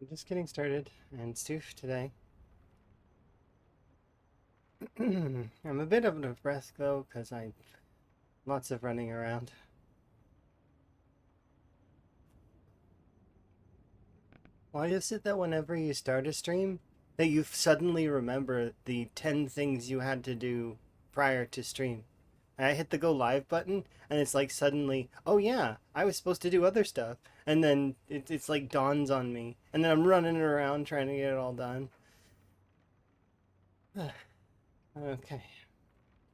I'm just getting started, and Stoof today. I'm a bit out of breath though, because I lots of running around. Why is it that whenever you start a stream, that you suddenly remember the 10 things you had to do prior to stream? I hit the go live button, and it's like suddenly, oh yeah, I was supposed to do other stuff, and then it's like dawns on me, and then I'm running around trying to get it all done. Okay,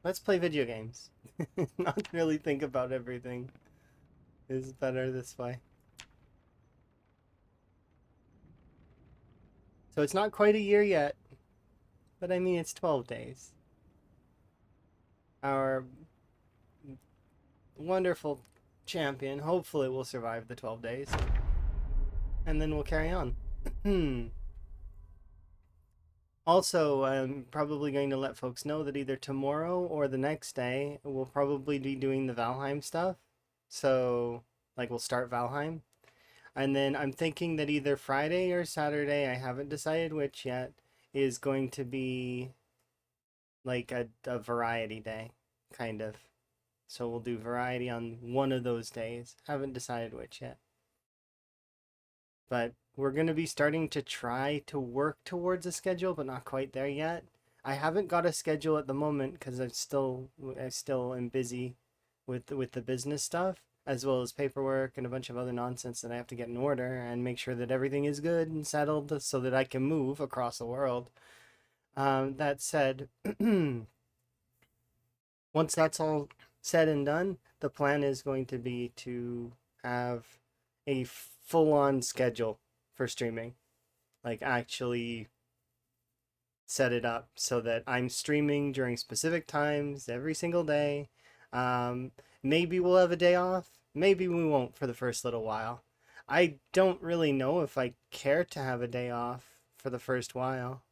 let's play video games. Not really think about everything is better this way. So it's not quite a year yet, but I mean, it's 12 days. Our wonderful champion hopefully will survive the 12 days, and then we'll carry on. Also, I'm probably going to let folks know that either tomorrow or the next day, we'll probably be doing the Valheim stuff. So, like, we'll start Valheim. And then I'm thinking that either Friday or Saturday, I haven't decided which yet, is going to be like a variety day, kind of. So we'll do variety on one of those days. Haven't decided which yet. But we're going to be starting to try to work towards a schedule, but not quite there yet. I haven't got a schedule at the moment because I still am busy with the business stuff as well as paperwork and a bunch of other nonsense that I have to get in order and make sure that everything is good and settled so that I can move across the world. That said, once that's all said and done, the plan is going to be to have a full on schedule for streaming. Like, actually set it up so that I'm streaming during specific times every single day. Um, Maybe we'll have a day off. Maybe we won't for the first little while. I don't really know if I care to have a day off for the first while,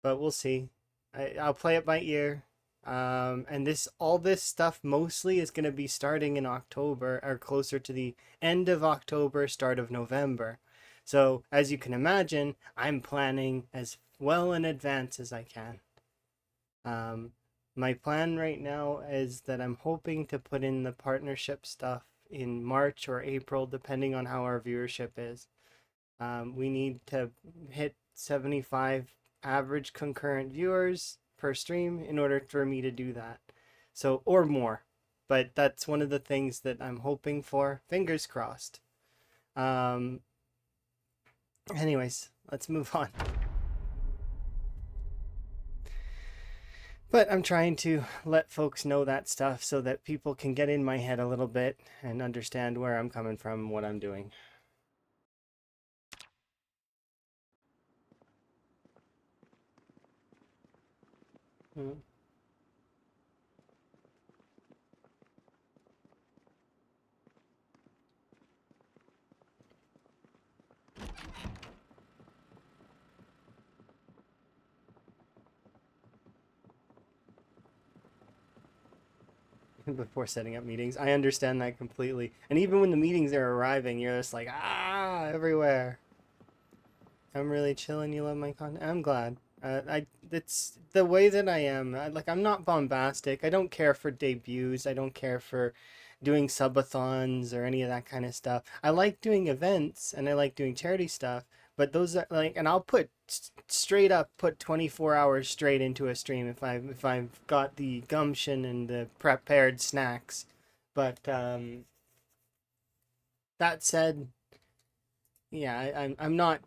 but we'll see. I'll play it by ear. And all this stuff mostly is going to be starting in October or closer to the end of October, start of November. So, as you can imagine, I'm planning as well in advance as I can. Um, my plan right now is that I'm hoping to put in the partnership stuff in March or April, depending on how our viewership is. We need to hit 75 average concurrent viewers per stream in order for me to do that. So, or more. But that's one of the things that I'm hoping for. Fingers crossed. Um, Anyways, let's move on. But I'm trying to let folks know that stuff so that people can get in my head a little bit and understand where I'm coming from and what I'm doing. Mm. Before setting up meetings. I understand that completely. And even when the meetings are arriving, you're just like, everywhere. I'm really chilling. You love my content. I'm glad. It's the way that I am. I'm not bombastic. I don't care for debuts. I don't care for doing subathons or any of that kind of stuff. I like doing events and I like doing charity stuff, but those are like, and I'll put straight up put 24 hours straight into a stream if I've got the gumption and the prepared snacks. But that said, yeah, I'm not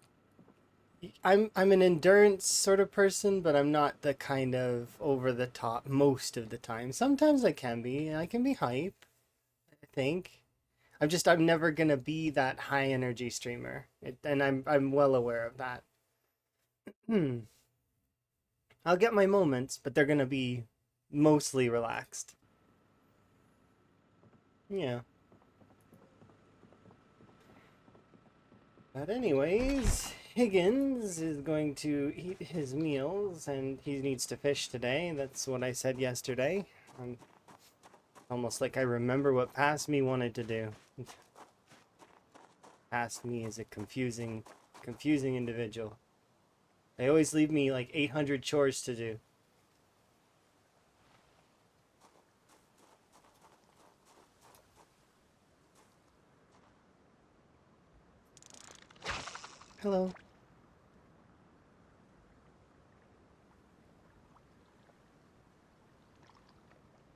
I'm an endurance sort of person, but I'm not the kind of over the top most of the time. Sometimes I can be. I can be hype, I think. I'm never gonna be that high energy streamer. And I'm well aware of that. Hmm. I'll get my moments, but they're gonna be mostly relaxed. Yeah. But anyways, Higgins is going to eat his meals and he needs to fish today. That's what I said yesterday. I'm almost like I remember what past me wanted to do. Past me is a confusing confusing individual. They always leave me like 800 chores to do. Hello.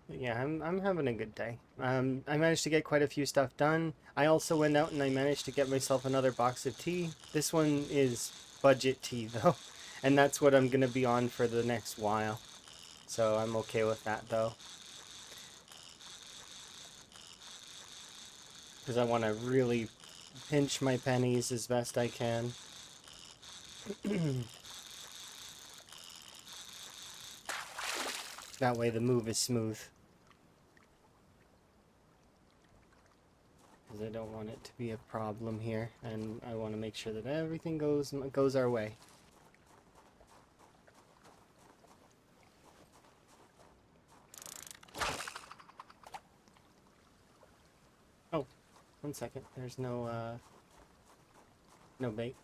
Yeah, I'm having a good day. I managed to get quite a few stuff done. I also went out and I managed to get myself another box of tea. This one is budget tea though, and that's what I'm gonna be on for the next while. So I'm okay with that though, because I want to really pinch my pennies as best I can. That way the move is smooth. Because I don't want it to be a problem here, and I want to make sure that everything goes our way. Oh, 1 second. There's no bait.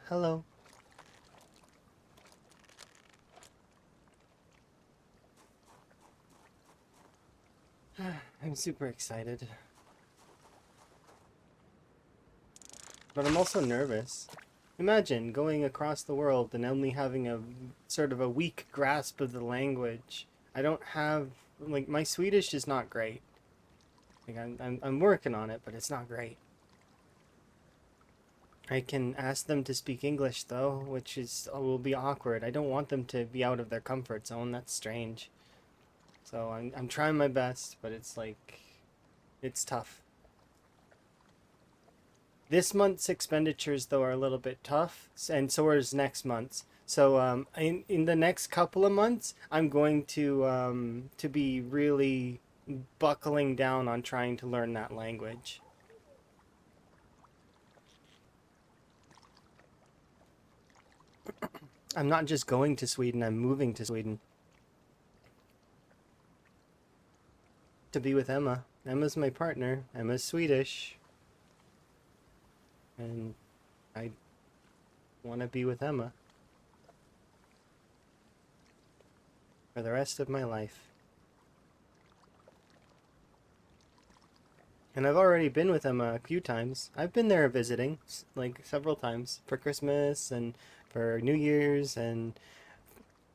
Hello. I'm super excited. But I'm also nervous. Imagine going across the world and only having a sort of a weak grasp of the language. I don't have, like, my Swedish is not great. Like, I'm working on it, but it's not great. I can ask them to speak English though, which will be awkward. I don't want them to be out of their comfort zone. That's strange. So I'm trying my best, but it's like it's tough. This month's expenditures though are a little bit tough, and so is next month's. So in the next couple of months, I'm going to be really buckling down on trying to learn that language. I'm not just going to Sweden, I'm moving to Sweden to be with Emma. Emma's my partner. Emma's Swedish. And I want to be with Emma for the rest of my life. And I've already been with Emma a few times. I've been there visiting, like several times, for Christmas and for New Year's, and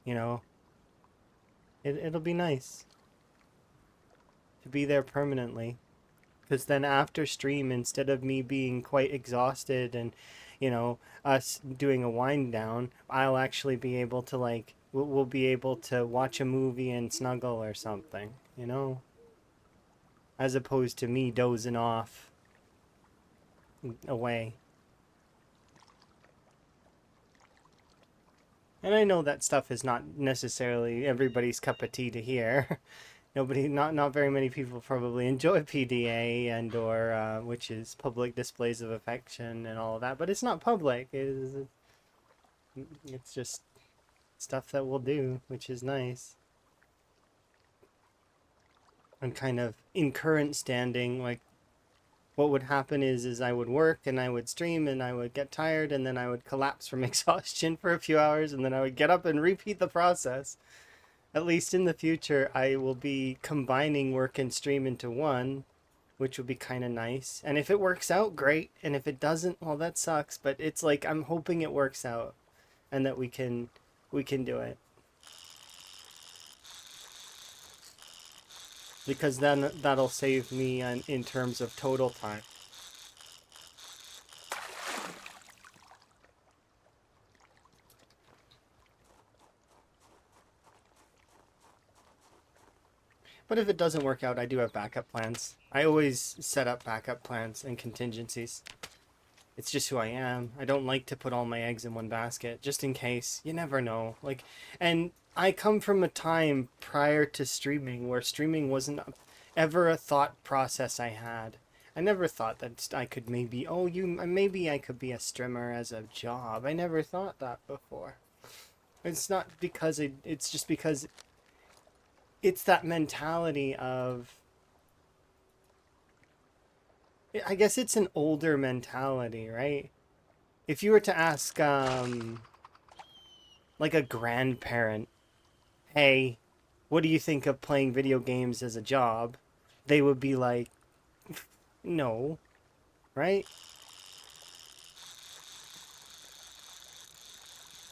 you know, it'll be nice to be there permanently. Because then after stream, instead of me being quite exhausted and, us doing a wind down, I'll actually be able to, like, we'll be able to watch a movie and snuggle or something, as opposed to me dozing off away. And I know that stuff is not necessarily everybody's cup of tea to hear. Not very many people probably enjoy PDA and or which is public displays of affection and all of that, but it's not public. It's just stuff that we'll do, which is nice. And kind of in current standing, like what would happen is I would work and I would stream and I would get tired and then I would collapse from exhaustion for a few hours and then I would get up and repeat the process. At least in the future, I will be combining work and stream into one, which would be kind of nice. And if it works out, great. And if it doesn't, well, that sucks. But it's like I'm hoping it works out, and that we can do it. Because then that'll save me in terms of total time. But if it doesn't work out, I do have backup plans. I always set up backup plans and contingencies. It's just who I am. I don't like to put all my eggs in one basket, just in case. You never know. And I come from a time prior to streaming where streaming wasn't ever a thought process I had. I never thought that I could maybe I could be a streamer as a job. I never thought that before. It's not because it's just because it's that mentality of, I guess it's an older mentality, right? If you were to ask like a grandparent, hey, what do you think of playing video games as a job? They would be like, no, right?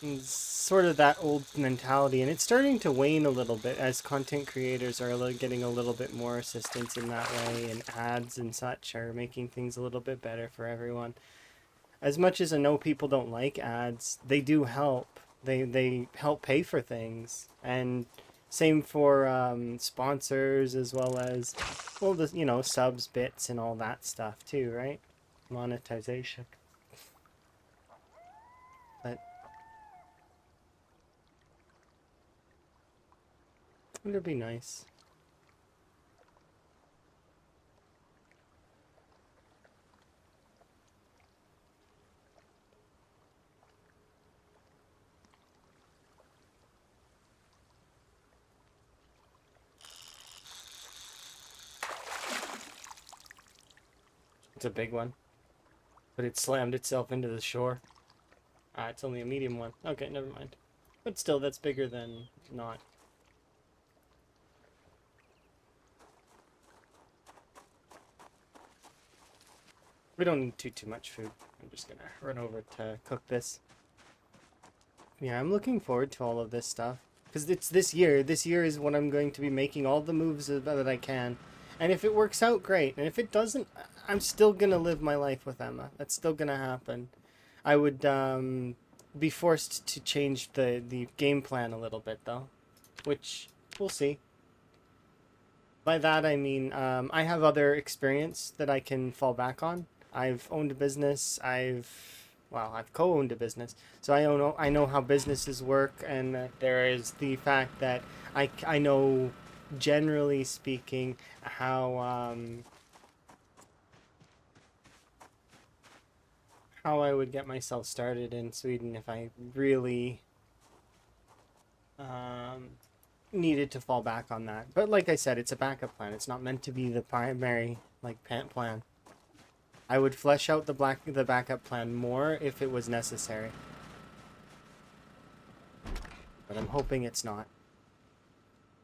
It's sort of that old mentality, and it's starting to wane a little bit as content creators are getting a little bit more assistance in that way, and ads and such are making things a little bit better for everyone. As much as I know people don't like ads, they do help. They help pay for things, and same for sponsors as well as, well, the subs, bits, and all that stuff too, right? Monetization, but it'd be nice. It's a big one, but it slammed itself into the shore. Ah, it's only a medium one. Okay, never mind. But still, that's bigger than not. We don't need too much food. I'm just gonna run over to cook this. Yeah, I'm looking forward to all of this stuff. Because it's this year. This year is when I'm going to be making all the moves that I can. And if it works out, great. And if it doesn't, I'm still gonna live my life with Emma. That's still gonna happen. I would be forced to change the game plan a little bit, though. Which, we'll see. By that I mean I have other experience that I can fall back on. I've owned a business. I've co-owned a business, so I know how businesses work, and there is the fact that I know, generally speaking, how I would get myself started in Sweden if I really um, needed to fall back on that. But like I said, it's a backup plan. It's not meant to be the primary plan. I would flesh out the backup plan more if it was necessary, but I'm hoping it's not.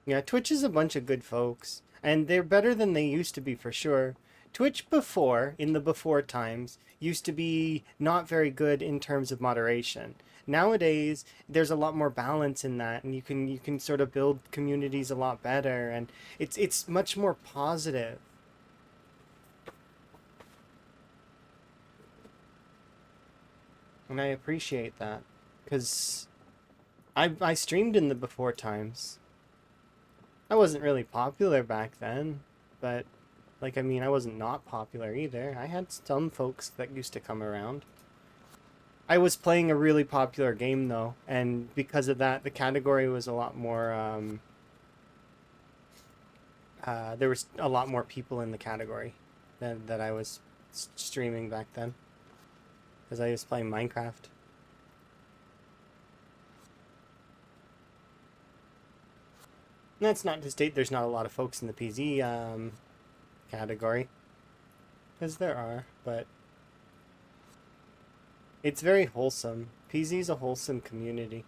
Yeah, Twitch is a bunch of good folks, and they're better than they used to be for sure. Twitch before, in the before times, used to be not very good in terms of moderation. Nowadays, there's a lot more balance in that, and you can sort of build communities a lot better, and it's much more positive. And I appreciate that, because I streamed in the before times. I wasn't really popular back then, but I mean, I wasn't not popular either. I had some folks that used to come around. I was playing a really popular game though, and because of that, the category was a lot more. There was a lot more people in the category than that I was streaming back then, because I was playing Minecraft. And that's not to state there's not a lot of folks in the PZ category, because there are, but it's very wholesome. PZ's a wholesome community.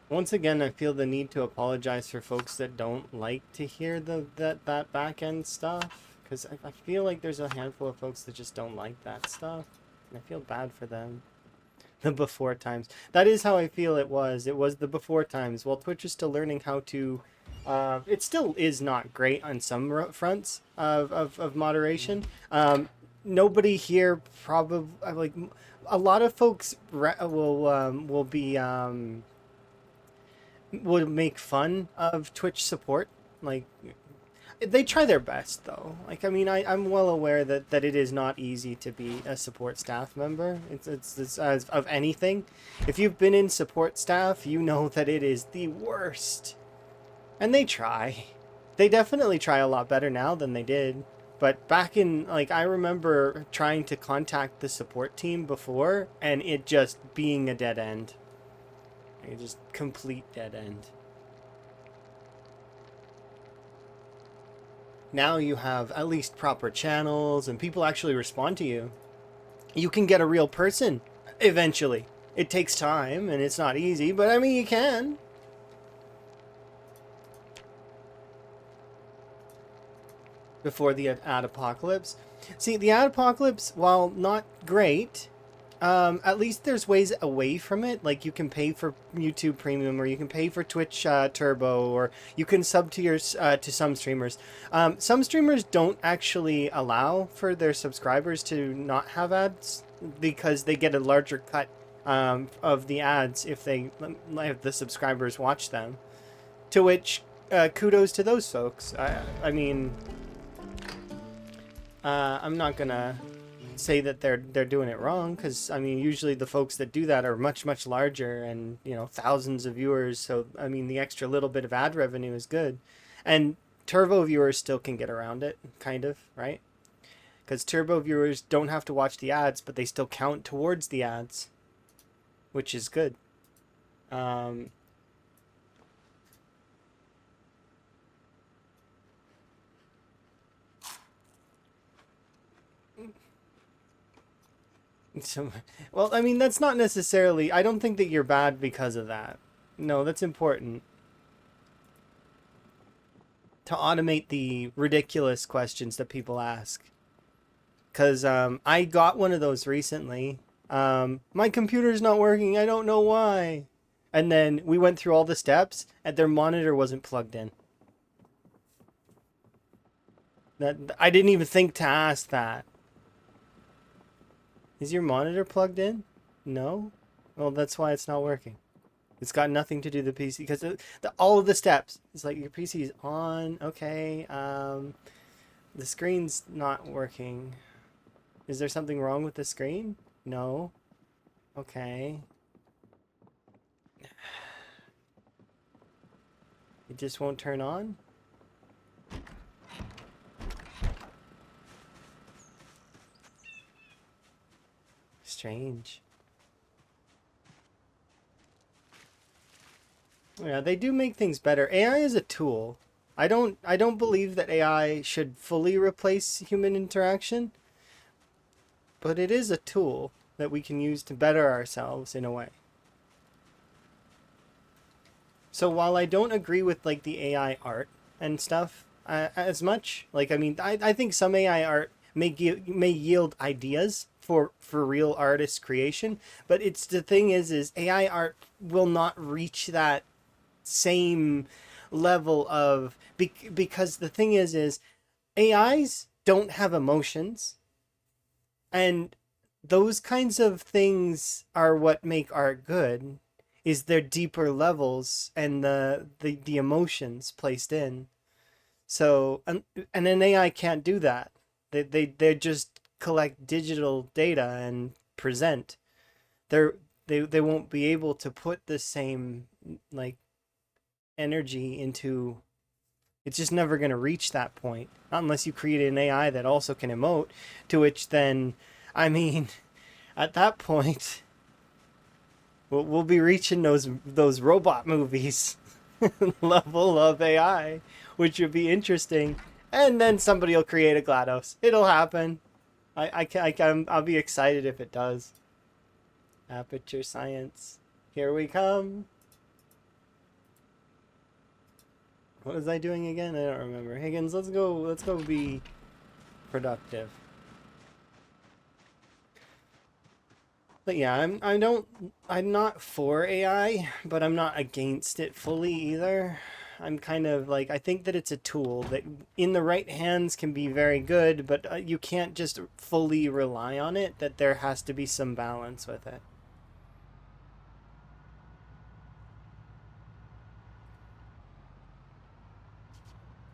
Once again, I feel the need to apologize for folks that don't like to hear that back end stuff, because I feel like there's a handful of folks that just don't like that stuff, and I feel bad for them. The before times. That is how I feel it was. It was the before times. While Twitch is still learning how to, it still is not great on some fronts of moderation. Nobody here probably a lot of folks will be would make fun of Twitch support. Like, They try their best, though. Like, I mean, I'm well aware that it is not easy to be a support staff member. It's as of anything. If you've been in support staff, you know that it is the worst. And they try. They definitely try a lot better now than they did. But back in, like, I remember trying to contact the support team before, and it just being a dead end. Like, just complete dead end. Now you have at least proper channels and people actually respond to you. You can get a real person eventually. It takes time and it's not easy, but I mean, you can. Before the ad apocalypse. See, the ad apocalypse, while not great, at least there's ways away from it. Like you can pay for YouTube Premium, or you can pay for Twitch Turbo, or you can sub to your to some streamers. Some streamers don't actually allow for their subscribers to not have ads because they get a larger cut of the ads if the subscribers watch them. To which, kudos to those folks. I mean, I'm not gonna say that they're doing it wrong, because I mean, usually the folks that do that are much larger and, you know, thousands of viewers. So I mean, the extra little bit of ad revenue is good, and turbo viewers still can get around it, kind of, right? Because turbo viewers don't have to watch the ads, but they still count towards the ads, which is good. So, well, I mean, that's not necessarily. I don't think that you're bad because of that. No, that's important. To automate the ridiculous questions that people ask. Because I got one of those recently. My computer's not working. I don't know why. And then we went through all the steps, and their monitor wasn't plugged in. That I didn't even think to ask that. Is your monitor plugged in? No? Well, that's why it's not working. It's got nothing to do with the PC, because all of the steps. It's like your PC is on. Okay. The screen's not working. Is there something wrong with the screen? No. Okay. It just won't turn on? Strange. Yeah, they do make things better. AI is a tool. I don't believe that AI should fully replace human interaction, but it is a tool that we can use to better ourselves in a way. So while I don't agree with like the AI art and stuff as much, like I mean, I think some AI art may yield ideas for real artist creation, but it's the thing is AI art will not reach that same level of because the thing is AIs don't have emotions, and those kinds of things are what make art good, is their deeper levels and the emotions placed in. So and an AI can't do that. They just collect digital data and present. They won't be able to put the same like energy into. It's just never going to reach that point, not unless you create an AI that also can emote, to which then, I mean, at that point we'll be reaching those robot movies level of AI, which would be interesting. And then somebody will create a GLaDOS. It'll happen. I'll be excited if it does. Aperture Science, here we come. What was I doing again? I don't remember. Higgins, let's go be productive. But yeah, I'm not for AI, but I'm not against it fully either. I'm kind of like, I think that it's a tool that in the right hands can be very good, but you can't just fully rely on it, that there has to be some balance with it.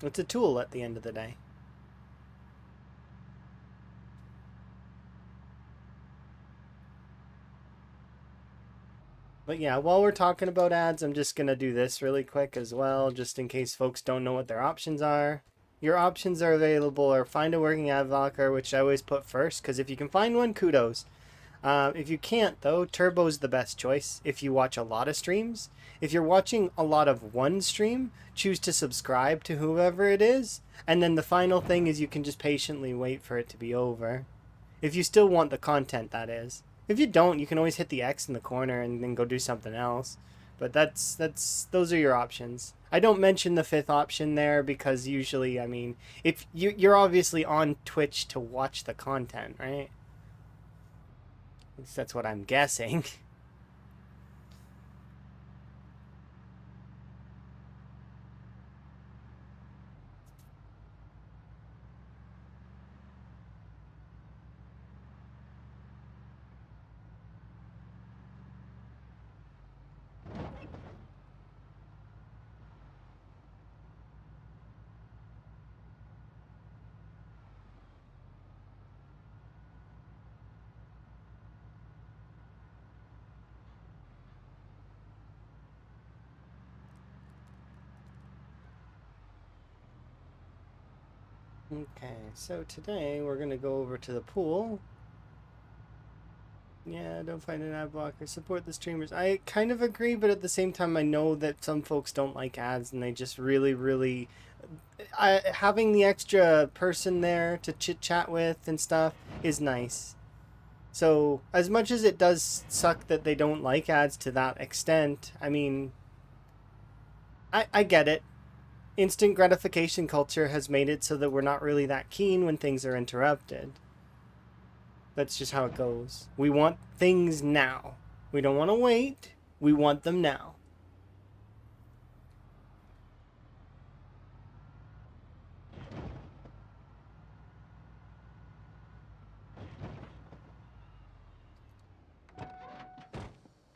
It's a tool at the end of the day. But yeah, while we're talking about ads, I'm just going to do this really quick as well, just in case folks don't know what their options are. Your options are available or find a working ad blocker, which I always put first, because if you can find one, kudos. If you can't, though, Turbo's the best choice if you watch a lot of streams. If you're watching a lot of one stream, choose to subscribe to whoever it is. And then the final thing is you can just patiently wait for it to be over. If you still want the content, that is. If you don't, you can always hit the X in the corner and then go do something else. But those are your options. I don't mention the fifth option there because usually, I mean, if you're obviously on Twitch to watch the content, right? At least that's what I'm guessing. Okay, so today we're gonna go over to the pool. Yeah, don't find an ad blocker. Support the streamers. I kind of agree, but at the same time, I know that some folks don't like ads and they just really. Having the extra person there to chit chat with and stuff is nice. So, as much as it does suck that they don't like ads to that extent, I mean, I get it. Instant gratification culture has made it so that we're not really that keen when things are interrupted. That's just how it goes. We want things now. We don't want to wait. We want them now.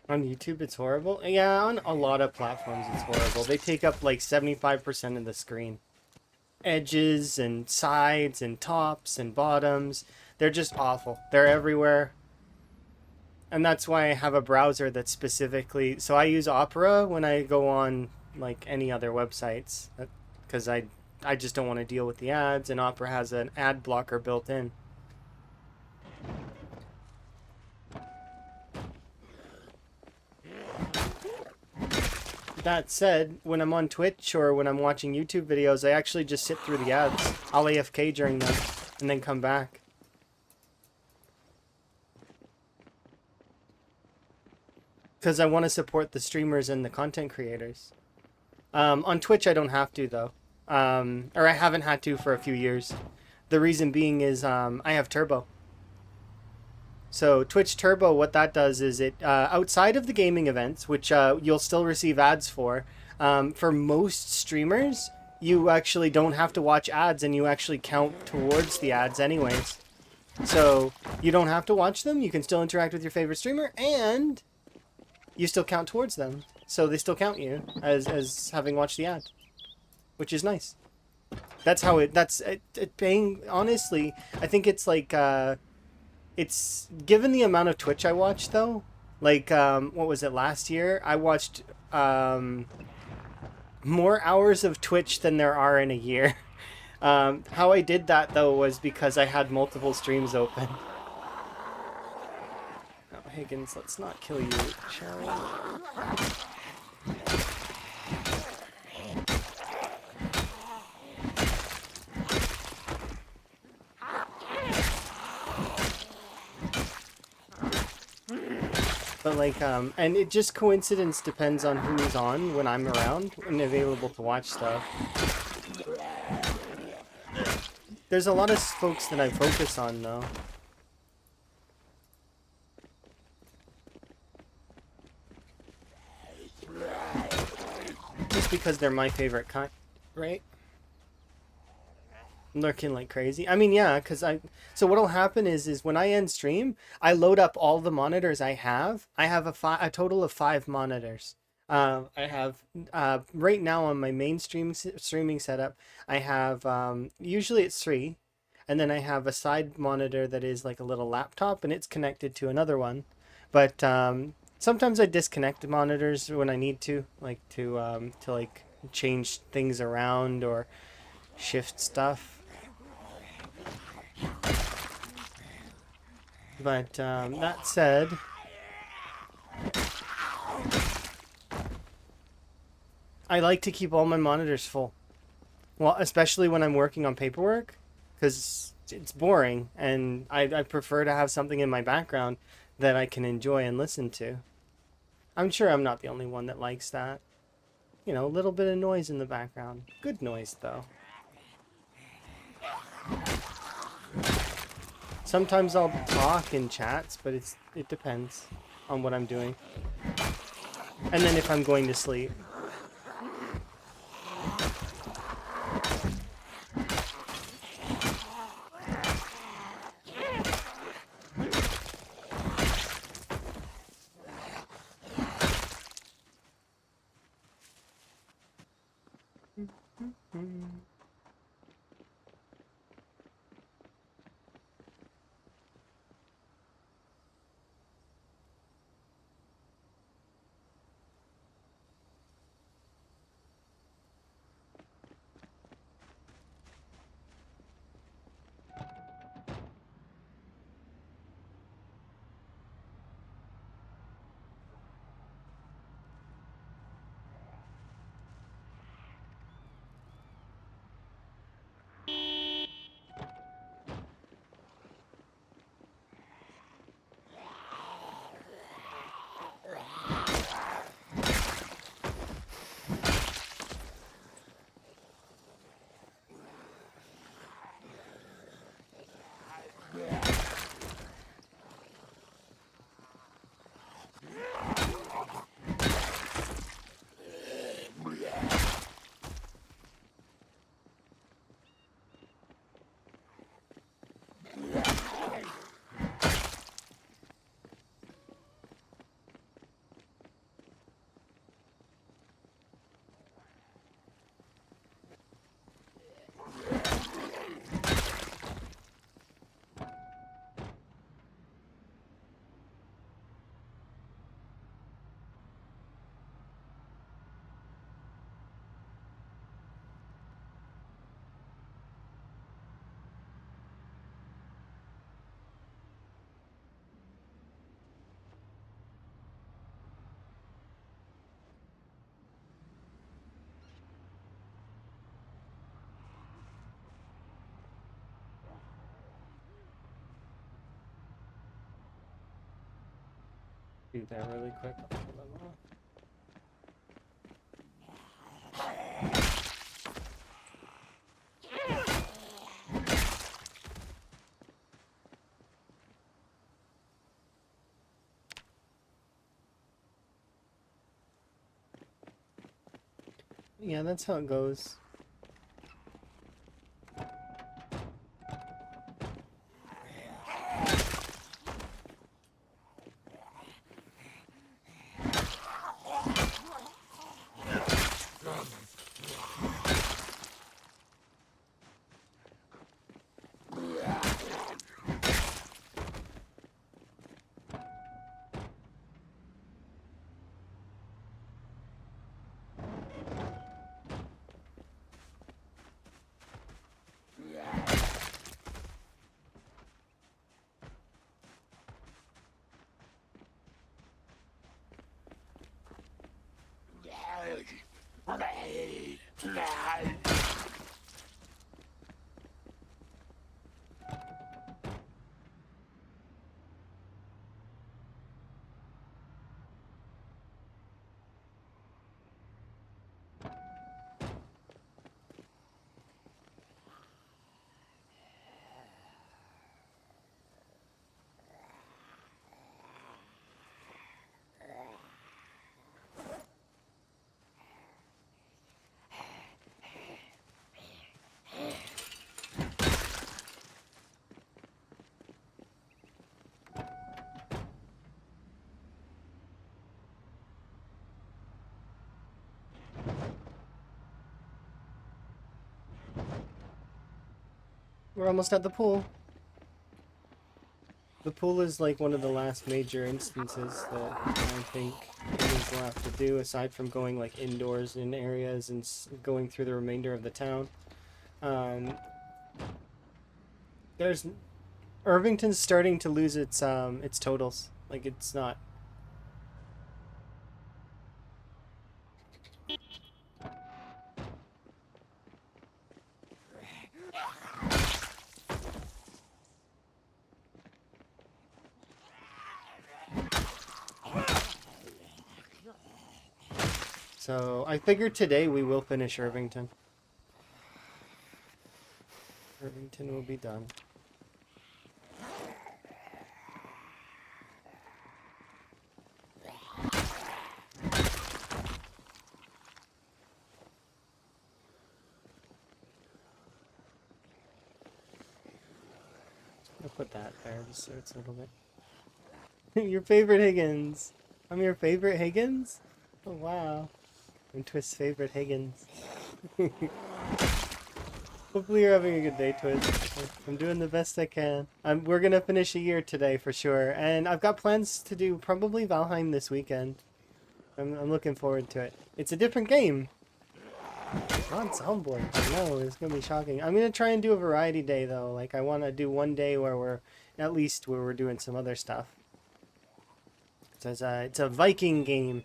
On YouTube, it's horrible. Yeah, on a lot of platforms, it's horrible. They take up like 75% of the screen. Edges and sides and tops and bottoms. They're just awful. They're everywhere. And that's why I have a browser that's specifically... So I use Opera when I go on like any other websites. Because I just don't want to deal with the ads. And Opera has an ad blocker built in. That said, when I'm on Twitch or when I'm watching YouTube videos, I actually just sit through the ads. I'll AFK during them and then come back. Because I want to support the streamers and the content creators. On Twitch, I don't have to, though. Or I haven't had to for a few years. The reason being is I have Turbo. So Twitch Turbo, what that does is it, outside of the gaming events, which you'll still receive ads for most streamers, you actually don't have to watch ads and you actually count towards the ads anyways. So you don't have to watch them, you can still interact with your favorite streamer, and you still count towards them. So they still count you as having watched the ad, which is nice. That's how paying, honestly, I think it's like... It's given the amount of Twitch I watch though, like what was it last year? I watched more hours of Twitch than there are in a year. How I did that though was because I had multiple streams open. Oh, Higgins, let's not kill you, shall we? But like, and it just coincidence depends on who's on when I'm around and available to watch stuff. There's a lot of folks that I focus on though. Just because they're my favorite kind, right? Lurking like crazy. I mean, yeah, because so what'll happen is when I end stream, I load up all the monitors I have. I have a total of 5 monitors. I have right now on my main streaming setup. I have usually it's three, and then I have a side monitor that is like a little laptop, and it's connected to another one. But sometimes I disconnect monitors when I need to, like to like change things around or shift stuff. But that said, I like to keep all my monitors full. Well, especially when I'm working on paperwork, because it's boring, and I prefer to have something in my background that I can enjoy and listen to. I'm sure I'm not the only one that likes that. You know, a little bit of noise in the background. Good noise, though. Sometimes I'll talk in chats, but it depends on what I'm doing. And then if I'm going to sleep. Do that really quick. I'll pull them off. Yeah, that's how it goes. We're almost at the pool. The pool is like one of the last major instances that I think Higgins will have to do, aside from going like indoors in areas and going through the remainder of the town. There's Irvington's starting to lose its totals. Like it's not. So I figured today we will finish Irvington. Irvington will be done. I'll put that there just so it's a little bit. Your favorite Higgins. I'm your favorite Higgins? Oh wow. I'm Twist's favorite Higgins. Hopefully you're having a good day, Twist. I'm doing the best I can. We're gonna finish a year today for sure, and I've got plans to do probably Valheim this weekend. I'm looking forward to it. It's a different game. Not Soundboard. No, it's gonna be shocking. I'm gonna try and do a variety day though. Like I want to do one day where we're at least where we're doing some other stuff. So it's a Viking game.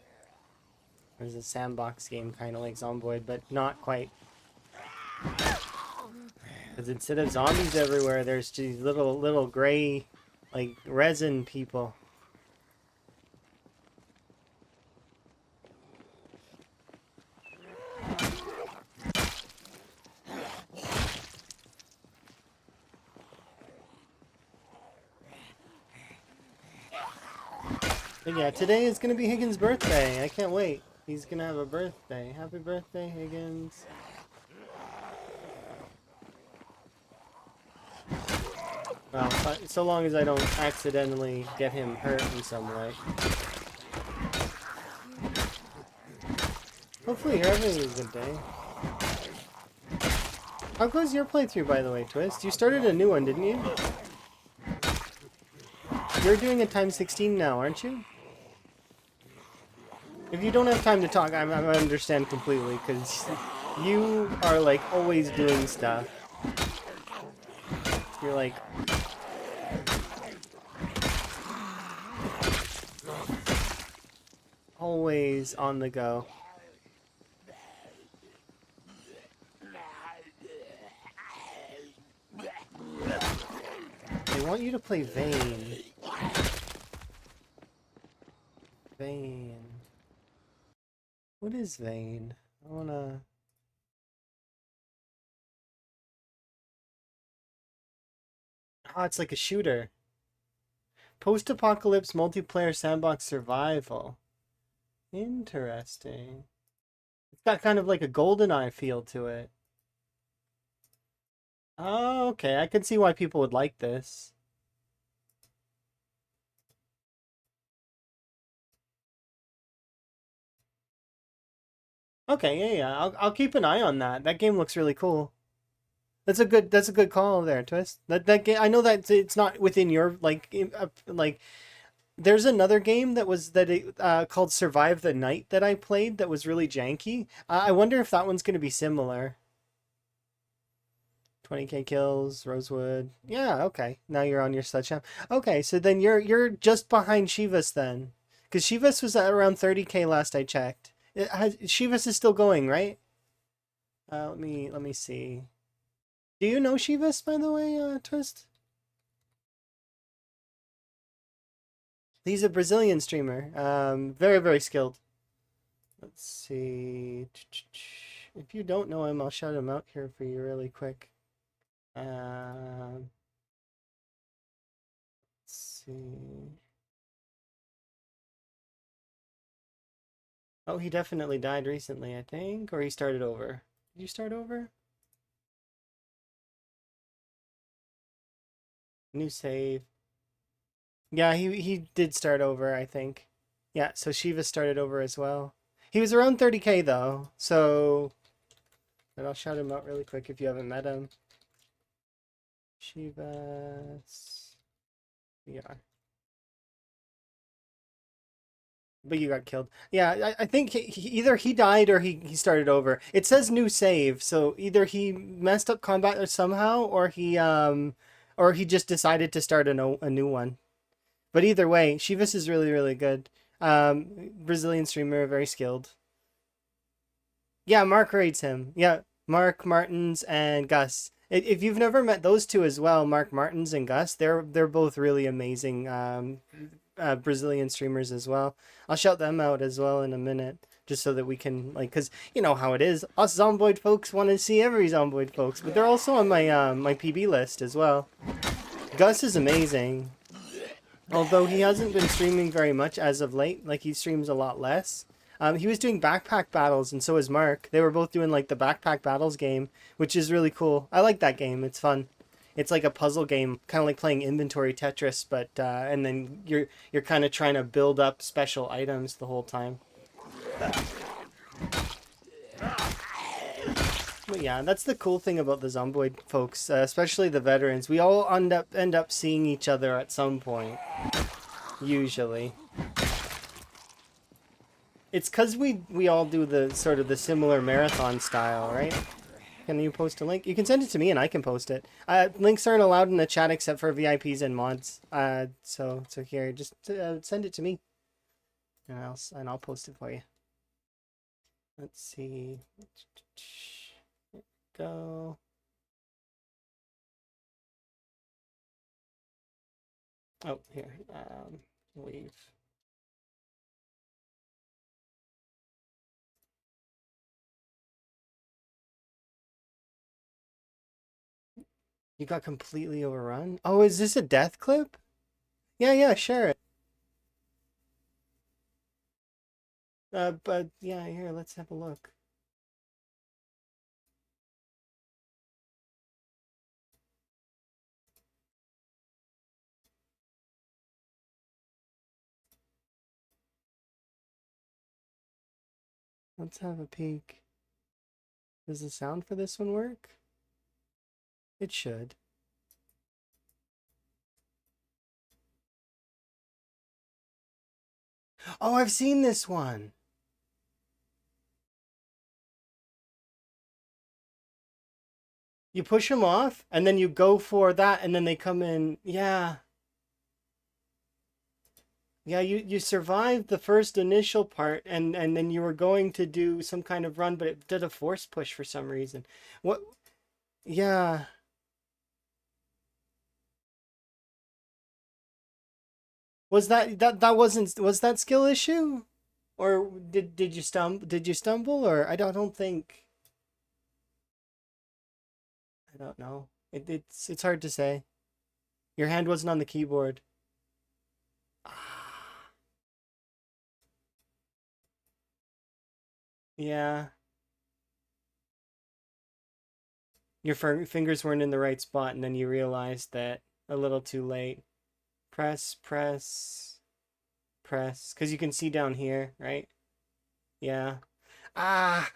It's a sandbox game, kind of like Zomboid, but not quite. Because instead of zombies everywhere, there's these little gray, like resin people. But yeah, today is gonna be Higgins' birthday. I can't wait. He's gonna have a birthday. Happy birthday, Higgins. Well, so long as I don't accidentally get him hurt in some way. Hopefully you're having a good day. How goes your playthrough, by the way, Twist? You started a new one, didn't you? You're doing a time 16 now, aren't you? If you don't have time to talk, I understand completely, because you are, like, always doing stuff. You're, like... always on the go. They want you to play Vayne. Vayne. What is Vayne? I wanna... Oh, it's like a shooter. Post-apocalypse multiplayer sandbox survival. Interesting. It's got kind of like a GoldenEye feel to it. Oh, okay. I can see why people would like this. Okay, yeah. I'll keep an eye on that. That game looks really cool. That's a good call there, Twist. That game, I know that it's not within your like there's another game that was called Survive the Night that I played that was really janky. I wonder if that one's going to be similar. 20k kills, Rosewood. Yeah, okay. Now you're on your sledgehammer. Okay, so then you're just behind Shivas then. Because Shivas was at around 30k last I checked. Shivas is still going, right? Let me see. Do you know Shivas, by the way, Twist? He's a Brazilian streamer. Very, very skilled. Let's see. If you don't know him, I'll shout him out here for you really quick. Let's see. Oh, he definitely died recently, I think. Or he started over. Did you start over? New save. Yeah, he did start over, I think. Yeah, so Shiva started over as well. He was around 30k though, so... And I'll shout him out really quick if you haven't met him. Shivas. Yeah. But you got killed. Yeah, I think either he died or he started over. It says new save, so either he messed up combat or somehow, or he just decided to start a new one. But either way, Shivas is really really good. Brazilian streamer, very skilled. Yeah, Mark rates him. Yeah, Mark Martins and Gus. If you've never met those two as well, Mark Martins and Gus, they're both really amazing Brazilian streamers as well. I'll shout them out as well in a minute, just so that we can like, cause you know how it is. Us Zomboid folks want to see every Zomboid folks, but they're also on my PB list as well. Gus is amazing, although he hasn't been streaming very much as of late. Like he streams a lot less. He was doing backpack battles, and so is Mark. They were both doing like the backpack battles game, which is really cool. I like that game. It's fun. It's like a puzzle game, kind of like playing inventory Tetris, but and then you're kind of trying to build up special items the whole time. But yeah, that's the cool thing about the Zomboid folks, especially the veterans. We all end up seeing each other at some point, usually. It's because we all do the sort of the similar marathon style, right? Can you post a link? You can send it to me and I can post it. Links aren't allowed in the chat except for VIPs and mods. So here, just send it to me, and I'll post it for you. Let's see. Here we go. Oh, here. Leave. You got completely overrun? Oh, is this a death clip? Yeah, share it. But yeah, here, let's have a look. Let's have a peek. Does the sound for this one work? It should. Oh, I've seen this one. You push them off, and then you go for that, and then they come in. Yeah. Yeah, you survived the first initial part, and then you were going to do some kind of run, but it did a force push for some reason. What? Yeah. That wasn't, was that skill issue? Or did you stumble, or I don't think, I don't know. It's hard to say. Your hand wasn't on the keyboard. Yeah. Your fingers weren't in the right spot, and then you realized that a little too late. Press, press, press. Because you can see down here, right? Yeah. Ah,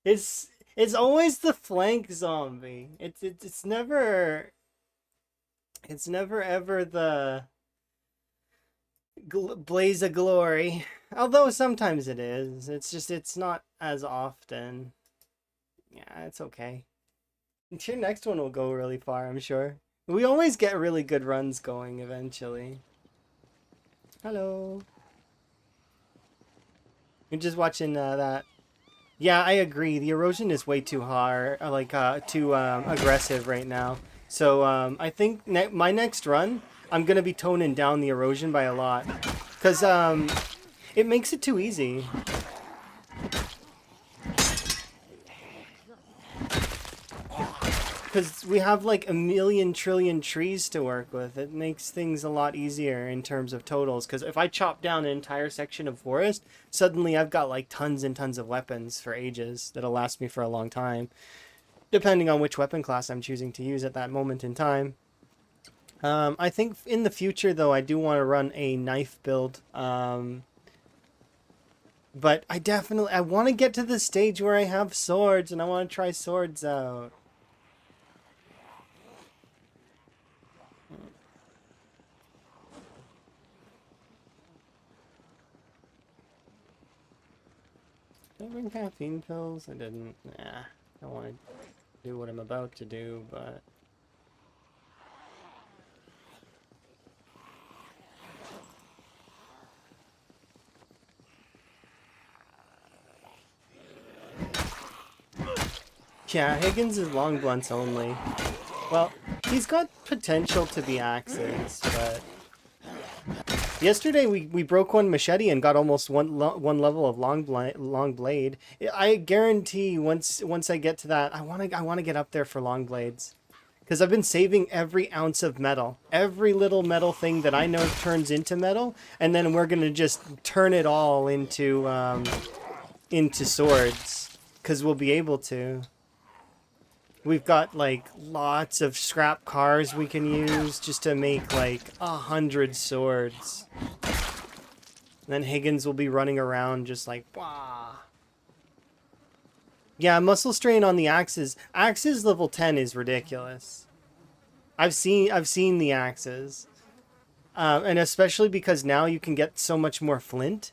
it's always the flank zombie. It's never ever the blaze of glory. Although sometimes it is. It's just it's not as often. Yeah, it's okay. Your next one will go really far, I'm sure. We always get really good runs going eventually. Hello. You're just watching that. Yeah, I agree. The erosion is way too hard, too aggressive right now. So I think my next run, I'm gonna be toning down the erosion by a lot, cause it makes it too easy. Because we have like a million trillion trees to work with. It makes things a lot easier in terms of totals. Because if I chop down an entire section of forest, suddenly I've got like tons and tons of weapons for ages that'll last me for a long time, depending on which weapon class I'm choosing to use at that moment in time. I think in the future, though, I do want to run a knife build. But I want to get to the stage where I have swords, and I want to try swords out. Did I bring caffeine pills? I didn't. Nah, I don't want to do what I'm about to do, but... Yeah, Higgins is long blunts only. Well, he's got potential to be axes, but... Yesterday we broke one machete and got almost one level of long blade. I guarantee once I get to that, I wanna get up there for long blades, because I've been saving every ounce of metal, every little metal thing that I know turns into metal, and then we're gonna just turn it all into swords, because we'll be able to. We've got like lots of scrap cars we can use just to make like 100 swords. And then Higgins will be running around just like, wah. Yeah, muscle strain on the axes. Axes level 10 is ridiculous. I've seen the axes. And especially because now you can get so much more flint.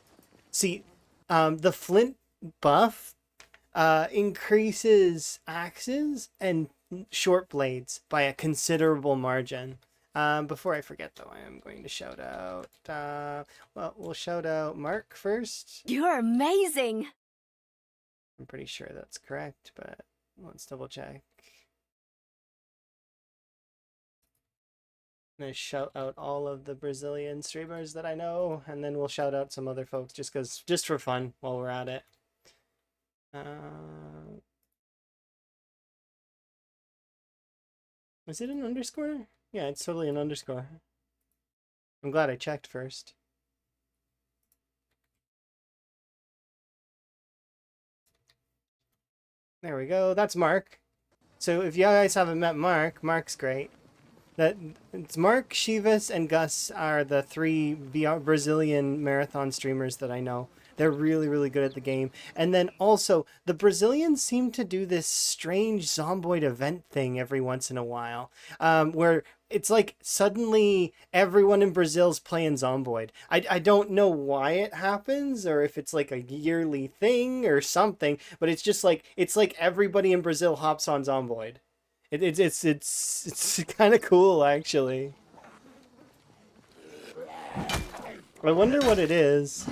See, the flint buff increases axes and short blades by a considerable margin. Before I forget, though, I am going to shout out... well, we'll shout out Mark first. You're amazing! I'm pretty sure that's correct, but let's double check. I'm going to shout out all of the Brazilian streamers that I know, and then we'll shout out some other folks just for fun while we're at it. Is it an underscore? Yeah, it's totally an underscore. I'm glad I checked first. There we go. That's Mark. So if you guys haven't met Mark, Mark's great. It's Mark, Shivas, and Gus are the three Brazilian marathon streamers that I know. They're really, really good at the game. And then also, the Brazilians seem to do this strange Zomboid event thing every once in a while, where it's like suddenly everyone in Brazil's playing Zomboid. I don't know why it happens, or if it's like a yearly thing or something, but it's just like, it's like everybody in Brazil hops on Zomboid. It's kind of cool, actually. I wonder what it is.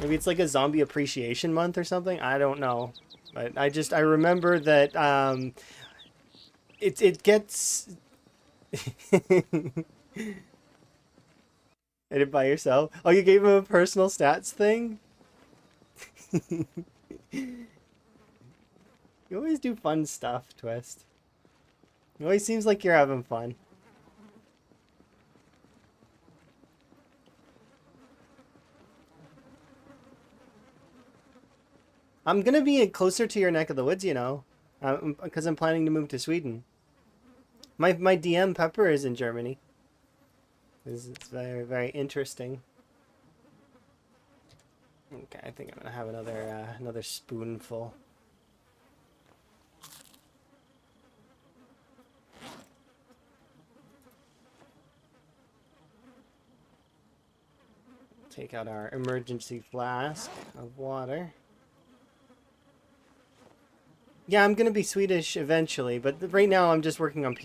Maybe it's like a zombie appreciation month or something. I don't know, but I remember that it gets edit by yourself. Oh, you gave him a personal stats thing. You always do fun stuff, Twist. It always seems like you're having fun. I'm gonna be closer to your neck of the woods, you know, because I'm planning to move to Sweden. My DM Pepper is in Germany. It's very, very interesting. Okay, I think I'm gonna have another spoonful. Take out our emergency flask of water. Yeah, I'm gonna be Swedish eventually, but right now I'm just working on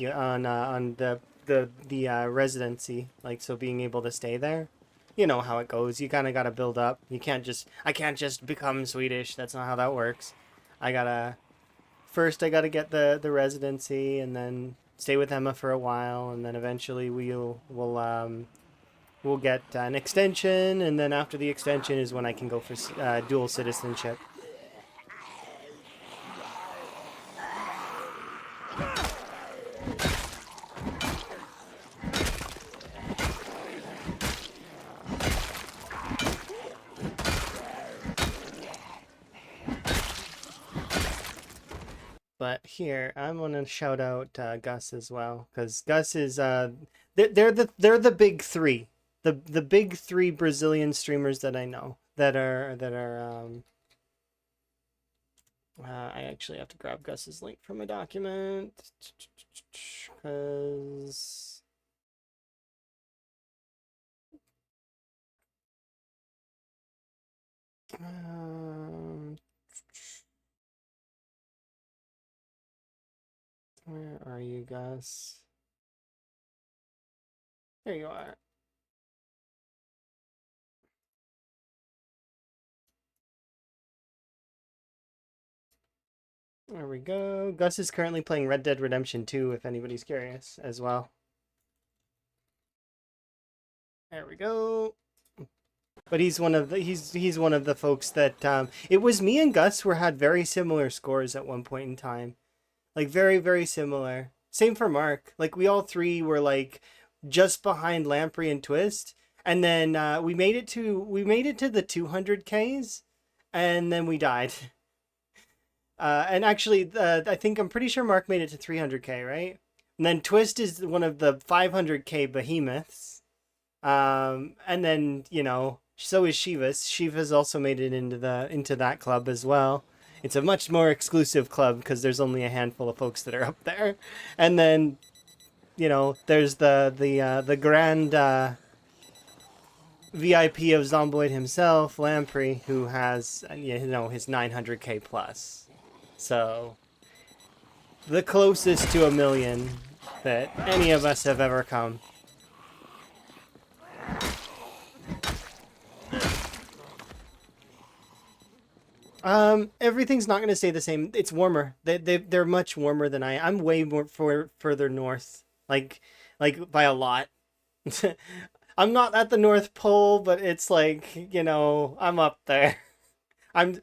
the residency, like, so being able to stay there. You know how it goes. You kind of gotta build up. I can't just become Swedish. That's not how that works. I gotta first I gotta get the residency, and then stay with Emma for a while, and then eventually we'll get an extension, and then after the extension is when I can go for dual citizenship. But here, I'm gonna shout out Gus as well, because Gus is they're the big three, the big three Brazilian streamers that I know that are. I actually have to grab Gus's link from a document, because Um, where are you guys? There you are. There we go. Gus is currently playing Red Dead Redemption 2, if anybody's curious, as well. There we go. But he's one of the folks that it was me and Gus were had very similar scores at one point in time. Like very similar. Same for Mark. Like we all three were like just behind Lamprey and Twist, and then we made it to the 200Ks, and then we died. And actually, I think I'm pretty sure Mark made it to 300K, right? And then Twist is one of the 500K behemoths. And then so is Shiva's. Shiva's also made it into that club as well. It's a much more exclusive club because there's only a handful of folks that are up there. And then there's the grand VIP of Zomboid himself, Lamprey, who has his 900K plus. So the closest to a million that any of us have ever come. Everything's not gonna stay the same. It's warmer. They're much warmer than I'm way more further north, like by a lot. I'm not at the North Pole, but it's like I'm up there. I'm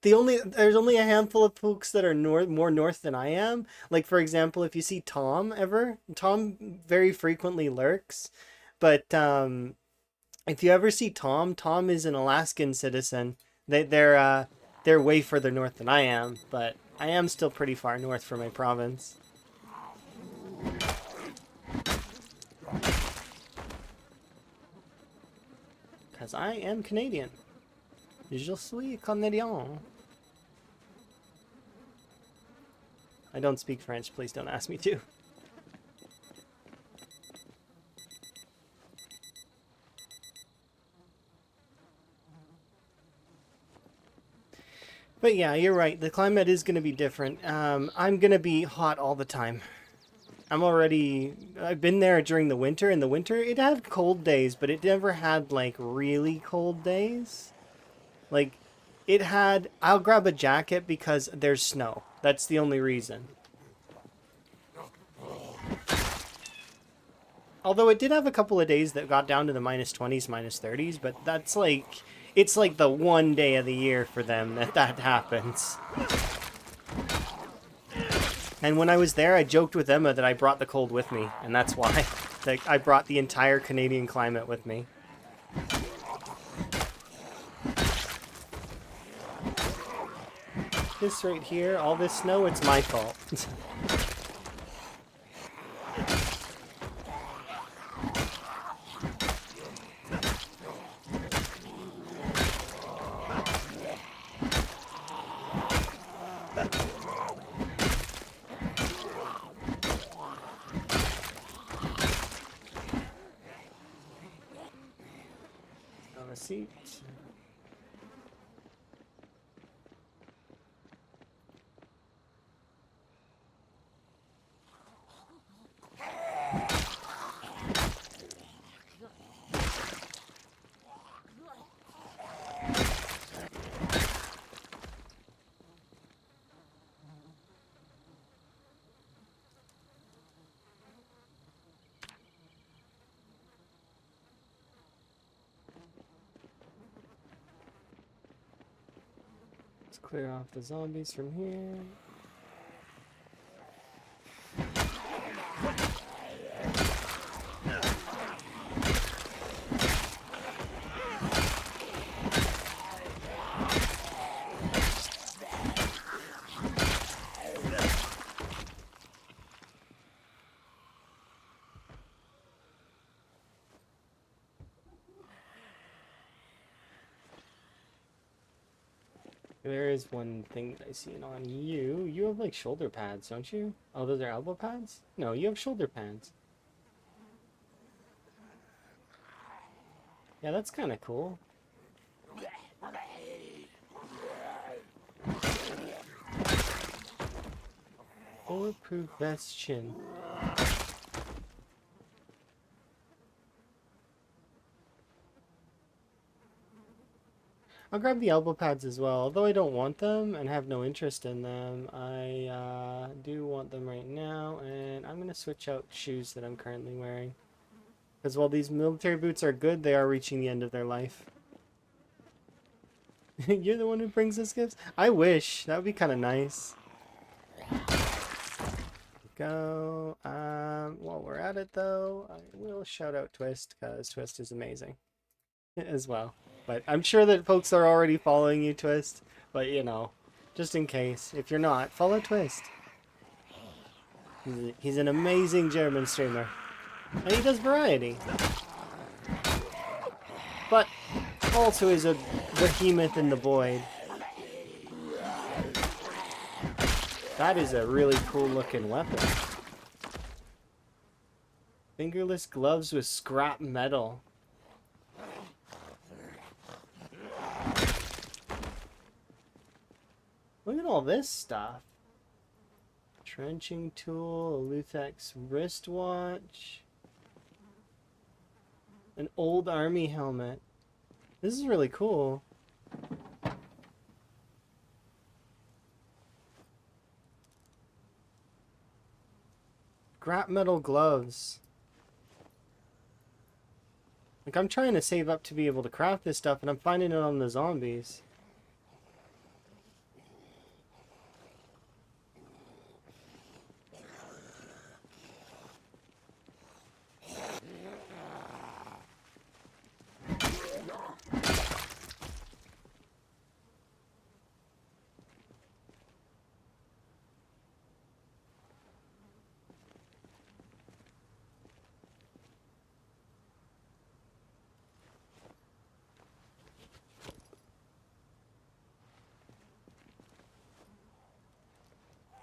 there's only a handful of folks that are more north than I am. Like for example, if you see Tom ever, Tom very frequently lurks, but if you ever see Tom, Tom is an Alaskan citizen. They're way further north than I am, but I am still pretty far north for my province. Because I am Canadian. Je suis Canadien. I don't speak French, please don't ask me to. But yeah, you're right. The climate is going to be different. I'm going to be hot all the time. I've been there during the winter. In the winter, it had cold days, but it never had like really cold days. Like, I'll grab a jacket because there's snow. That's the only reason. Although it did have a couple of days that got down to the minus 20s, minus 30s, but it's like the one day of the year for them that happens. And when I was there, I joked with Emma that I brought the cold with me, and that's why. Like, I brought the entire Canadian climate with me. This right here, all this snow, it's my fault. Have a seat. Let's clear off the zombies from here. There is one thing that I see on you. You have like shoulder pads, don't you? Oh, those are elbow pads? No, you have shoulder pads. Yeah, that's kind of cool. Bulletproof vest chin. I'll grab the elbow pads as well. Although I don't want them and have no interest in them, I do want them right now. And I'm going to switch out shoes that I'm currently wearing. Because while these military boots are good, they are reaching the end of their life. You're the one who brings us gifts? I wish. That would be kind of nice. Go. While we're at it, though, I will shout out Twist, because Twist is amazing as well. But I'm sure that folks are already following you, Twist. But, you know, just in case. If you're not, follow Twist. He's an amazing German streamer. And he does variety. But also is a behemoth in the void. That is a really cool looking weapon. Fingerless gloves with scrap metal. Look at all this stuff. Trenching tool, a Luthex wristwatch. An old army helmet. This is really cool. Scrap metal gloves. Like, I'm trying to save up to be able to craft this stuff, and I'm finding it on the zombies.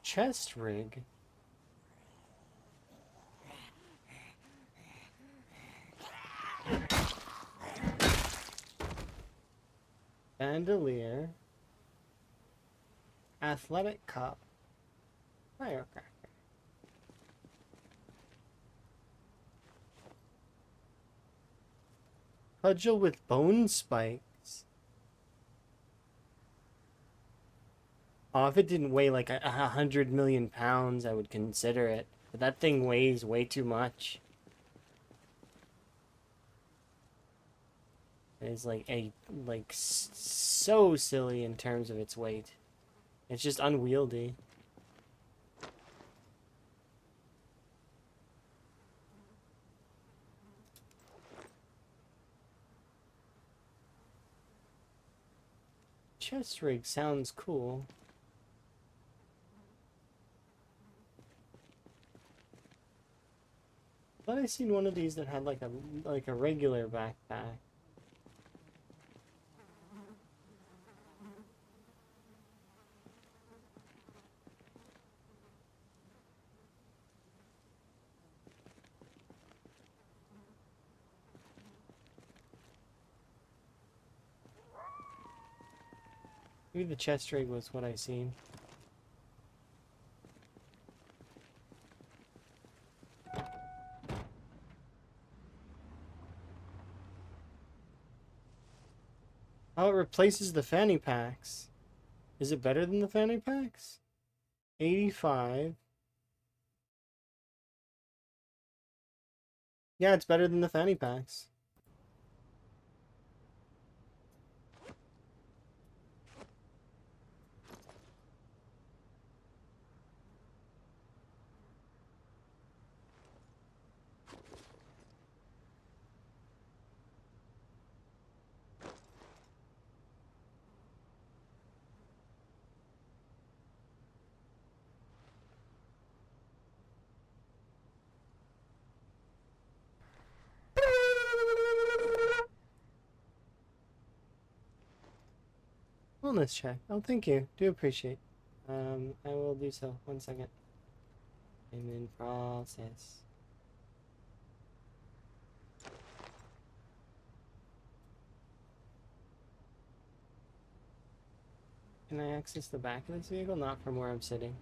Chest rig. Bandolier. Athletic cup. Firecracker. Cudgel with bone spikes. Oh, if it didn't weigh like 100 million pounds, I would consider it. But that thing weighs way too much. It's like so silly in terms of its weight. It's just unwieldy. Chest rig sounds cool. I thought I seen one of these that had like a regular backpack. Maybe the chest rig was what I seen. Oh, it replaces the fanny packs. Is it better than the fanny packs? 85. Yeah, it's better than the fanny packs. Wellness check. Oh, thank you. Do appreciate. I will do so. 1 second. I'm in process. Can I access the back of this vehicle? Not from where I'm sitting.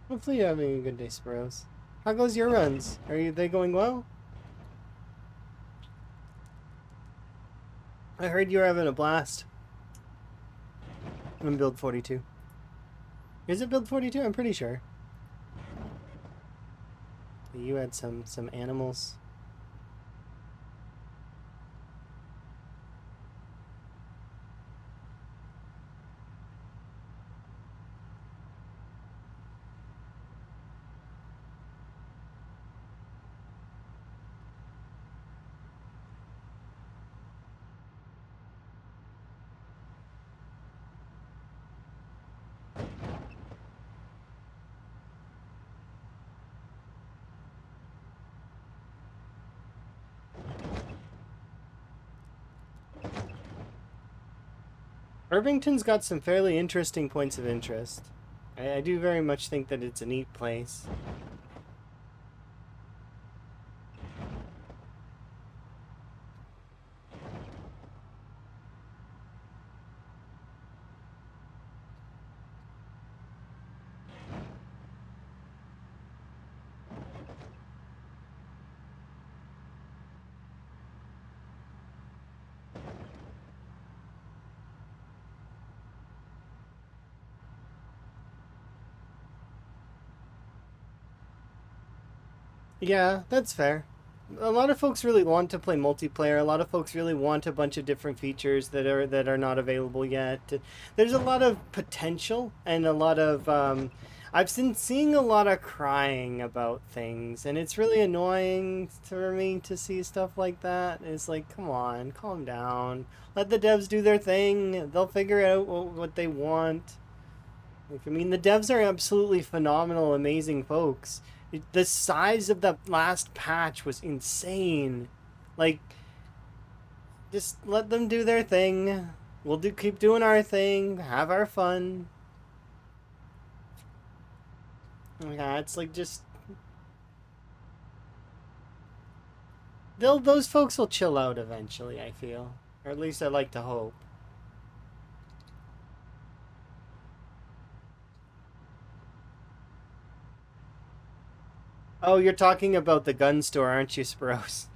Hopefully you're having a good day, Sparrows. How goes your runs? They going well? I heard you were having a blast in build 42. Is it build 42? I'm pretty sure. You had some animals. Irvington's got some fairly interesting points of interest. I do very much think that it's a neat place. Yeah, that's fair. A lot of folks really want to play multiplayer. A lot of folks really want a bunch of different features that are not available yet. There's a lot of potential and a lot of I've been seeing a lot of crying about things, and it's really annoying for me to see stuff like that. It's like, come on, calm down. Let the devs do their thing. They'll figure out what they want. Like, I mean, the devs are absolutely phenomenal, amazing folks. The size of the last patch was insane. Like, just let them do their thing. We'll keep doing our thing, have our fun. Yeah, it's like just those folks will chill out eventually, I feel. Or at least I like to hope. Oh, you're talking about the gun store, aren't you, Sparrows?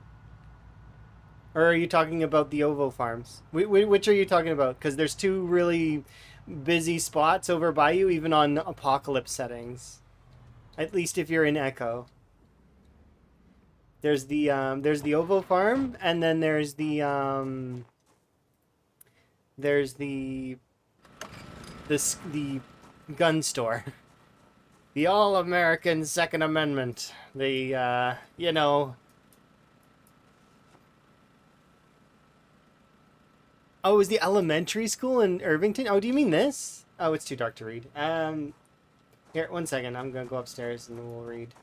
Or are you talking about the Ovo Farms? Which are you talking about? Because there's two really busy spots over by you, even on apocalypse settings. At least if you're in Echo. There's the Ovo Farm, and then there's the gun store. The All American Second Amendment. Oh, it was the elementary school in Irvington? Oh, do you mean this? Oh, it's too dark to read. Here, one second. I'm gonna go upstairs and we'll read.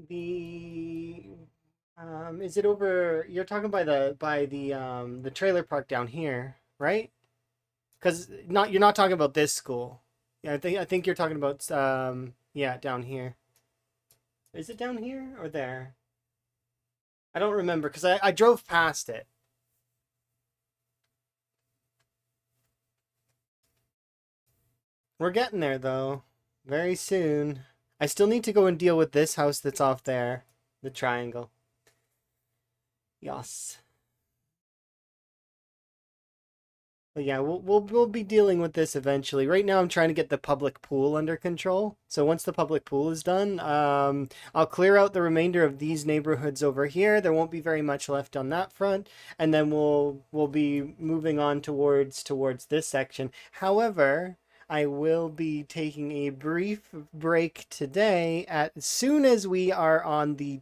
The is it over? You're talking by the trailer park down here, right? Because not you're not talking about this school. Yeah, I think you're talking about yeah, down here. Is it down here or there? I don't remember because I drove past it. We're getting there though, very soon. I still need to go and deal with this house that's off there, the triangle. Yes. But yeah, we'll be dealing with this eventually. Right now, I'm trying to get the public pool under control. So once the public pool is done, I'll clear out the remainder of these neighborhoods over here. There won't be very much left on that front, and then we'll be moving on towards this section. However, I will be taking a brief break today as soon as we are on the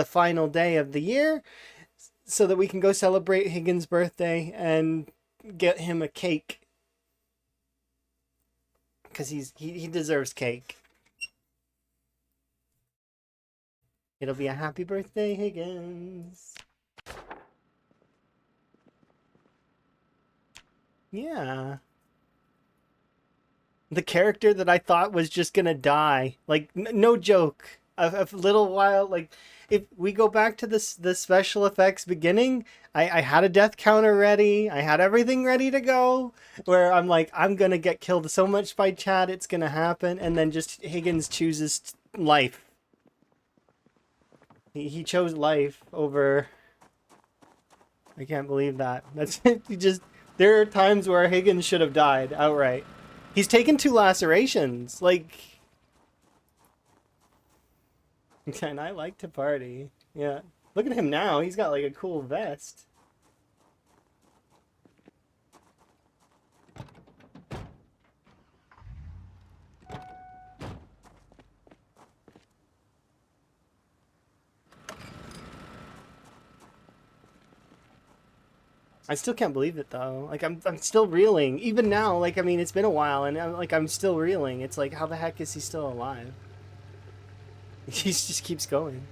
final day of the year so that we can go celebrate Higgins' birthday and get him a cake because he deserves cake. It'll be a happy birthday, Higgins. Yeah. The character that I thought was just gonna die. Like, no joke. A little while, like, if we go back to this the special effects beginning, I had a death counter ready. I had everything ready to go. Where I'm like, I'm gonna get killed so much by Chad, it's gonna happen. And then just Higgins chooses life. He chose life over. I can't believe that. That's he just. There are times where Higgins should have died outright. He's taken 2 lacerations. Like, and I like to party. Yeah. Look at him now. He's got like a cool vest. I still can't believe it though. Like I'm still reeling. Even now, like I mean it's been a while and I'm still reeling. It's like how the heck is he still alive? He just keeps going.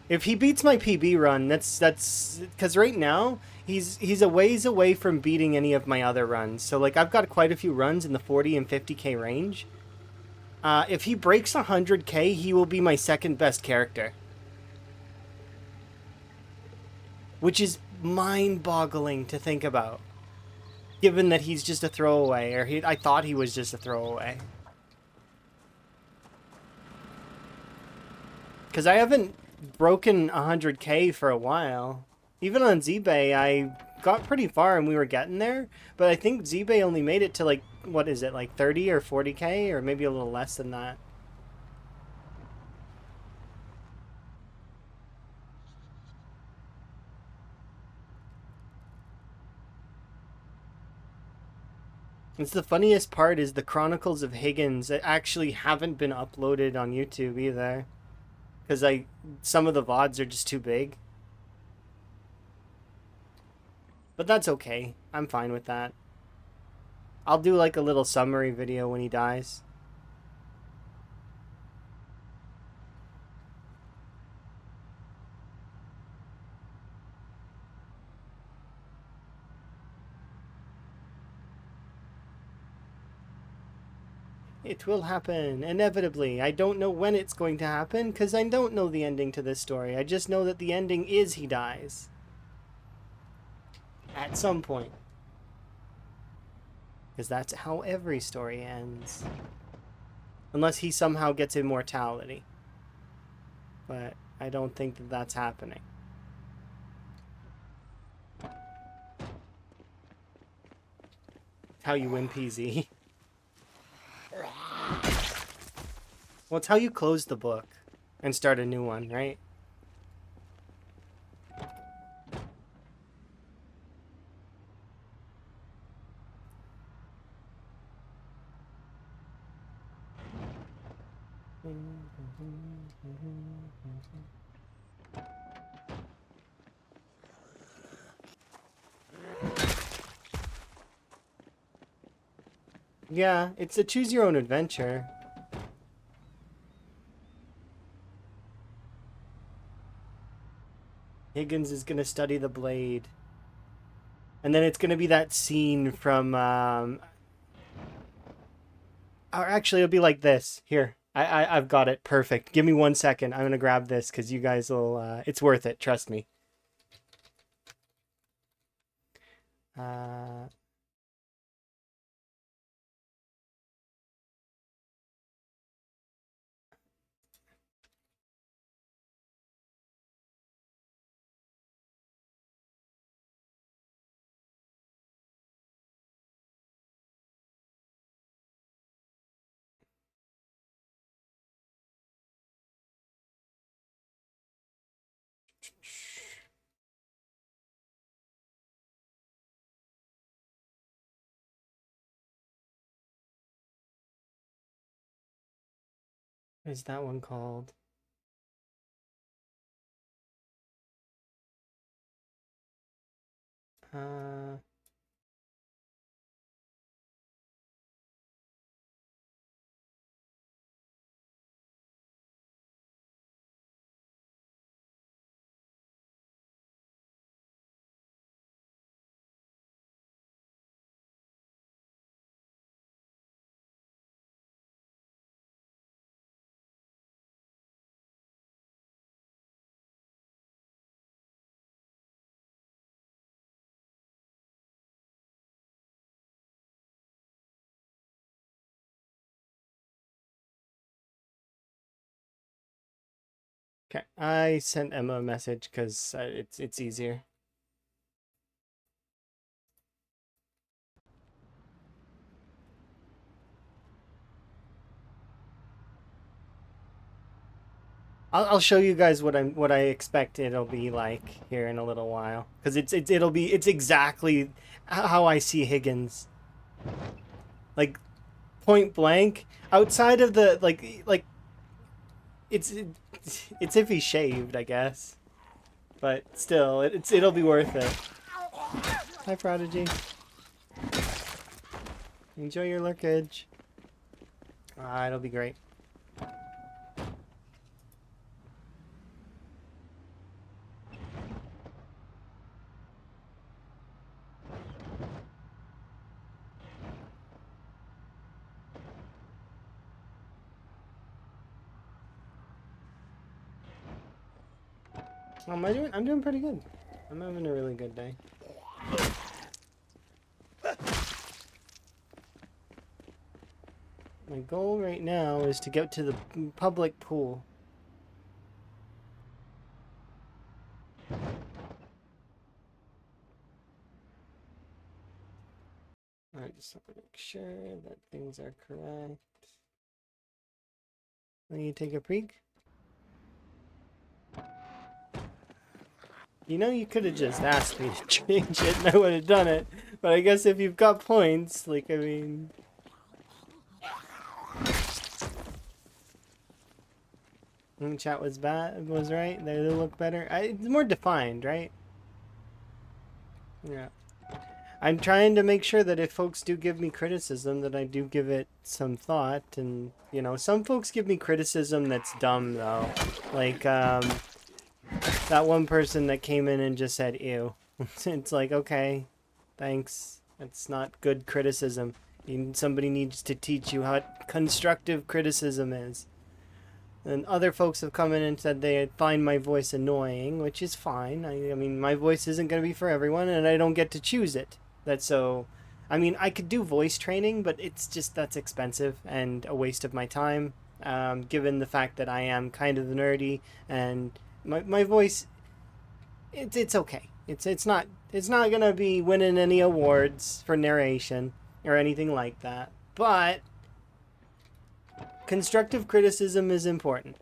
If he beats my PB run, that's because right now he's a ways away from beating any of my other runs. So like I've got quite a few runs in the 40 and 50k range. If he breaks 100k, he will be my second best character, which is mind-boggling to think about. Given that he's just a throwaway, or I thought he was just a throwaway. Because I haven't broken 100k for a while. Even on Z-Bay, I got pretty far and we were getting there. But I think Z-Bay only made it to like, what is it, like 30 or 40k? Or maybe a little less than that. It's the funniest part is the Chronicles of Higgins that actually haven't been uploaded on YouTube either. Because some of the VODs are just too big. But that's okay. I'm fine with that. I'll do like a little summary video when he dies. It will happen, inevitably. I don't know when it's going to happen, because I don't know the ending to this story. I just know that the ending is he dies. At some point. Because that's how every story ends. Unless he somehow gets immortality. But I don't think that that's happening. How you win PZ. Well, it's how you close the book and start a new one, right? Yeah, it's a choose your own adventure. Higgins is gonna study the blade. And then it's gonna be that scene from or actually it'll be like this. Here. I've got it. Perfect. Give me 1 second. I'm gonna grab this because you guys will it's worth it, trust me. Uh what is that one called? Uh Okay, I sent Emma a message because it's easier. I'll show you guys what I expect it'll be like here in a little while, because it's exactly how I see Higgins, like point blank. Outside of the like it's it's if he's shaved, I guess, but still it'll be worth it. Hi, Prodigy. Enjoy your lurkage. It'll be great. Am I doing? I'm doing pretty good. I'm having a really good day. My goal right now is to get to the public pool. I just want to make sure that things are correct. Will you take a peek? You know, you could have just asked me to change it and I would have done it. But I guess if you've got points, like, I mean... Chat was right. They look better. It's more defined, right? Yeah. I'm trying to make sure that if folks do give me criticism, that I do give it some thought. And, you know, some folks give me criticism that's dumb, though. Like, that one person that came in and just said, ew. It's like, okay, thanks. That's not good criticism. Somebody needs to teach you what constructive criticism is. And other folks have come in and said they find my voice annoying, which is fine. I mean, my voice isn't going to be for everyone, and I don't get to choose it. That's so... I mean, I could do voice training, but it's just, that's expensive and a waste of my time, given the fact that I am kind of nerdy, and my voice, it's okay. It's not going to be winning any awards for narration or anything like that, but constructive criticism is important,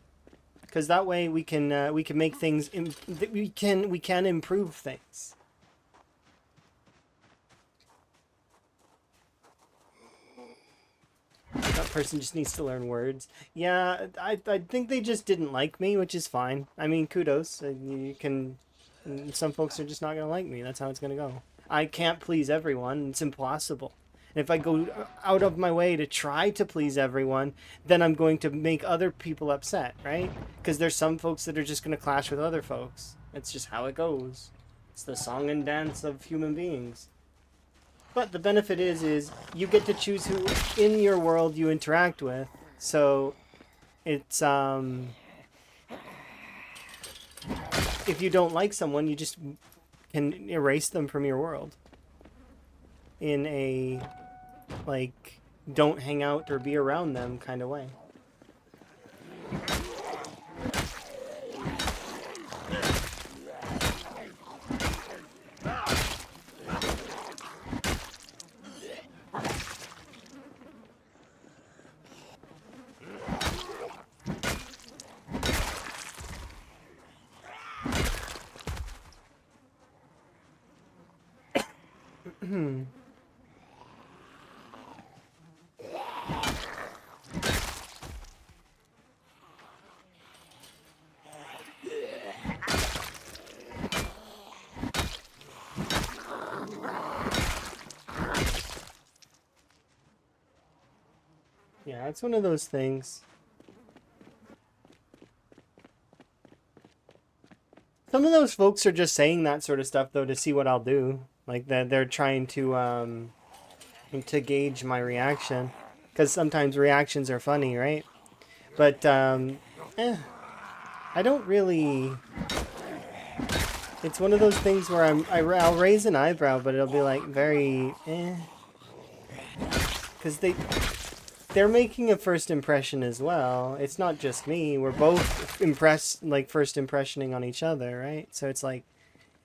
because that way we can make things we can improve things. That person just needs to learn words. Yeah, I think they just didn't like me, which is fine. I mean, kudos. You can. Some folks are just not gonna like me. That's how it's gonna go. I can't please everyone. It's impossible. And if I go out of my way to try to please everyone, then I'm going to make other people upset, right? Because there's some folks that are just going to clash with other folks. It's just how it goes. It's the song and dance of human beings. But the benefit is you get to choose who in your world you interact with. So it's, if you don't like someone, you just can erase them from your world. In a, like, don't hang out or be around them kind of way. Yeah, it's one of those things. Some of those folks are just saying that sort of stuff, though, to see what I'll do. Like, that they're trying to gauge my reaction. Because sometimes reactions are funny, right? But, I don't really... It's one of those things where I'll raise an eyebrow, but it'll be, like, very, Because they're making a first impression as well. It's not just me. We're both impressed, like first impressioning on each other, right? So it's like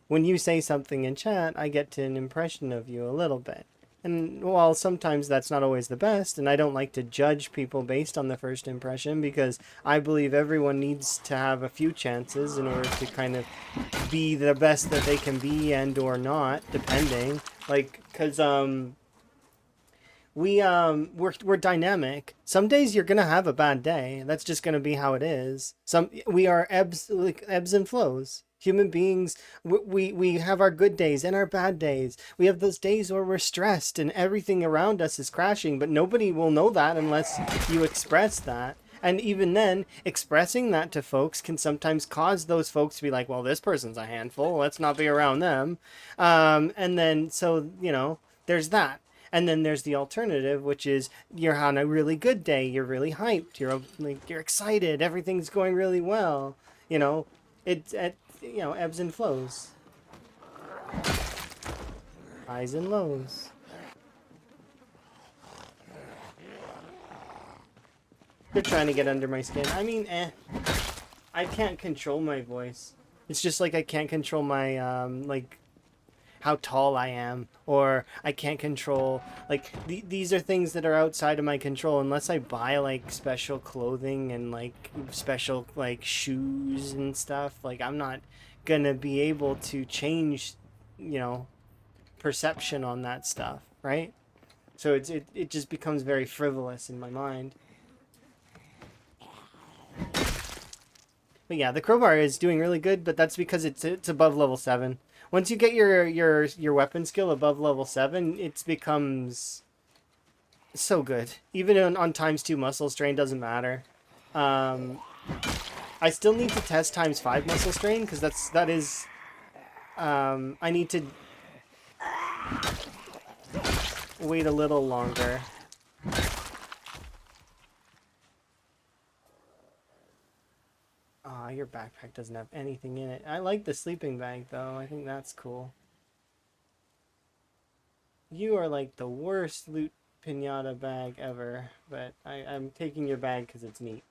when you say something in chat, I get to an impression of you a little bit. And while sometimes that's not always the best, and I don't like to judge people based on the first impression because I believe everyone needs to have a few chances in order to kind of be the best that they can be and or not, depending. Like, cause we're dynamic. Some days you're gonna have a bad day. That's just gonna be how it is. We are ebbs and flows. Human beings, we have our good days and our bad days. We have those days where we're stressed and everything around us is crashing, but nobody will know that unless you express that. And even then, expressing that to folks can sometimes cause those folks to be like, well, this person's a handful. Let's not be around them. And then, so, there's that. And then there's the alternative, which is you're on a really good day. You're really hyped. You're excited. Everything's going really well. It ebbs and flows, highs and lows. They're trying to get under my skin. I mean, I can't control my voice. It's just like I can't control my how tall I am, or I can't control these are things that are outside of my control unless I buy like special clothing and like special like shoes and stuff. Like I'm not gonna be able to change, perception on that stuff, right? So it just becomes very frivolous in my mind. But yeah, the crowbar is doing really good, but that's because it's above level 7. Once you get your weapon skill above level 7, it becomes so good. Even on ×2 muscle strain doesn't matter. I still need to test ×5 muscle strain because that is I need to wait a little longer. Ah, your backpack doesn't have anything in it. I like the sleeping bag, though. I think that's cool. You are like the worst loot pinata bag ever, but I'm taking your bag because it's neat.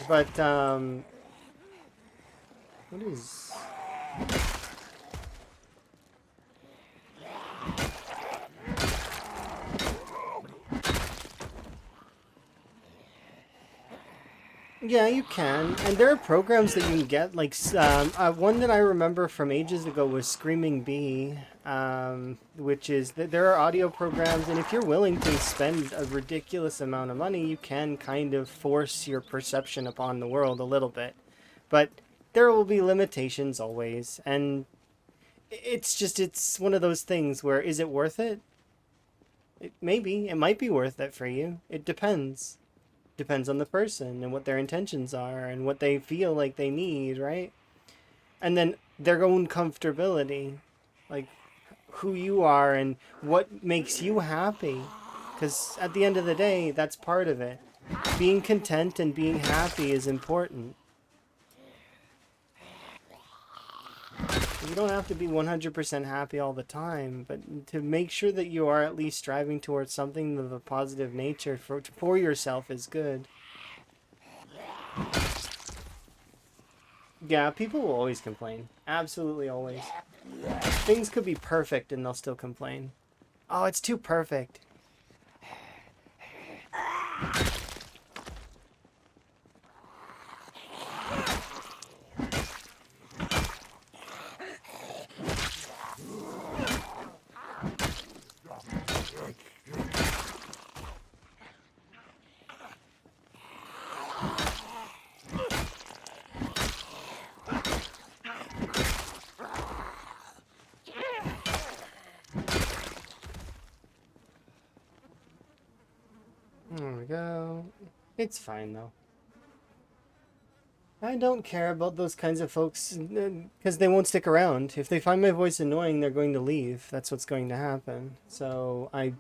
But, what is... Yeah, you can, and there are programs that you can get, like, one that I remember from ages ago was Screaming Bee, which is, there are audio programs, and if you're willing to spend a ridiculous amount of money, you can kind of force your perception upon the world a little bit, but there will be limitations always, and it's one of those things where, is it worth it? Maybe, it might be worth it for you, it depends. Depends on the person and what their intentions are and what they feel like they need, right? And then their own comfortability, like who you are and what makes you happy. Because at the end of the day, that's part of it. Being content and being happy is important. You don't have to be 100% happy all the time, but to make sure that you are at least striving towards something of a positive nature for yourself is good. Yeah, people will always complain. Absolutely always. Things could be perfect and they'll still complain. Oh, it's too perfect. There we go. It's fine though. I don't care about those kinds of folks because they won't stick around. If they find my voice annoying, they're going to leave. That's what's going to happen. So I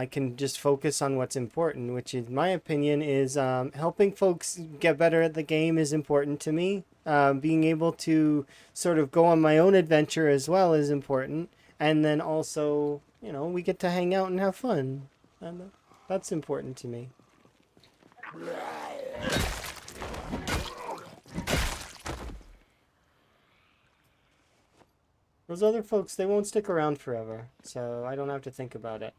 can just focus on what's important, which in my opinion is helping folks get better at the game is important to me. Being able to sort of go on my own adventure as well is important. And then also, you know, we get to hang out and have fun. And that's important to me. Those other folks, they won't stick around forever, so I don't have to think about it.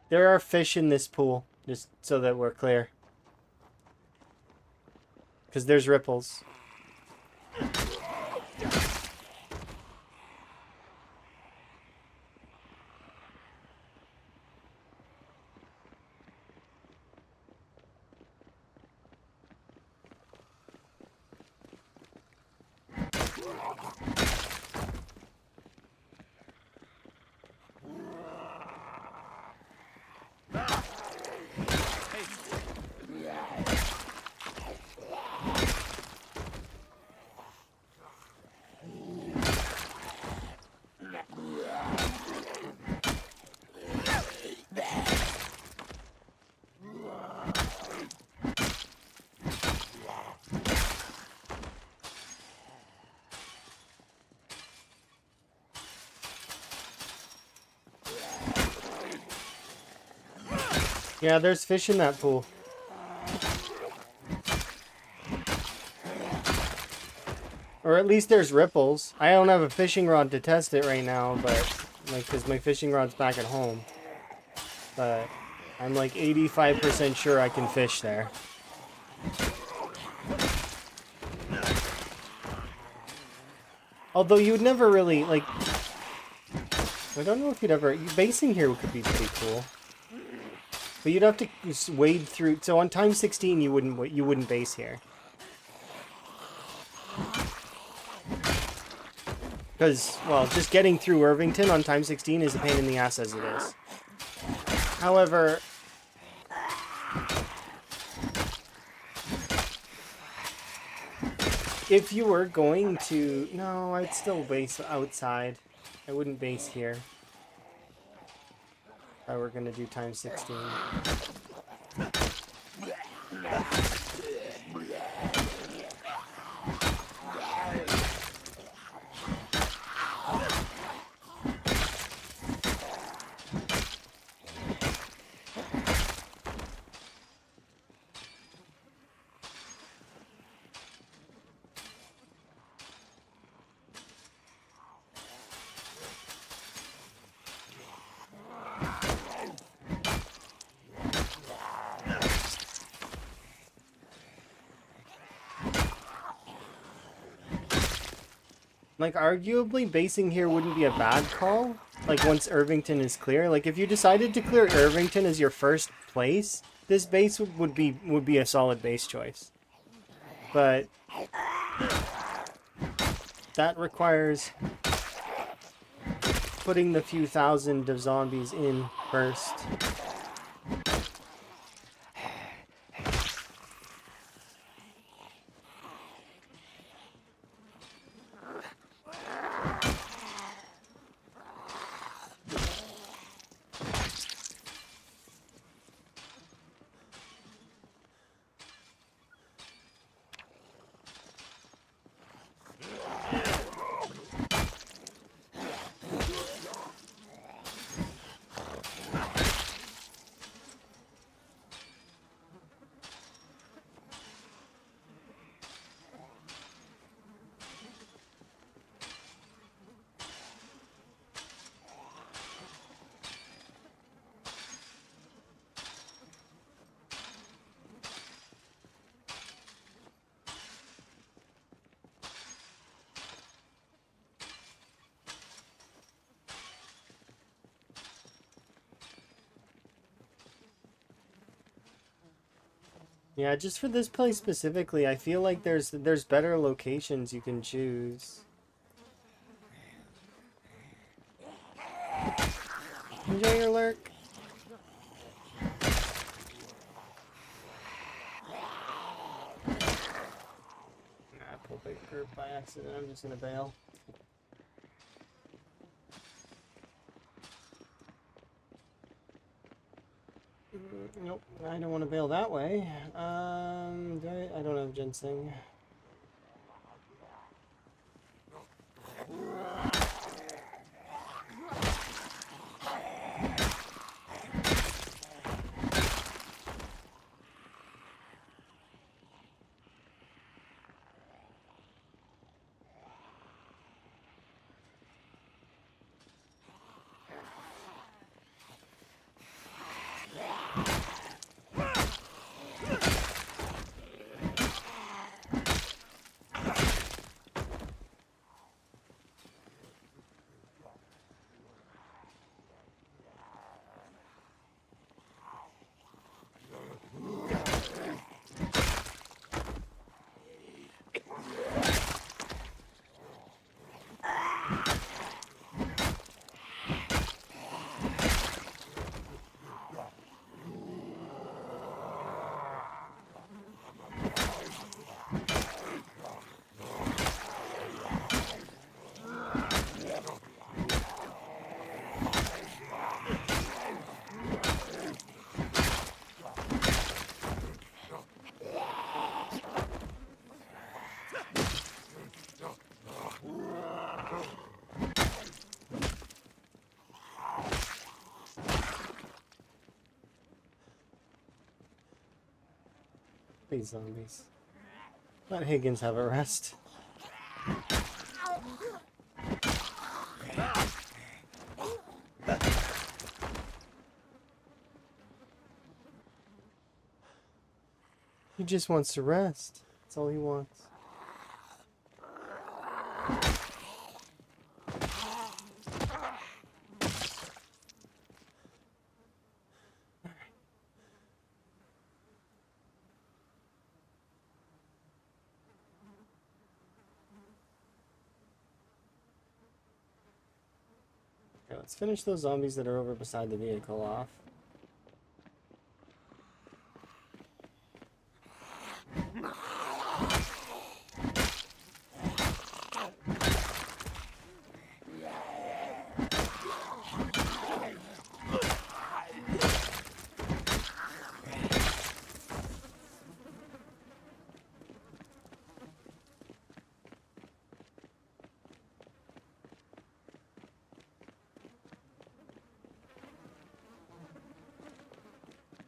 There are fish in this pool, just so that we're clear. Because there's ripples. Yeah, there's fish in that pool. Or at least there's ripples. I don't have a fishing rod to test it right now, but like, because my fishing rod's back at home. But I'm like 85% sure I can fish there. Although you would never really, like, I don't know if you'd ever, basing here could be pretty cool. But you'd have to wade through, so on time 16 you wouldn't base here. Because, well, just getting through Irvington on time 16 is a pain in the ass as it is. However, if you were going to... No, I'd still base outside. I wouldn't base here. If I were going to do time 16. Like, arguably, basing here wouldn't be a bad call. Like, once Irvington is clear. Like, if you decided to clear Irvington as your first place, this base would be a solid base choice. But that requires putting the few thousand of zombies in first. Yeah, just for this place specifically, I feel like there's better locations you can choose. Enjoy your lurk. I pulled big group by accident. I'm just gonna bail. Nope, I don't want to bail that way. I don't have ginseng. These zombies. Let Higgins have a rest. He just wants to rest. That's all he wants. Okay, let's finish those zombies that are over beside the vehicle off.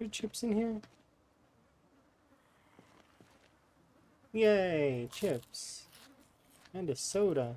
Are chips in here? Yay, chips. And a soda.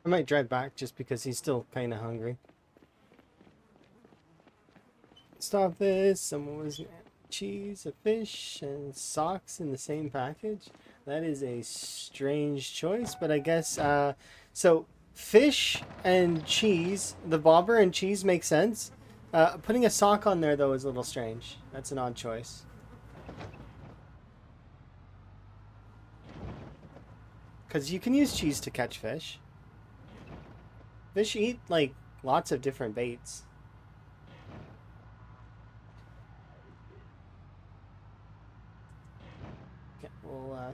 I might drive back just because he's still kind of hungry. Stop this. Someone was cheese, a fish, and socks in the same package. That is a strange choice, but I guess so fish and cheese, the bobber and cheese makes sense. Putting a sock on there though is a little strange. That's an odd choice. Because you can use cheese to catch fish. Fish eat like lots of different baits.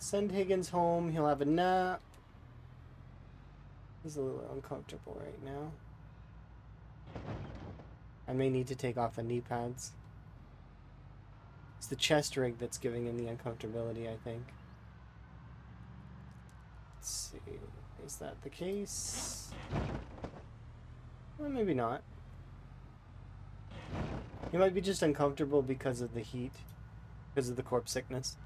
Send Higgins home. He'll have a nap. He's a little uncomfortable right now. I may need to take off the knee pads. It's the chest rig that's giving him the uncomfortability, I think. Let's see. Is that the case? Well, maybe not. He might be just uncomfortable because of the heat, because of the corpse sickness.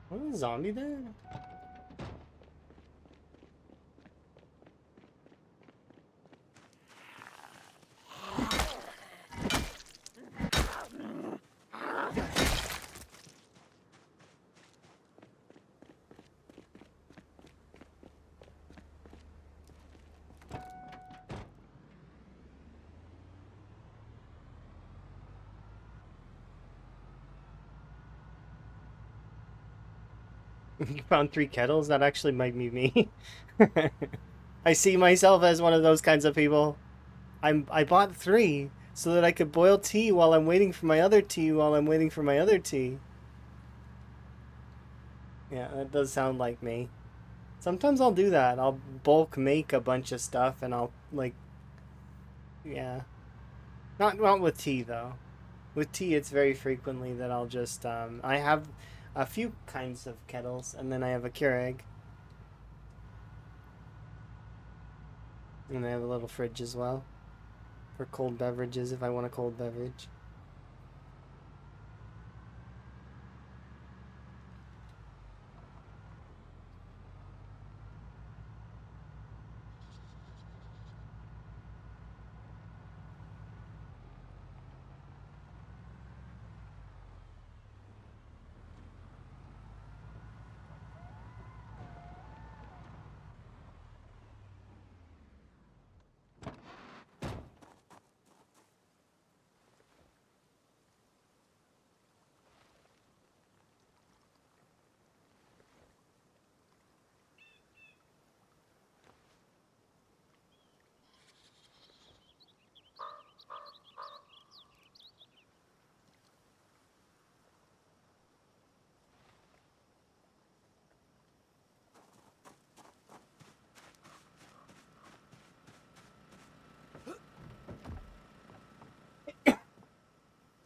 Was a zombie there? You found 3 kettles? That actually might be me. I see myself as one of those kinds of people. I bought 3 so that I could boil tea while I'm waiting for my other tea while I'm waiting for my other tea. Yeah, that does sound like me. Sometimes I'll do that. I'll bulk make a bunch of stuff and I'll like yeah. Not with tea though. With tea it's very frequently that I'll just I have a few kinds of kettles and then I have a Keurig. And I have a little fridge as well for cold beverages if I want a cold beverage.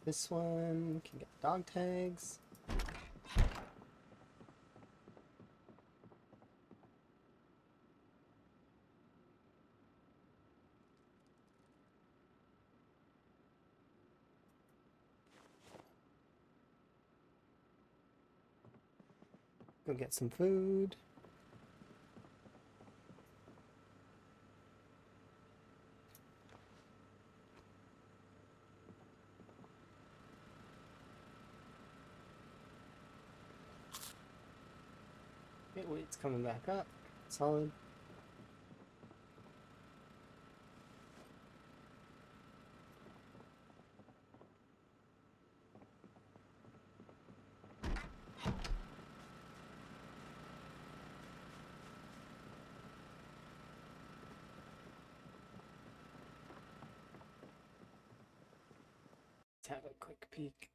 This one can get dog tags. Go get some food. Okay, weight's coming back up. Solid. Let's have a quick peek.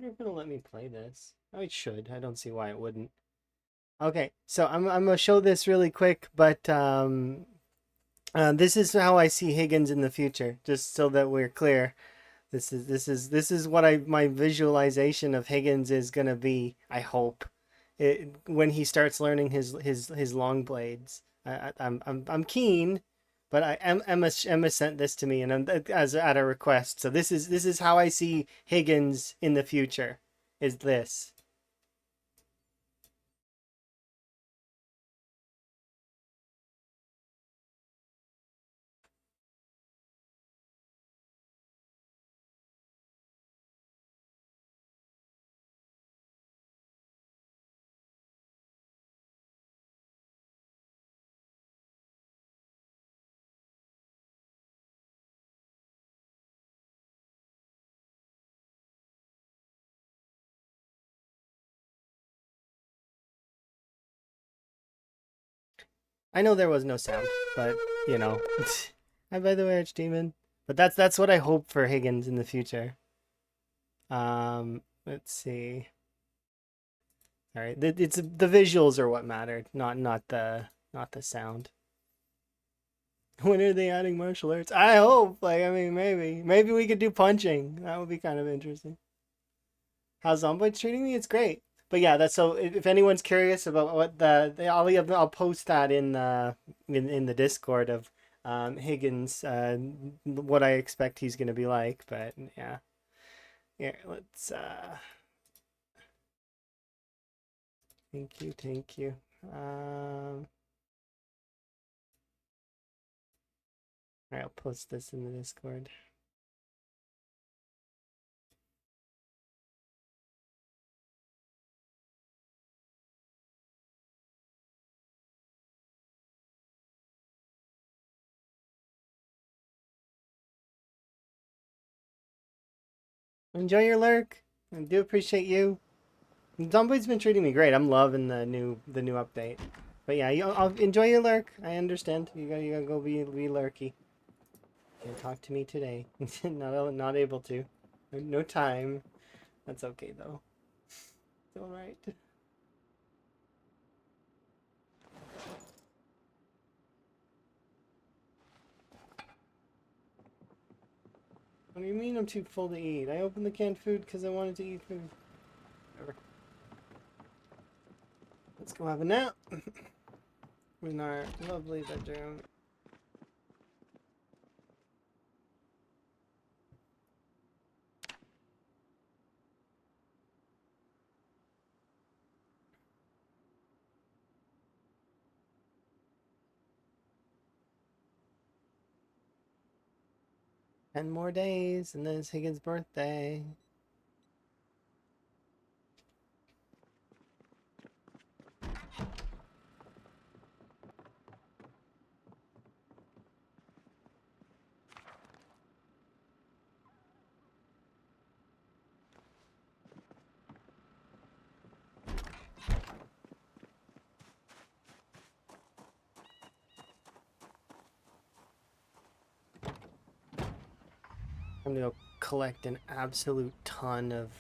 wonder if it'll let me play this. Oh, it should. I don't see why it wouldn't. Okay, so I'm gonna show this really quick, but this is how I see Higgins in the future, just so that we're clear. This is what my visualization of Higgins is gonna be. I hope when he starts learning his long blades. I'm keen, but Emma sent this to me and as at a request. So this is how I see Higgins in the future. Is this? I know there was no sound, but you know. Hi, by the way, Archdemon. But that's what I hope for Higgins in the future. Let's see. All right, it's the visuals are what mattered, not the sound. When are they adding martial arts? I hope. Like, I mean, maybe we could do punching. That would be kind of interesting. How's Zomboid's treating me? It's great. But yeah, that's so. If anyone's curious about what I'll post that in the Discord of Higgins, what I expect he's gonna be like. But yeah, yeah. Let's. Thank you, thank you. Alright, I'll post this in the Discord. Enjoy your lurk. I do appreciate you. Zomboid's been treating me great. I'm loving the new update. But yeah, I'll enjoy your lurk. I understand. You gotta go be lurky. Can't talk to me today. Not able to. No time. That's okay though. It's all right. What do you mean I'm too full to eat? I opened the canned food because I wanted to eat food. Whatever. Let's go have a nap in our lovely bedroom. 10 more days, and then it's Higgins' birthday. I'm gonna go collect an absolute ton of,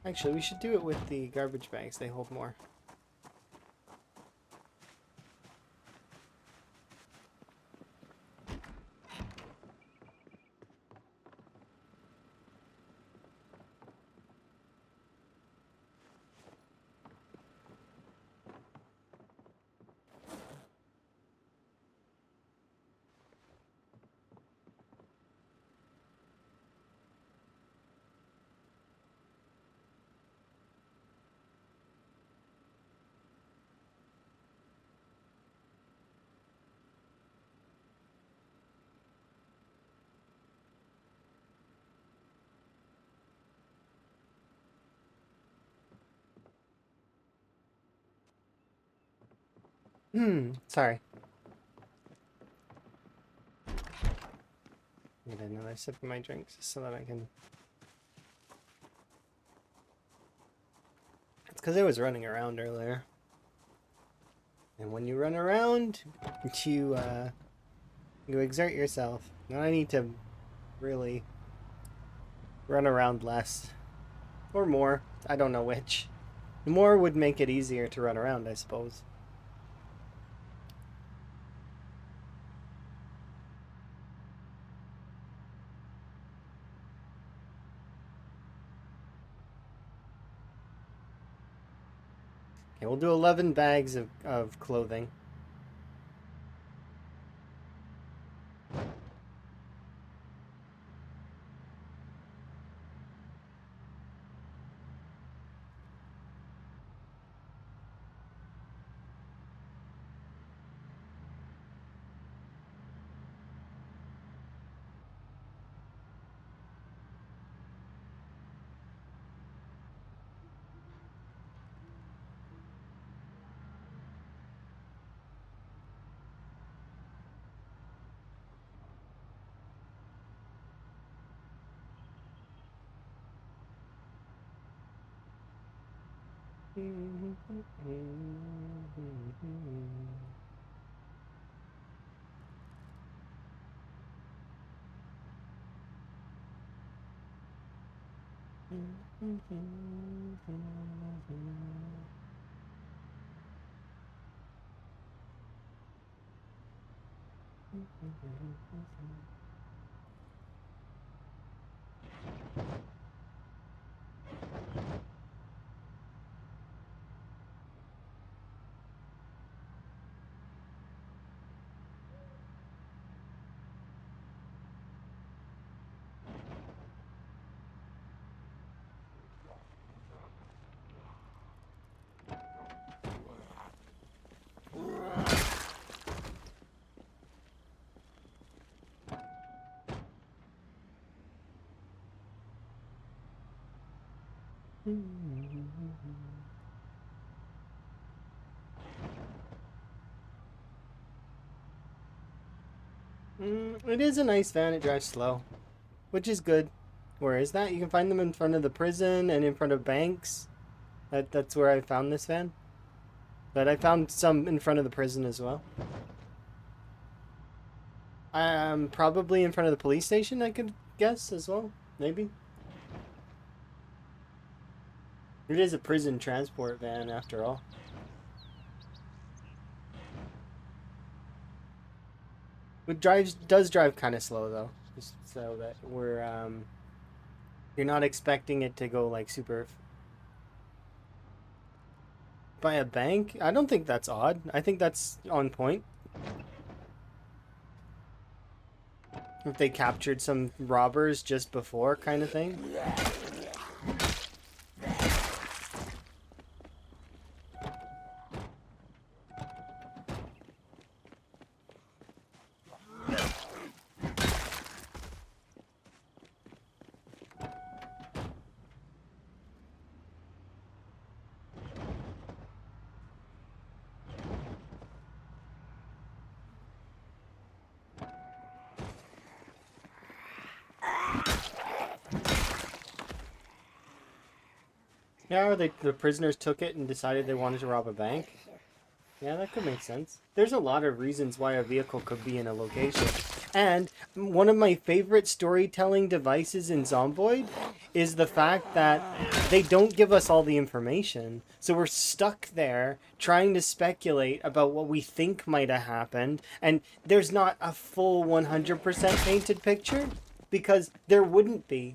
Actually, we should do it with the garbage bags. They hold more. Sorry. Need another sip of my drink just so that I can... It's because I was running around earlier. And when you run around, you exert yourself. Now I need to really run around less. Or more. I don't know which. More would make it easier to run around, I suppose. Okay, we'll do 11 bags of clothing. It is a nice van. It drives slow, which is good. Where is that? You can find them in front of the prison and in front of banks. That's where I found this van. But I found some in front of the prison as well. Probably in front of the police station, I could guess as well. Maybe. It is a prison transport van after all. It does drive kind of slow though, just so that you're not expecting it to go like super. By a bank? I don't think that's odd. I think that's on point. If they captured some robbers just before, kind of thing. Yeah, or the prisoners took it and decided they wanted to rob a bank. Yeah, that could make sense. There's a lot of reasons why a vehicle could be in a location. And one of my favorite storytelling devices in Zomboid is the fact that they don't give us all the information. So we're stuck there trying to speculate about what we think might have happened. And there's not a full 100% painted picture because there wouldn't be.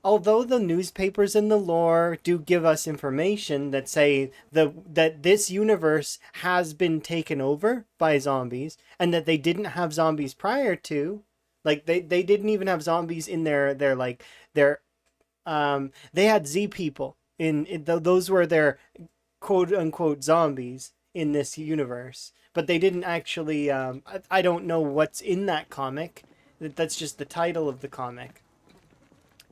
Although the newspapers and the lore do give us information that say that this universe has been taken over by zombies and that they didn't have zombies prior to, like they didn't even have zombies in their like their they had Z people those were their quote unquote zombies in this universe, but they didn't actually I don't know what's in that comic. That's just the title of the comic.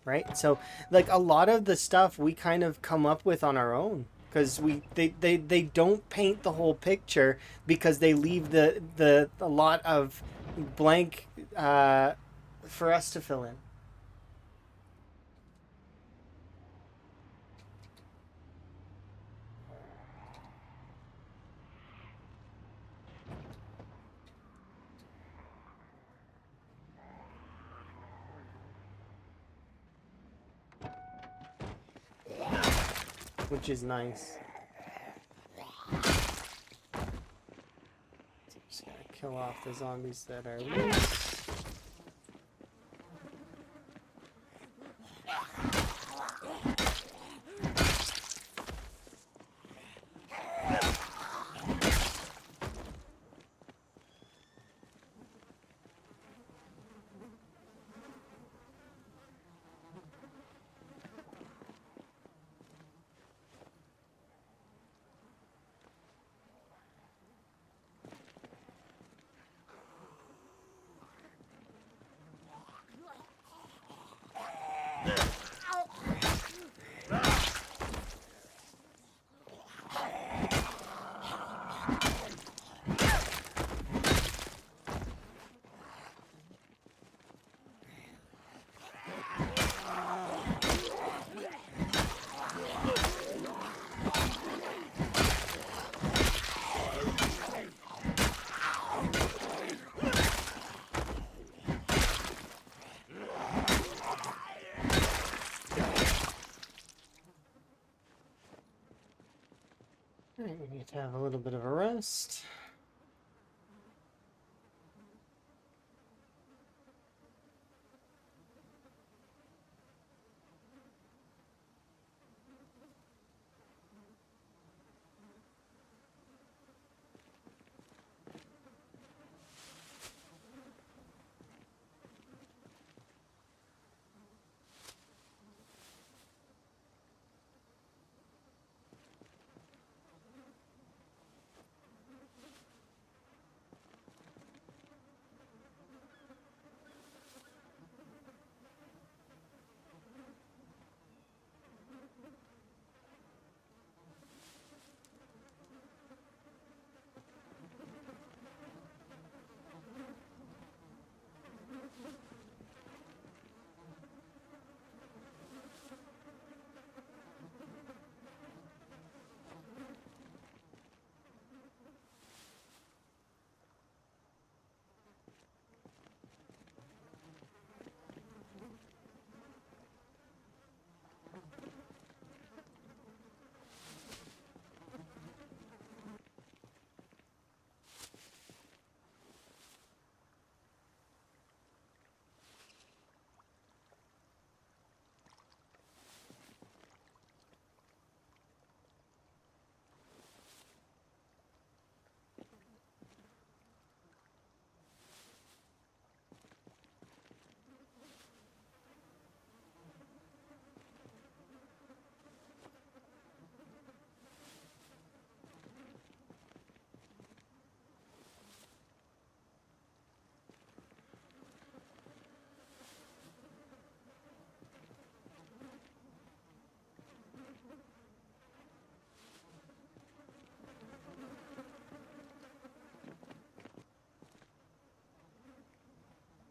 Right, so like a lot of the stuff we kind of come up with on our own because they don't paint the whole picture because they leave the a lot of blank for us to fill in. which is nice. Just gonna kill off the zombies that are loose. Alright, we need to have a little bit of a rest.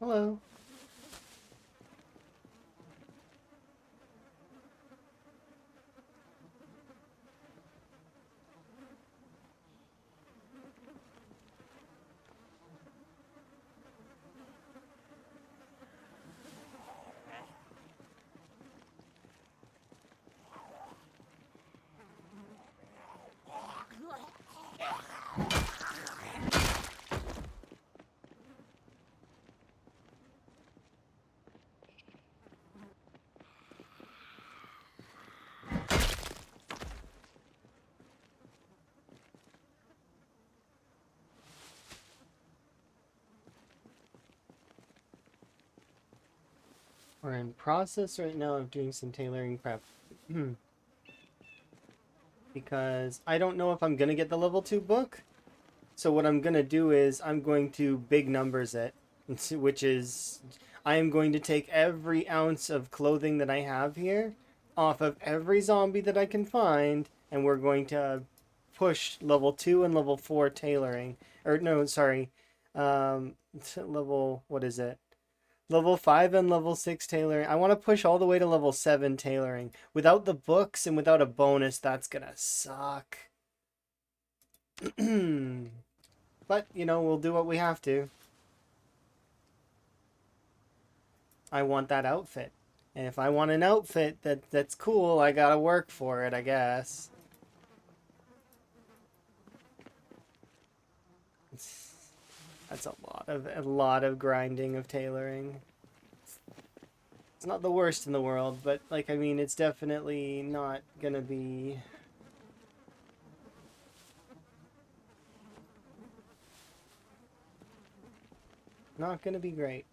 Hello. We're in process right now of doing some tailoring prep. Because I don't know if I'm gonna get the level 2 book. So what I'm gonna do is I'm going to big numbers it, which is I am going to take every ounce of clothing that I have here off of every zombie that I can find, and we're going to push level 2 and level 4 tailoring. Or no, sorry. Level, what is it? Level 5 and level 6 tailoring. I want to push all the way to level 7 tailoring. Without the books and without a bonus, that's gonna suck. But, you know, we'll do what we have to. I want that outfit. And if I want an outfit that's cool, I gotta work for it, I guess. That's a lot of grinding of tailoring. It's not the worst in the world, but like I mean, it's definitely not gonna be great.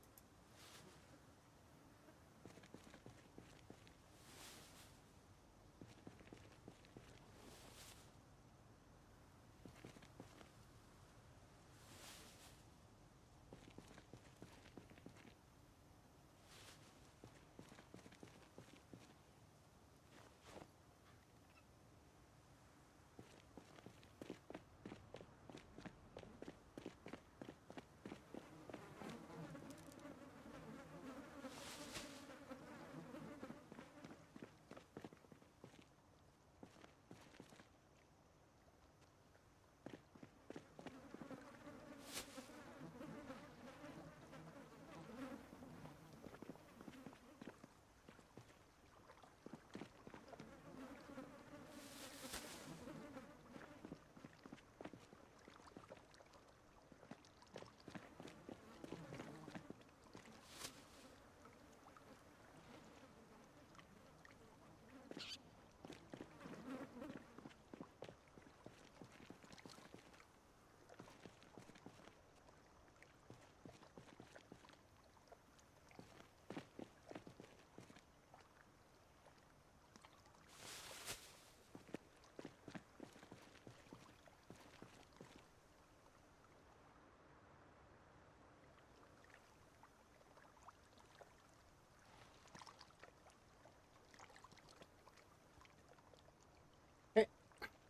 Okay,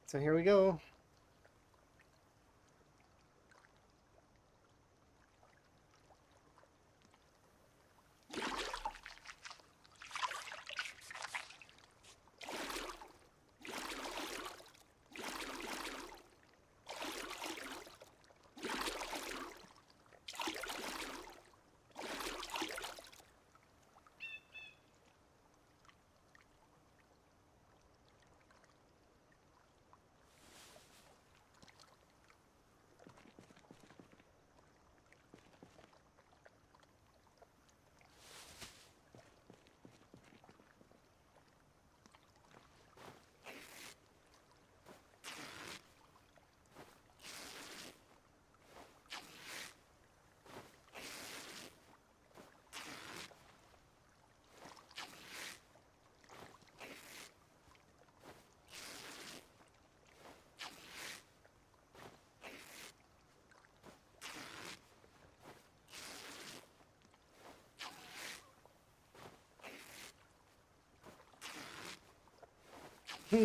so here we go.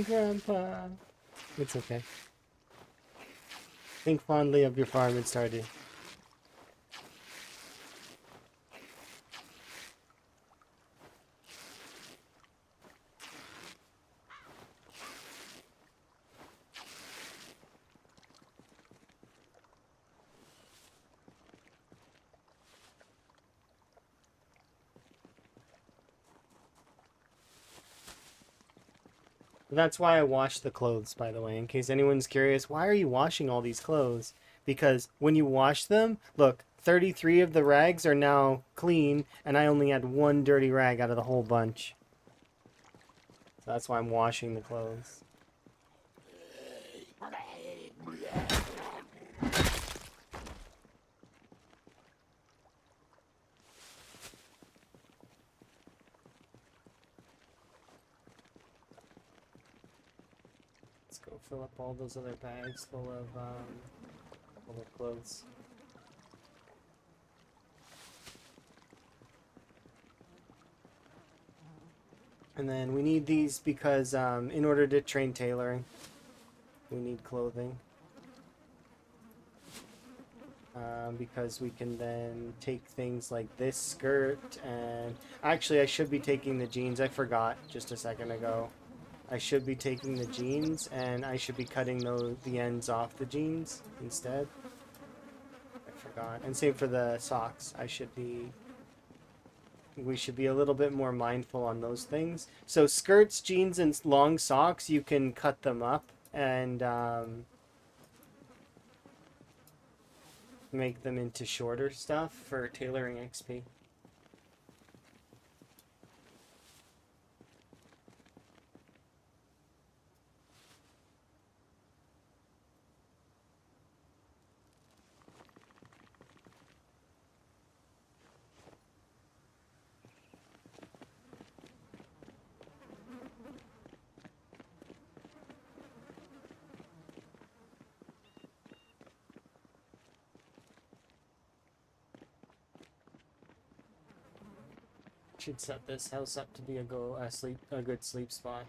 Grandpa. It's okay. Think fondly of your farm and started. That's why I wash the clothes, by the way, in case anyone's curious. Why are you washing all these clothes? Because when you wash them, look, 33 of the rags are now clean, and I only had one dirty rag out of the whole bunch. So that's why I'm washing the clothes. Let's go fill up all those other bags full of clothes. And then we need these because in order to train tailoring, we need clothing. Because we can then take things like this skirt and... Actually, I should be taking the jeans. I forgot just a second ago. I should be taking the jeans and I should be cutting the ends off the jeans instead. I forgot. And same for the socks. I should be We should be a little bit more mindful on those things. So skirts, jeans, and long socks, you can cut them up and make them into shorter stuff for tailoring XP. Should set this house up to be a good sleep spot.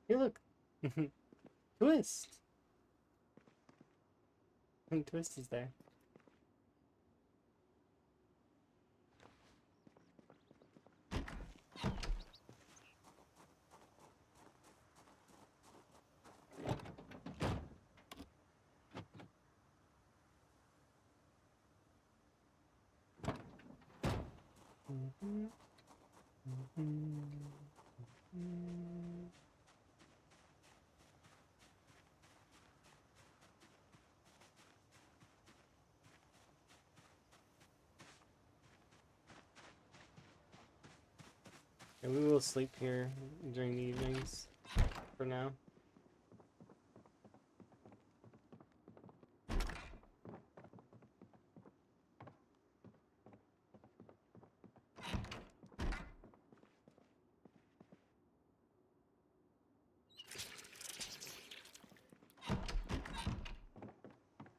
Hey, look. Twist. Twist is there. And we will sleep here during the evenings for now.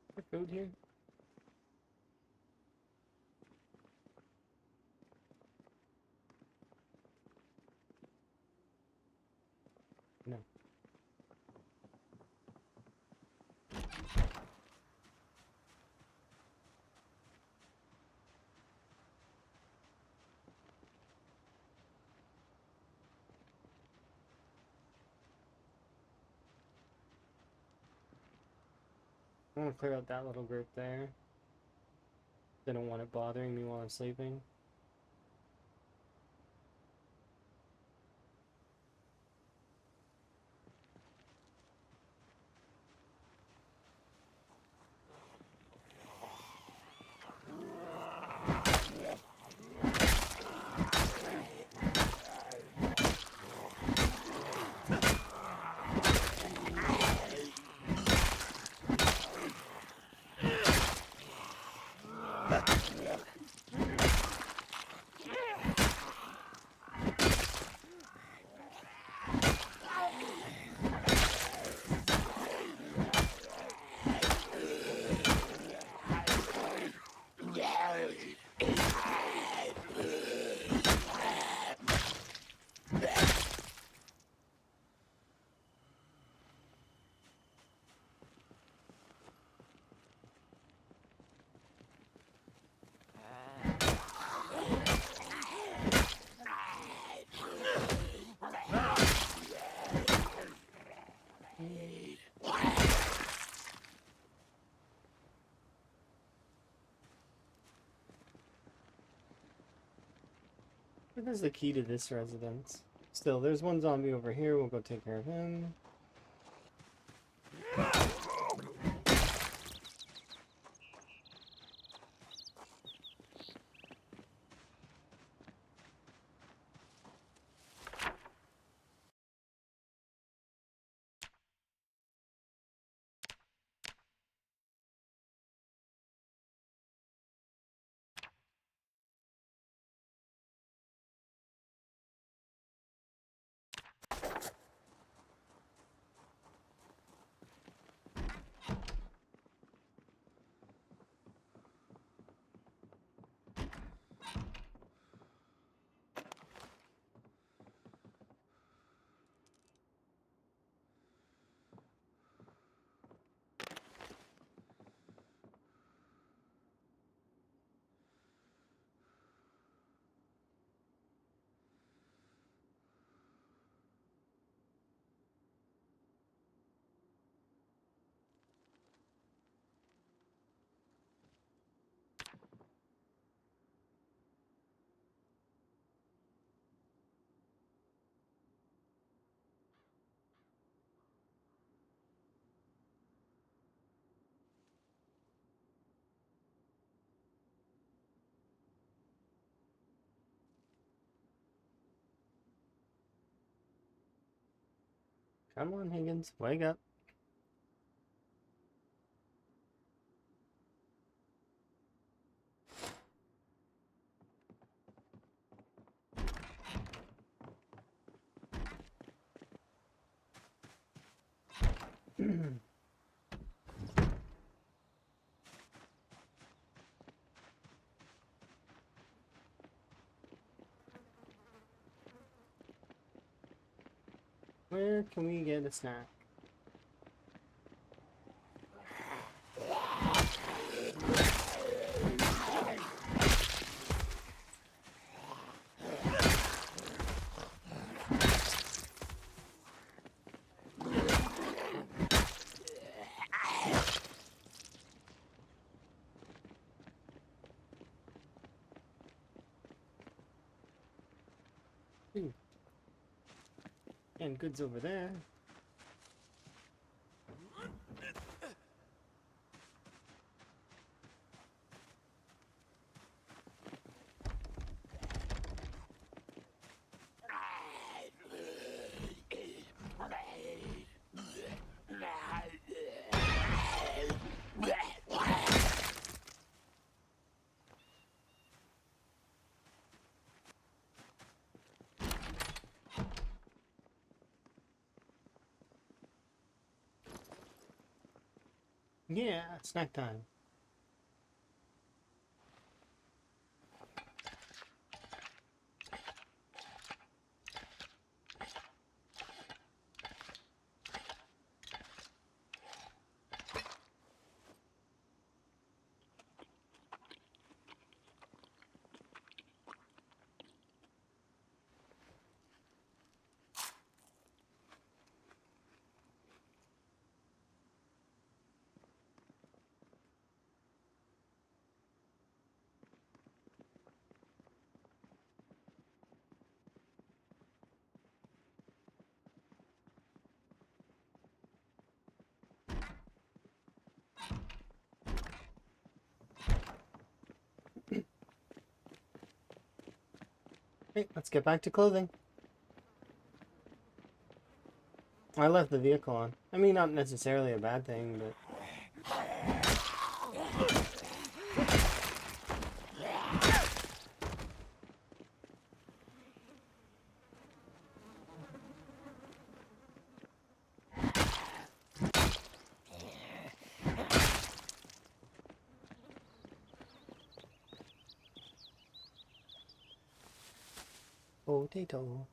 Is there food here? No. I'm gonna clear out that little group there. They don't want it bothering me while I'm sleeping. What is the key to this residence? Still, there's one zombie over here. We'll go take care of him. Come on, Higgins, wake up. Where can we get a snack? Ooh. And goods over there. Yeah, snack time. Okay, let's get back to clothing. I left the vehicle on. I mean, not necessarily a bad thing, but... Potato.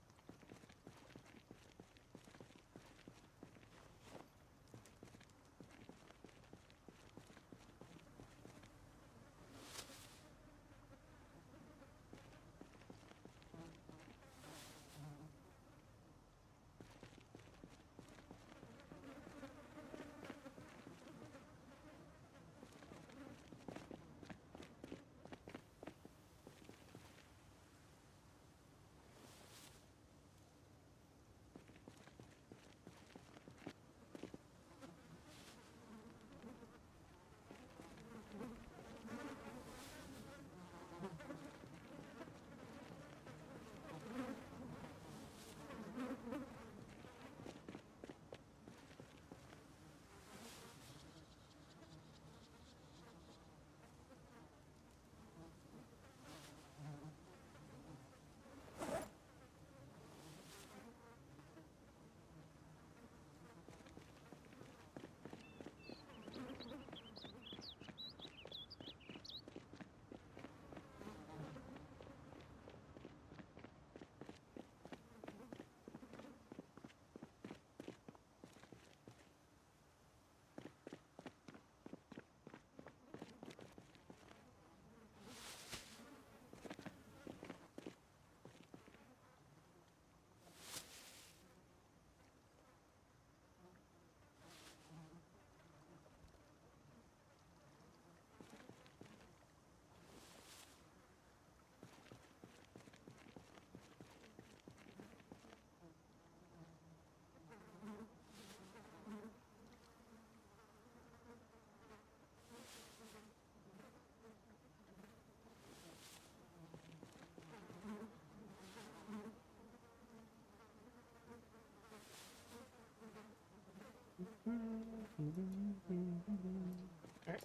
Alright.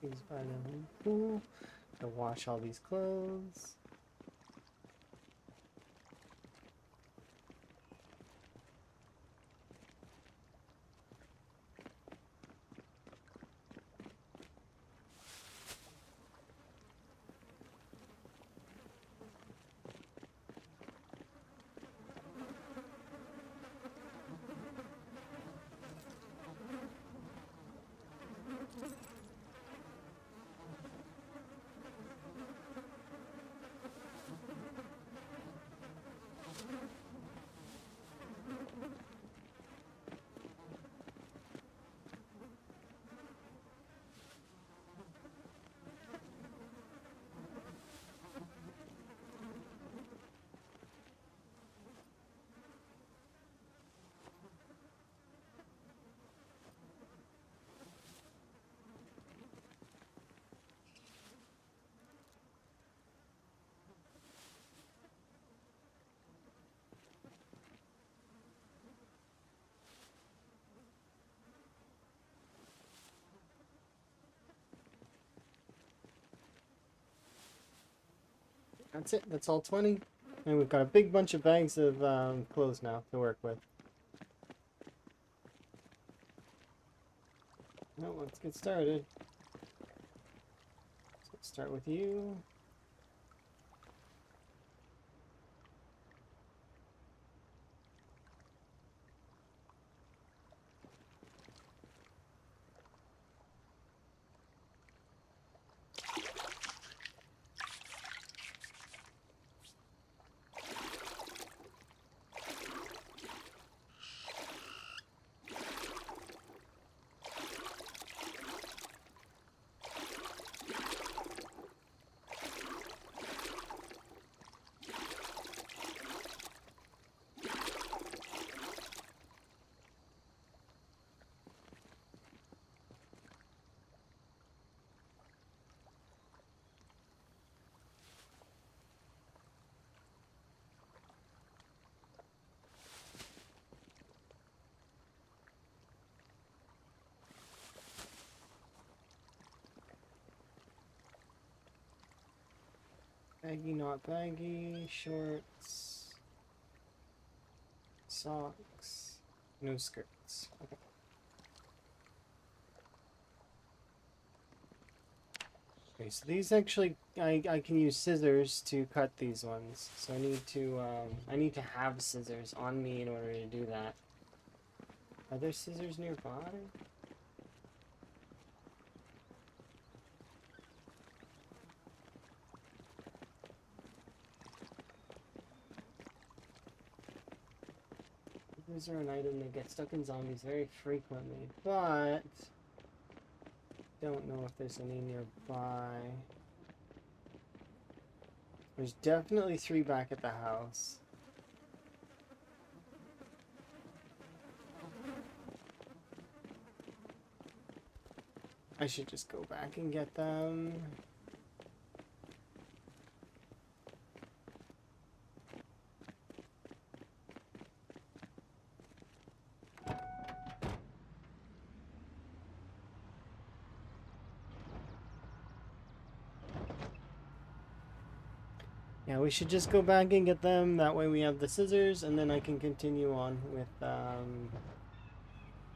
Use by the pool to wash all these clothes. That's it. That's all 20. And we've got a big bunch of bags of clothes now to work with. Well, let's get started. So let's start with you. Baggy, not baggy. Shorts. Socks. No skirts. Okay. Okay, so these actually, I can use scissors to cut these ones. So I need to have scissors on me in order to do that. Are there scissors nearby? Scissors are an item that gets stuck in zombies very frequently, but don't know if there's any nearby. There's definitely 3 back at the house. I should just go back and get them. Yeah, we should just go back and get them. That way we have the scissors, and then I can continue on with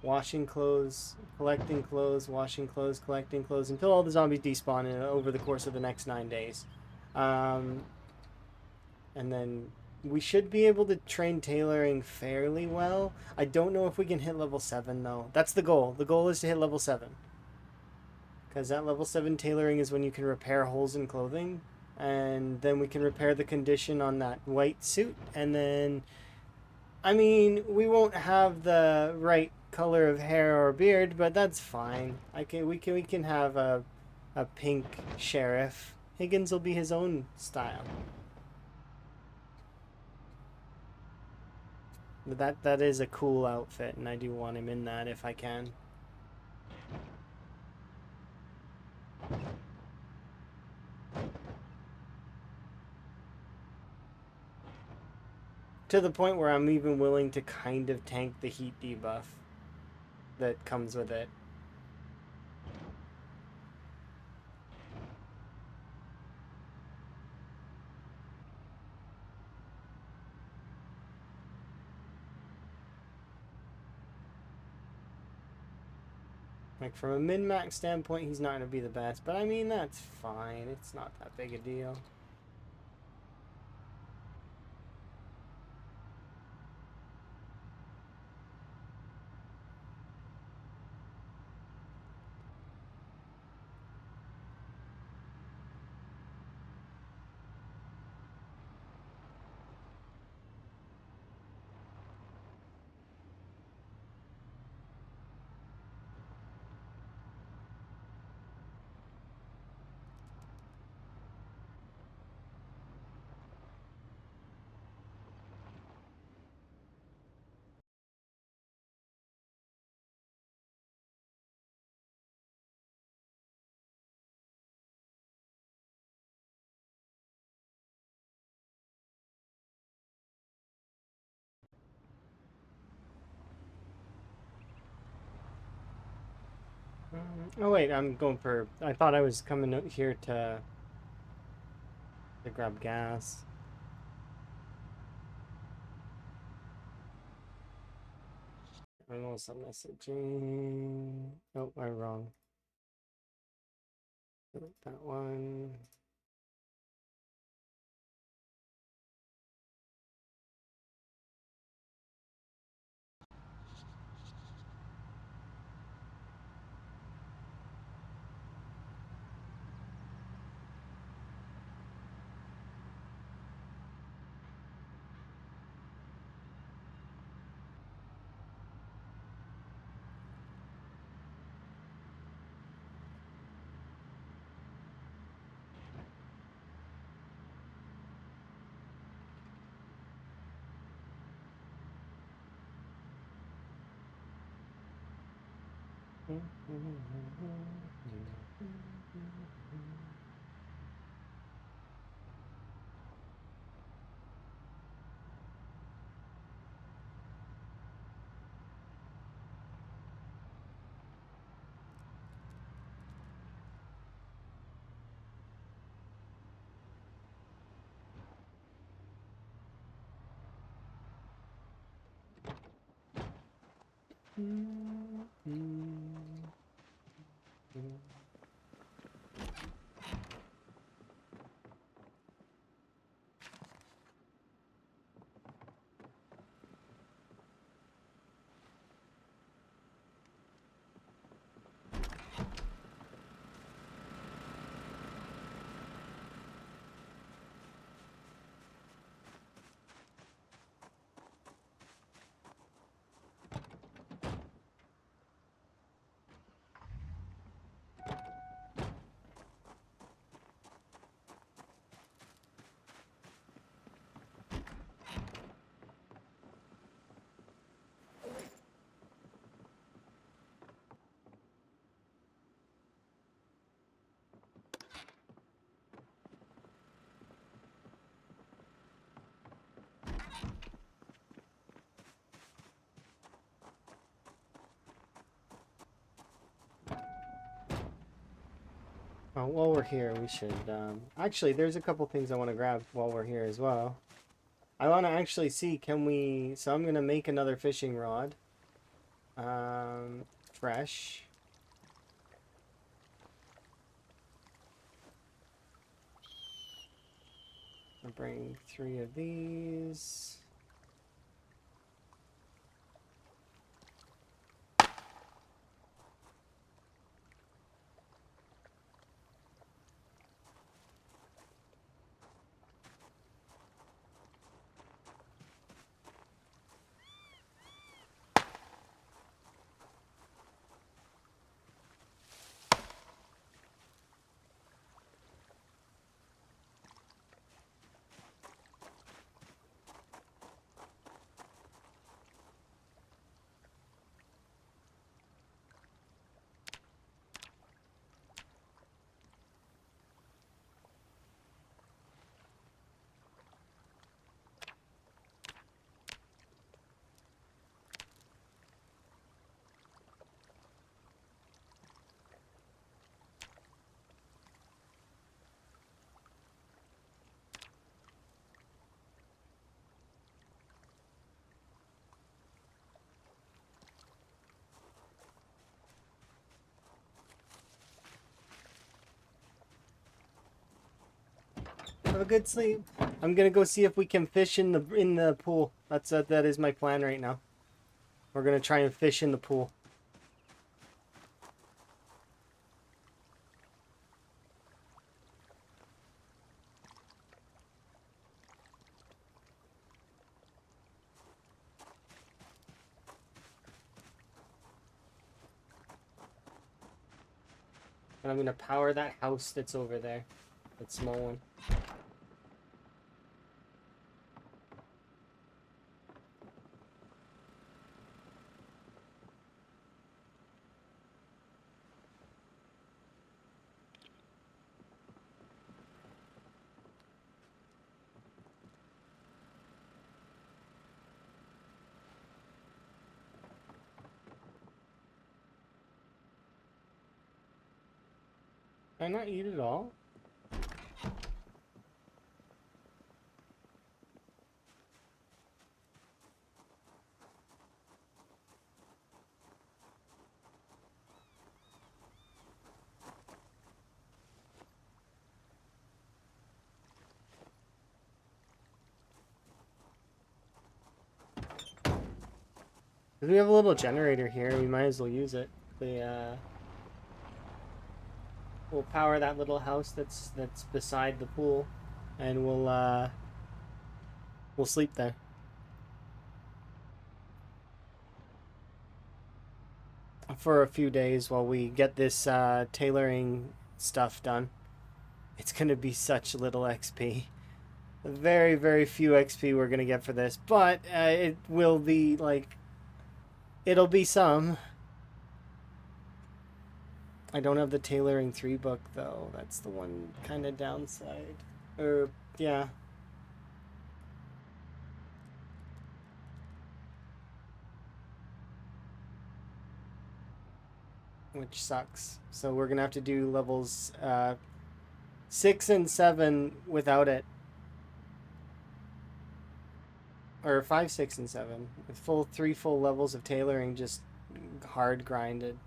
washing clothes, collecting clothes, washing clothes, collecting clothes, until all the zombies despawn over the course of the next 9 days. And then we should be able to train tailoring fairly well. I don't know if we can hit level 7, though. That's the goal. The goal is to hit level 7. Because that level 7 tailoring is when you can repair holes in clothing. And then we can repair the condition on that white suit. And then, I mean, we won't have the right color of hair or beard, but that's fine. We can have a pink sheriff. Higgins will be his own style. But that is a cool outfit, and I do want him in that if I can. To the point where I'm even willing to kind of tank the heat debuff that comes with it. Like, from a min-max standpoint, he's not going to be the best. But, I mean, that's fine. It's not that big a deal. Oh, wait, I'm going for... I thought I was coming out here to grab gas. I'm also messaging... Oh, I'm wrong. That one... Oh, while we're here, we should, actually, there's a couple things I want to grab while we're here as well. I want to actually see, so I'm going to make another fishing rod. Fresh. I'll bring 3 of these. Have a good sleep. I'm gonna go see if we can fish in the pool. That is my plan right now. We're gonna try and fish in the pool. And I'm gonna power that house that's over there, that small one. Can I not eat it all? Because we have a little generator here, we might as well use it. We'll power that little house that's beside the pool, and we'll sleep there. For a few days while we get this tailoring stuff done. It's gonna be such little XP. Very, very few XP we're gonna get for this, but it will be like, it'll be some. I don't have the tailoring 3 book though. That's the one kind of downside. Yeah. Which sucks. So we're gonna have to do levels 6 and 7 without it. Or 5, 6, and 7. With 3 full levels of tailoring just hard grinded.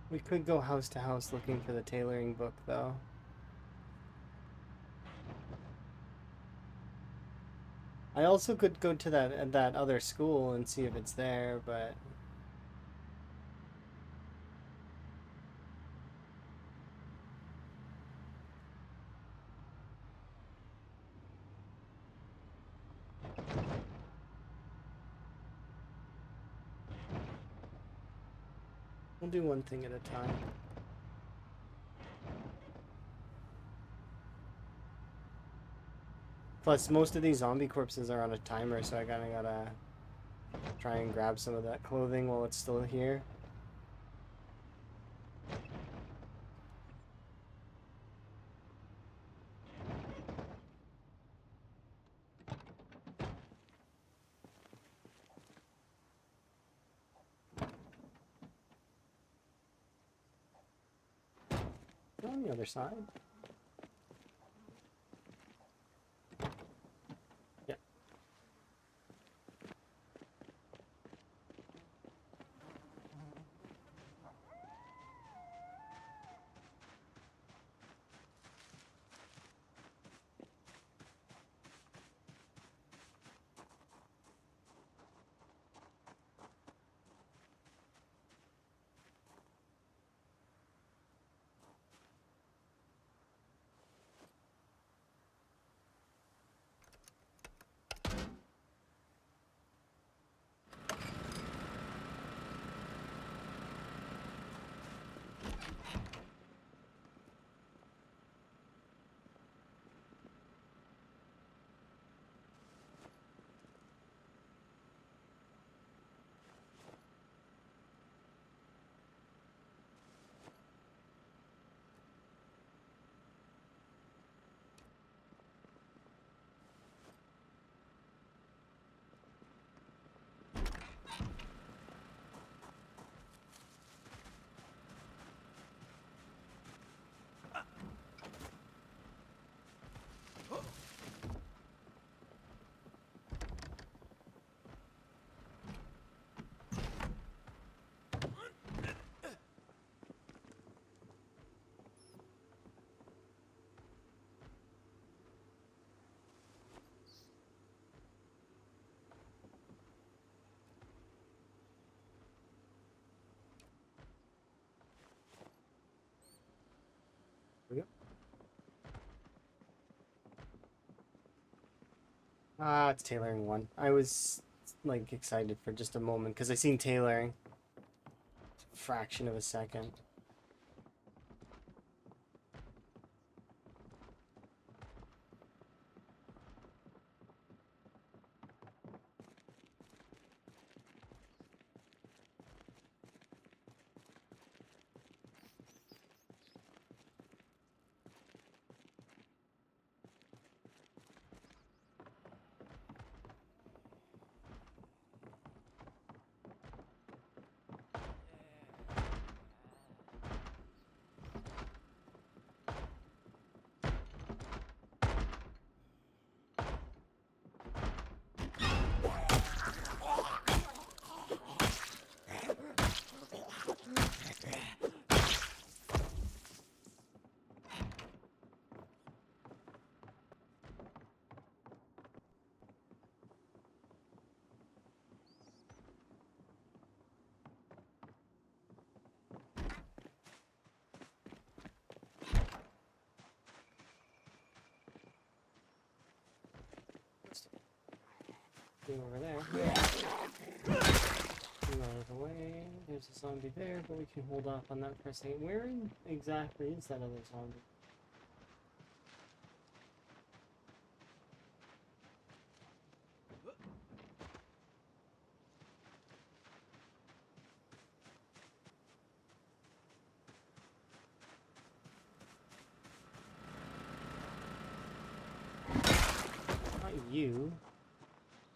We could go house to house looking for the tailoring book, though. I also could go to that other school and see if it's there, but we'll do one thing at a time. Plus, most of these zombie corpses are on a timer, so I kinda gotta try and grab some of that clothing while it's still here. On the other side. Yeah. There we go. Ah, it's tailoring one. I was like excited for just a moment because I seen tailoring. A fraction of a second. Get over there. Move out of the way. There's a zombie there, but we can hold off on that for a second. Where exactly is that other zombie? Not you.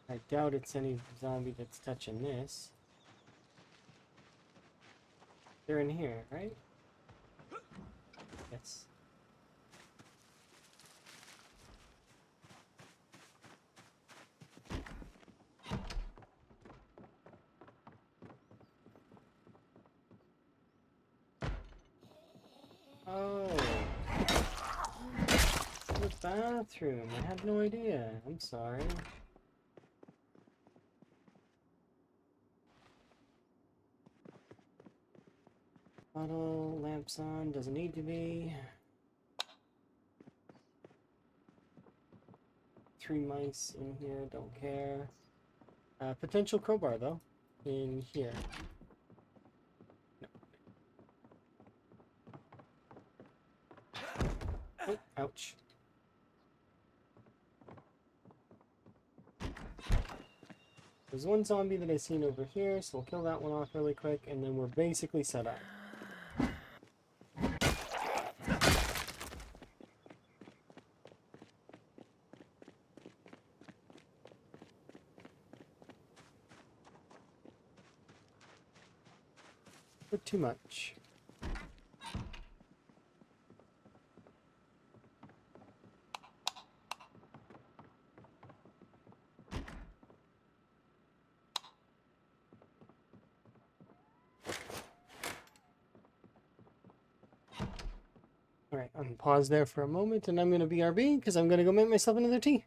I doubt it's any zombie that's touching this. They're in here, right? Yes. Oh. The bathroom. I had no idea. I'm sorry. Auto lamps on. Doesn't need to be. 3 mice in here. Don't care. Potential crowbar though. In here. No. Oh, ouch. There's one zombie that I've seen over here, so we'll kill that one off really quick, and then we're basically set up. But too much. Alright, I'm pause there for a moment, and I'm going to BRB, because I'm going to go make myself another tea.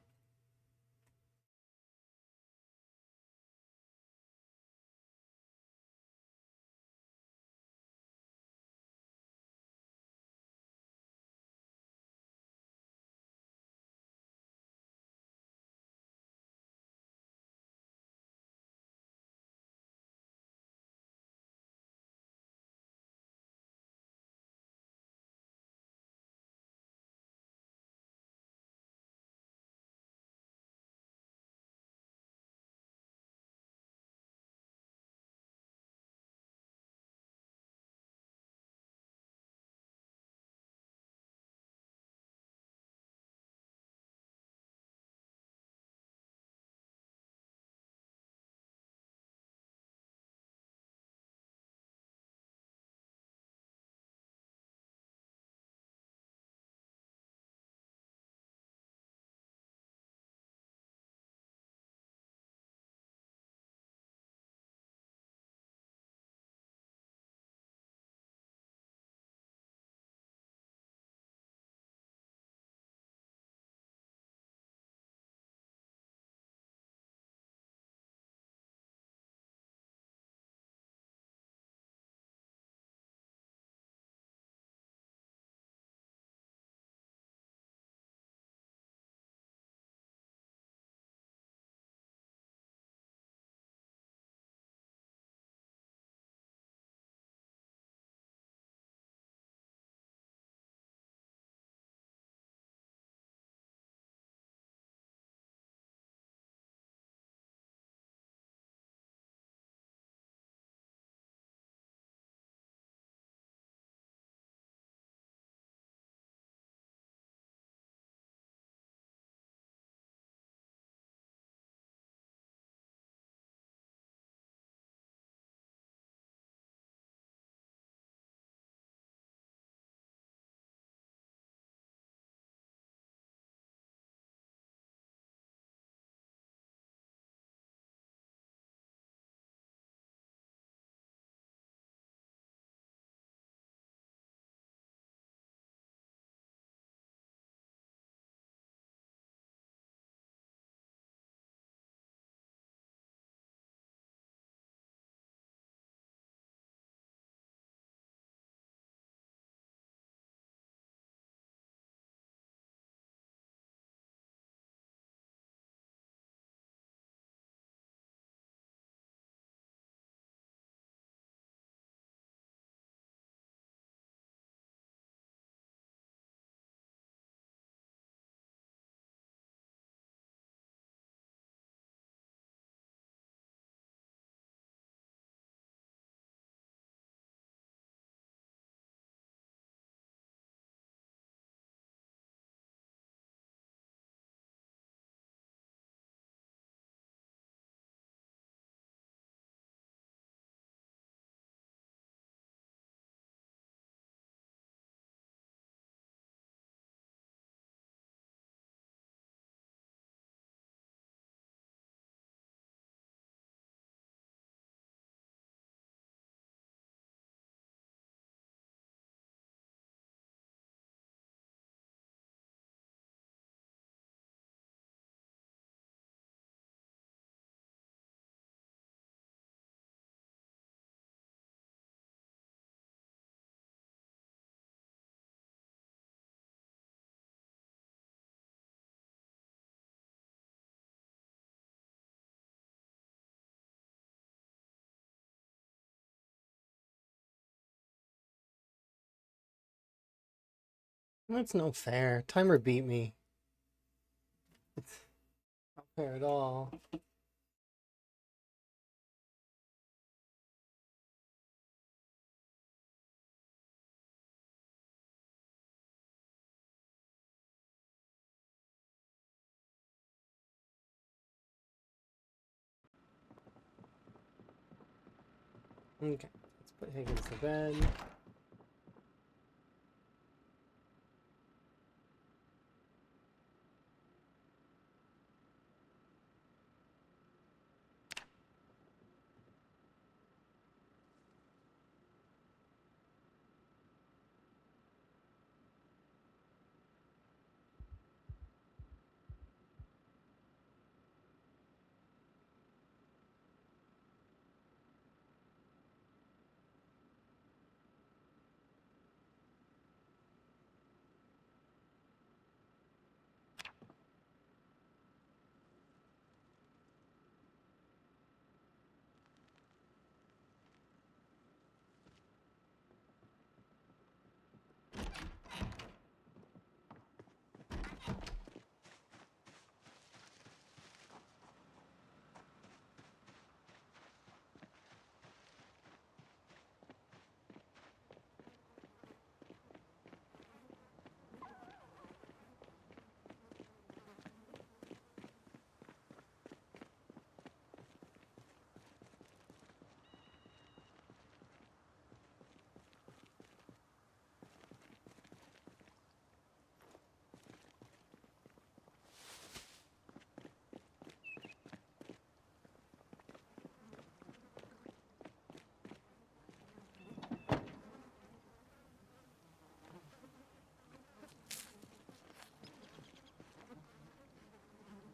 That's no fair. Timer beat me. It's not fair at all. Okay, let's put Higgins to bed.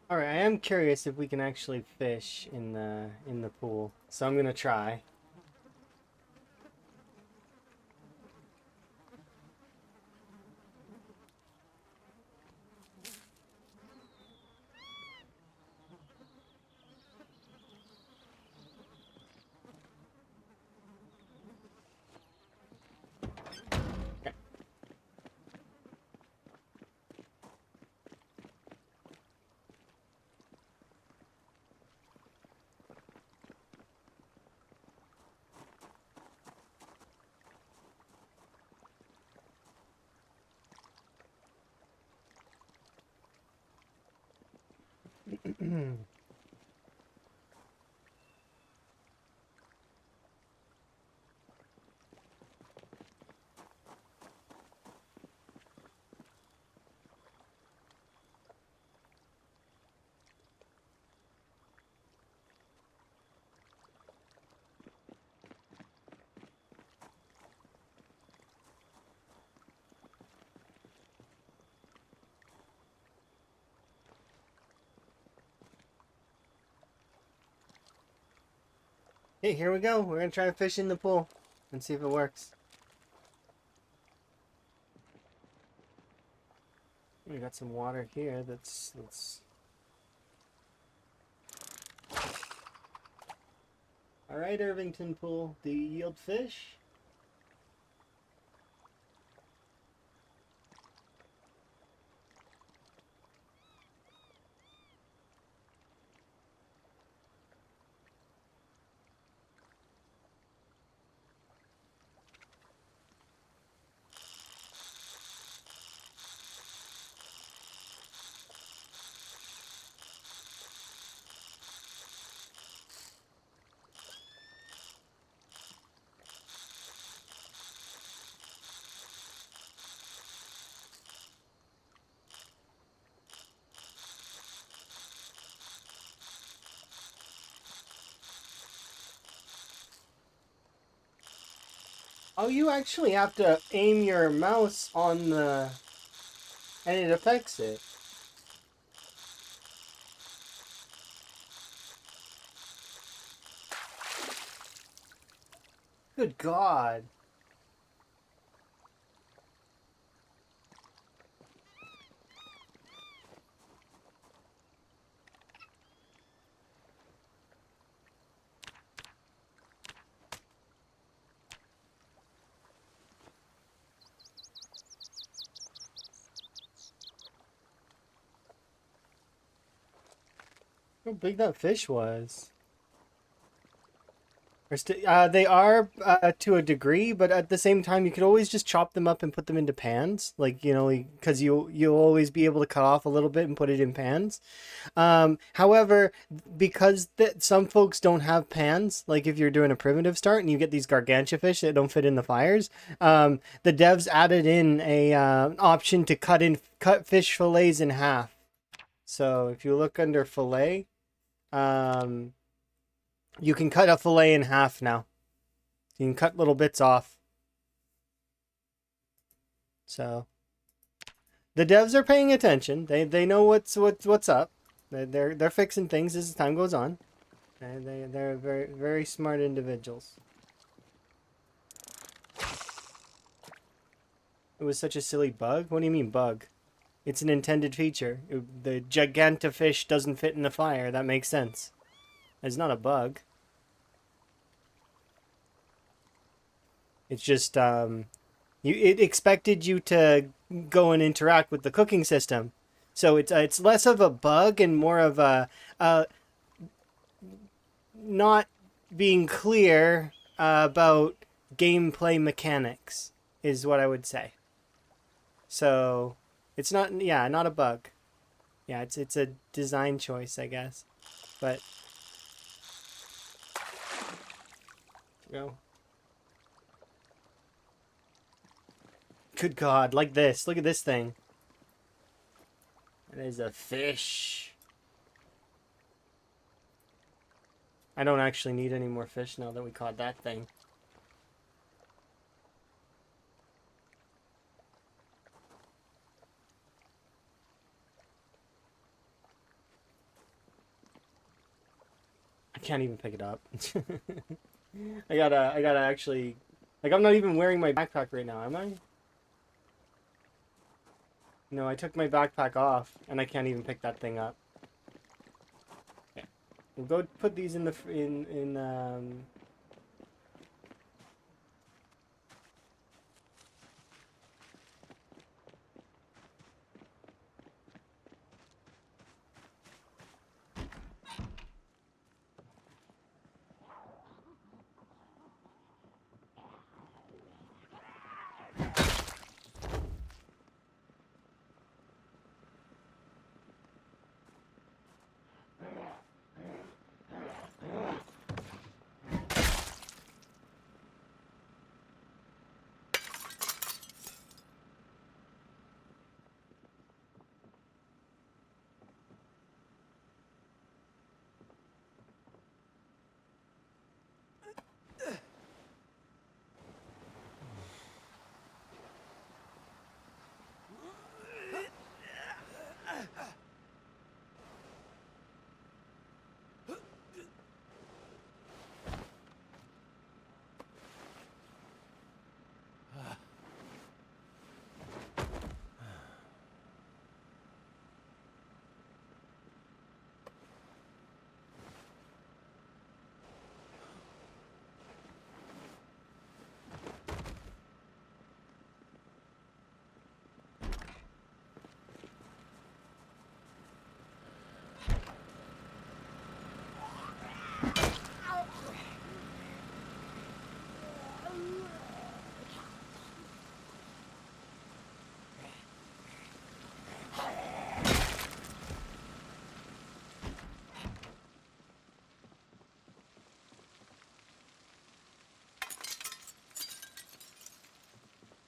All right, I am curious if we can actually fish in the pool, so I'm gonna try. Okay. Hey, here we go. We're gonna try to fish in the pool and see if it works. We got some water here. That's. All right, Irvington Pool. Do you yield fish? Oh, you actually have to aim your mouse on the, and it affects it. Good God. How big that fish was. They are to a degree, but at the same time, you could always just chop them up and put them into pans. Like, you know, because you'll always be able to cut off a little bit and put it in pans. However, because some folks don't have pans, like if you're doing a primitive start and you get these gargantua fish that don't fit in the fires, the devs added in a option to cut fish fillets in half. So if you look under fillet, um, you can cut a fillet in half now. You can cut little bits off. So the devs are paying attention. They know what's up. They're fixing things as time goes on. They're very very smart individuals. It was such a silly bug. What do you mean bug? It's an intended feature. The gigantifish doesn't fit in the fire. That makes sense. It's not a bug. It's just it expected you to go and interact with the cooking system, so it's less of a bug and more of a not being clear about gameplay mechanics is what I would say. So it's not not a bug. Yeah, it's a design choice, I guess, but go. Good God, like this. Look at this thing. It is a fish. I don't actually need any more fish now that we caught that thing. I can't even pick it up. I gotta actually... Like, I'm not even wearing my backpack right now, am I? No, I took my backpack off, and I can't even pick that thing up. Okay. We'll go put these in the...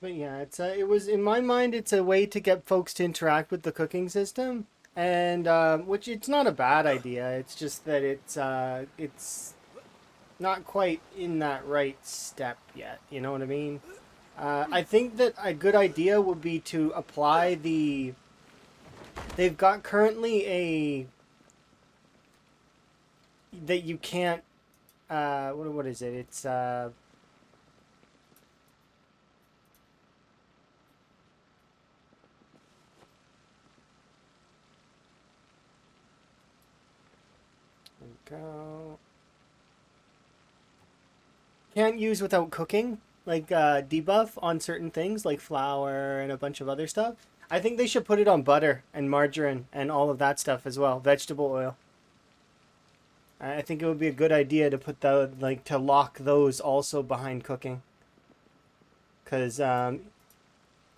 But yeah, it was in my mind. It's a way to get folks to interact with the cooking system, and which it's not a bad idea. It's just that it's not quite in that right step yet. You know what I mean? I think that a good idea would be to apply the. They've got currently a that you can't. What is it? It's go. Can't use without cooking, like debuff on certain things like flour and a bunch of other stuff. I think they should put it on butter and margarine and all of that stuff as well, vegetable oil. I think it would be a good idea to put to lock those also behind cooking. Because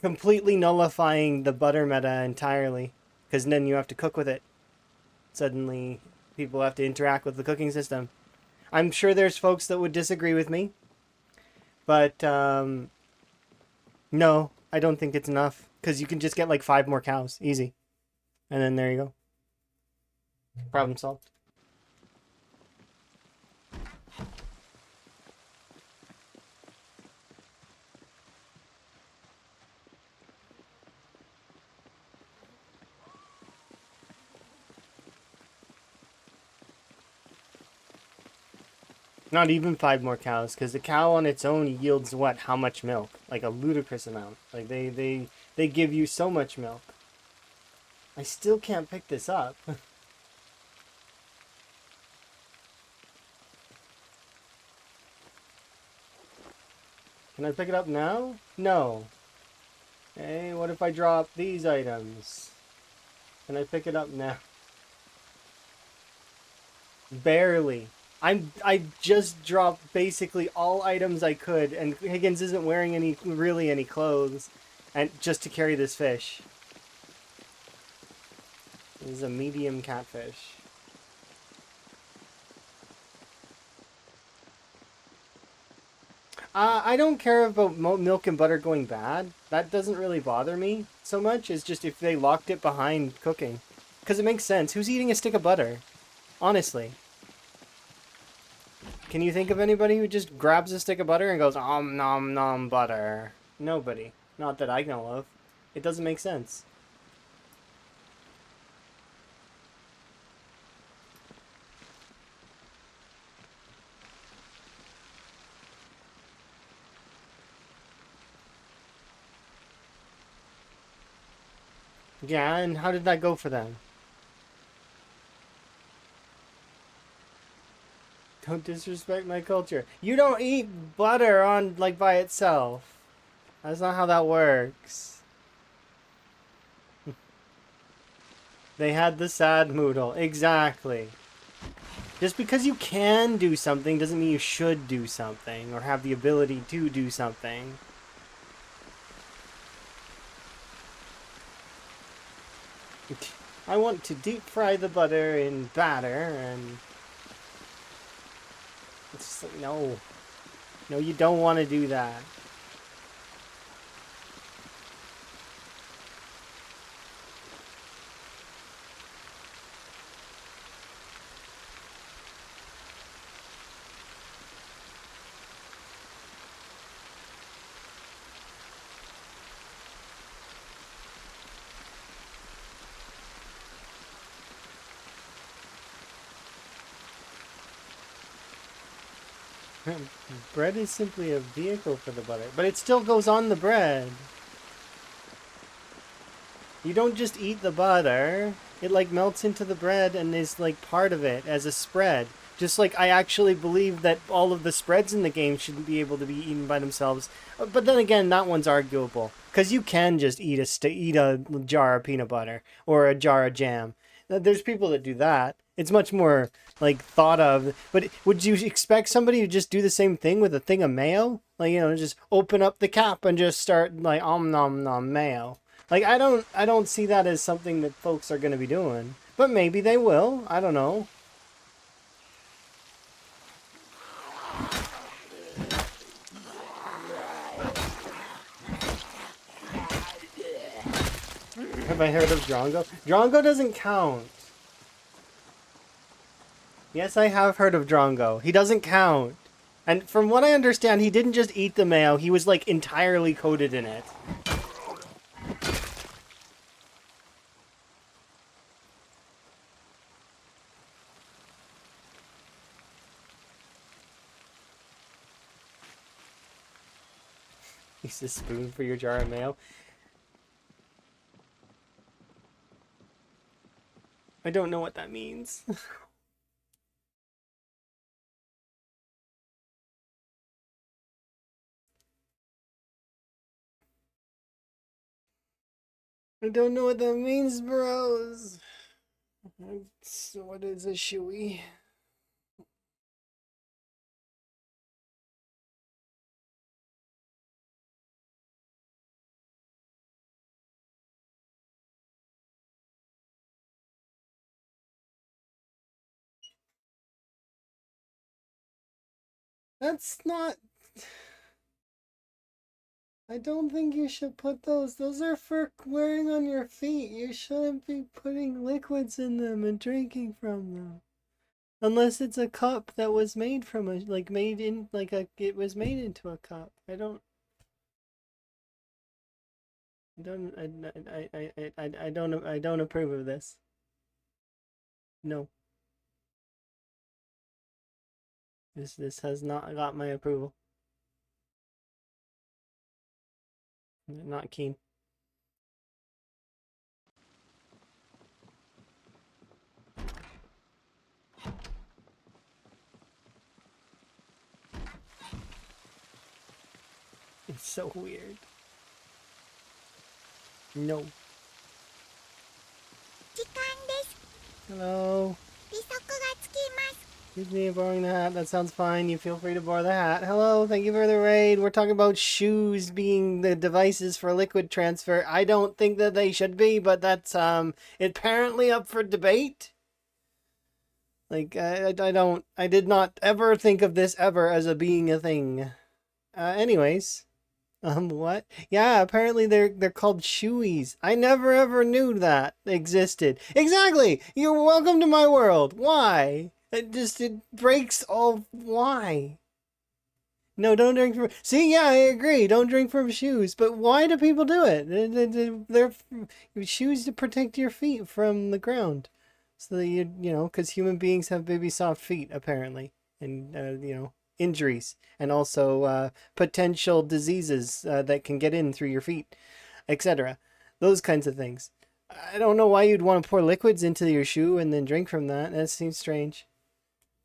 completely nullifying the butter meta entirely. Because then you have to cook with it. Suddenly, people have to interact with the cooking system. I'm sure there's folks that would disagree with me. But no, I don't think it's enough. Because you can just get like 5 more cows. Easy. And then there you go. Problem solved. Not even 5 more cows, because the cow on its own yields what? How much milk? Like a ludicrous amount. Like they give you so much milk. I still can't pick this up. Can I pick it up now? No. Hey, what if I drop these items? Can I pick it up now? Barely. I just dropped basically all items I could, and Higgins isn't wearing any clothes, and just to carry this fish. This is a medium catfish. I don't care about milk and butter going bad. That doesn't really bother me so much. It's just if they locked it behind cooking. Because it makes sense. Who's eating a stick of butter? Honestly. Can you think of anybody who just grabs a stick of butter and goes, nom nom butter? Nobody. Not that I know of. It doesn't make sense. Yeah, and how did that go for them? Don't disrespect my culture. You don't eat butter on, like, by itself. That's not how that works. They had the sad moodle. Exactly. Just because you can do something doesn't mean you should do something or have the ability to do something. I want to deep fry the butter in batter and... It's like, no. No, you don't want to do that. Bread is simply a vehicle for the butter. But it still goes on the bread. You don't just eat the butter. It like melts into the bread and is like part of it as a spread. Just like I actually believe that all of the spreads in the game shouldn't be able to be eaten by themselves. But then again, that one's arguable. Because you can just eat a jar of peanut butter or a jar of jam. There's people that do that. It's much more like thought of. But would you expect somebody to just do the same thing with a thing of mayo? Like, you know, just open up the cap and just start like nom nom mayo. Like I don't see that as something that folks are going to be doing. But maybe they will. I don't know. Have I heard of Drongo? Drongo doesn't count. Yes, I have heard of Drongo. He doesn't count. And from what I understand, he didn't just eat the mayo, he was like entirely coated in it. Use a spoon for your jar of mayo. I don't know what that means. I don't know what that means, bros. So what is a shoey? That's not... I don't think you should put those. Those are for wearing on your feet. You shouldn't be putting liquids in them and drinking from them. Unless it's a cup that was made from a, like made in, like a, it was made into a cup. I don't approve of this. No. This has not got my approval. Not keen. It's so weird. No. Hello. Excuse me, borrowing the hat. That sounds fine. You feel free to borrow the hat. Hello, thank you for the raid. We're talking about shoes being the devices for liquid transfer. I don't think that they should be, but that's apparently up for debate. Like I did not ever think of this ever as a being a thing. Anyways. What? Yeah, apparently they're called shoeies. I never ever knew that existed. Exactly! You're welcome to my world. Why? It breaks all... Why? No, don't drink from... See, yeah, I agree. Don't drink from shoes. But why do people do it? They're shoes to protect your feet from the ground. So that you know, because human beings have baby soft feet, apparently. And, injuries. And also potential diseases that can get in through your feet, etc. Those kinds of things. I don't know why you'd want to pour liquids into your shoe and then drink from that. That seems strange.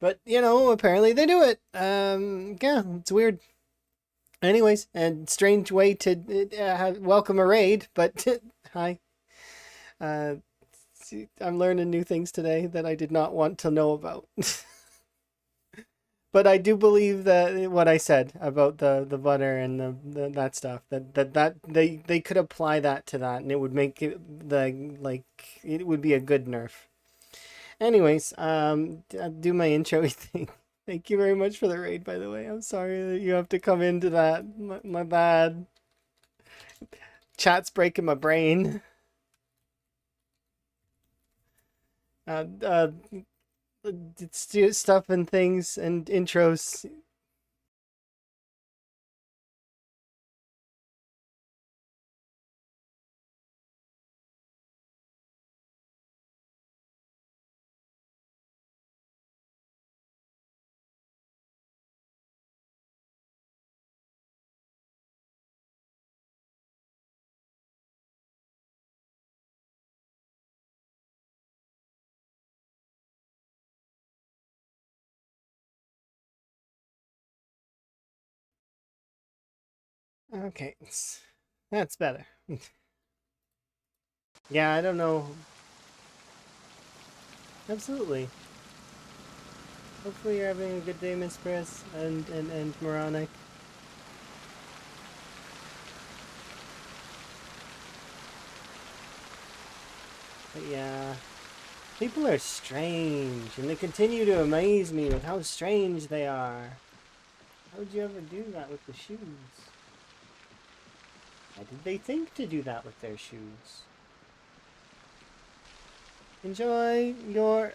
But, apparently they do it. Yeah, it's weird. Anyways, and strange way to welcome a raid, but hi. I'm learning new things today that I did not want to know about. But I do believe that what I said about the butter and the that stuff that they could apply that to that and it would make it it would be a good nerf. Anyways, I'll do my intro thing. Thank you very much for the raid, by the way. I'm sorry that you have to come into that. My bad. Chat's breaking my brain. It's stuff and things and intros. Okay, that's better. Yeah, I don't know. Absolutely. Hopefully you're having a good day, Miss Chris and Moronic. But yeah, people are strange, and they continue to amaze me with how strange they are. How would you ever do that with the shoes? Why did they think to do that with their shoes? Enjoy your,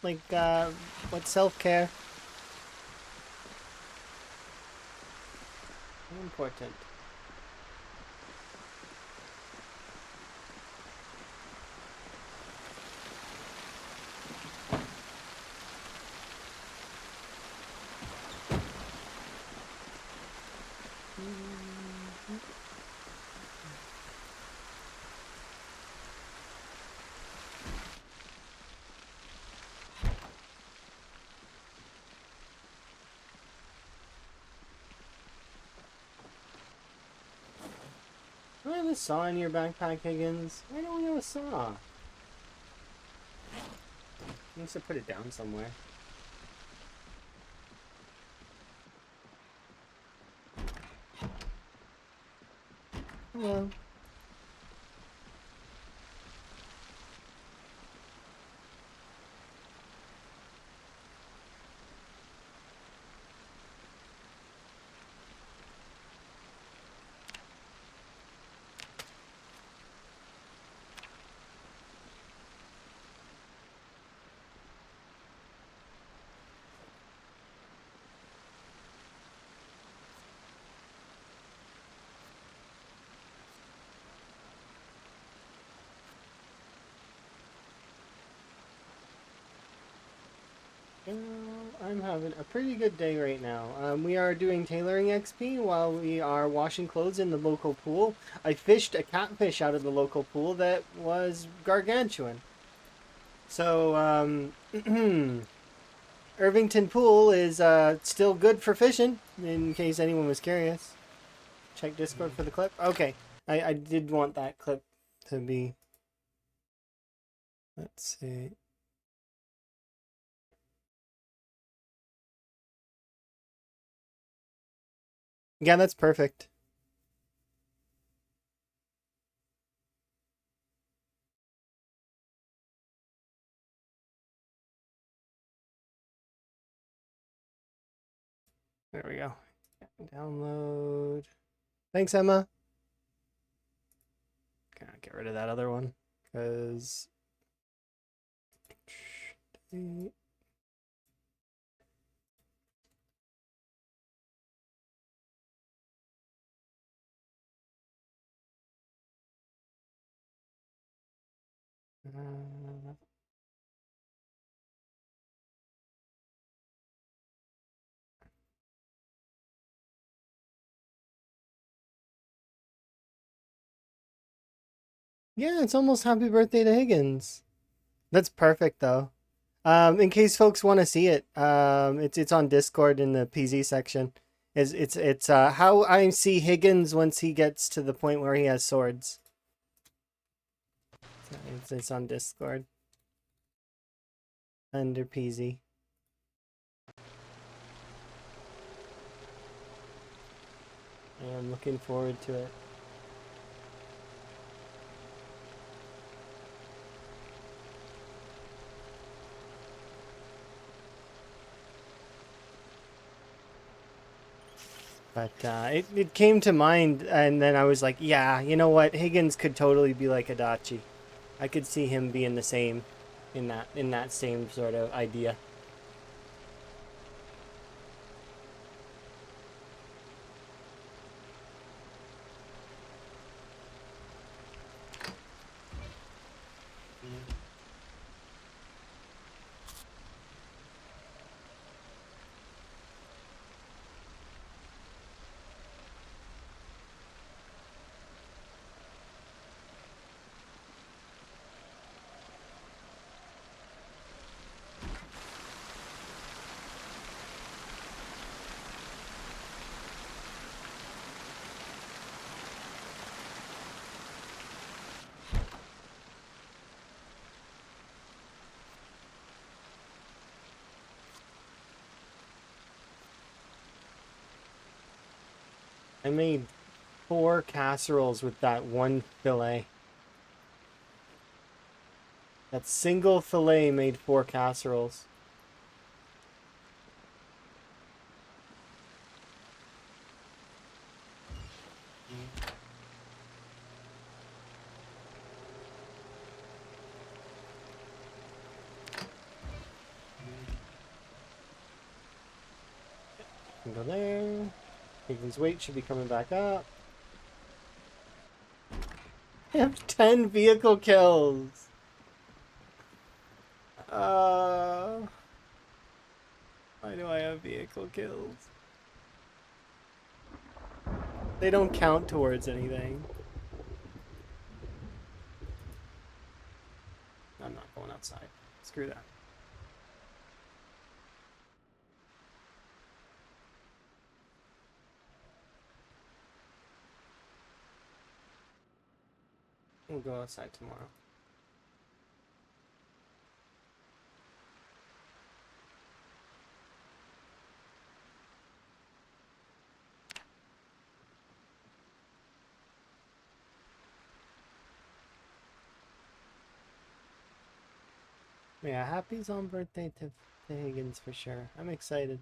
what, self-care? Important. Do I have a saw in your backpack, Higgins? Why don't we have a saw? I must have put it down somewhere. Hello. I'm having a pretty good day right now. We are doing tailoring XP while we are washing clothes in the local pool. I fished a catfish out of the local pool that was gargantuan. So, Irvington Pool is still good for fishing, in case anyone was curious. Check Discord for the clip. Okay, I did want that clip to be... Let's see. Yeah, that's perfect. There we go. Download. Thanks, Emma. Gonna get rid of that other one because yeah, it's almost happy birthday to Higgins. That's perfect though. In case folks want to see it, it's on Discord in the PZ section. It's how I see Higgins once he gets to the point where he has swords. It's on Discord under PZ. I'm looking forward to it. But it came to mind, and then I was like, yeah, you know what? Higgins could totally be like Adachi. I could see him being the same in that same sort of idea. I made 4 casseroles with that one fillet. That single fillet made 4 casseroles. Can go there. Higgins' weight should be coming back up. I have 10 vehicle kills. Why do I have vehicle kills? They don't count towards anything. I'm not going outside. Screw that. We'll go outside tomorrow. Yeah, happy's on birthday to Higgins for sure. I'm excited.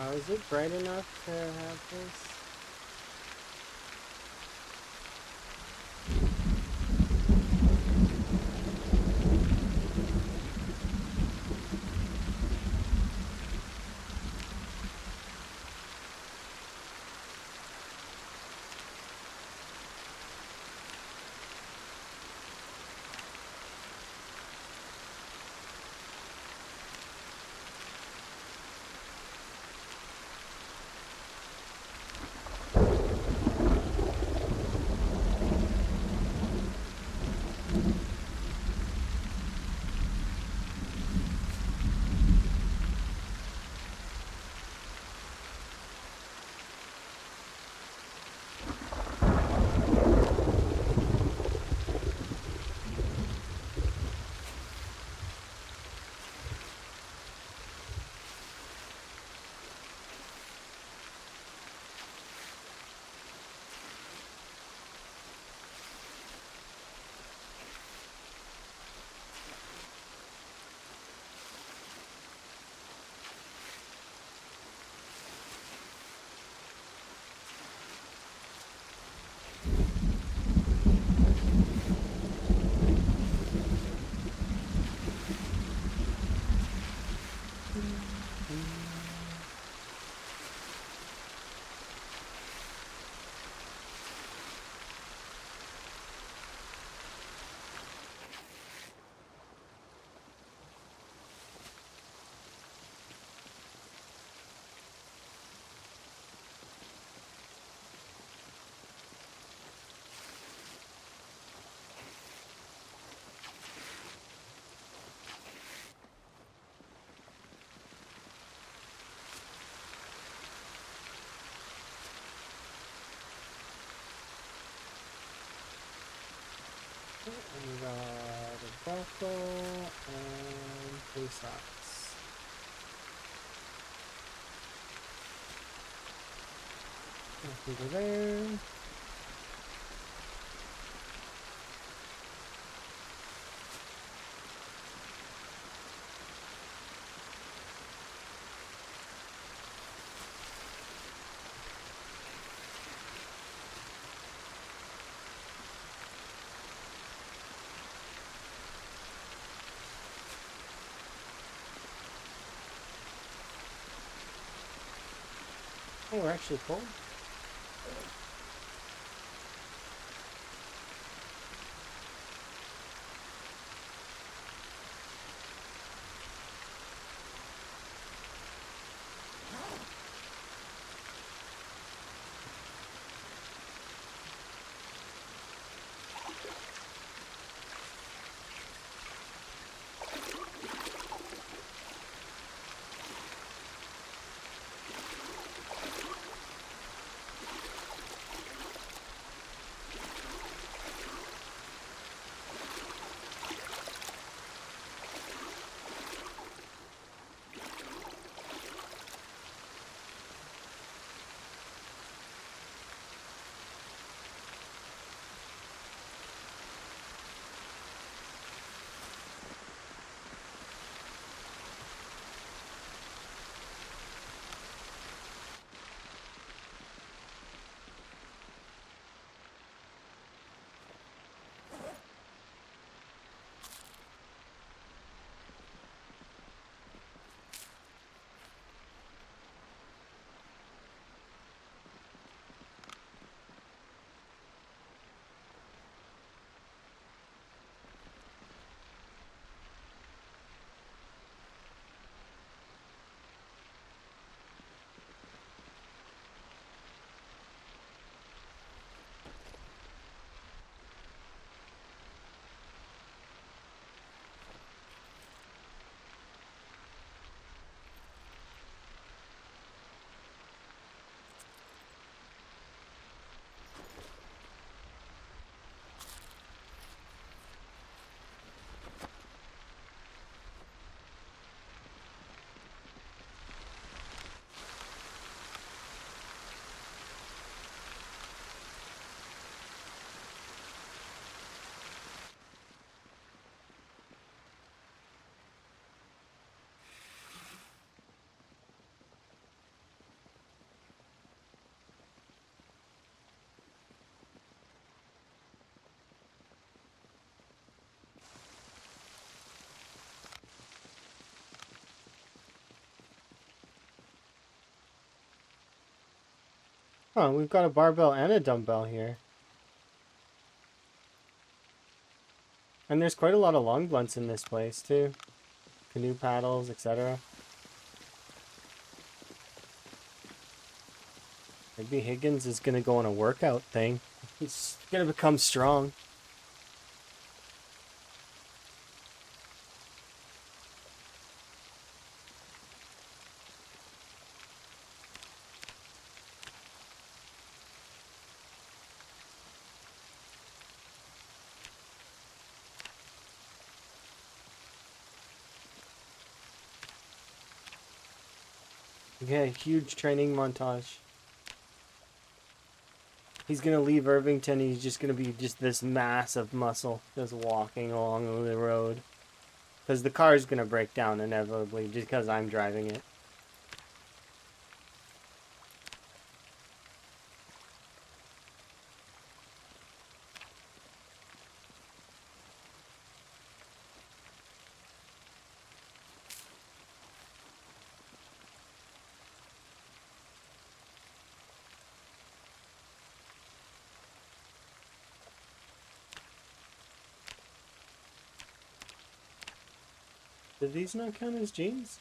Is it bright enough to have this? We got a buckle and 3 socks. Nothing over there. Oh, we're actually cold. Oh, we've got a barbell and a dumbbell here. And there's quite a lot of long blunts in this place, too. Canoe paddles, etc. Maybe Higgins is going to go on a workout thing. He's going to become strong. Yeah, huge training montage. He's going to leave Irvington. He's just going to be just this mass of muscle just walking along the road. Because the car is going to break down inevitably just because I'm driving it. Did these not count as jeans?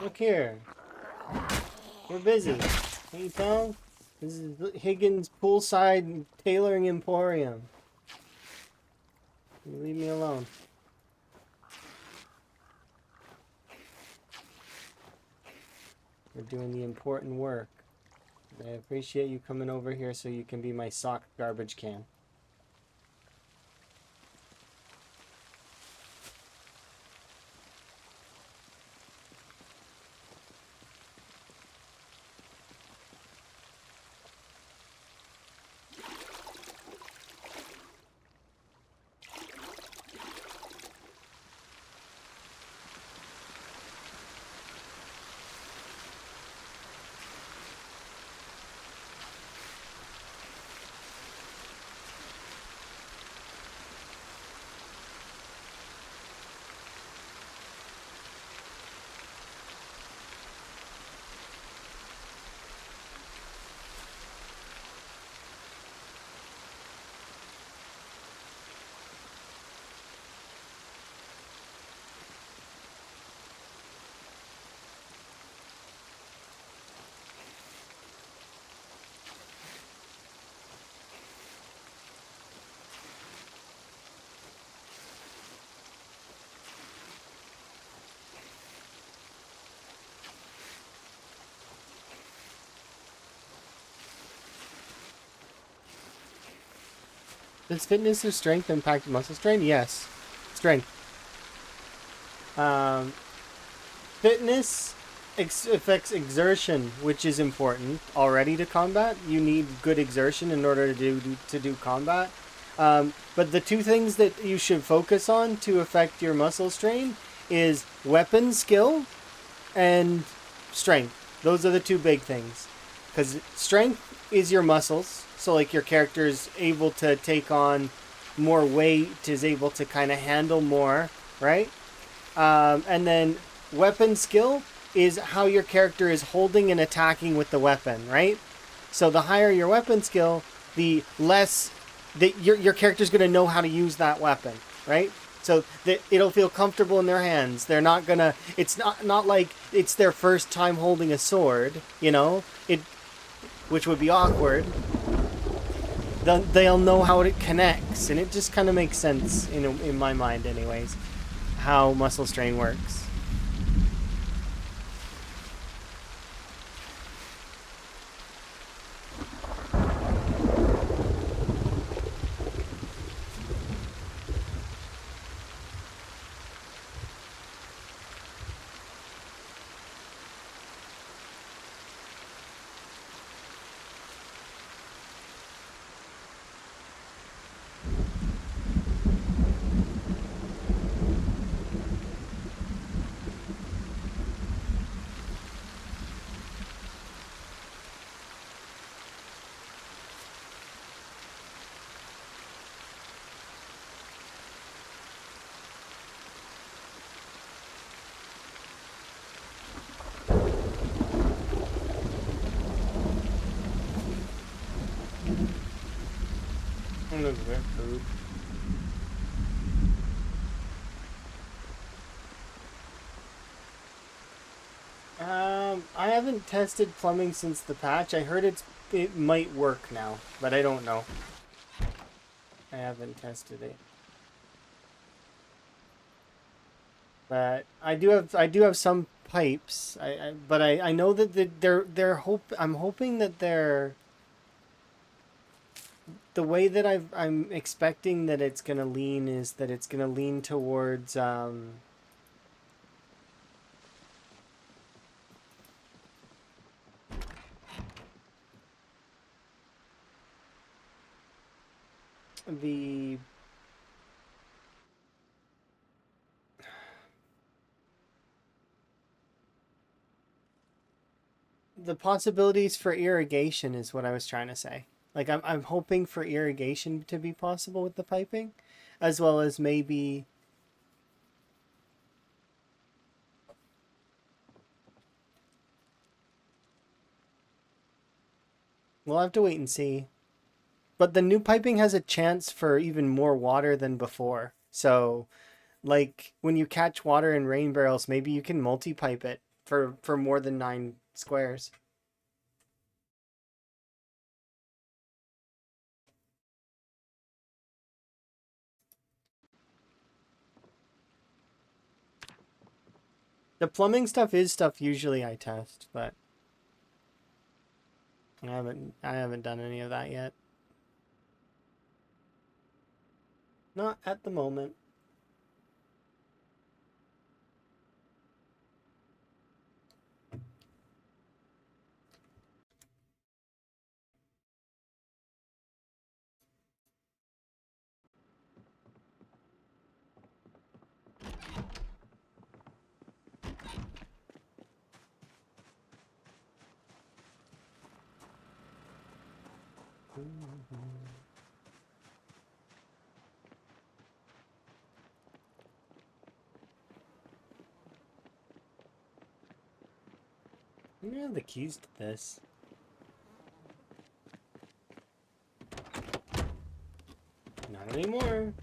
Look here. We're busy. Can you tell? This is Higgins Poolside Tailoring Emporium. Leave me alone. We're doing the important work. I appreciate you coming over here so you can be my sock garbage can. Does fitness or strength impact muscle strain? Yes. Strength. Fitness affects exertion, which is important already to combat. You need good exertion in order to do combat. But the two things that you should focus on to affect your muscle strain is weapon skill and strength. Those are the two big things. Because strength is your muscles. So like your character is able to take on more weight, is able to kind of handle more, right? And then weapon skill is how your character is holding and attacking with the weapon, right? So the higher your weapon skill, the less that your character's going to know how to use that weapon, right? So that it'll feel comfortable in their hands. They're not gonna. It's not like it's their first time holding a sword, you know. Which would be awkward. They'll know how it connects, and it just kind of makes sense in my mind, anyways, how muscle strain works. I'm gonna get food. I haven't tested plumbing since the patch. I heard it might work now, but I don't know. I haven't tested it. But I do have some pipes. But I know that I'm hoping that the way that I'm expecting that it's gonna lean is that it's gonna lean towards the the possibilities for irrigation is what I was trying to say. Like I'm hoping for irrigation to be possible with the piping, as well as maybe we'll have to wait and see. But the new piping has a chance for even more water than before. So, like when you catch water in rain barrels, maybe you can multi-pipe it for more than 9 squares. The plumbing stuff is stuff usually I test, but I haven't done any of that yet. Not at the moment. You have the keys to this. Not anymore.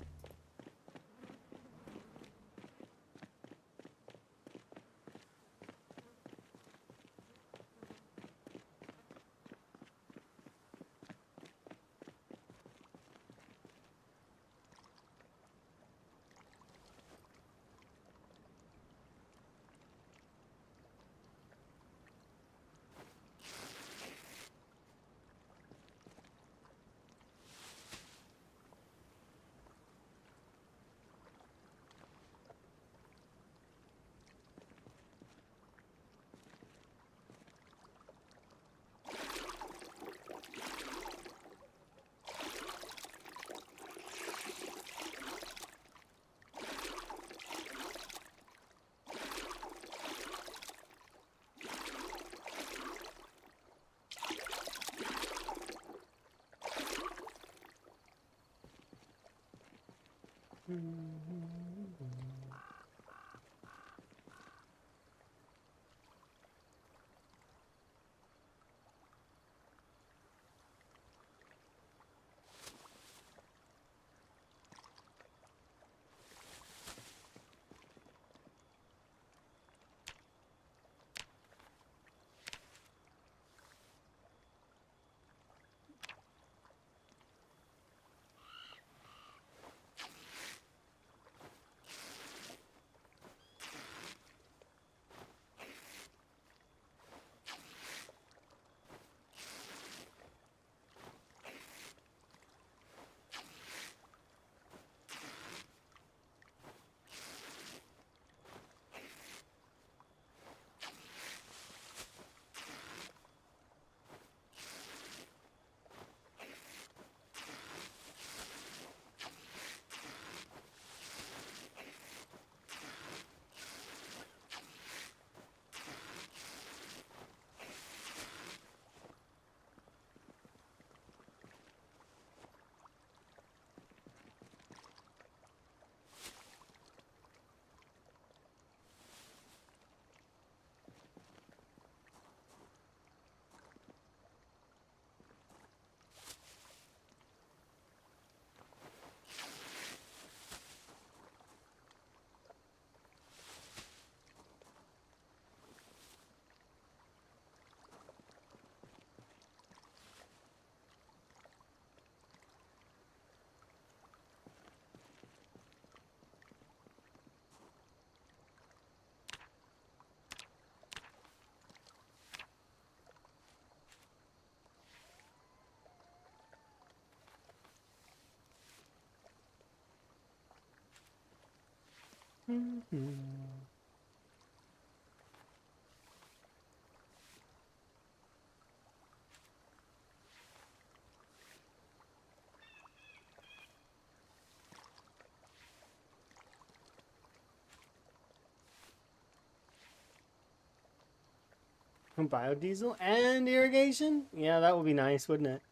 Biodiesel and irrigation? Yeah, that would be nice, wouldn't it?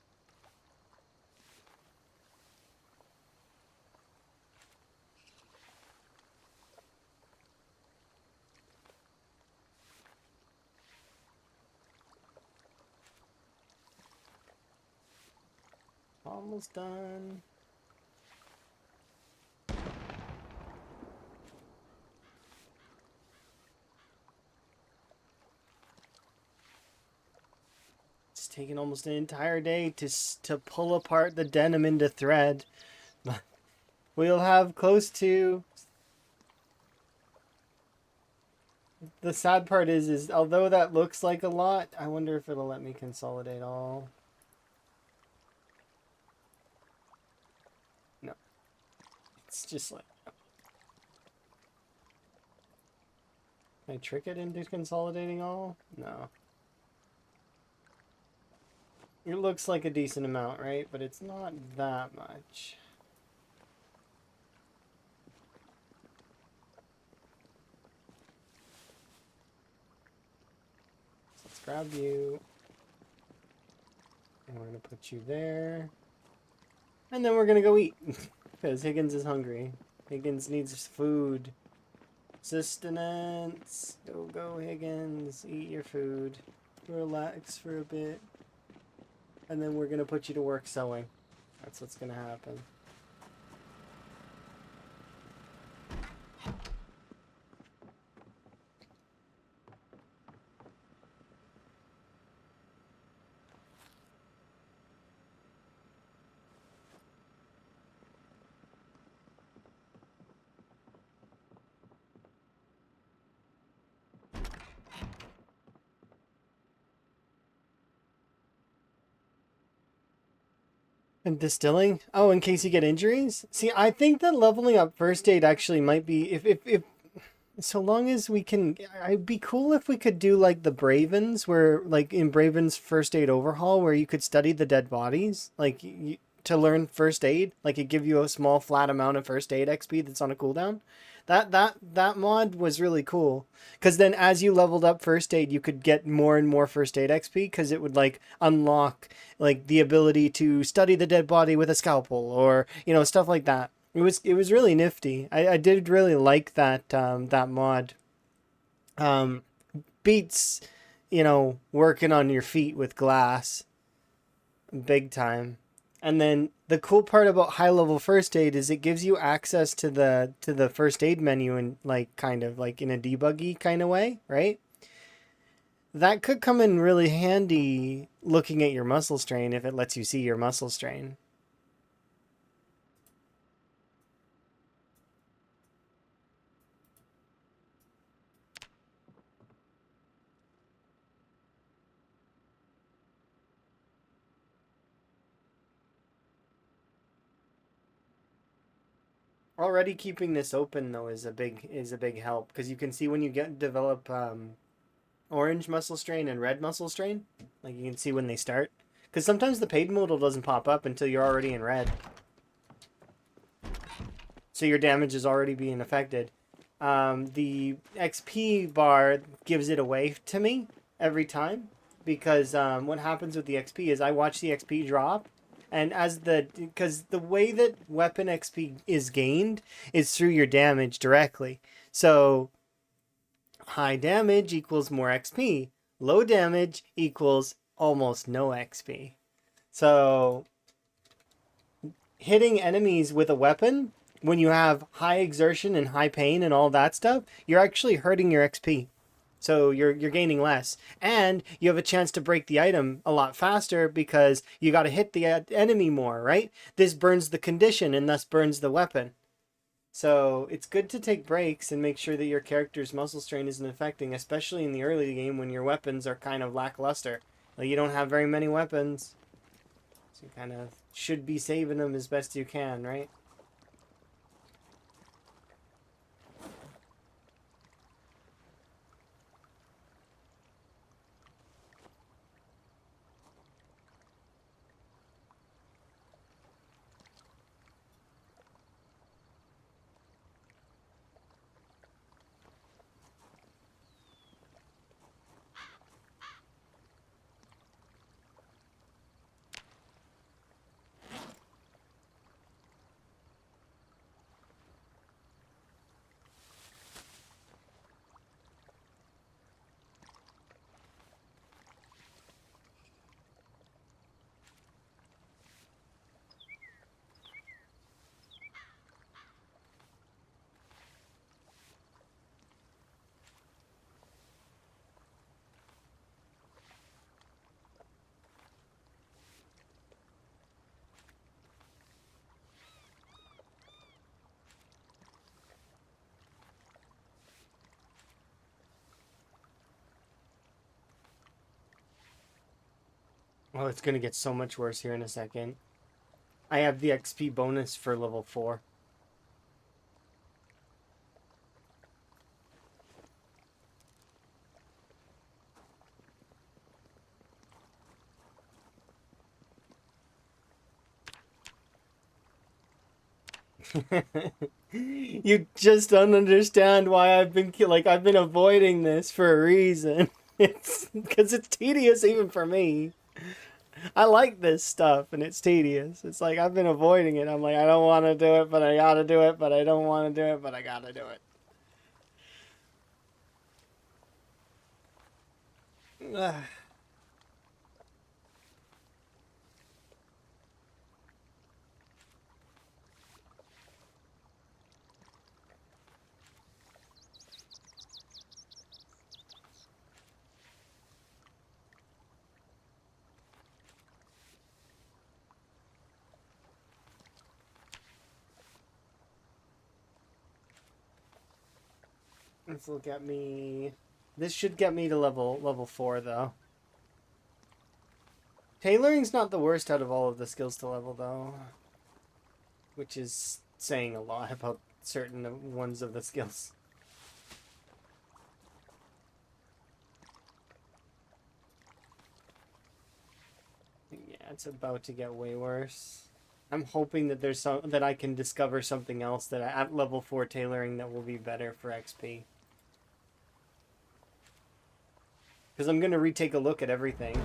Almost done. It's taken almost an entire day to pull apart the denim into thread. We'll have close to. The sad part is although that looks like a lot, I wonder if it'll let me consolidate all. No, it's just like. Can I trick it into consolidating all? No. It looks like a decent amount, right? But it's not that much. So let's grab you. And we're going to put you there. And then we're going to go eat. Because Higgins is hungry. Higgins needs food. Sustenance. Go, go, Higgins. Eat your food. Relax for a bit. And then we're going to put you to work sewing. That's what's going to happen. And distilling? Oh, in case you get injuries? See, I think that leveling up first aid actually might be if so long as we can. I'd be cool if we could do like the Bravens, where like in Braven's first aid overhaul, where you could study the dead bodies, like to learn first aid. Like it give you a small flat amount of first aid XP that's on a cooldown. That mod was really cool because then as you leveled up first aid, you could get more and more first aid XP because it would like unlock like the ability to study the dead body with a scalpel or stuff like that. It was really nifty. I did really like that mod. Um, Beats working on your feet with glass big time. And then the cool part about high level first aid is it gives you access to the first aid menu in like kind of like in a debuggy kind of way, right? That could come in really handy looking at your muscle strain if it lets you see your muscle strain. Already keeping this open though is a big help because you can see when you get develop orange muscle strain and red muscle strain, like you can see when they start. Because sometimes the paid modal doesn't pop up until you're already in red, so your damage is already being affected. The XP bar gives it away to me every time because what happens with the XP is I watch the XP drop, and because the way that weapon XP is gained is through your damage directly. So high damage equals more XP. Low damage equals almost no XP. So hitting enemies with a weapon when you have high exertion and high pain and all that stuff, you're actually hurting your XP. So you're gaining less, and you have a chance to break the item a lot faster because you got to hit the enemy more, right? This burns the condition and thus burns the weapon. So it's good to take breaks and make sure that your character's muscle strain isn't affecting, especially in the early game when your weapons are kind of lackluster. Like you don't have very many weapons, so you kind of should be saving them as best you can, right? Oh, it's gonna get so much worse here in a second. I have the XP bonus for level 4. You just don't understand why I've been avoiding this for a reason. It's because it's tedious even for me. I like this stuff and it's tedious. It's like I've been avoiding it. I'm like I don't want to do it, but I gotta do it, but I don't want to do it, but I gotta do it. Let's look at me. This should get me to level 4 though. Tailoring's not the worst out of all of the skills to level though, which is saying a lot about certain ones of the skills. Yeah, it's about to get way worse. I'm hoping that that I can discover something else that at level 4 tailoring that will be better for XP. Because I'm gonna retake a look at everything.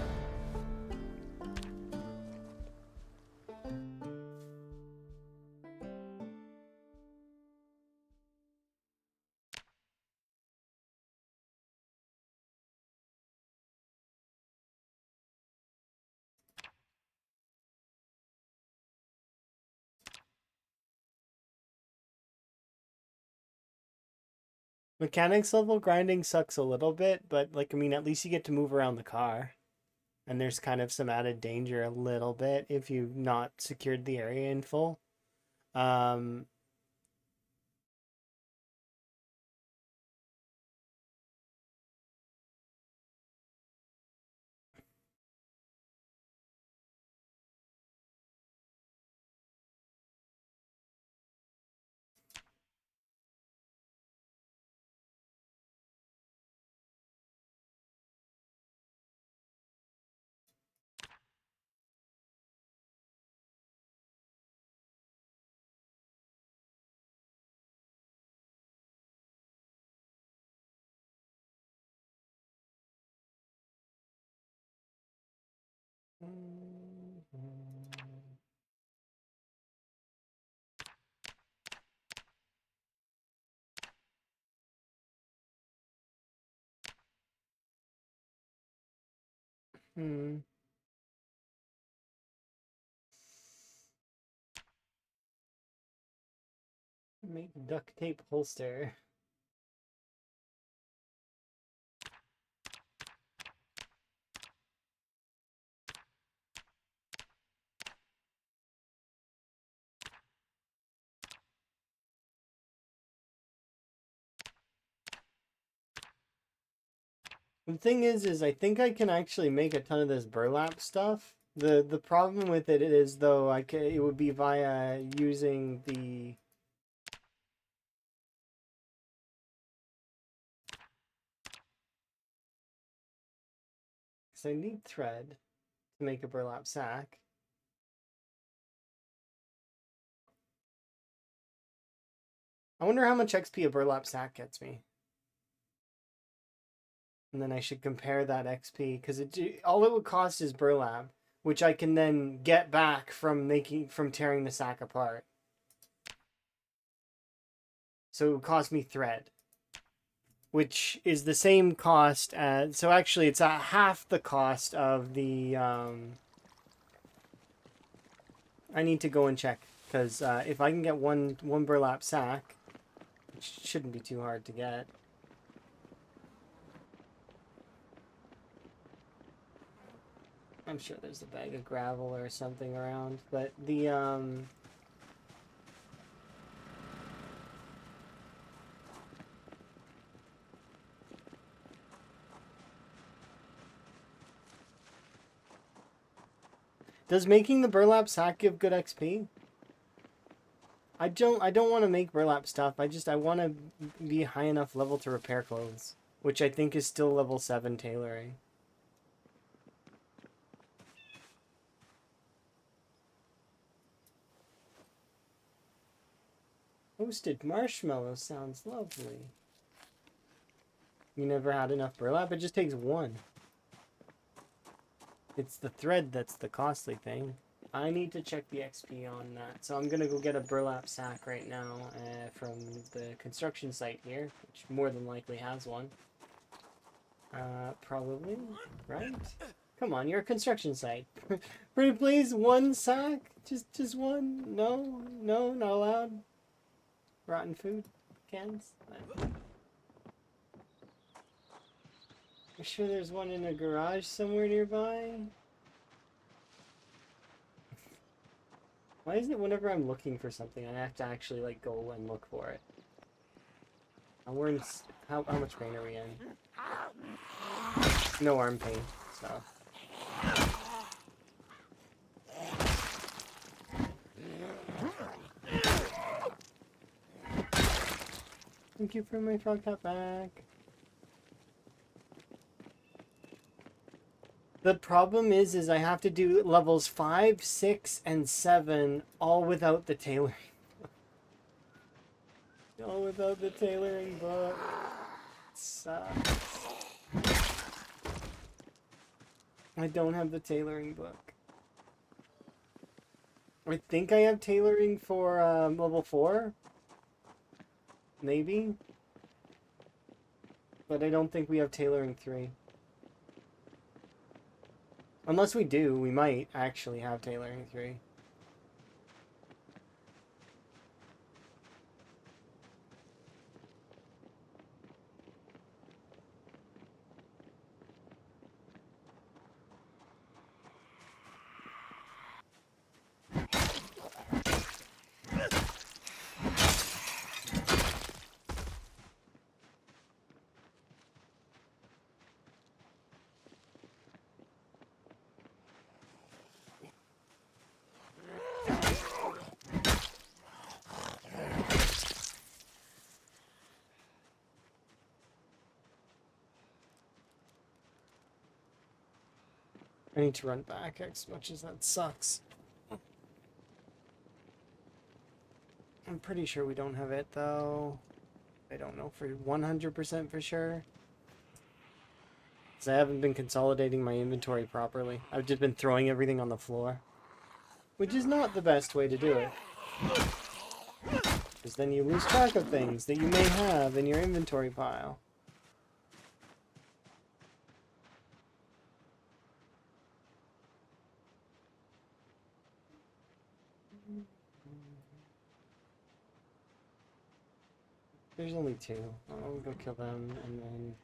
Mechanics level grinding sucks a little bit, but like I mean at least you get to move around the car. And there's kind of some added danger a little bit if you've not secured the area in full. Um, hmm. Make duct tape holster. The thing is I think I can actually make a ton of this burlap stuff. The problem with it is though it would be via using the because I need thread to make a burlap sack. I wonder how much XP a burlap sack gets me. And then I should compare that XP because all it would cost is burlap, which I can then get back from tearing the sack apart. So it would cost me thread, which is the same cost as. So actually, it's at half the cost of the. I need to go and check because if I can get one burlap sack, which shouldn't be too hard to get. I'm sure there's a bag of gravel or something around, but the. Does making the burlap sack give good XP? I don't want to make burlap stuff. I want to be high enough level to repair clothes, which I think is still level 7 tailoring. Roasted marshmallow sounds lovely. You never had enough burlap? It just takes one. It's the thread that's the costly thing. I need to check the XP on that. So I'm going to go get a burlap sack right now from the construction site here, which more than likely has one. Probably, right? Come on, you're a construction site. Pretty please, one sack? Just one? No, not allowed. Rotten food cans? You sure there's one in a garage somewhere nearby? Why is it whenever I'm looking for something, I have to actually, like, go and look for it? We're in... How much pain are we in? No arm pain, so... Thank you for my frog cat back. The problem is I have to do levels 5, 6, and 7 all without the tailoring. All without the tailoring book. It sucks. I don't have the tailoring book. I think I have tailoring for level 4. Maybe. But I don't think we have tailoring 3. Unless we do, we might actually have tailoring 3. I need to run back as much as that sucks. I'm pretty sure we don't have it though. I don't know for 100% for sure. Because I haven't been consolidating my inventory properly. I've just been throwing everything on the floor. Which is not the best way to do it. Because then you lose track of things that you may have in your inventory pile. There's only 2. I'll go kill them and then...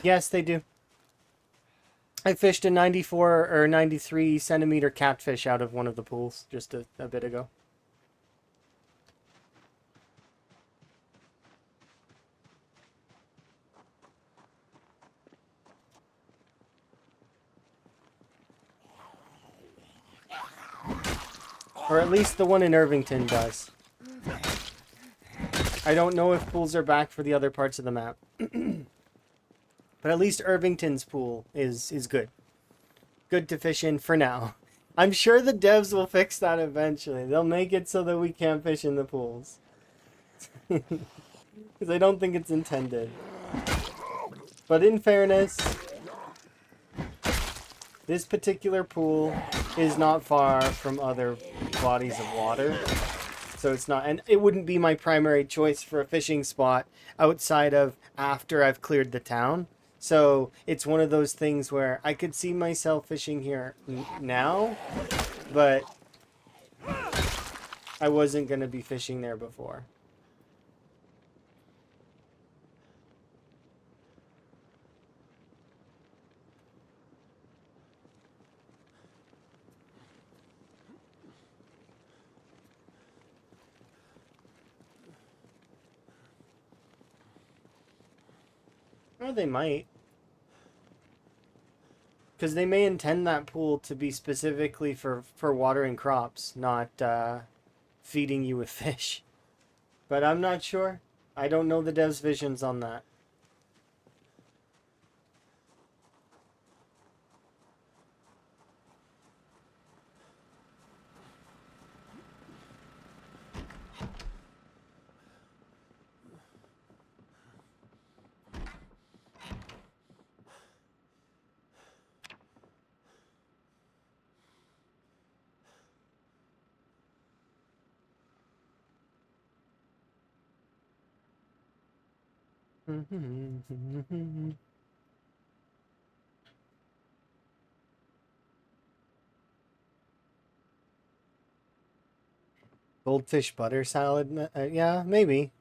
Yes, they do. I fished a 94 or 93 centimeter catfish out of one of the pools just a bit ago. Or at least the one in Irvington does. I don't know if pools are back for the other parts of the map. But at least Irvington's pool is good. Good to fish in for now. I'm sure the devs will fix that eventually. They'll make it so that we can't fish in the pools. Because I don't think it's intended. But in fairness, this particular pool is not far from other bodies of water. So it's not, and it wouldn't be my primary choice for a fishing spot outside of after I've cleared the town. So it's one of those things where I could see myself fishing here now, but I wasn't going to be fishing there before. Or they might. Because they may intend that pool to be specifically for watering crops, not feeding you with fish. But I'm not sure. I don't know the dev's visions on that. Goldfish butter salad? Yeah, maybe.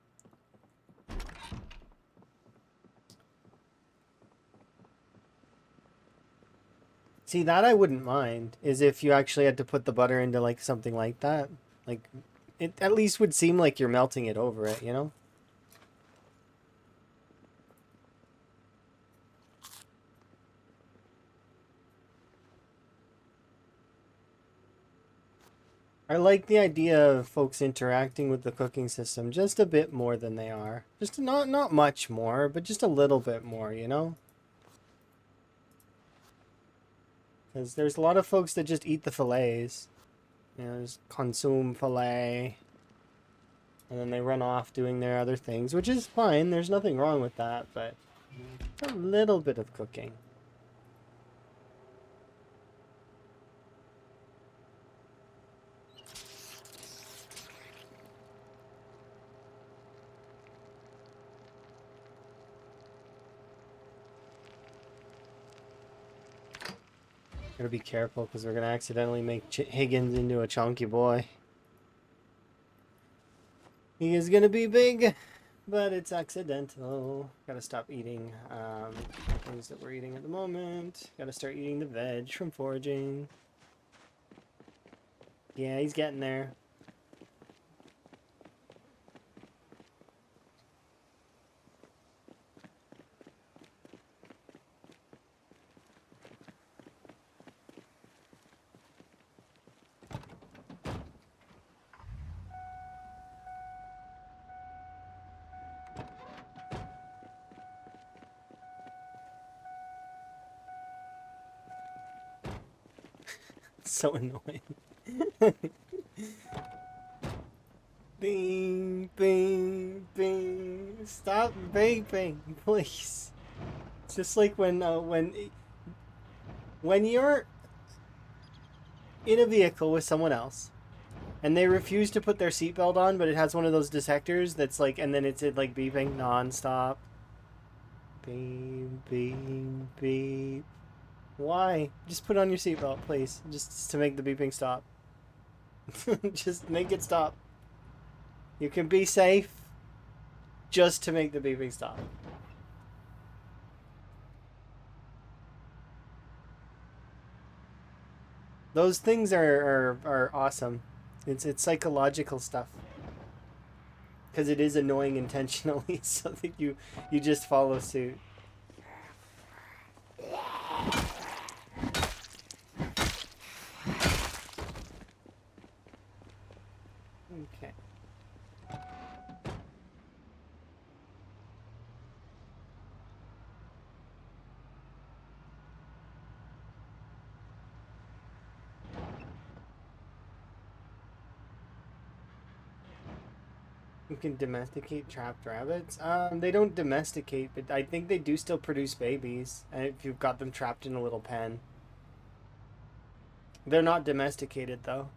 See, that I wouldn't mind, is if you actually had to put the butter into like something like that. Like, it at least would seem like you're melting it over it, you know? I like the idea of folks interacting with the cooking system just a bit more than they are. Just not much more, but just a little bit more, you know? Because there's a lot of folks that just eat the fillets. You know, just consume fillet. And then they run off doing their other things, which is fine. There's nothing wrong with that, but a little bit of cooking. Gotta be careful because we're gonna accidentally make Higgins into a chunky boy. He is gonna be big, but it's accidental. Gotta stop eating things that we're eating at the moment. Gotta start eating the veg from foraging. Yeah, he's getting there. So annoying. Bing, bing, bing. Stop vaping, please. It's just like when you're in a vehicle with someone else and they refuse to put their seatbelt on, but it has one of those detectors that's like, and then it's like beeping nonstop. Beep, beep, beep. Why? Just put on your seatbelt, please. Just to make the beeping stop. Just make it stop. You can be safe just to make the beeping stop. Those things are awesome. It's psychological stuff. Because it is annoying intentionally, so that you just follow suit. Okay. You can domesticate trapped rabbits. They don't domesticate, but I think they do still produce babies. If you've got them trapped in a little pen, they're not domesticated though,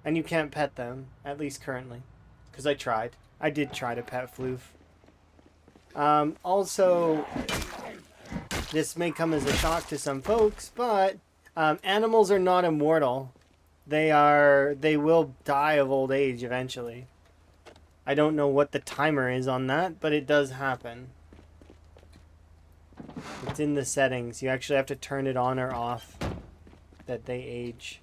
and you can't pet them at least currently. Because I tried. I did try to pet Floof. Also, this may come as a shock to some folks, but animals are not immortal. They will die of old age eventually. I don't know what the timer is on that, but it does happen. It's in the settings. You actually have to turn it on or off that they age.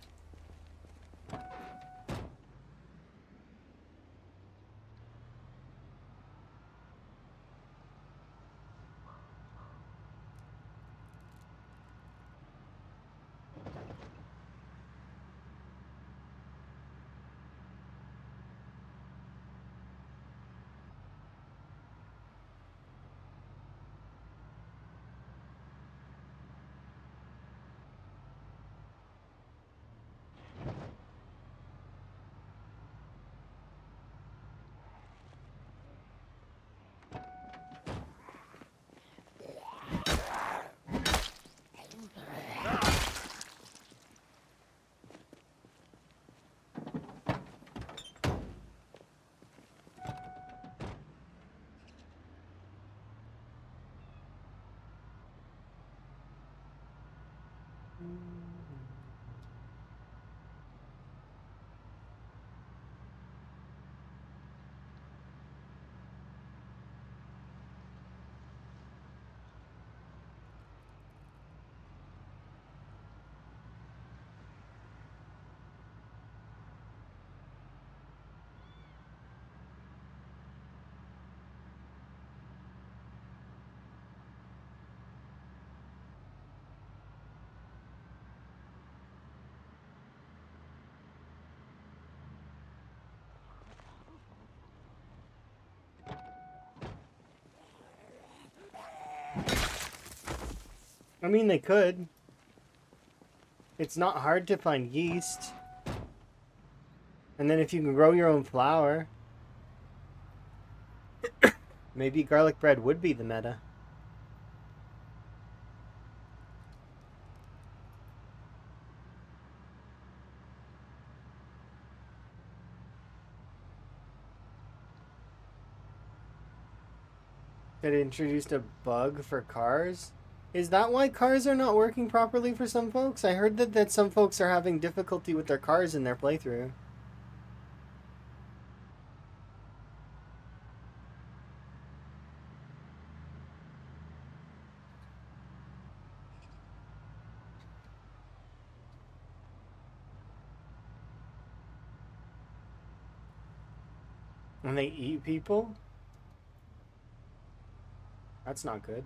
I mean, they could. It's not hard to find yeast. And then if you can grow your own flour, maybe garlic bread would be the meta. That introduced a bug for cars. Is that why cars are not working properly for some folks? I heard that some folks are having difficulty with their cars in their playthrough. When they eat people? That's not good.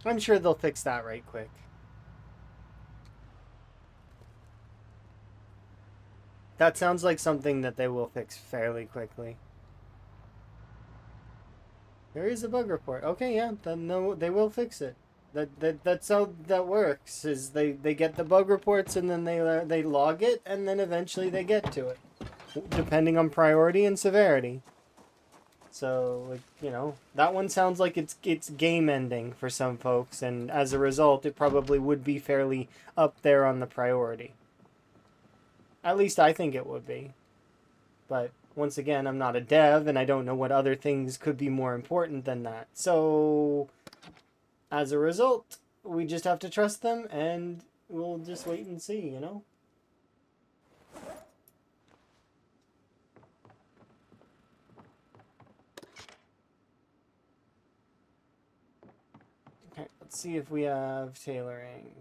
I'm sure they'll fix that right quick. That sounds like something that they will fix fairly quickly. There is a bug report. Okay, yeah, then no, they will fix it. That's how that works. Is they get the bug reports and then they log it and then eventually they get to it, depending on priority and severity. So, like, that one sounds like it's game ending for some folks, and as a result, it probably would be fairly up there on the priority. At least I think it would be. But once again, I'm not a dev, and I don't know what other things could be more important than that. So, as a result, we just have to trust them, and we'll just wait and see. Okay, let's see if we have tailoring.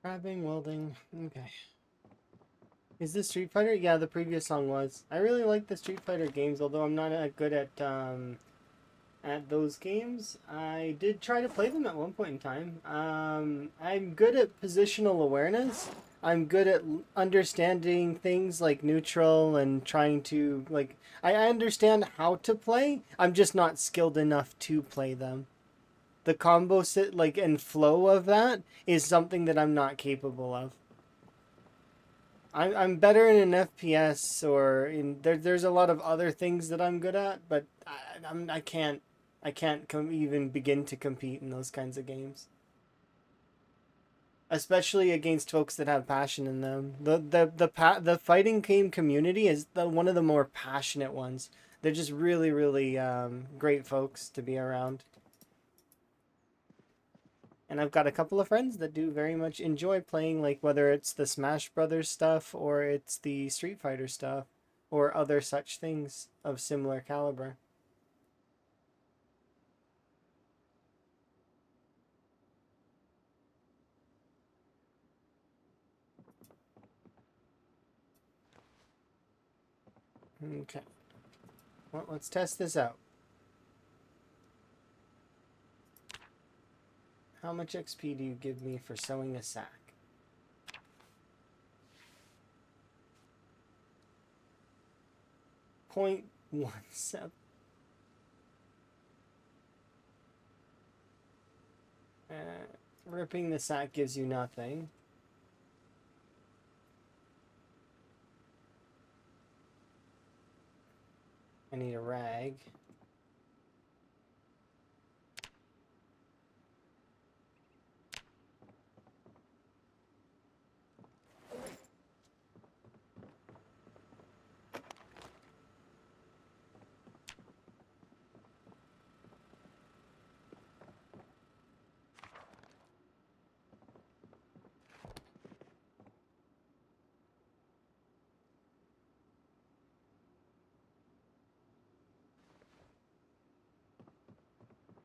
Crabbing, welding. Okay. Is this Street Fighter? Yeah, the previous song was. I really like the Street Fighter games, although I'm not good at those games. I did try to play them at one point in time. I'm good at positional awareness. I'm good at understanding things like neutral and trying to like. I understand how to play. I'm just not skilled enough to play them. The combo sit like and flow of that is something that I'm not capable of. I'm better in an FPS or in there's a lot of other things that I'm good at, but I can't even begin to compete in those kinds of games. Especially against folks that have passion in them. The fighting game community is one of the more passionate ones. they're just really, really great folks to be around. And I've got a couple of friends that do very much enjoy playing, like whether it's the Smash Brothers stuff or it's the Street Fighter stuff or other such things of similar caliber. Okay. Well, let's test this out. How much XP do you give me for sewing a sack? 0.17. Ripping the sack gives you nothing. I need a rag.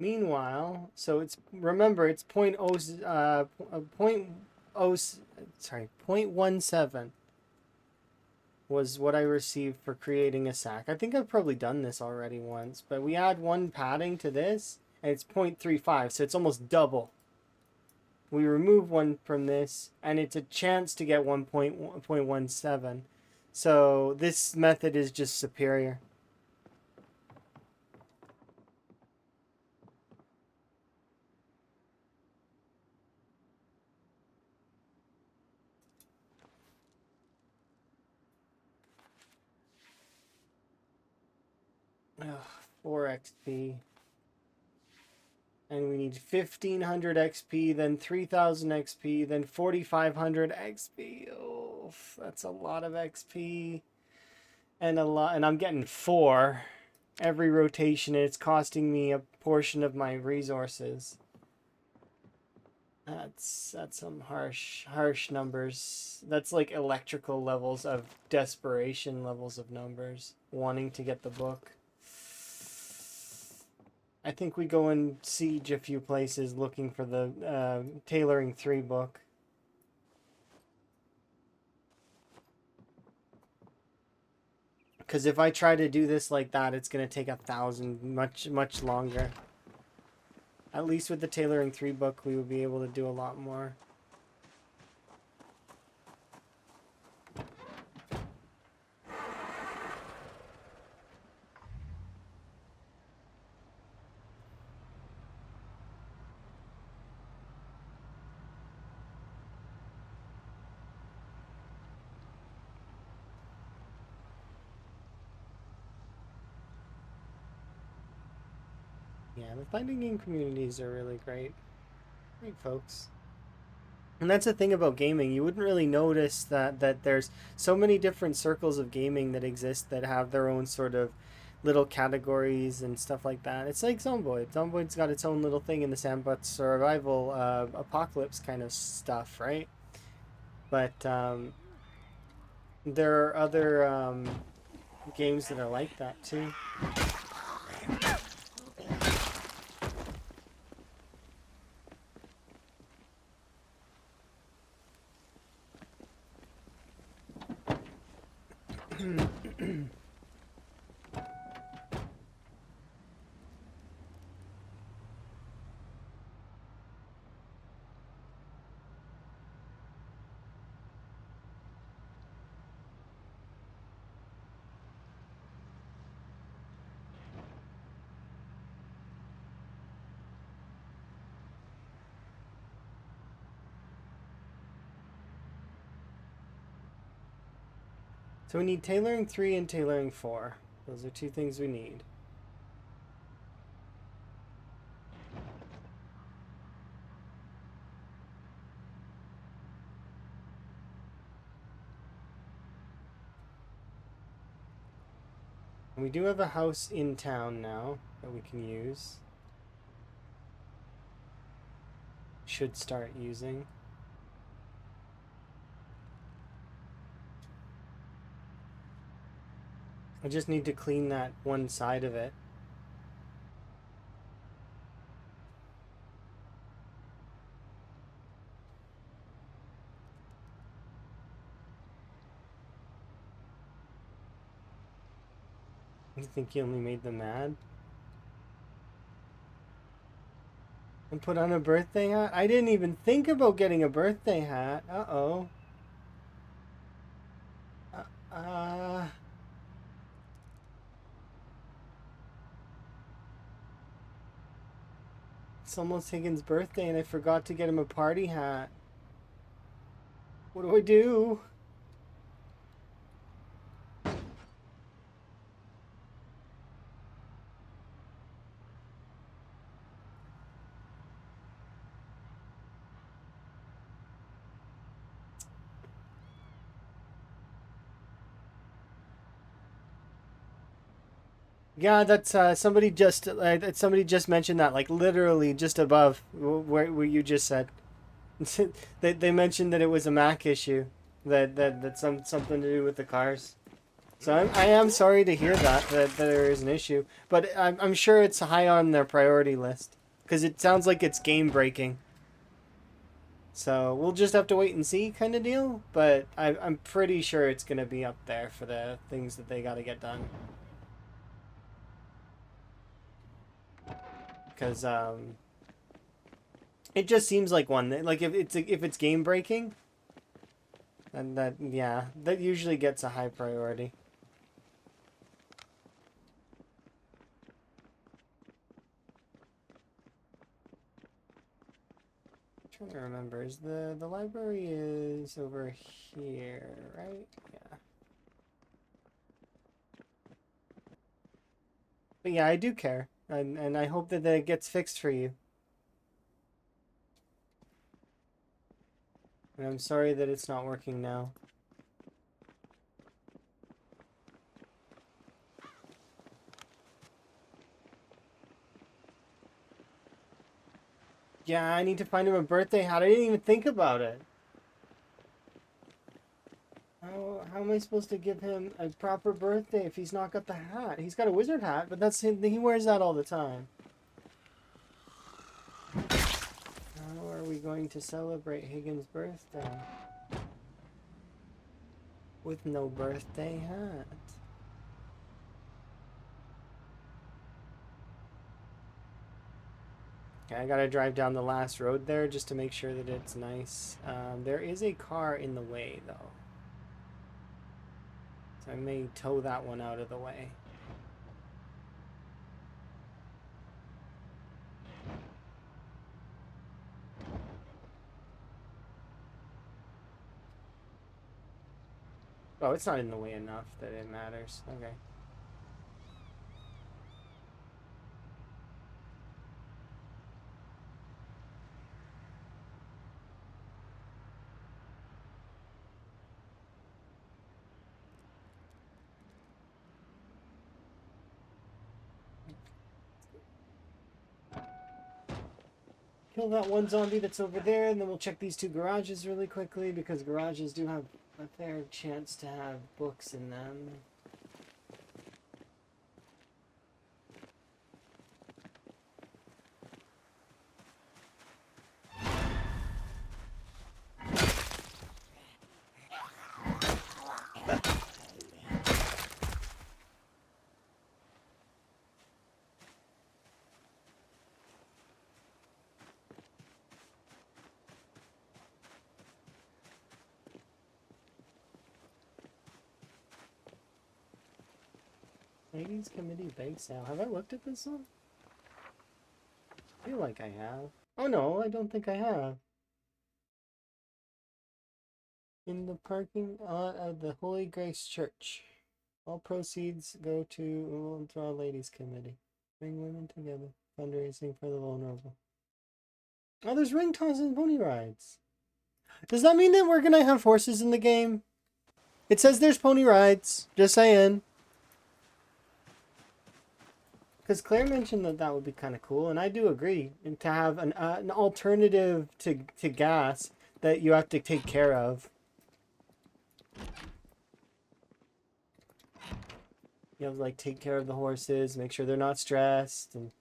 Meanwhile, so it's remember it's point oh sorry 0.17 was what I received for creating a sack. I think I've probably done this already once, but we add one padding to this and it's 0.35, so it's almost double. We remove one from this and it's a chance to get 1.17. So this method is just superior. Ugh, 4 XP. And we need 1500 XP, then 3000 XP, then 4500 XP. Oh, that's a lot of XP. And I'm getting 4 every rotation, and it's costing me a portion of my resources. That's some harsh numbers. That's like electrical levels of desperation levels of numbers, wanting to get the book. I think we go and siege a few places looking for the Tailoring 3 book. Because if I try to do this like that, it's going to take 1,000, much longer. At least with the Tailoring 3 book, we would be able to do a lot more. Yeah, the fighting game communities are really great. Great folks. And that's the thing about gaming. You wouldn't really notice that there's so many different circles of gaming that exist that have their own sort of little categories and stuff like that. It's like Zomboid. Zomboid's got its own little thing in the sandbox survival apocalypse kind of stuff, right? But there are other games that are like that too. So we need Tailoring 3 and Tailoring 4. Those are 2 things we need. We do have a house in town now that we can use. Should start using. I just need to clean that one side of it. You think you only made them mad? And put on a birthday hat? I didn't even think about getting a birthday hat. Uh-oh. It's almost Higgins' birthday and I forgot to get him a party hat. What do I do? Yeah, that's somebody just mentioned that, like literally just above where you just said. They mentioned that it was a Mac issue, that something to do with the cars. So I am sorry to hear that there is an issue, but I'm sure it's high on their priority list because it sounds like it's game breaking. So we'll just have to wait and see, kind of deal. But I'm pretty sure it's gonna be up there for the things that they got to get done. Because it just seems like one that, like, if it's game breaking, then that usually gets a high priority. I'm trying to remember, is the library is over here, right? Yeah. But yeah, I do care, and I hope that it gets fixed for you. And I'm sorry that it's not working now. Yeah, I need to find him a birthday hat. I didn't even think about it. How am I supposed to give him a proper birthday if he's not got the hat? He's got a wizard hat, but he wears that all the time. How are we going to celebrate Higgins' birthday with no birthday hat? Okay, I gotta drive down the last road there just to make sure that it's nice. There is a car in the way, though. So I may tow that one out of the way. Oh, it's not in the way enough that it matters. Okay. Kill that one zombie that's over there, and then we'll check these two garages really quickly, because garages do have a fair chance to have books in them. Ladies Committee bake sale. Have I looked at this one? I feel like I have. Oh no, I don't think I have. In the parking lot of the Holy Grace Church. All proceeds go to Our Ladies Committee. Bring women together. Fundraising for the vulnerable. Oh, there's ring toss and pony rides. Does that mean that we're gonna have horses in the game? It says there's pony rides. Just saying. Because Claire mentioned that that would be kind of cool, and I do agree. And to have an alternative to gas that you have to take care of. You have to like take care of the horses, make sure they're not stressed, and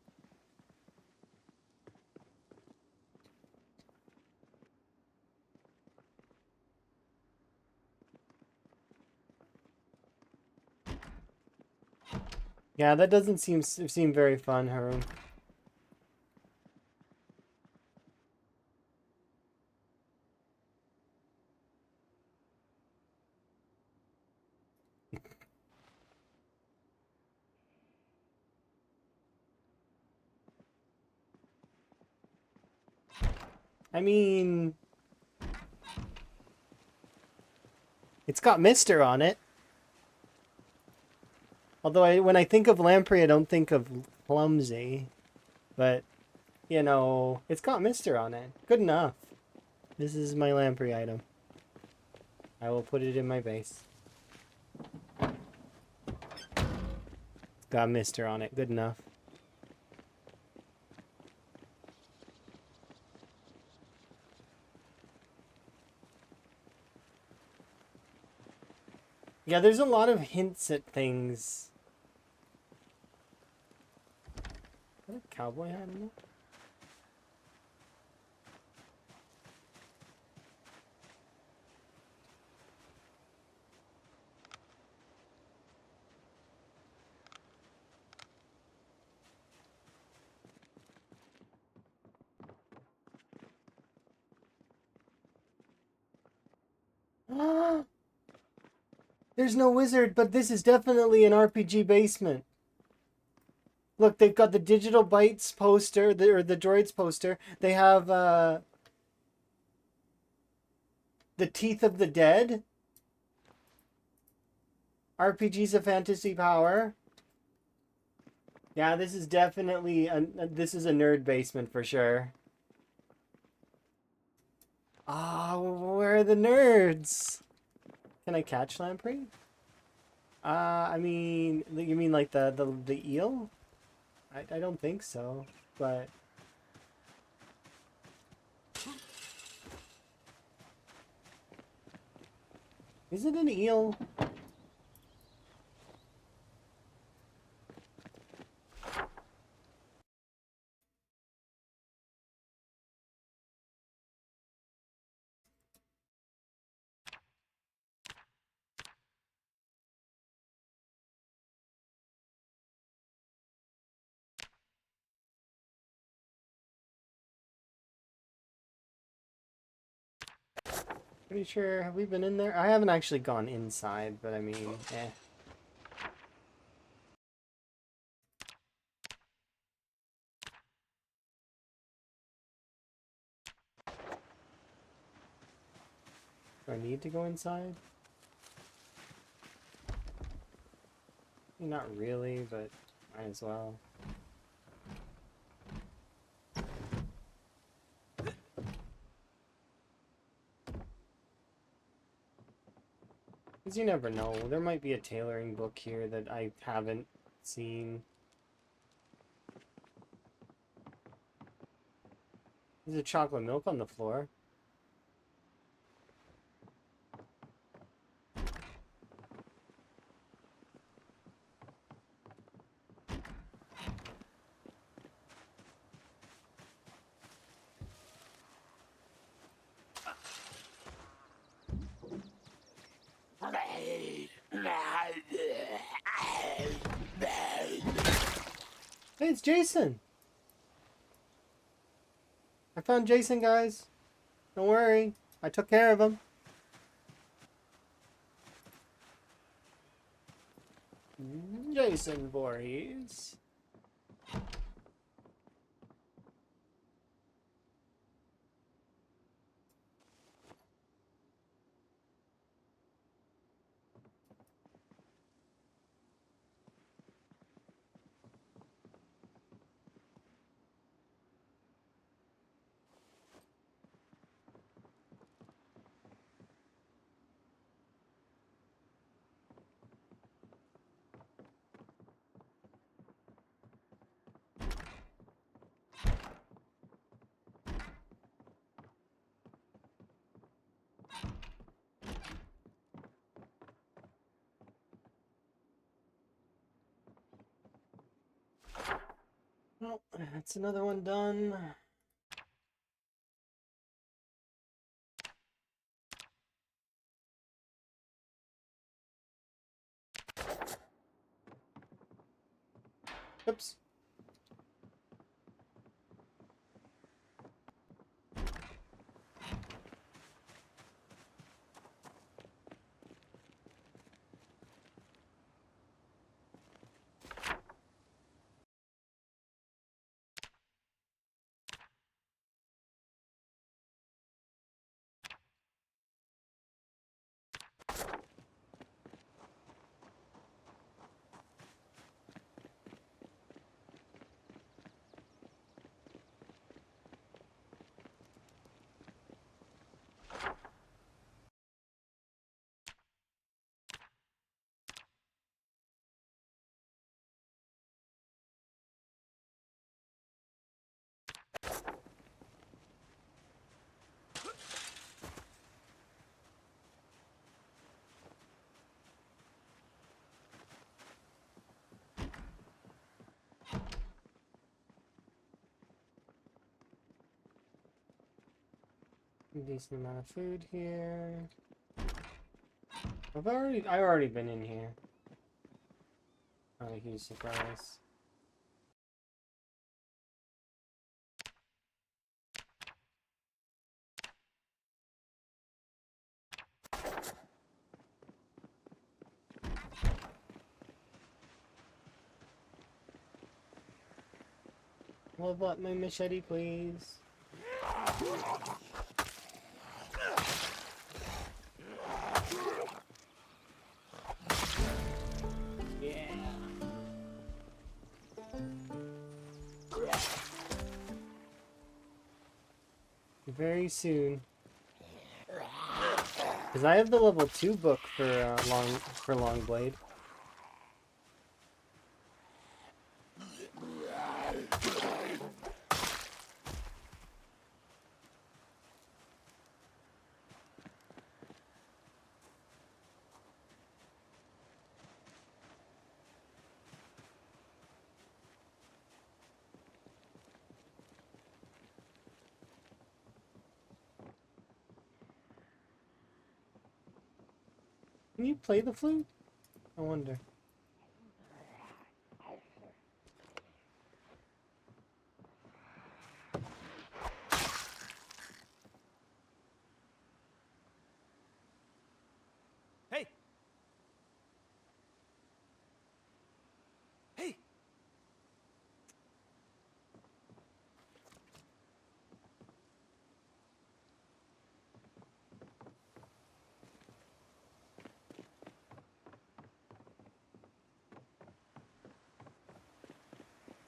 yeah, that doesn't seem very fun, Haroon. I mean, it's got Mister on it. Although when I think of lamprey, I don't think of clumsy. But, you know, it's got Mister on it. Good enough. This is my lamprey item. I will put it in my base. Got Mister on it. Good enough. Yeah, there's a lot of hints at things. Is that a cowboy hat in there? There's no wizard, but this is definitely an RPG basement. Look, they've got the Digital Bytes poster, or the Droids poster. They have the Teeth of the Dead. RPGs of Fantasy Power. Yeah, this is definitely this is a nerd basement for sure. Oh, where are the nerds? Can I catch lamprey? I mean, you mean like the eel? I don't think so, but is it an eel? Pretty sure. Have we been in there? I haven't actually gone inside, but I mean, eh. Do I need to go inside? Not really, but might as well. Because you never know. There might be a tailoring book here that I haven't seen. There's a chocolate milk on the floor. Hey, it's Jason! I found Jason, guys. Don't worry. I took care of him. Jason Voorhees. That's another one done. Oops. Decent amount of food here. I've already been in here. Not a huge surprise. Level up my machete, please. Yeah. Very soon. Because I have the level 2 book for Longblade. Can you play the flute? I wonder. Hey! Hey!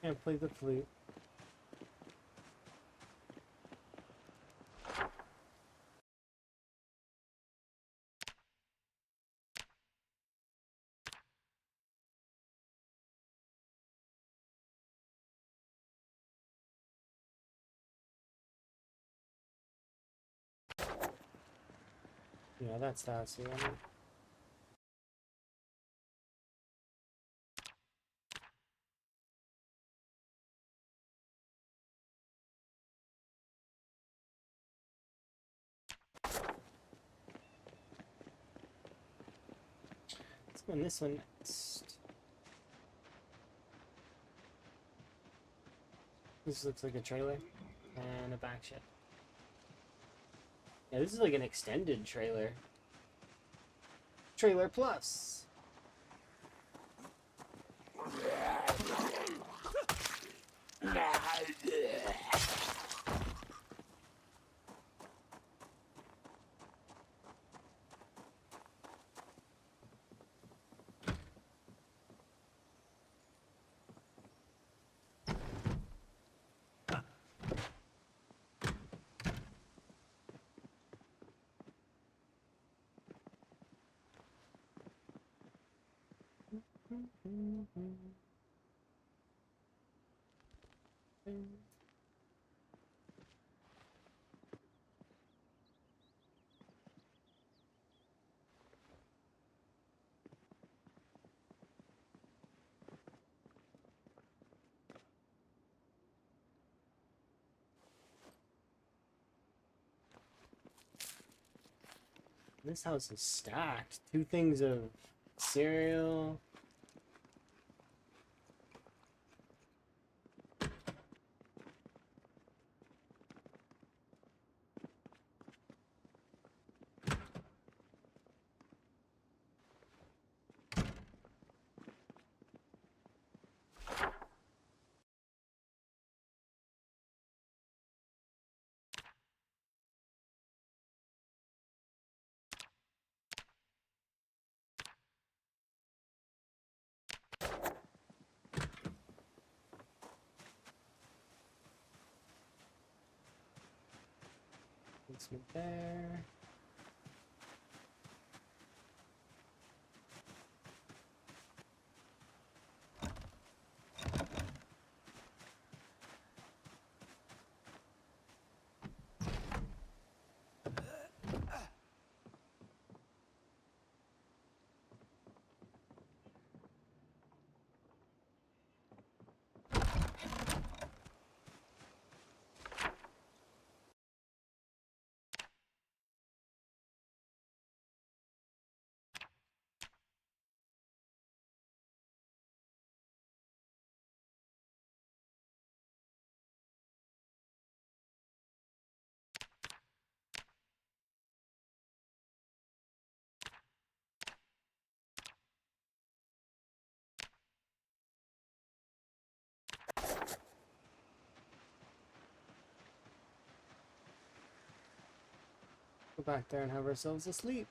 Can't play the flute. Yeah, that's the house. Let's go on this one next. This looks like a trailer and a back shed. Yeah, this is like an extended trailer. Trailer Plus. This house is stacked. 2 things of cereal. Basement there. Go back there and have ourselves a sleep.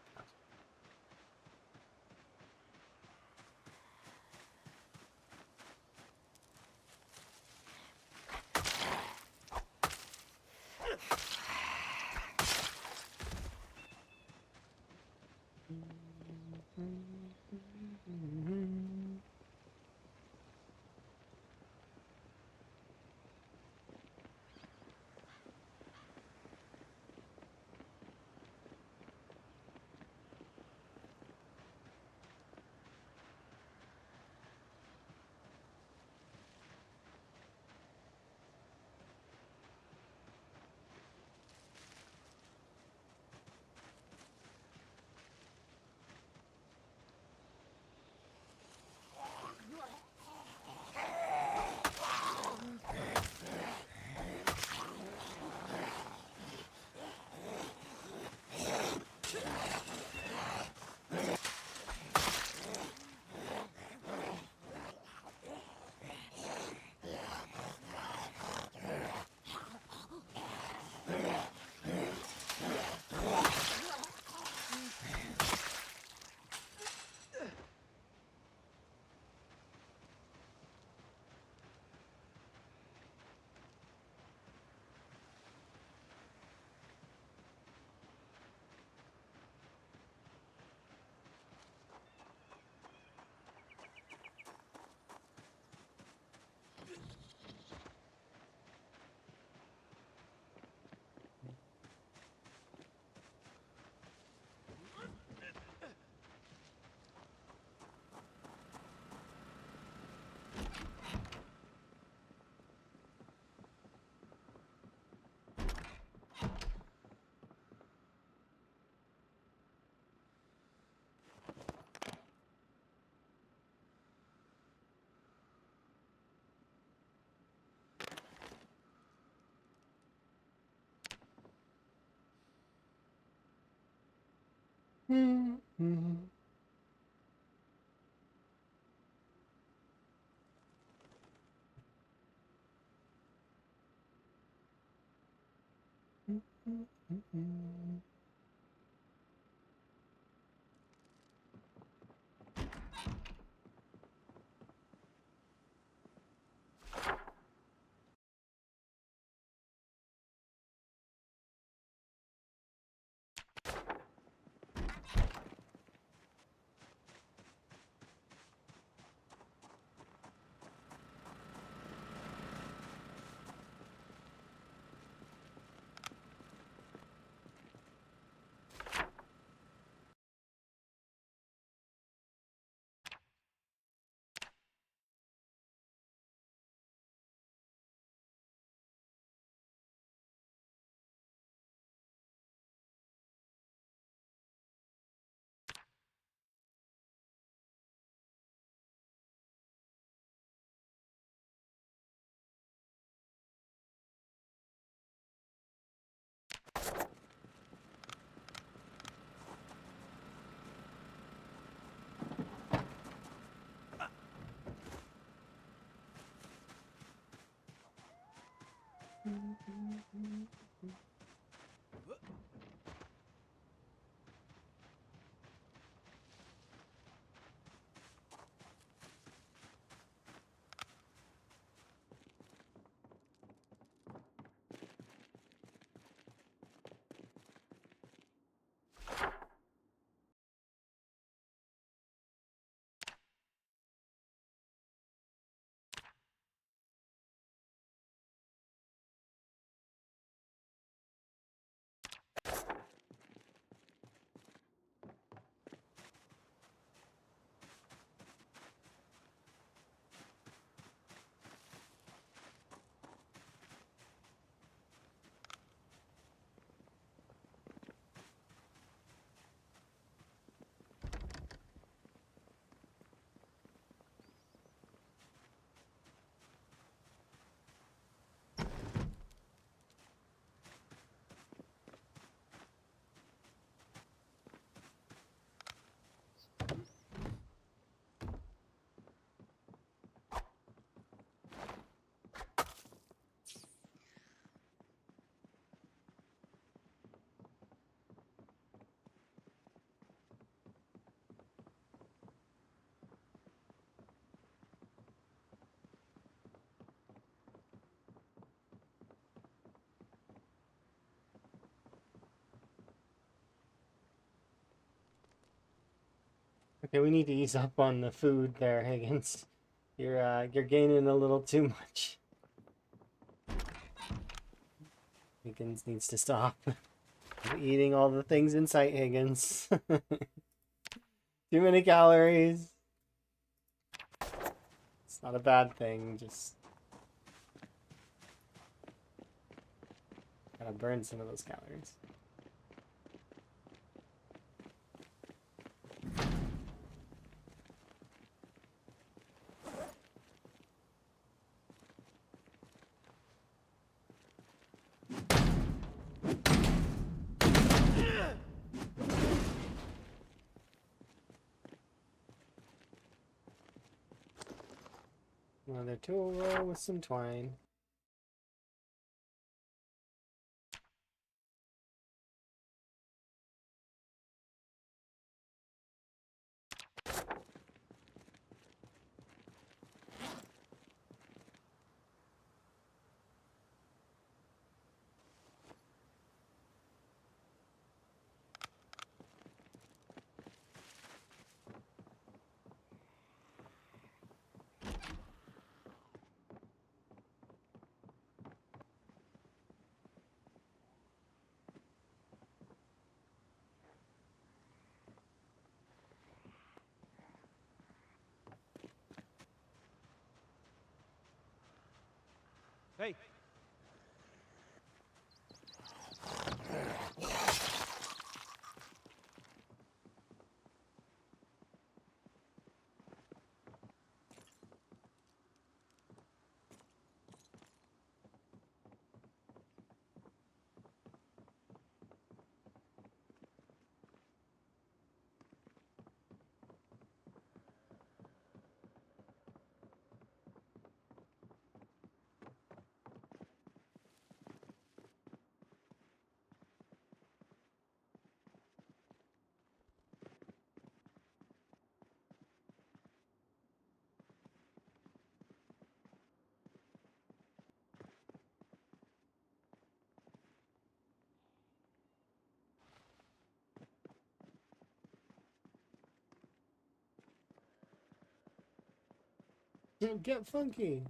Okay, we need to ease up on the food there, Higgins. You're gaining a little too much. Higgins needs to stop eating all the things in sight, Higgins. Too many calories. It's not a bad thing, just gotta burn some of those calories. Another tool roll with some twine. Hey. Get funky.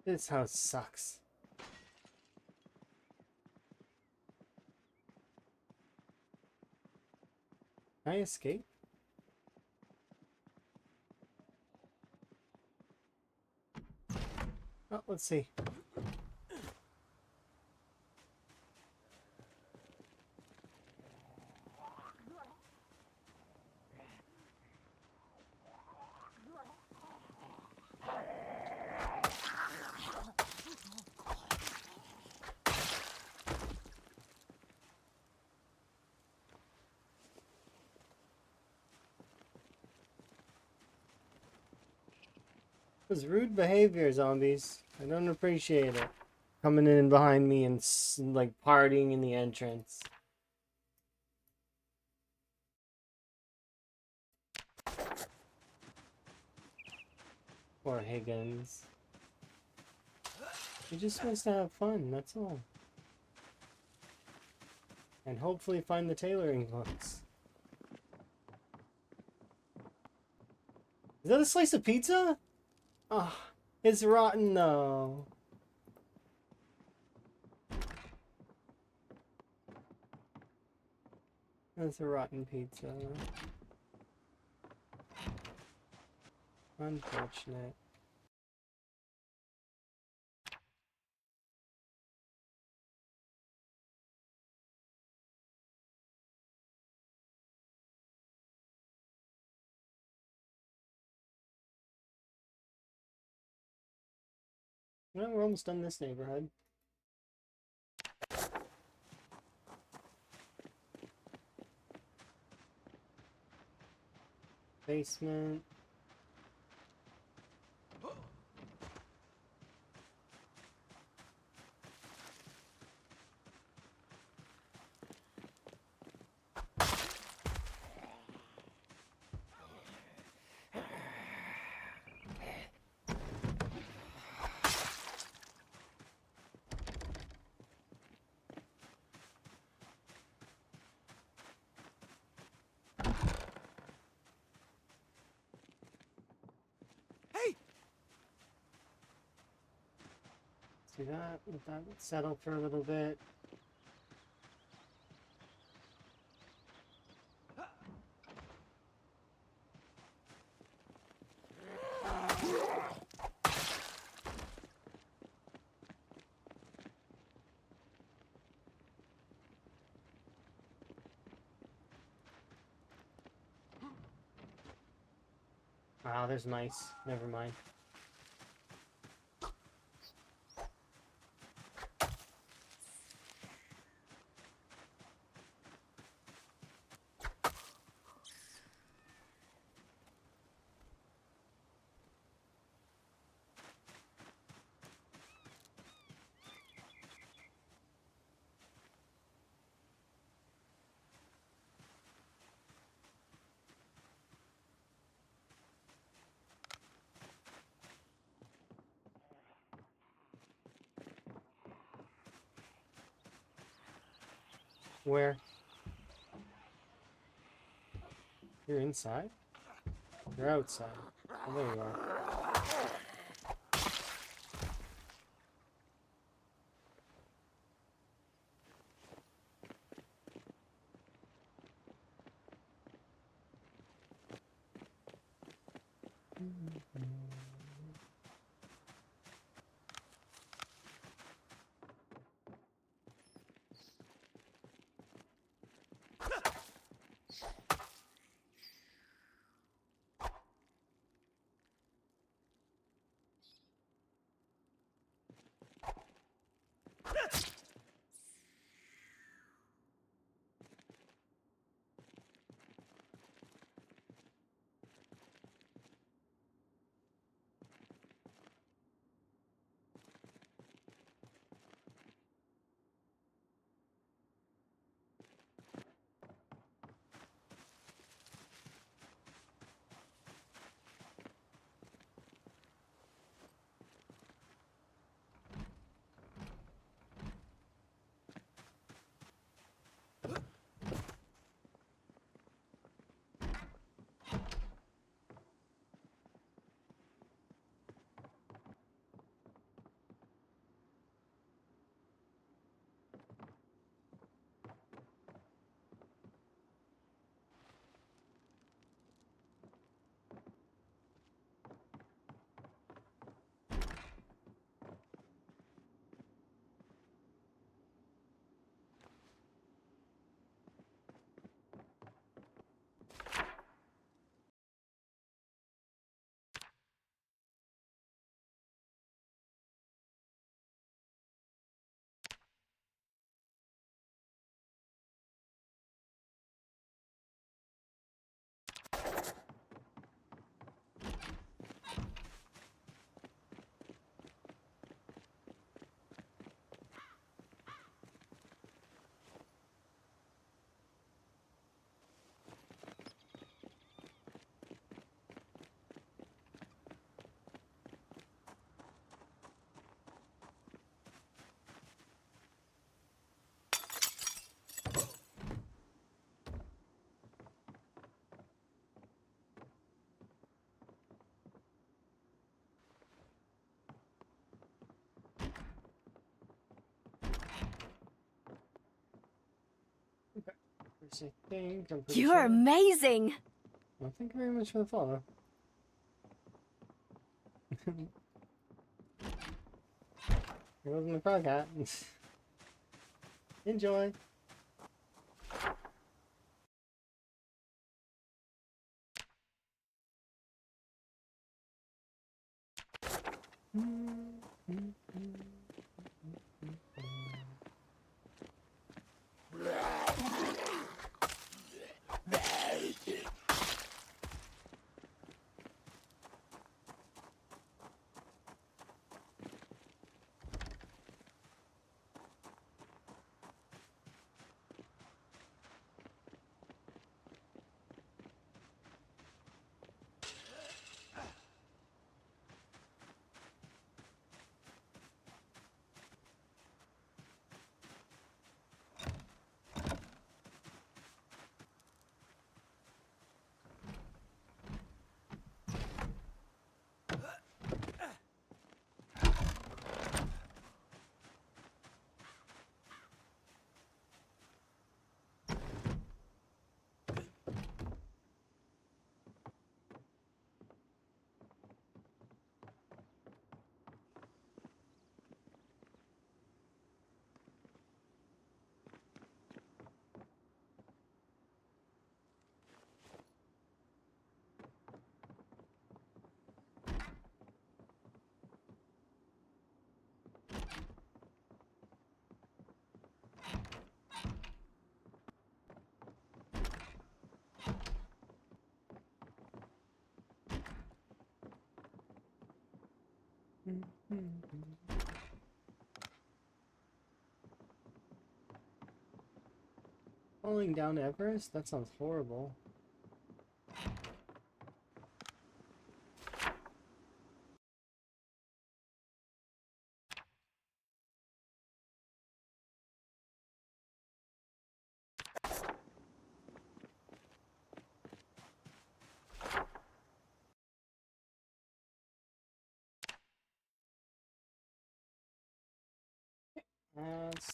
This house sucks. Can I escape? Oh, let's see. It was rude behavior, zombies. I don't appreciate it. Coming in behind me and like partying in the entrance. Poor Higgins. He just wants to have fun, that's all. And hopefully find the tailoring hooks. Is that a slice of pizza? Oh, it's rotten though. That's a rotten pizza. Unfortunate. Well, we're almost done this neighborhood. Basement. Hey! See that? Let that settle for a little bit. Wow, there's mice. Never mind. Where? You're inside? You're outside. Oh, there you are. I think I'm pretty You sure. are amazing! Well, thank you very much for the follow. Here goes my frog hat. Enjoy. Falling down Everest? That sounds horrible. Let's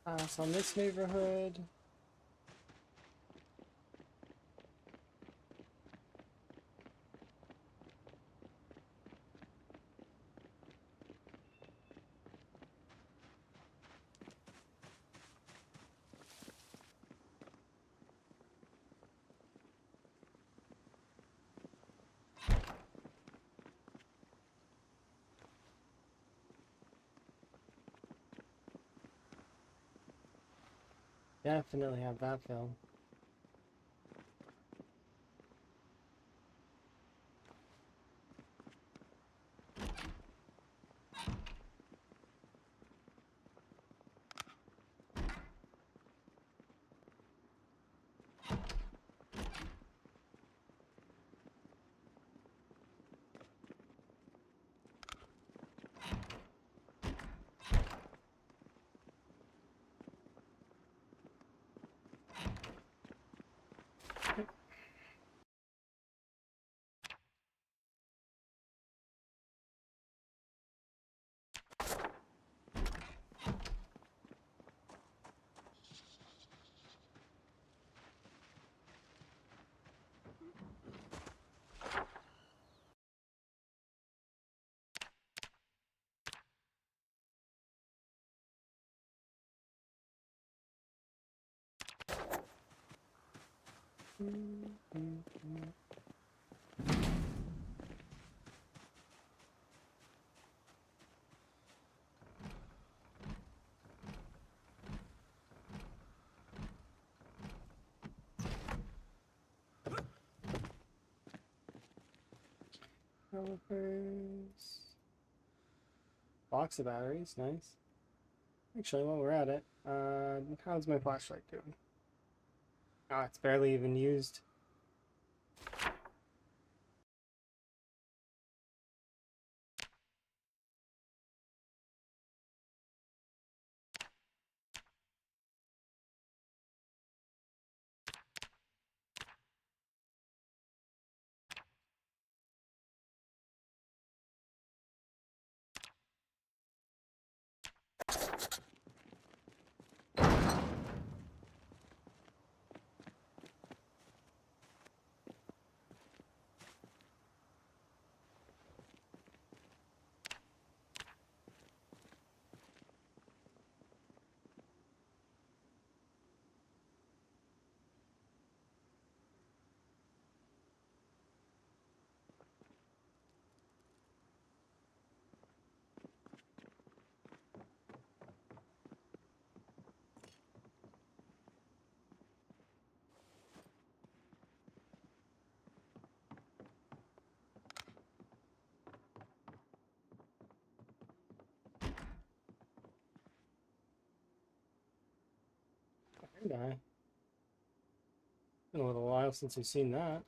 pass on this neighborhood. Definitely have that film. Calipers. Box of batteries, nice. Actually, while we're at it, how's my flashlight doing? Oh, it's barely even used. Die. Been a little while since we've seen that.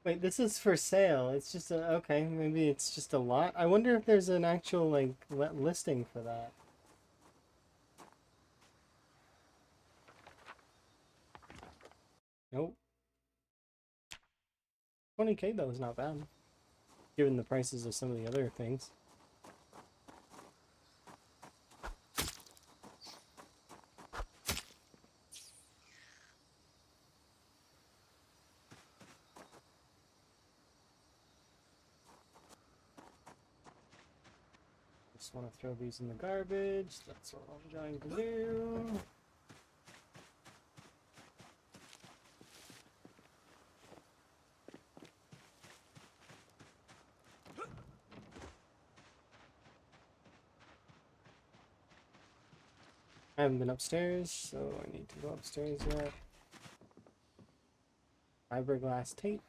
Wait, this is for sale. It's just a, okay, maybe it's just a lot. I wonder if there's an actual, like, listing for that. Nope. 20K though is not bad, given the prices of some of the other things. Just want to throw these in the garbage. That's what I'm going to do. I haven't been upstairs, so I need to go upstairs yet. Fiberglass tape.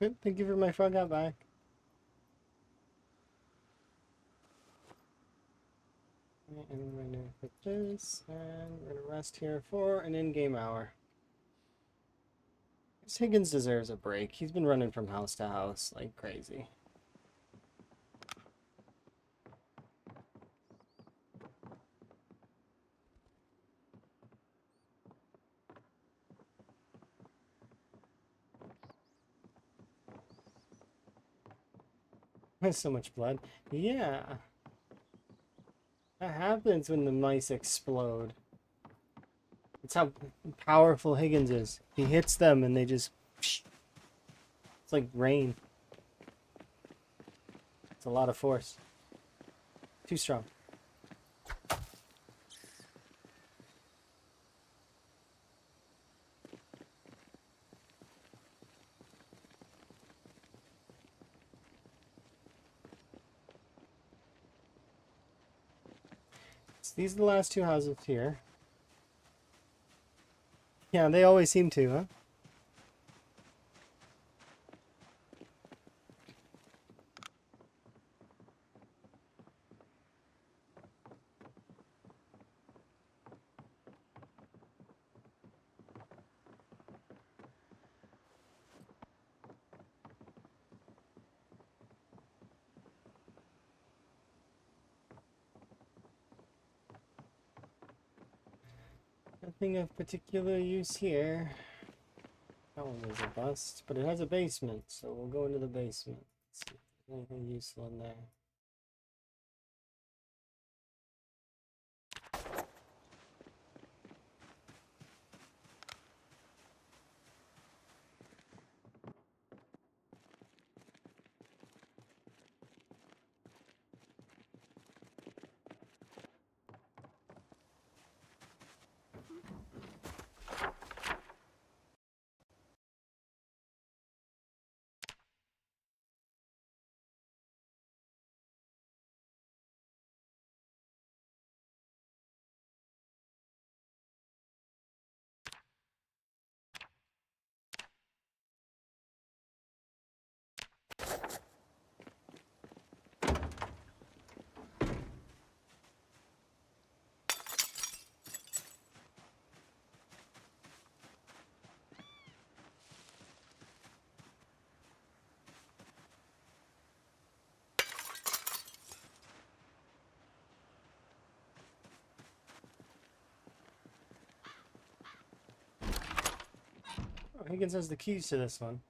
Good, thank you for my frog out back. And my new Like this, and we're gonna rest here for an in-game hour. This Higgins deserves a break. He's been running from house to house like crazy. There's so much blood. Yeah. That happens when the mice explode. That's how powerful Higgins is. He hits them and they just... It's like rain. It's a lot of force. Too strong. So these are the last two houses here. Yeah, they always seem to, huh? Nothing of particular use here. That one was a bust, but it has a basement, so we'll go into the basement. See if there's anything useful in there. Oh, Higgins has the keys to this one.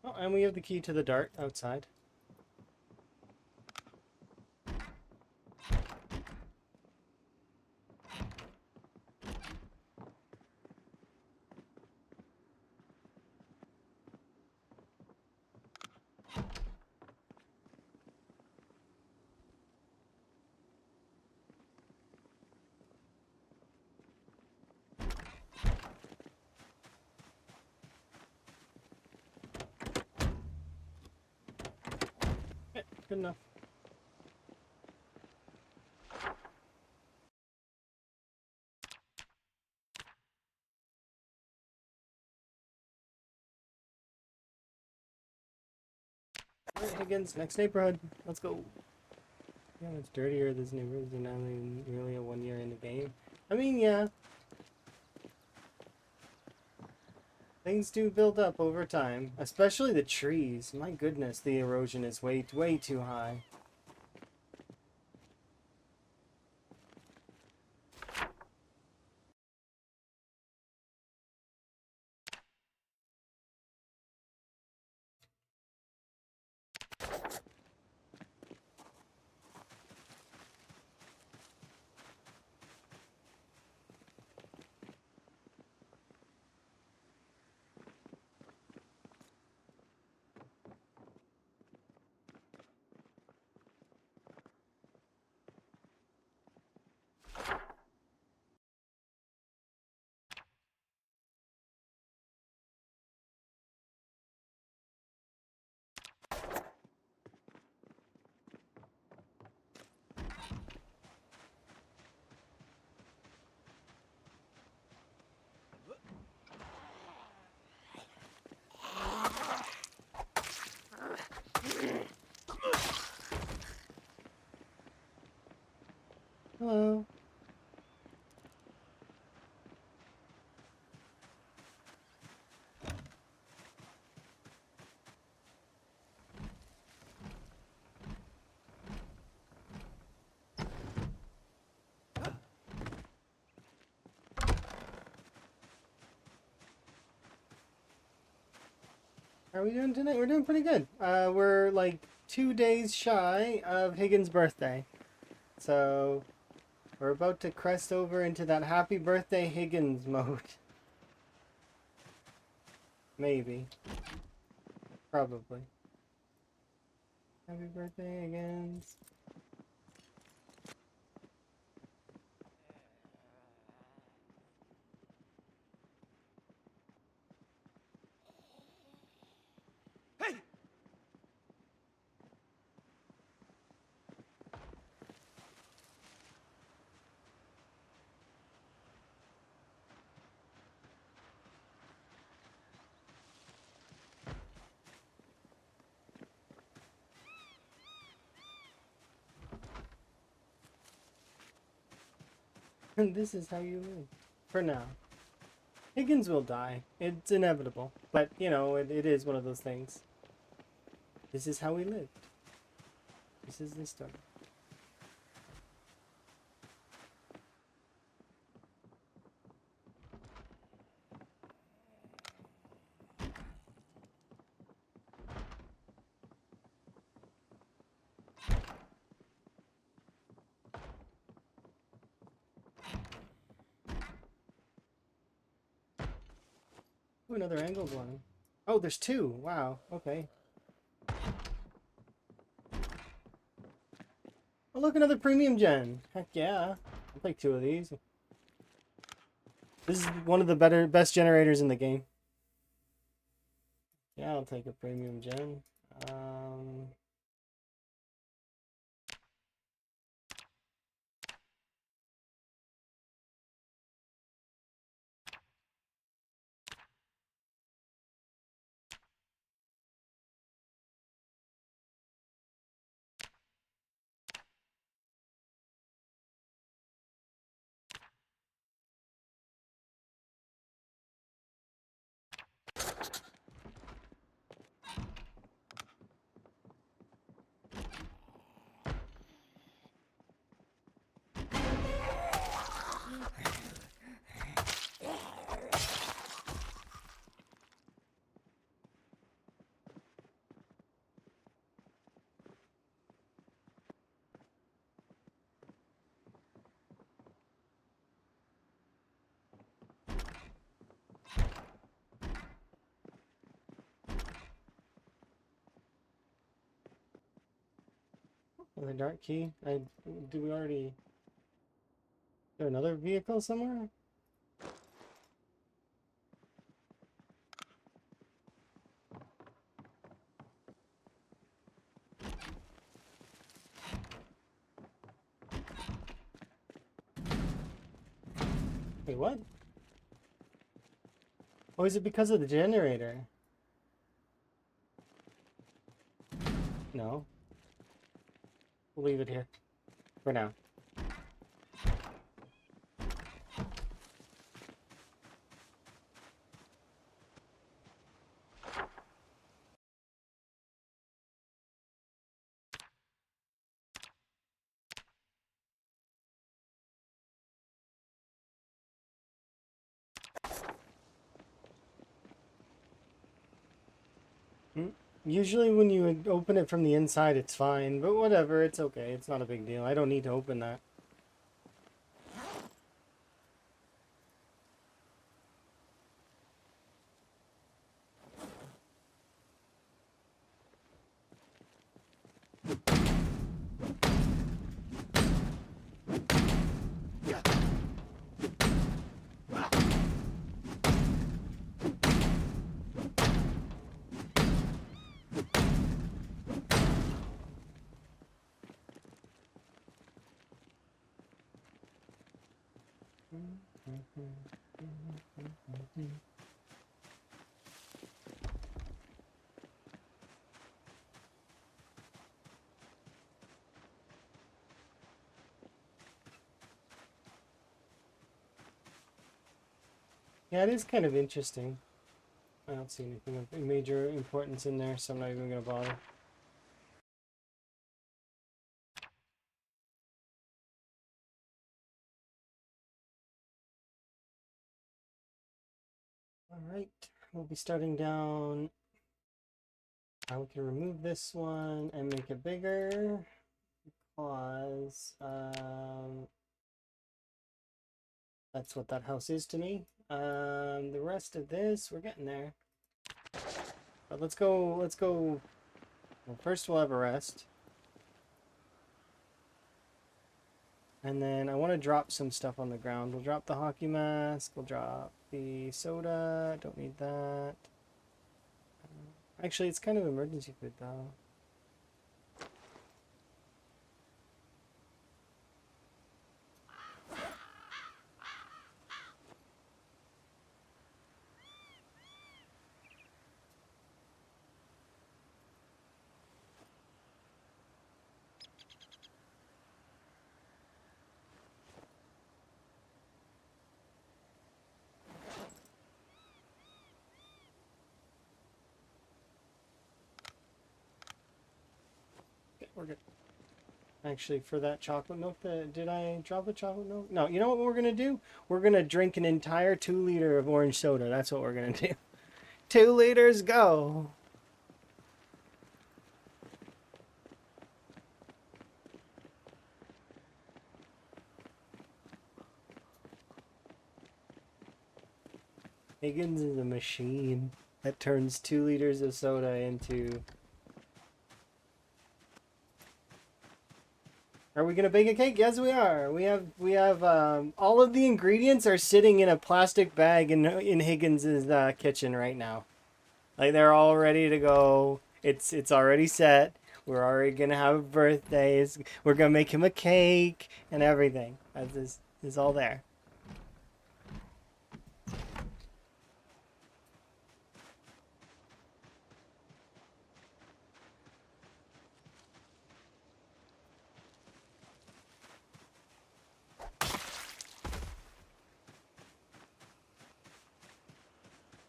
Oh, and we have the key to the dart outside. Yeah, good enough. Alright, Higgins, next neighborhood. Let's go. Yeah, it's dirtier. This neighborhood is now nearly a 1 year in the game. I mean, yeah. Things do build up over time, especially the trees. My goodness, the erosion is way too high. How are we doing tonight? We're doing pretty good. We're like 2 days shy of Higgins' birthday. So we're about to crest over into that happy birthday Higgins mode. Maybe. Probably. Happy birthday, Higgins. Hey! And this is how you live. For now. Higgins will die. It's inevitable. But, you know, it is one of those things. This is how we lived. This is the story. Ooh, another angled one. Oh, there's two. Wow. Okay. Oh, look, another premium gen. Heck yeah. I'll take two of these. This is one of the best generators in the game. Yeah, I'll take a premium gen. Um, another dark key. Do we already? Is there another vehicle somewhere? Wait, what? Oh, is it because of the generator? No. We'll leave it here for now. Hmm? Usually when you would open it from the inside, it's fine, but whatever, it's okay. It's not a big deal. I don't need to open that. Yeah, it is kind of interesting. I don't see anything of major importance in there, so I'm not even gonna bother. All right, we'll be starting down We can remove this one and make it bigger because that's what that house is to me. The rest of this, we're getting there. But let's go. Well, first we'll have a rest. And then I want to drop some stuff on the ground. We'll drop the hockey mask. We'll drop the soda. Don't need that. Actually, it's kind of emergency food though. Okay, we're good. Actually, for that chocolate milk, did I drop the chocolate milk? No, you know what we're going to do? We're going to drink an entire 2 liter of orange soda. That's what we're going to do. 2 liters, go! Higgins is a machine that turns 2 liters of soda into... Are we gonna bake a cake? Yes, we are. We have all of the ingredients are sitting in a plastic bag in Higgins's kitchen right now. Like they're all ready to go. It's already set. We're already gonna have birthdays. We're gonna make him a cake and everything. This is all there.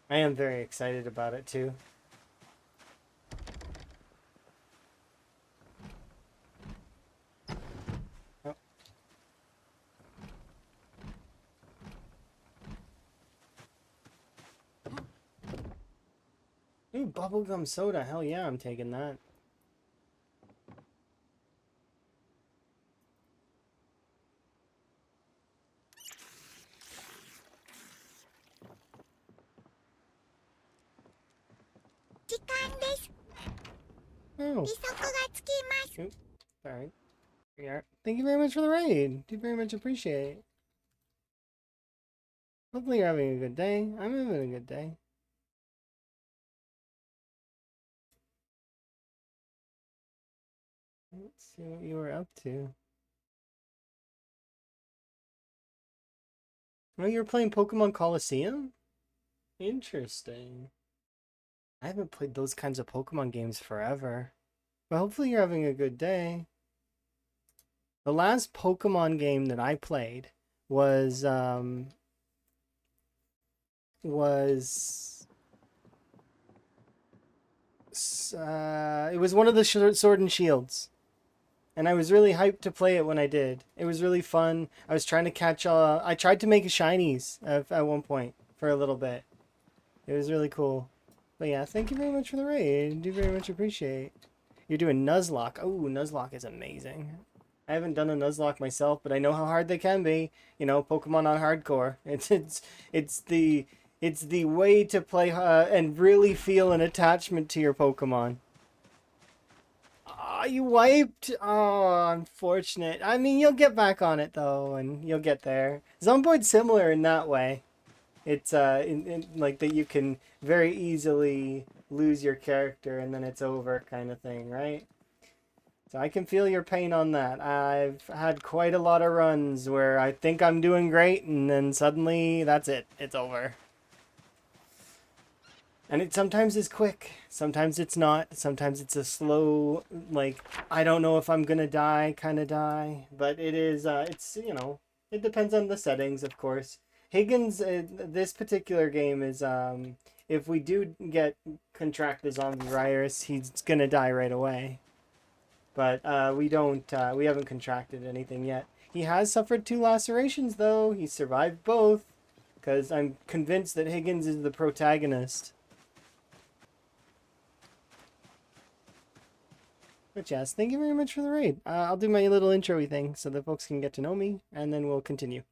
I am very excited about it too. Oh. Ooh, bubblegum soda. Hell yeah, I'm taking that. Oh. Oop. Alright. Yeah. Thank you very much for the raid. Do very much appreciate. Hopefully you're having a good day. I'm having a good day. Let's see what you were up to. Oh, you were playing Pokemon Coliseum? Interesting. I haven't played those kinds of Pokemon games forever. But hopefully you're having a good day. The last Pokemon game that I played was it was one of the Sword and Shields. And I was really hyped to play it when I did. It was really fun. I was trying to catch I tried to make shinies at one point for a little bit. It was really cool. But yeah, thank you very much for the raid. I do very much appreciate. You're doing Nuzlocke. Oh, Nuzlocke is amazing. I haven't done a Nuzlocke myself, but I know how hard they can be. You know, Pokemon on hardcore. It's the way to play and really feel an attachment to your Pokemon. Ah, you wiped. Oh, unfortunate. I mean, you'll get back on it though, and you'll get there. Zomboid's similar in that way. It's in like that you can very easily lose your character and then it's over kind of thing, right? So I can feel your pain on that. I've had quite a lot of runs where I think I'm doing great and then suddenly that's it. It's over. And it sometimes is quick. Sometimes it's not. Sometimes it's a slow, like, I don't know if I'm gonna die kind of die. But it is, it's, you know, it depends on the settings, of course. Higgins, this particular game is, if we do contract the zombie virus, he's gonna die right away. But we haven't contracted anything yet. He has suffered 2 lacerations, though. He survived both. Because I'm convinced that Higgins is the protagonist. But yes, thank you very much for the raid. I'll do my little intro-y thing so that folks can get to know me, and then we'll continue.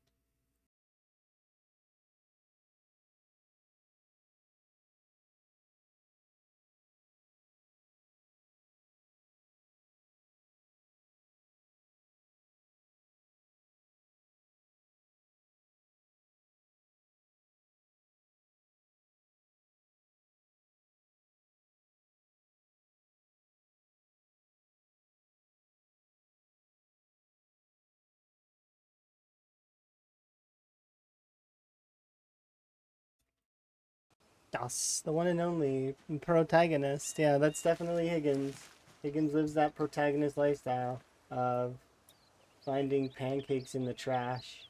Das, the one and only protagonist. Yeah, that's definitely Higgins. Higgins lives that protagonist lifestyle of finding pancakes in the trash.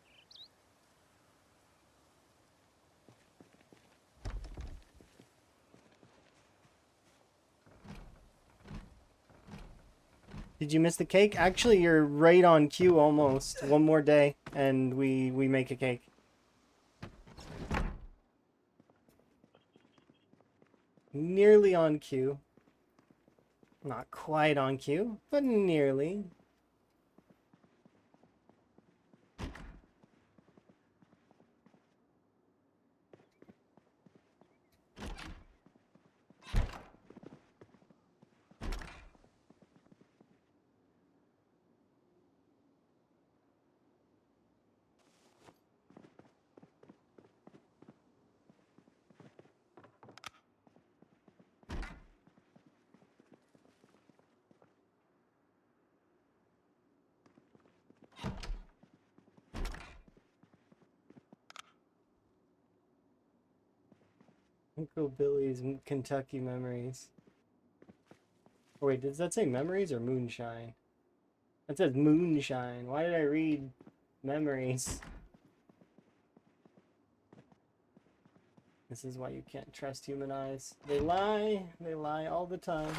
Did you miss the cake? Actually, you're right on cue almost. One more day and we make a cake. Nearly on cue. Not quite on cue, but nearly. Uncle Billy's Kentucky memories. Oh, wait, does that say memories or moonshine? That says moonshine. Why did I read memories? This is why you can't trust human eyes. They lie. They lie all the time.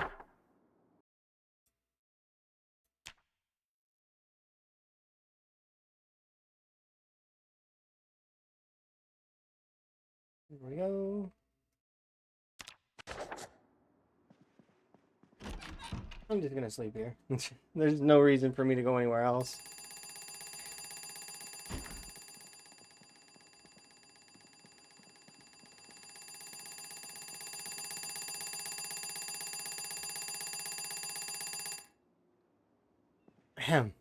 Here we go. I'm just gonna sleep here. There's no reason for me to go anywhere else. Ahem.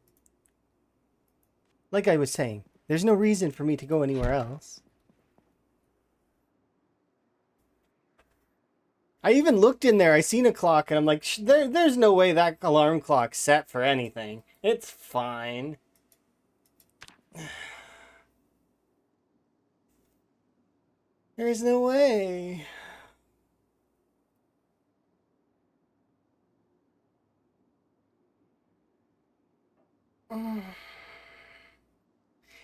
Like I was saying, there's no reason for me to go anywhere else. I even looked in there, I seen a clock, and I'm like, there's no way that alarm clock's set for anything. It's fine. There's no way.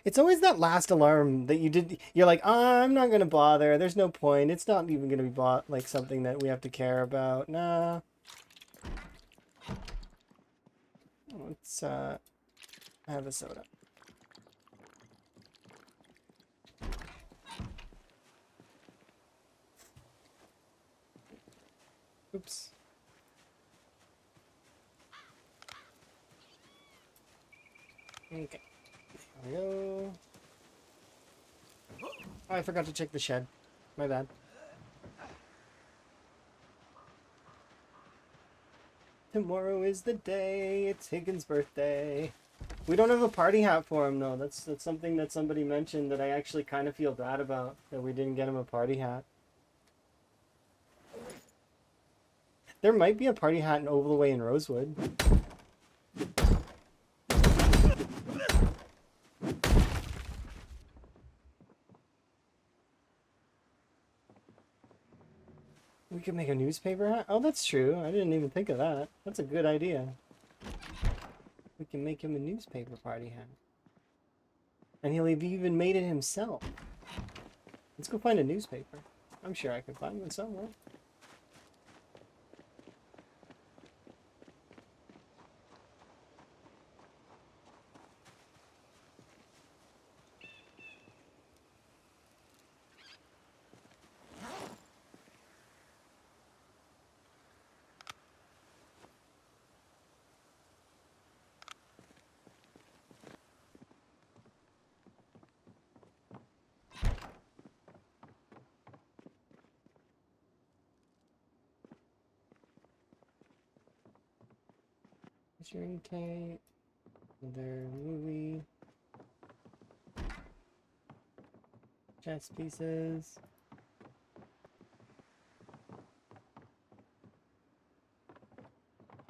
It's always that last alarm that you did. You're like, oh, I'm not gonna bother. There's no point. It's not even gonna be like something that we have to care about. Nah. Let's have a soda. Oops. Okay. There we go. Oh, I forgot to check the shed. My bad. Tomorrow is the day. It's Higgins' birthday. We don't have a party hat for him though. That's something that somebody mentioned that I actually kind of feel bad about, that we didn't get him a party hat. There might be a party hat in Ovalway in Rosewood. We could make a newspaper hat? Oh, that's true. I didn't even think of that. That's a good idea. We can make him a newspaper party hat. And he'll have even made it himself. Let's go find a newspaper. I'm sure I can find one somewhere. Measuring tape. Another movie. Chess pieces.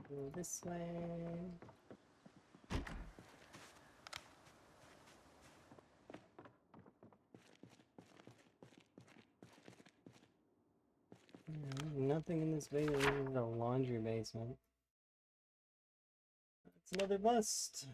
Go this way. Nothing in this basement. This is a laundry basement. It's another bust.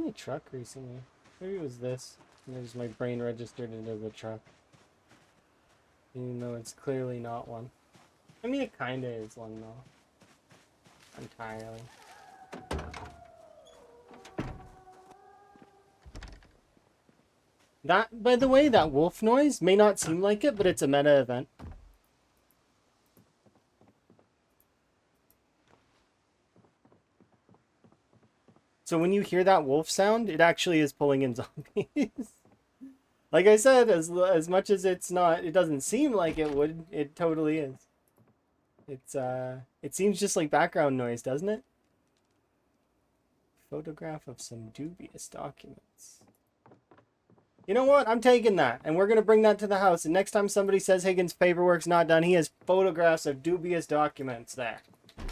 A truck recently. Maybe it was this. There's my brain registered it as a truck. Even though it's clearly not one. I mean, it kinda is one though. Entirely. That, by the way, that wolf noise may not seem like it, but it's a meta event. So when you hear that wolf sound, it actually is pulling in zombies. Like I said, as much as it's not, it doesn't seem like it would, it totally is. It seems just like background noise, doesn't it? Photograph of some dubious documents. You know what? I'm taking that, and we're gonna bring that to the house. And next time somebody says Higgins' paperwork's not done, he has photographs of dubious documents there.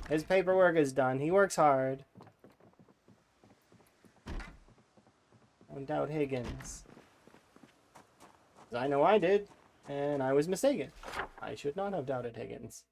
His paperwork is done. He works hard. Don't doubt Higgins. I know I did, and I was mistaken. I should not have doubted Higgins.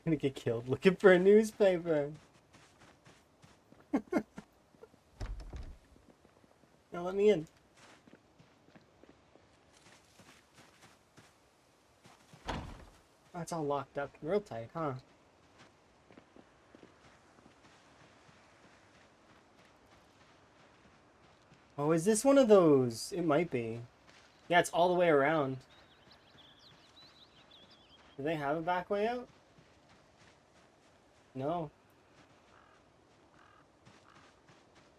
Gonna get killed looking for a newspaper. Now let me in. Oh, it's all locked up real tight, huh? Oh, is this one of those? It might be. Yeah, it's all the way around. Do they have a back way out? No.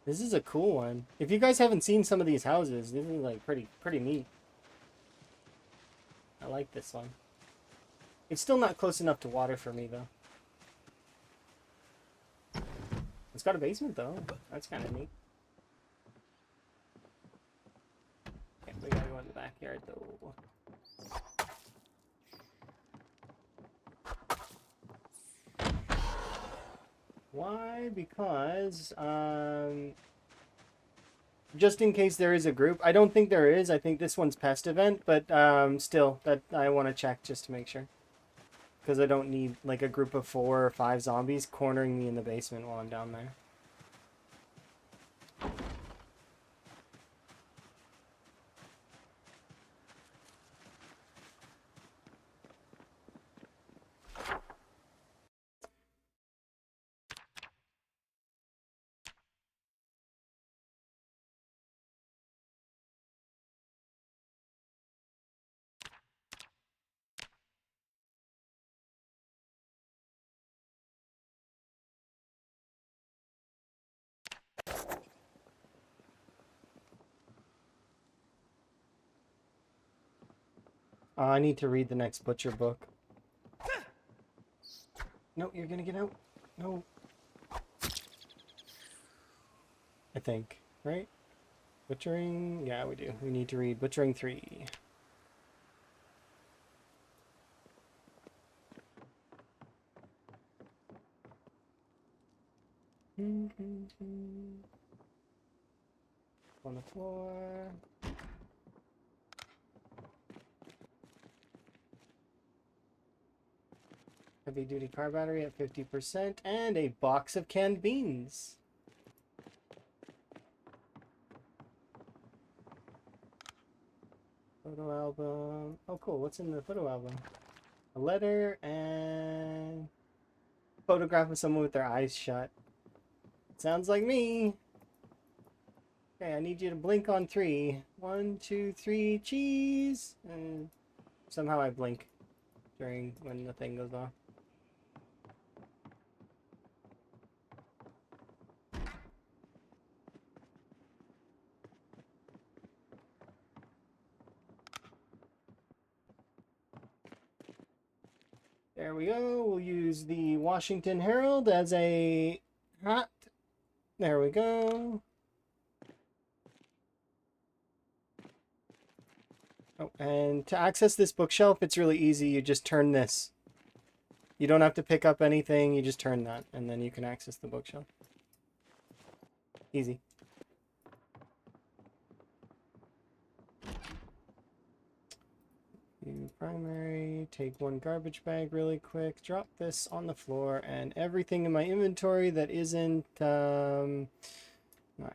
This is a cool one. If you guys haven't seen some of these houses, this is like pretty neat. I like this one. It's still not close enough to water for me though. It's got a basement though. That's kind of neat. Okay, we gotta go in the backyard though. Why? Because, just in case there is a group. I don't think there is. I think this one's pest event, but still, that I want to check just to make sure. Because I don't need like a group of 4 or 5 zombies cornering me in the basement while I'm down there. Oh, I need to read the next butcher book. No, you're gonna get out. No. I think, right? Butchering? Yeah, we do. We need to read Butchering 3. On the floor. Heavy duty car battery at 50% and a box of canned beans. Photo album. Oh, cool. What's in the photo album? A letter and photograph of someone with their eyes shut. Sounds like me. Okay, I need you to blink on 3. 1, 2, 3, cheese. And somehow I blink during when the thing goes off. There we go. We'll use the Washington Herald as a hat. There we go. Oh, and to access this bookshelf, it's really easy. You just turn this. You don't have to pick up anything. You just turn that, and then you can access the bookshelf. Easy. Primary, take one garbage bag really quick, drop this on the floor, and everything in my inventory that isn't, not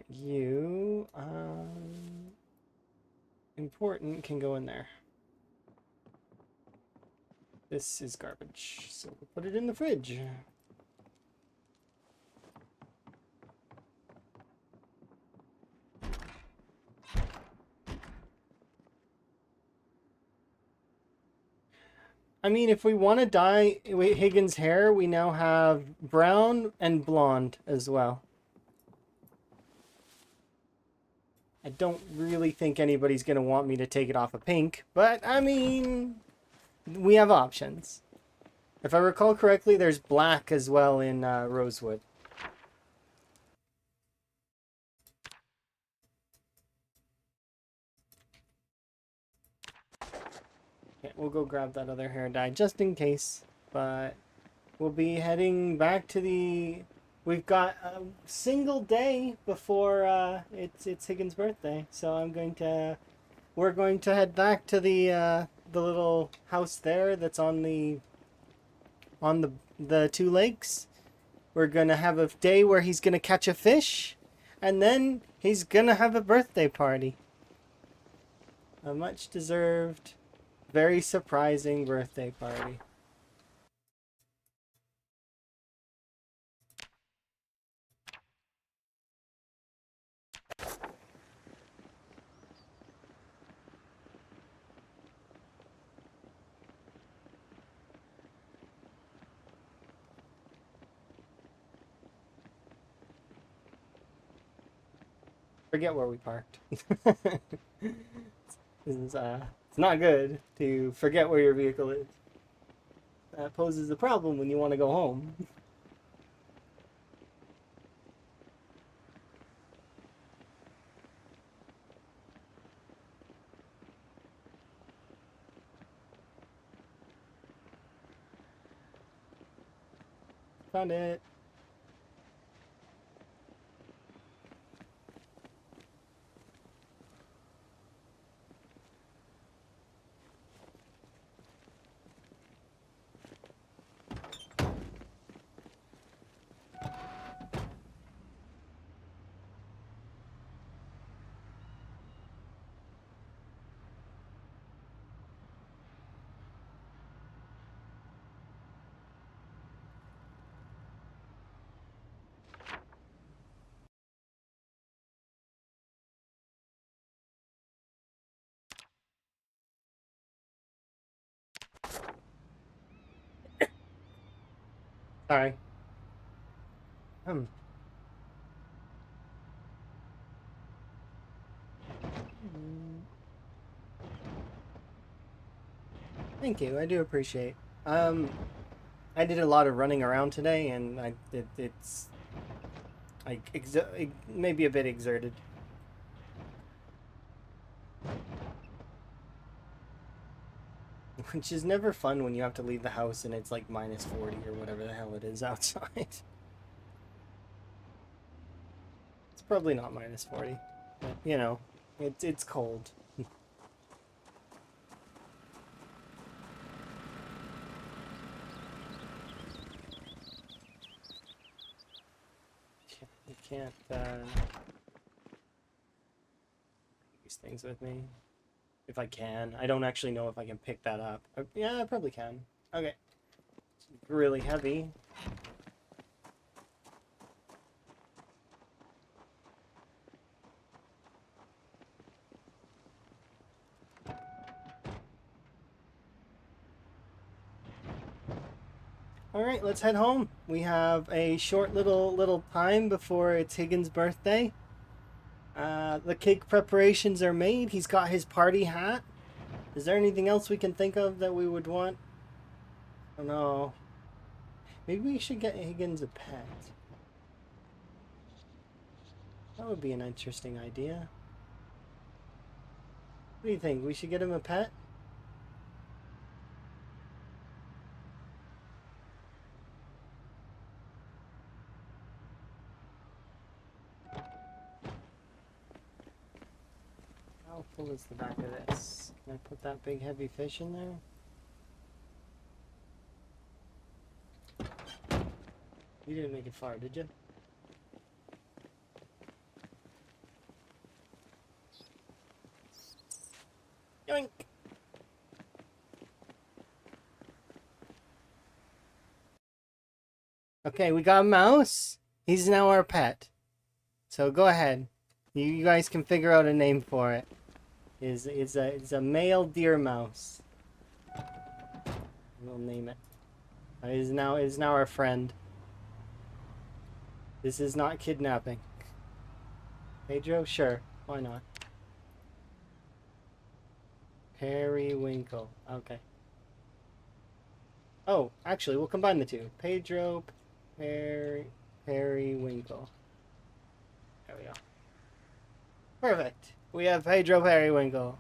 you, important can go in there. This is garbage, so we'll put it in the fridge. I mean, if we want to dye Higgins' hair, we now have brown and blonde as well. I don't really think anybody's going to want me to take it off of pink, but I mean, we have options. If I recall correctly, there's black as well in Rosewood. Okay, we'll go grab that other hair dye just in case, but we'll be heading back to the... We've got a single day before it's Higgins' birthday, so we're going to head back to the little house there that's on the two lakes. We're gonna have a day where he's gonna catch a fish, and then he's gonna have a birthday party. A much deserved, very surprising birthday party. Forget where we parked. It's not good to forget where your vehicle is. That poses a problem when you want to go home. Found it. Sorry. Thank you. I do appreciate. Um, I did a lot of running around today, and it's like maybe a bit exerted, which is never fun when you have to leave the house and it's like -40 or whatever the hell it is outside. It's probably not -40, but you know, it's cold. You can't these things with me. If I can. I don't actually know if I can pick that up. Yeah, I probably can. Okay. It's really heavy. Alright, let's head home. We have a short little time before it's Higgins' birthday. The cake preparations are made. He's got his party hat. Is there anything else we can think of that we would want? I don't know. Maybe we should get Higgins a pet. That would be an interesting idea. What do you think? We should get him a pet? How full is the back of this? Can I put that big heavy fish in there? You didn't make it far, did you? Yoink! Okay, we got a mouse. He's now our pet. So go ahead. You guys can figure out a name for it. It's a male deer mouse. We'll name it. It is now our friend. This is not kidnapping. Pedro, sure, why not? Periwinkle. Okay. Oh, actually, we'll combine the two. Pedro, Periwinkle. There we go. Perfect. We have Pedro Periwinkle.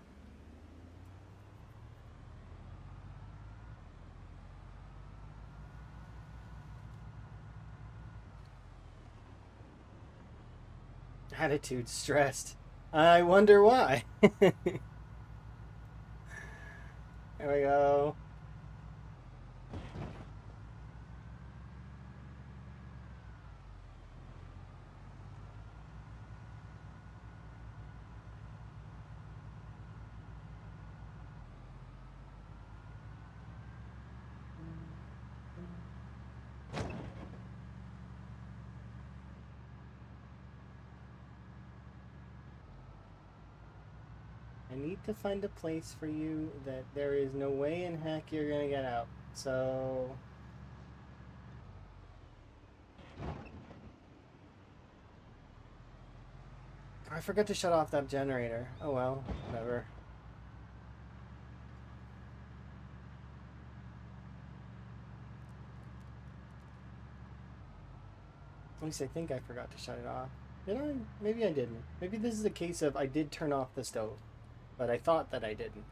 Attitude stressed. I wonder why. There we go. I need to find a place for you that there is no way in heck you're gonna get out. So... I forgot to shut off that generator. Oh well, whatever. At least I think I forgot to shut it off. Did I? Maybe I didn't. Maybe this is a case of I did turn off the stove, but I thought that I didn't.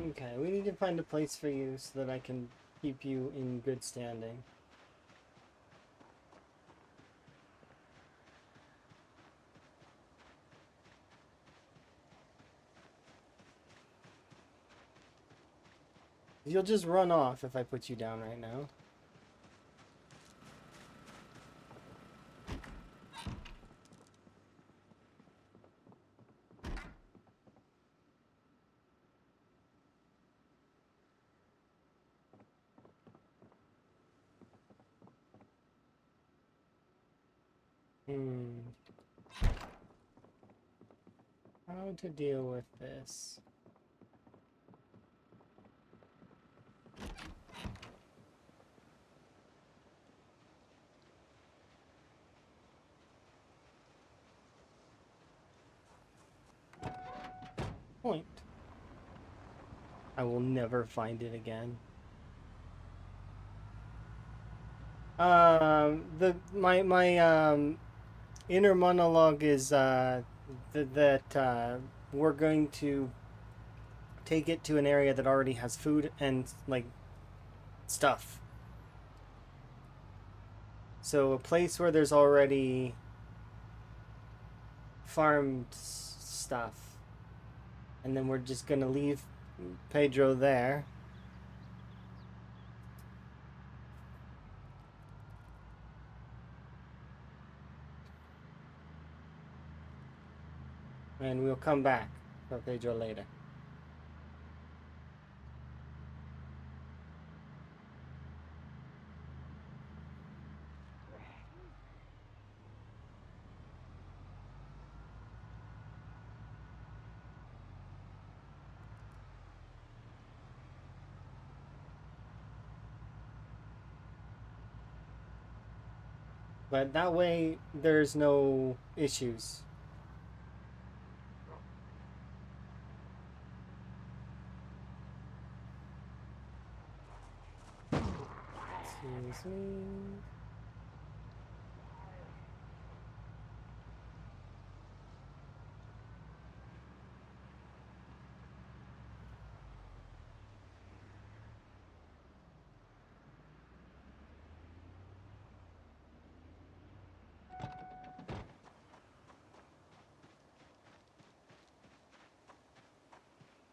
Okay, we need to find a place for you so that I can keep you in good standing. You'll just run off if I put you down right now. How to deal with this? Point. I will never find it again. My inner monologue is that we're going to take it to an area that already has food and like stuff. So a place where there's already farmed stuff, and then we're just gonna leave Pedro there. And we'll come back for Pedro later. But that way, there's no issues. Excuse me.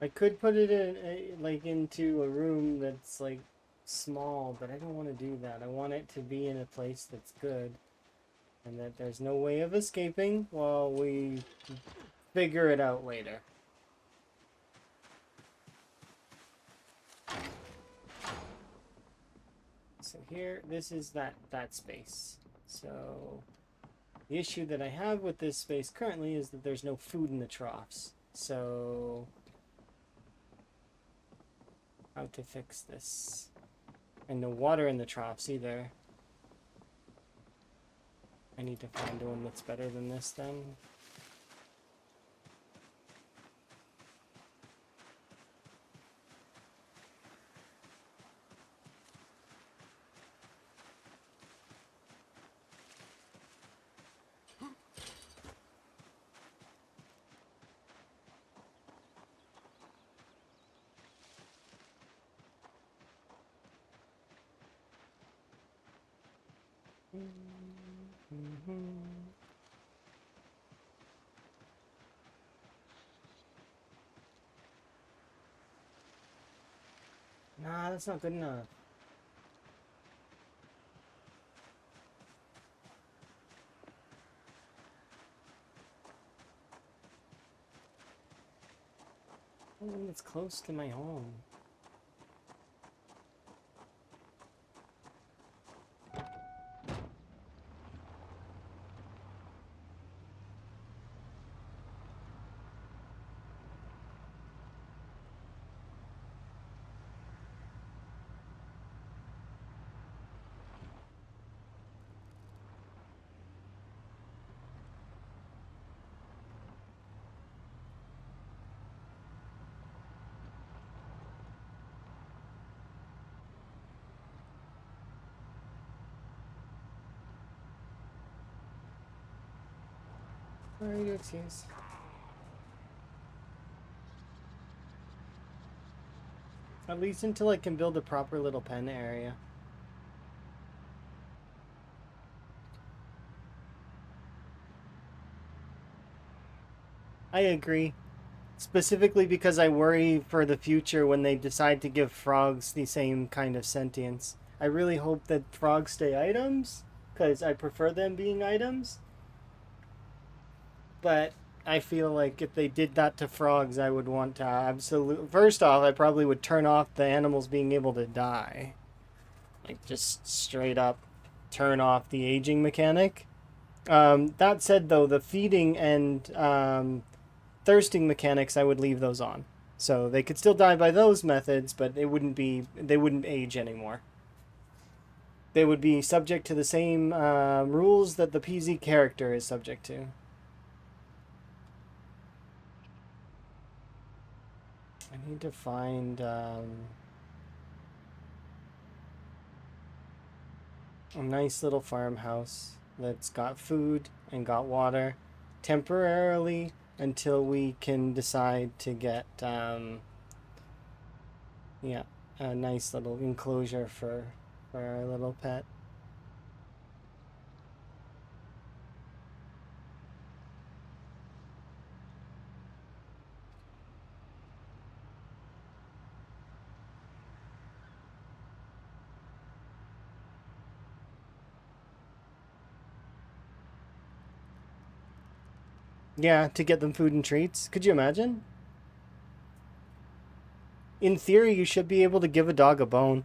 I could put it in like into a room that's like small, but I don't want to do that. I want it to be in a place that's good and that there's no way of escaping while we figure it out later. So here, this is that space. So the issue that I have with this space currently is that there's no food in the troughs. So how to fix this? And no water in the troughs either. I need to find one that's better than this then. Nah, that's not good enough. One that's close to my home. Sorry to excuse. At least until I can build a proper little pen area. I agree. Specifically because I worry for the future when they decide to give frogs the same kind of sentience. I really hope that frogs stay items, because I prefer them being items. But I feel like if they did that to frogs, I would want to absolutely. First off, I probably would turn off the animals being able to die. Like, just straight up turn off the aging mechanic. That said, though, the feeding and thirsting mechanics, I would leave those on. So they could still die by those methods, but they wouldn't age anymore. They would be subject to the same rules that the PZ character is subject to. I need to find a nice little farmhouse that's got food and got water temporarily until we can decide to get yeah, a nice little enclosure for our little pet. Yeah, to get them food and treats. Could you imagine? In theory, you should be able to give a dog a bone.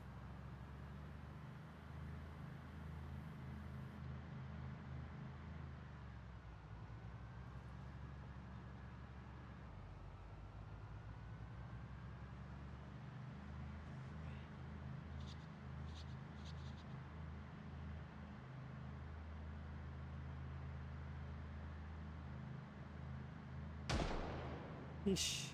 Yeesh.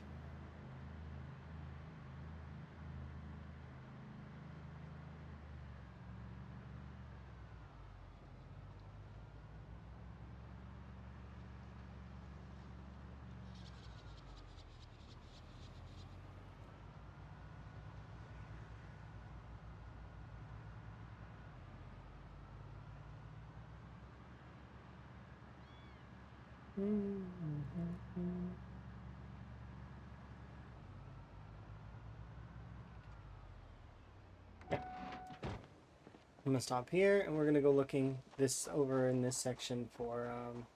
I'm gonna stop here, and we're gonna go looking this over in this section for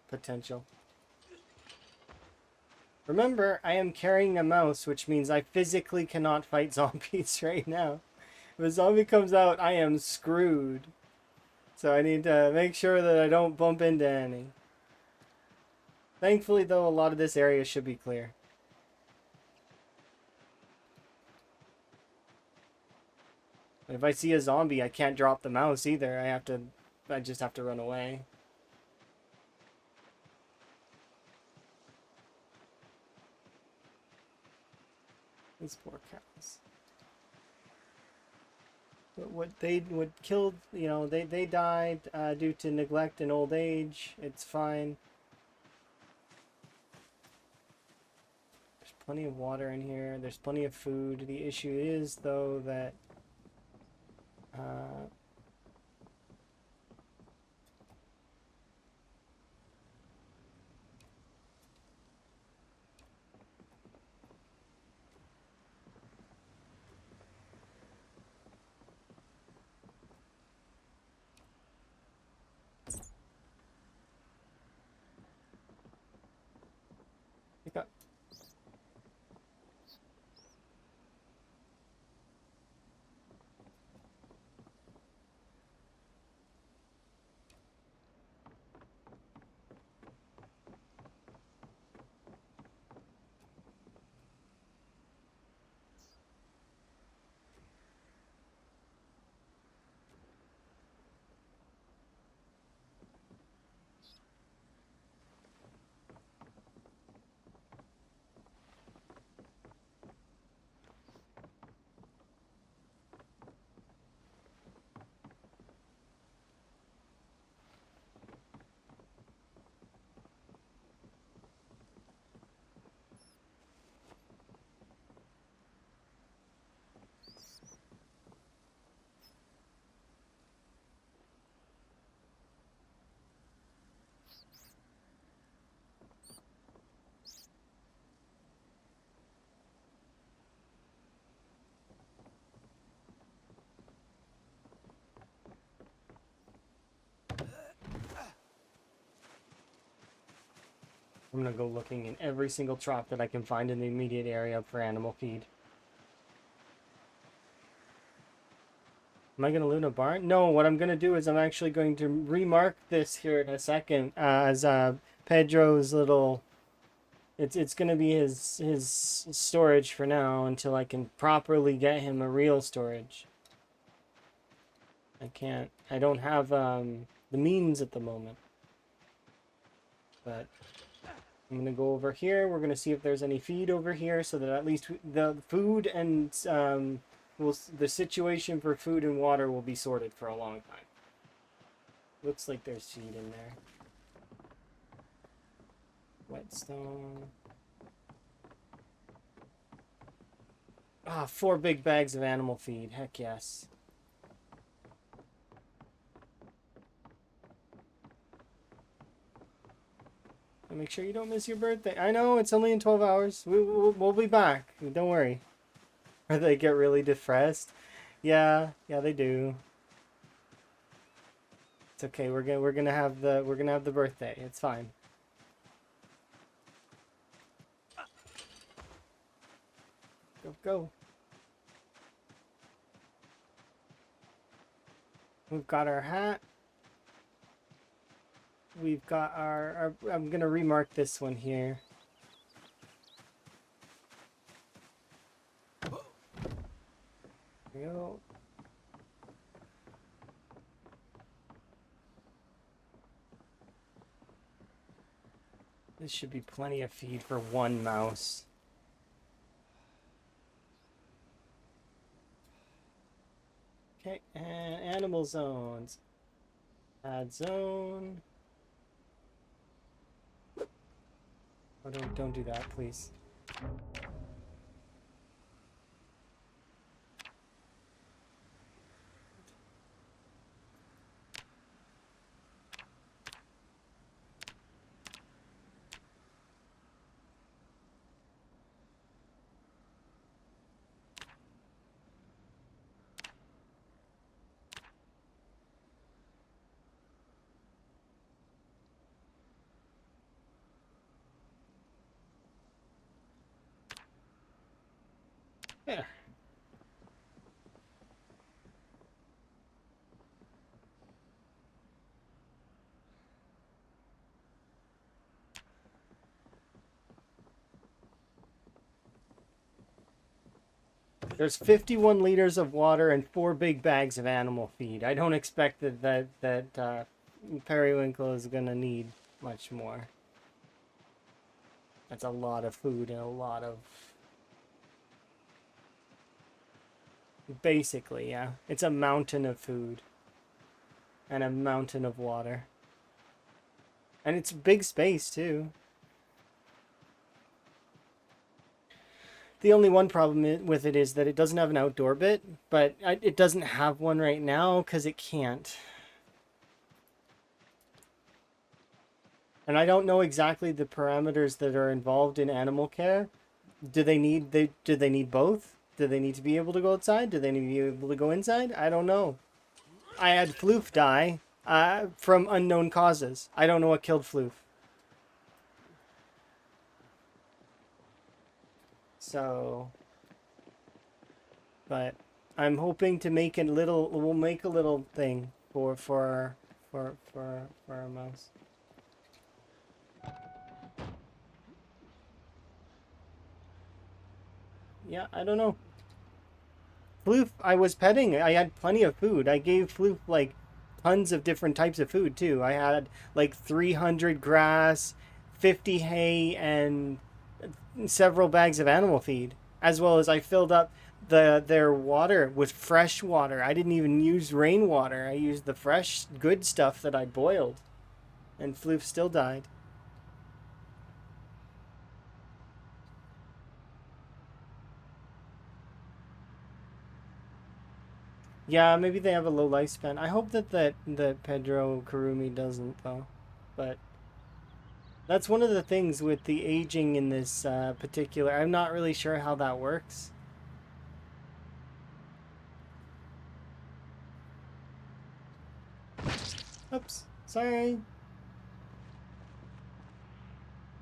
potential. Remember, I am carrying a mouse, which means I physically cannot fight zombies right now. If a zombie comes out, I am screwed. So I need to make sure that I don't bump into any. Thankfully, though, a lot of this area should be clear. If I see a zombie, I can't drop the mouse either. I just have to run away. These poor cows. But what killed, they died due to neglect and old age. It's fine. There's plenty of water in here. There's plenty of food. The issue is, though, that uh, I got I'm gonna go looking in every single trough that I can find in the immediate area for animal feed. Am I gonna loot a barn? No, what I'm gonna do is I'm actually going to remark this here in a second as Pedro's little. It's gonna be his storage for now until I can properly get him a real storage. I don't have the means at the moment. But I'm gonna go over here. We're gonna see if there's any feed over here, so that at least the food and the situation for food and water will be sorted for a long time. Looks like there's feed in there. Whetstone. Ah, 4 big bags of animal feed. Heck yes. Make sure you don't miss your birthday. I know, it's only in 12 hours. We'll be back. Don't worry. Or they get really depressed. Yeah, they do. It's okay. We're gonna have the birthday. It's fine. Go. We've got our hat. We've got our I'm gonna remark this one here. There we go. This should be plenty of feed for one mouse. Okay, and animal zones. Add zone. Oh, don't do that, please. There. There's 51 liters of water and 4 big bags of animal feed. I don't expect that Periwinkle is gonna need much more. That's a lot of food and a lot of... Basically, yeah. It's a mountain of food. And a mountain of water. And it's big space, too. The only one problem with it is that it doesn't have an outdoor bit, but it doesn't have one right now because it can't. And I don't know exactly the parameters that are involved in animal care. Do they need both? Do they need to be able to go outside? Do they need to be able to go inside? I don't know. I had Floof die from unknown causes. I don't know what killed Floof. So, but I'm hoping to make we'll make a little thing for our mouse. Yeah, I don't know. Floof, I was petting. I had plenty of food. I gave Floof like tons of different types of food too. I had like 300 grass, 50 hay, and several bags of animal feed, as well as I filled up their water with fresh water. I didn't even use rainwater. I used the fresh, good stuff that I boiled, and Floof still died. Yeah, maybe they have a low lifespan. I hope that Pedro Karumi doesn't though, but that's one of the things with the aging in this particular. I'm not really sure how that works. Oops, sorry.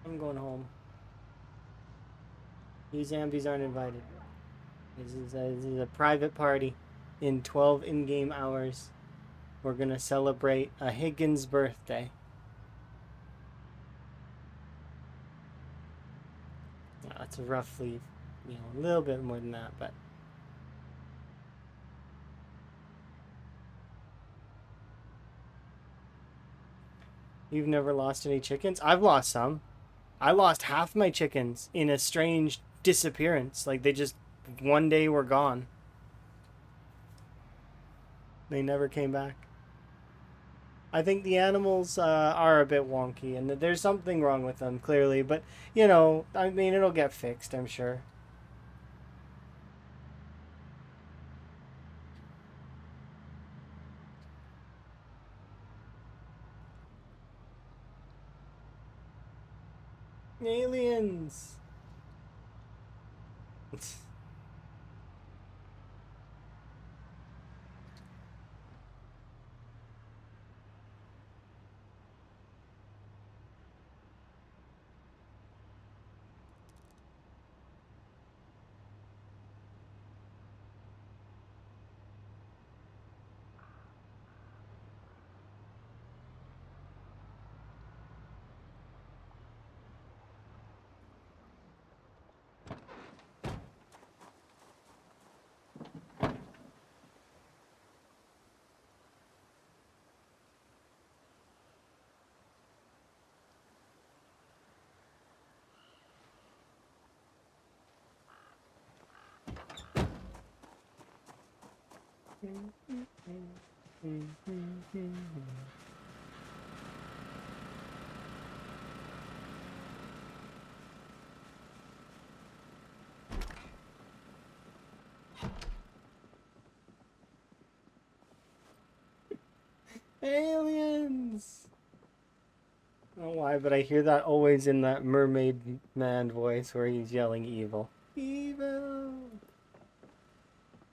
I'm going home. You zombies aren't invited. This is a private party. In 12 in-game hours, we're gonna celebrate a Higgins birthday. That's roughly, a little bit more than that, but you've never lost any chickens? I've lost some. I lost half my chickens in a strange disappearance. Like they just one day were gone. They never came back. I think the animals are a bit wonky, and there's something wrong with them clearly. But I mean, it'll get fixed, I'm sure. Aliens. Aliens. I don't know why, but I hear that always in that mermaid man voice where he's yelling evil. Evil.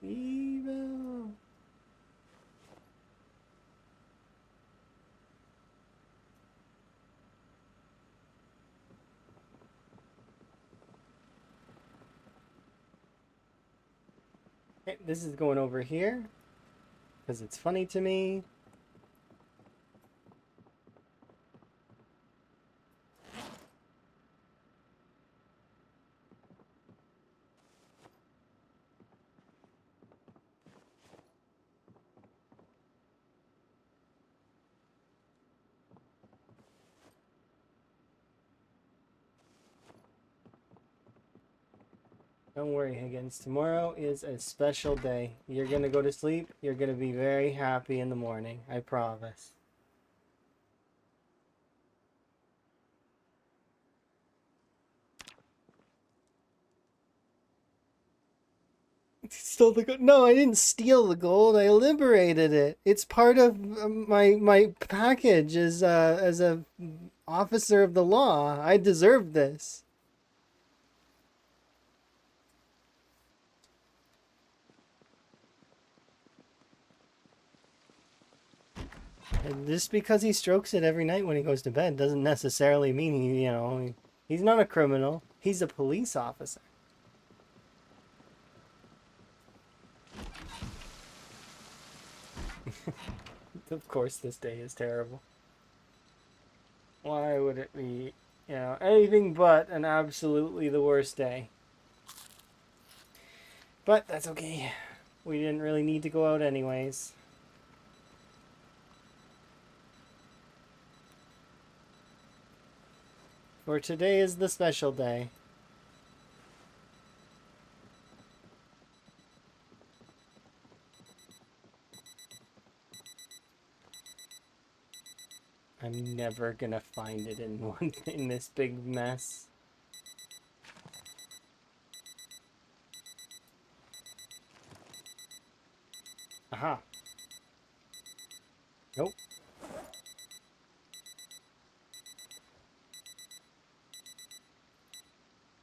Evil. Okay, this is going over here because it's funny to me. Don't worry, Higgins. Tomorrow is a special day. You're gonna go to sleep. You're gonna be very happy in the morning. I promise. Stole the gold? No, I didn't steal the gold. I liberated it. It's part of my package as a officer of the law. I deserve this. And just because he strokes it every night when he goes to bed doesn't necessarily mean he's not a criminal. He's a police officer. Of course, this day is terrible. Why would it be, anything but an absolutely the worst day? But that's okay. We didn't really need to go out anyways. For today is the special day. I'm never gonna find it in this big mess. Aha. Nope.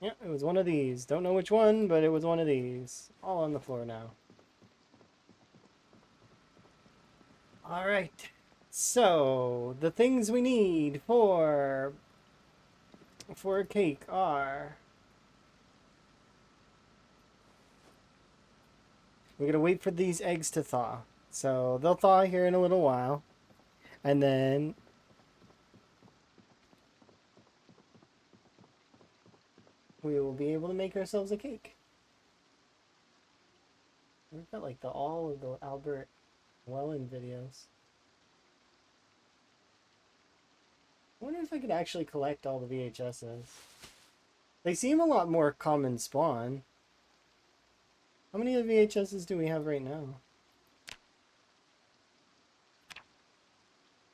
Yeah, it was one of these. Don't know which one, but it was one of these. All on the floor now. Alright. So, the things we need for for a cake are... We're going to wait for these eggs to thaw. So they'll thaw here in a little while. And then... we will be able to make ourselves a cake. We've got like all of the Albert Welland videos. I wonder if I could actually collect all the VHSs. They seem a lot more common spawn. How many of the VHSs do we have right now?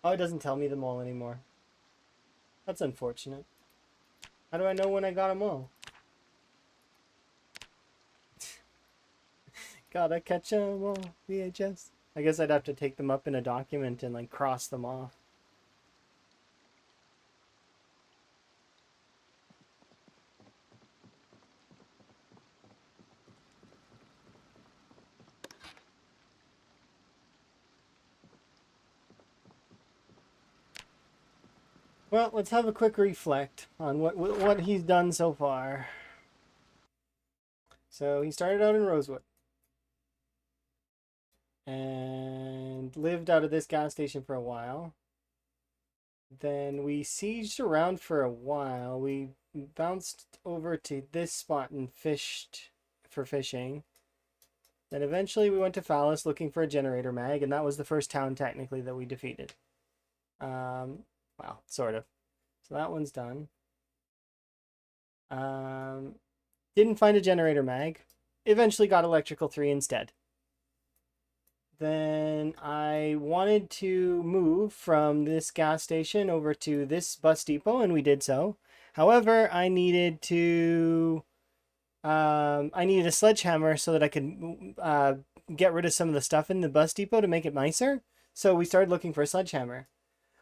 Oh, it doesn't tell me them all anymore. That's unfortunate. How do I know when I got them all? Gotta catch 'em all, VHS. I guess I'd have to take them up in a document and like cross them off. Well, let's have a quick reflect on what he's done so far. So he started out in Rosewood and lived out of this gas station for a while. Then we sieged around for a while. We bounced over to this spot and fished for fishing. Then eventually we went to Phallus looking for a generator mag, and that was the first town technically that we defeated. Well, sort of. So that one's done. Didn't find a generator mag. Eventually got electrical 3 instead. Then I wanted to move from this gas station over to this bus depot, and we did so. However, I needed a sledgehammer so that I could get rid of some of the stuff in the bus depot to make it nicer. So we started looking for a sledgehammer.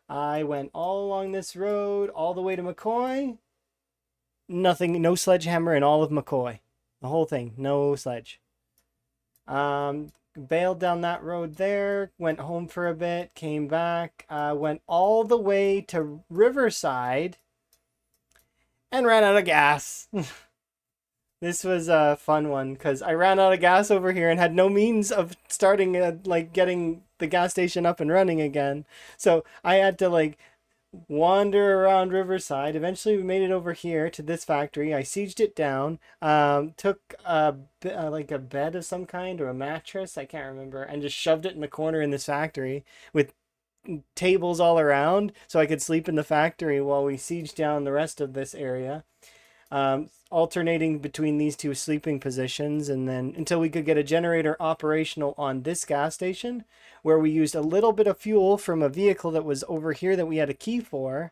I went all along this road, all the way to McCoy. Nothing, no sledgehammer in all of McCoy. The whole thing, no sledge. Bailed down that road there, went home for a bit, came back, went all the way to Riverside, and ran out of gas. This was a fun one, because I ran out of gas over here and had no means of starting, getting the gas station up and running again. So I had to, wander around Riverside. Eventually we made it over here to this factory. I sieged it down, took a bed of some kind or a mattress, I can't remember, and just shoved it in the corner in this factory with tables all around so I could sleep in the factory while we sieged down the rest of this area. Alternating between these two sleeping positions, and then until we could get a generator operational on this gas station, where we used a little bit of fuel from a vehicle that was over here that we had a key for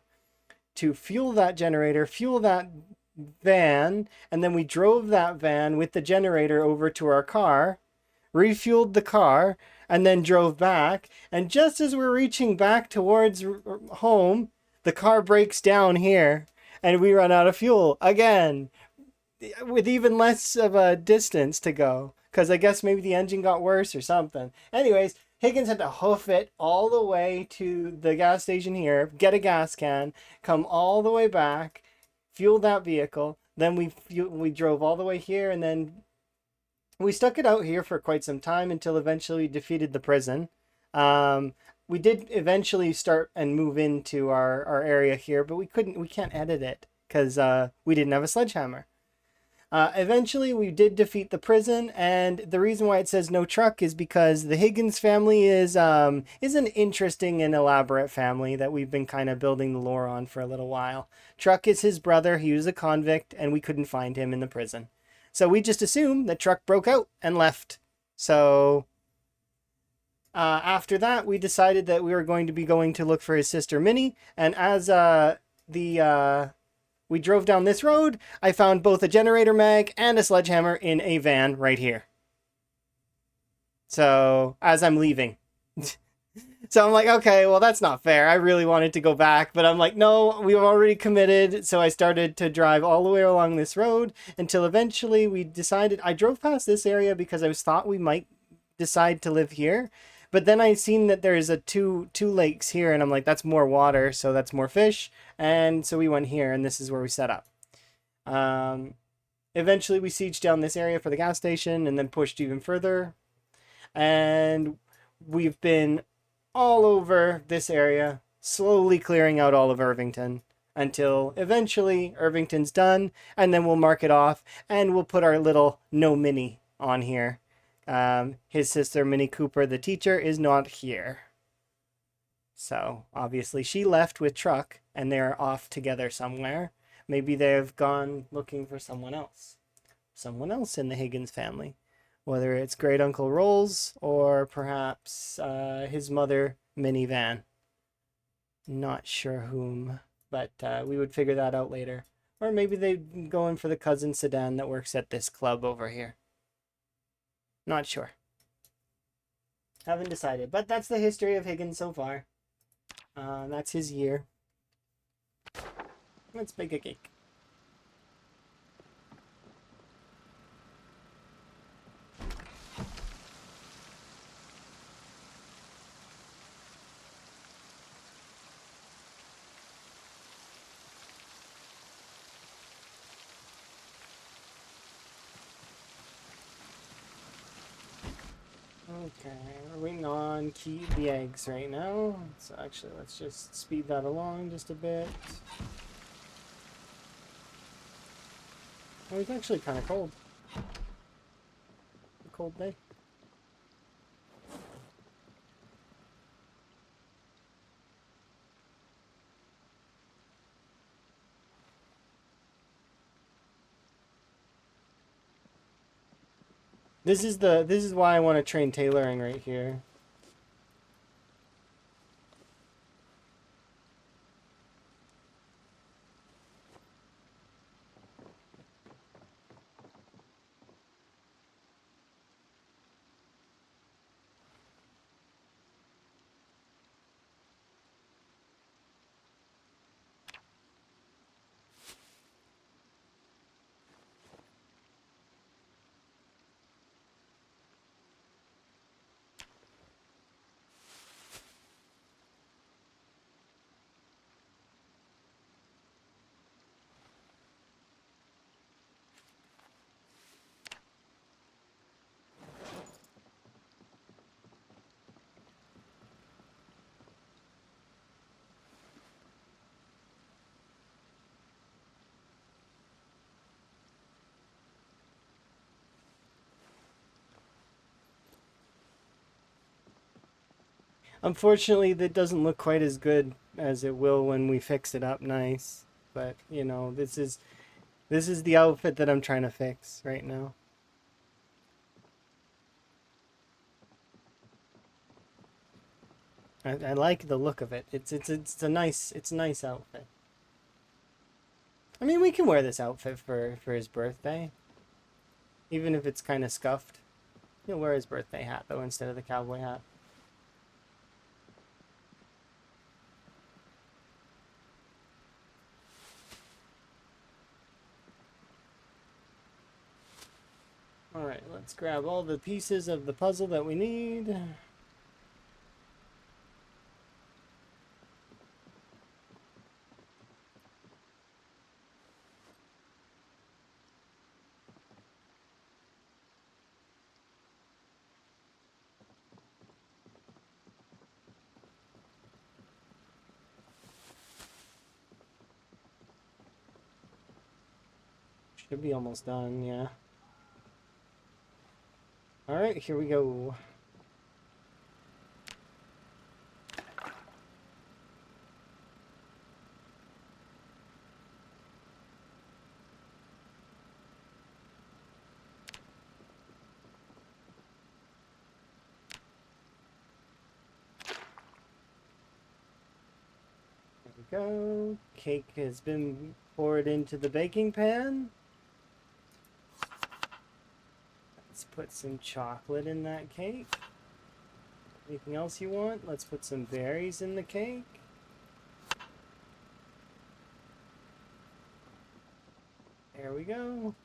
to fuel that generator, fuel that van, and then we drove that van with the generator over to our car, refueled the car, and then drove back. And just as we're reaching back towards home, the car breaks down here and we run out of fuel again, with even less of a distance to go, because I guess maybe the engine got worse or something. Anyways, Higgins had to hoof it all the way to the gas station here, get a gas can, come all the way back, fuel that vehicle. Then we drove all the way here, and then we stuck it out here for quite some time until eventually we defeated the prison. We did eventually start and move into our area here, but we can't edit it because we didn't have a sledgehammer. Eventually we did defeat the prison, and the reason why it says no truck is because the Higgins family is an interesting and elaborate family that we've been kind of building the lore on for a little while. Truck is his brother. He was a convict, and we couldn't find him in the prison. So we just assumed that Truck broke out and left. So after that, we decided that we were going to be going to look for his sister Minnie, and as we drove down this road, I found both a generator mag and a sledgehammer in a van right here. So, as I'm leaving. So I'm like, okay, well, that's not fair. I really wanted to go back, but I'm like, no, we've already committed. So I started to drive all the way along this road until eventually we decided, I drove past this area because I thought we might decide to live here. But then I seen that there's a two lakes here, and I'm like, that's more water, so that's more fish. And so we went here, and this is where we set up. Um, Eventually, we sieged down this area for the gas station, and then pushed even further. And we've been all over this area, slowly clearing out all of Irvington until eventually Irvington's done, and then we'll mark it off and we'll put our little no Minnie on here. His sister, Minnie Cooper, the teacher, is not here. So obviously she left with Truck and they're off together somewhere. Maybe they've gone looking for someone else. Someone else in the Higgins family. Whether it's Great Uncle Rolls or perhaps his mother, Minnie Van. Not sure whom, but we would figure that out later. Or maybe they go in for the cousin Sedan that works at this club over here. Not sure. Haven't decided. But that's the history of Higgins so far. That's his year. Let's bake a cake. Okay, we're waiting on the eggs right now. So actually, let's just speed that along just a bit. Oh, it's actually kind of cold. A cold day. This is why I want to train tailoring right here. Unfortunately, that doesn't look quite as good as it will when we fix it up nice. But, you know, this is the outfit that I'm trying to fix right now. I like the look of it. It's a nice outfit. I mean, we can wear this outfit for his birthday, even if it's kind of scuffed. He'll wear his birthday hat though instead of the cowboy hat. Alright, let's grab all the pieces of the puzzle that we need. Should be almost done, yeah. Alright, here we go. There we go. Cake has been poured into the baking pan. Let's put some chocolate in that cake. Anything else you want? Let's put some berries in the cake. There we go.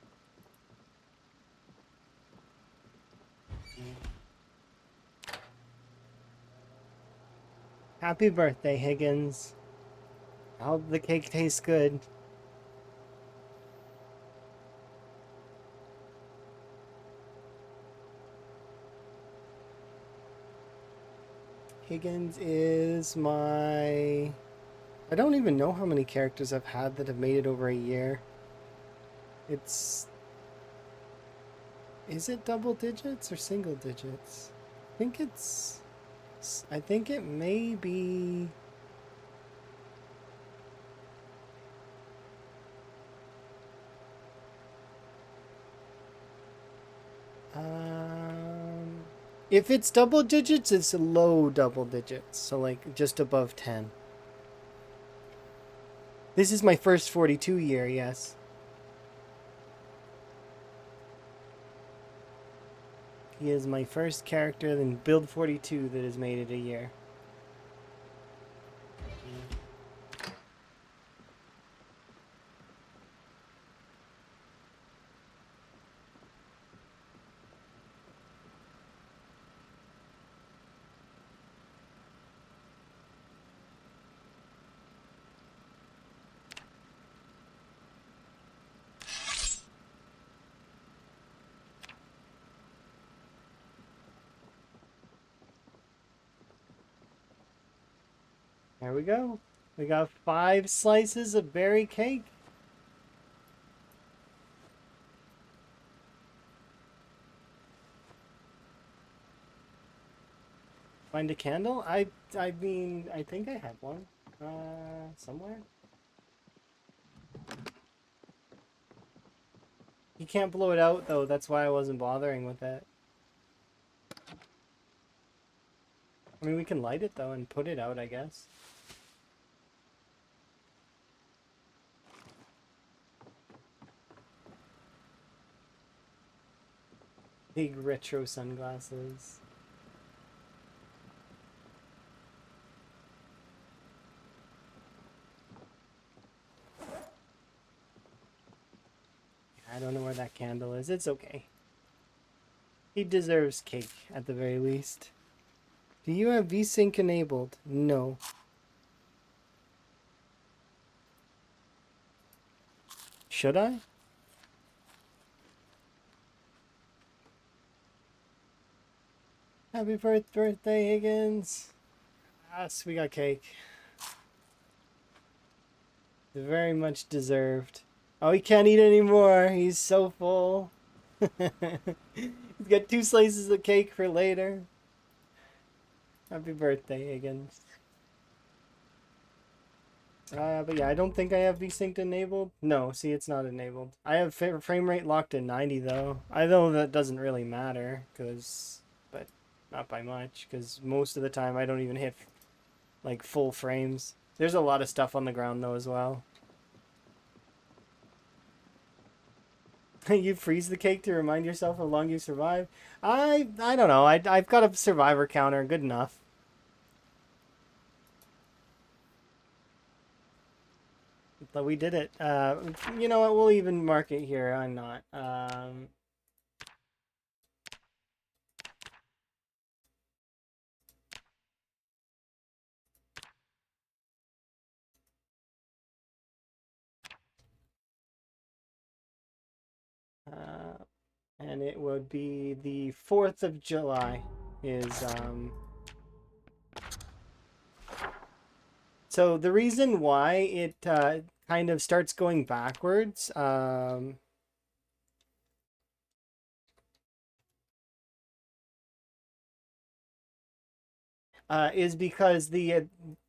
Happy birthday, Higgins. I hope the cake tastes good. Higgins is my... I don't even know how many characters I've had that have made it over a year. It's... Is it double digits or single digits? I think it's... I think it may be... Um, if it's double digits, it's low double digits. So like just above 10. This is my first 42 year, yes. He is my first character in Build 42 that has made it a year. There we go. We got 5 slices of berry cake. Find a candle? I mean, I think I have one. Somewhere. You can't blow it out though, that's why I wasn't bothering with it. I mean, we can light it though and put it out, I guess. Big retro sunglasses. I don't know where that candle is. It's okay. He deserves cake at the very least. Do you have VSync enabled? No. Should I? Happy birthday, Higgins. Yes, we got cake. Very much deserved. Oh, he can't eat anymore. He's so full. He's got 2 slices of cake for later. Happy birthday, Higgins. But yeah, I don't think I have VSync enabled. No, see, it's not enabled. I have frame rate locked at 90 though. I know that doesn't really matter, but not by much, because most of the time I don't even hit like full frames. There's a lot of stuff on the ground though as well. You freeze the cake to remind yourself how long you survived. I don't know. I've got a survivor counter, good enough. But we did it. You know what? We'll even mark it here. I'm not. And it would be the 4th of July is so the reason why it kind of starts going backwards is because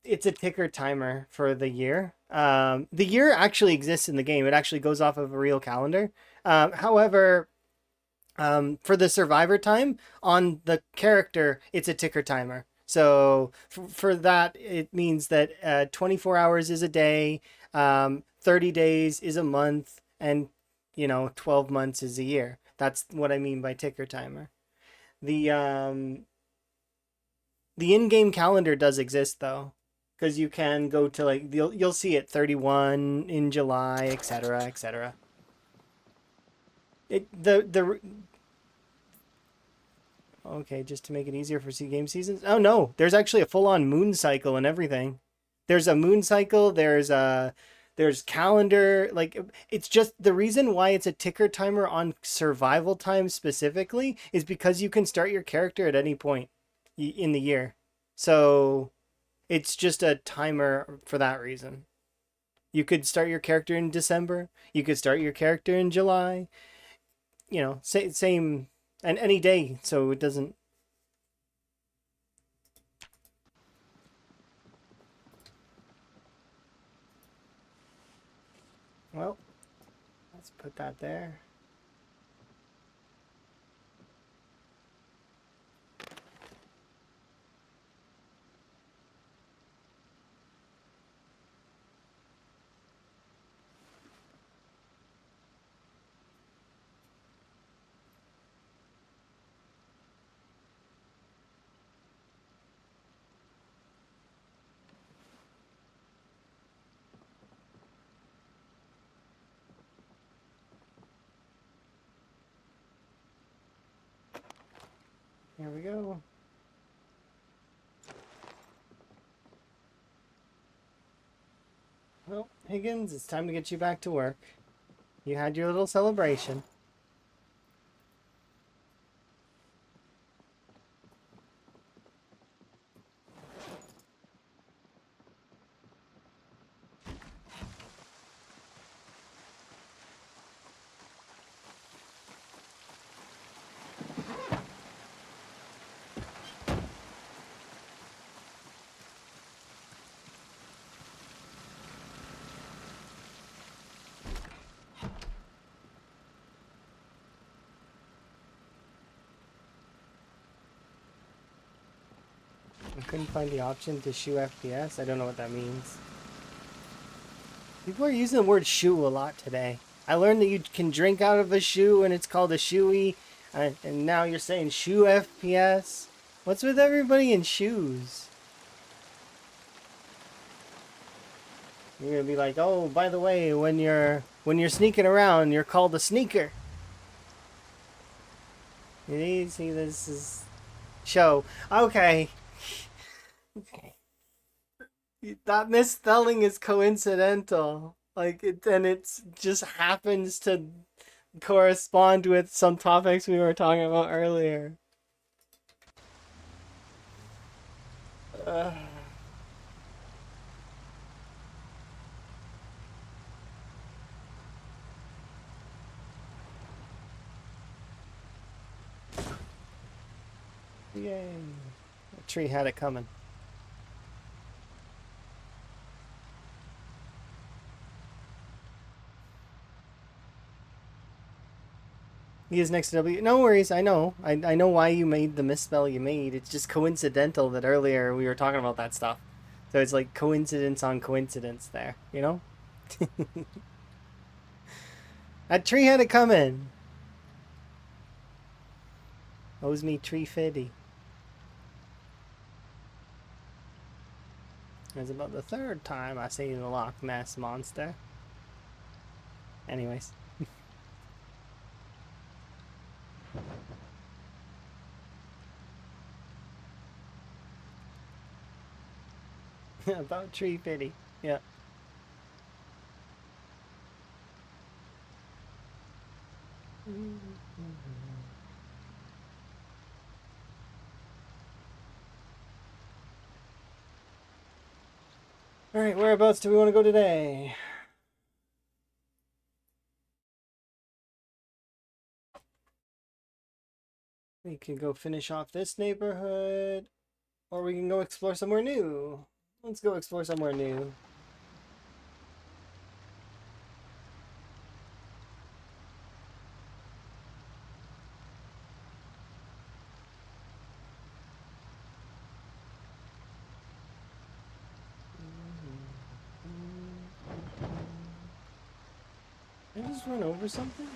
it's a ticker timer for the year. The year actually exists in the game. It actually goes off of a real calendar. However, for the survivor time on the character, it's a ticker timer. So for that, it means that 24 hours is a day, 30 days is a month, and 12 months is a year. That's what I mean by ticker timer. The the in-game calendar does exist though, because you can go to like you'll see it 31 in July, etc., etc. It the Okay, just to make it easier for game seasons. Oh no, there's actually a full-on moon cycle and everything. There's a moon cycle. There's calendar. Like it's just the reason why it's a ticker timer on survival time specifically is because you can start your character at any point in the year. So it's just a timer for that reason. You could start your character in December. You could start your character in July. You know, same and any day. So it doesn't. Well, let's put that there. Here we go. Well, Higgins, it's time to get you back to work. You had your little celebration. I couldn't find the option to shoe FPS. I don't know what that means. People are using the word shoe a lot today. I learned that you can drink out of a shoe and it's called a shoey. And now you're saying shoe FPS. What's with everybody in shoes? You're gonna be like, oh, by the way, when you're sneaking around, you're called a sneaker. You see, this is show. Okay. That misspelling is coincidental. Like it just happens to correspond with some topics we were talking about earlier. Uh, yay. The tree had it coming. He is next to W. No worries, I know. I know why you made the misspell you made. It's just coincidental that earlier we were talking about that stuff. So it's like coincidence on coincidence there, you know? That tree had it coming. Owes me tree fitty. It's about the third time I seen the Loch Ness monster. Anyways. About tree fitty. Yeah. Alright, whereabouts do we want to go today? We can go finish off this neighborhood, or we can go explore somewhere new. Let's go explore somewhere new. Did I just run over something?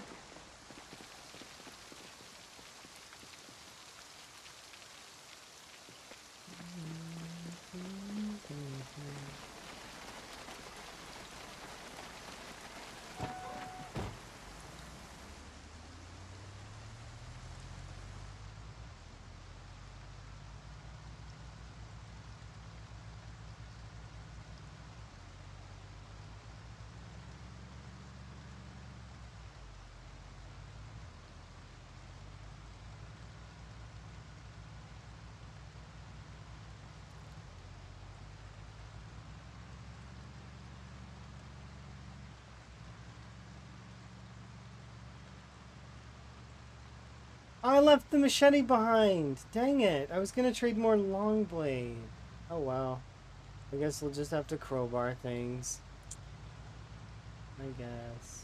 I left the machete behind. Dang it. I was gonna trade more long blade. Oh well. I guess we'll just have to crowbar things. I guess.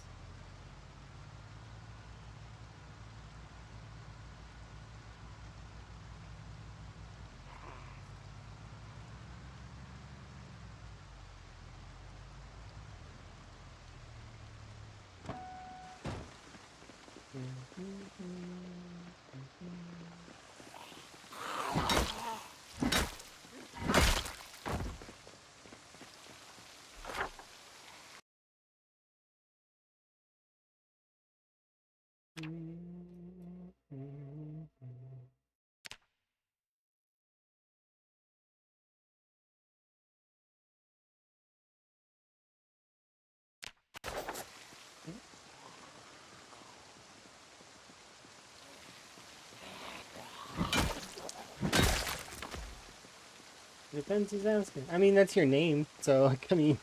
Depends who's asking. I mean, that's your name, so I mean.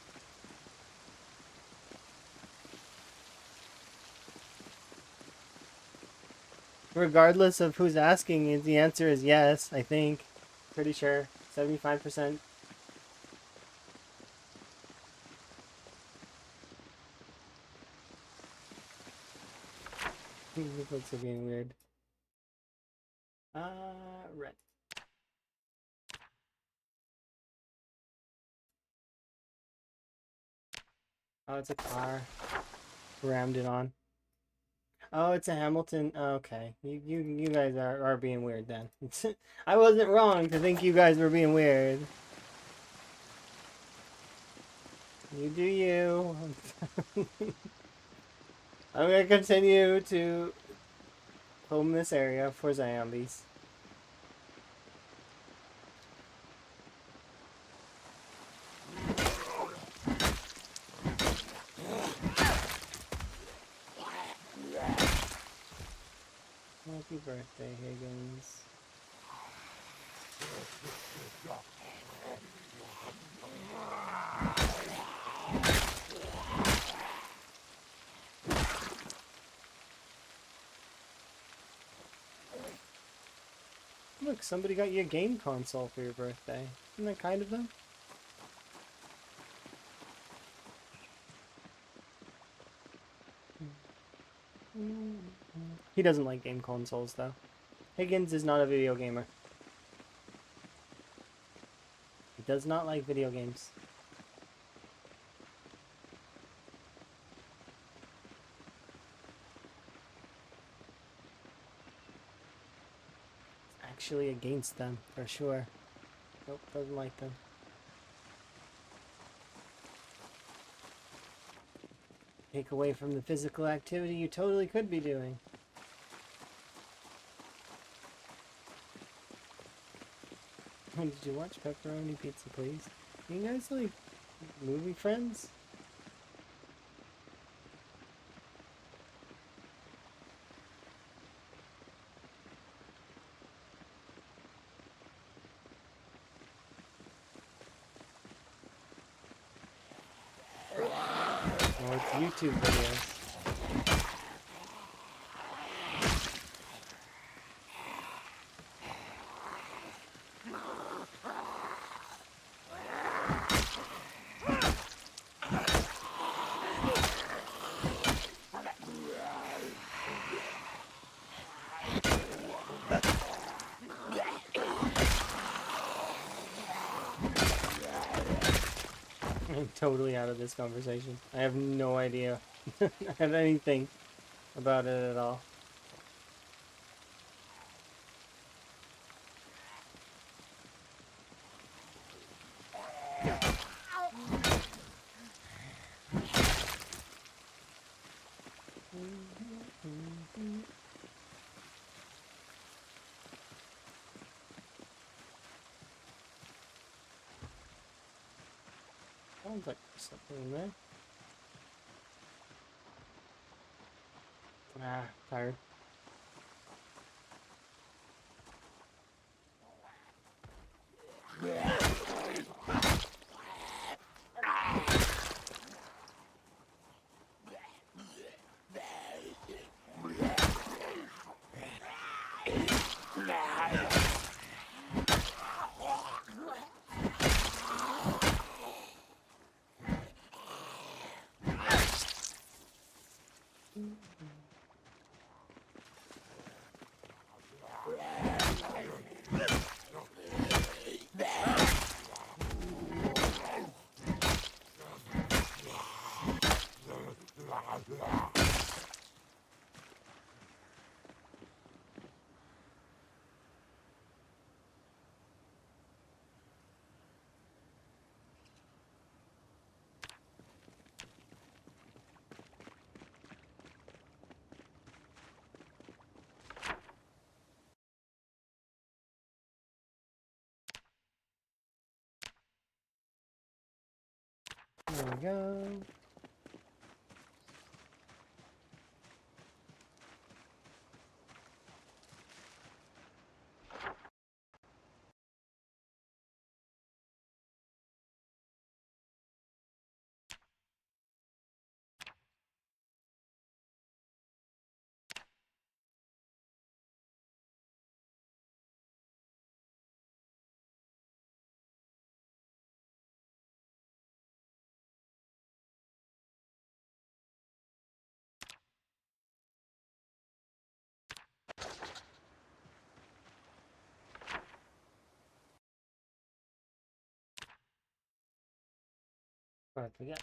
Regardless of who's asking, the answer is yes, I think. Pretty sure. 75%. This looks like being weird. Red. Oh, it's a car. Rammed it on. Oh, it's a Hamilton. Oh, okay. You guys are being weird then. I wasn't wrong to think you guys were being weird. You do you. I'm gonna continue to home this area for zombies. Happy birthday, Higgins. Look, somebody got you a game console for your birthday. Isn't that kind of them? He doesn't like game consoles, though. Higgins is not a video gamer. He does not like video games. Actually against them, for sure. Nope, doesn't like them. Take away from the physical activity you totally could be doing. Did you watch Pepperoni Pizza, please? You guys like movie friends? Oh, it's YouTube videos. I'm totally out of this conversation. I have no idea of anything about it at all. Sounds like there's something in there. Ah, tired. There we go. What I forget.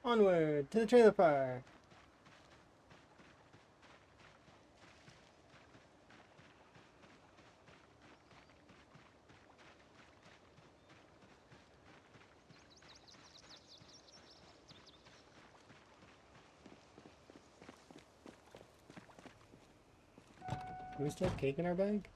Onward to the trailer park. Do we still have cake in our bag?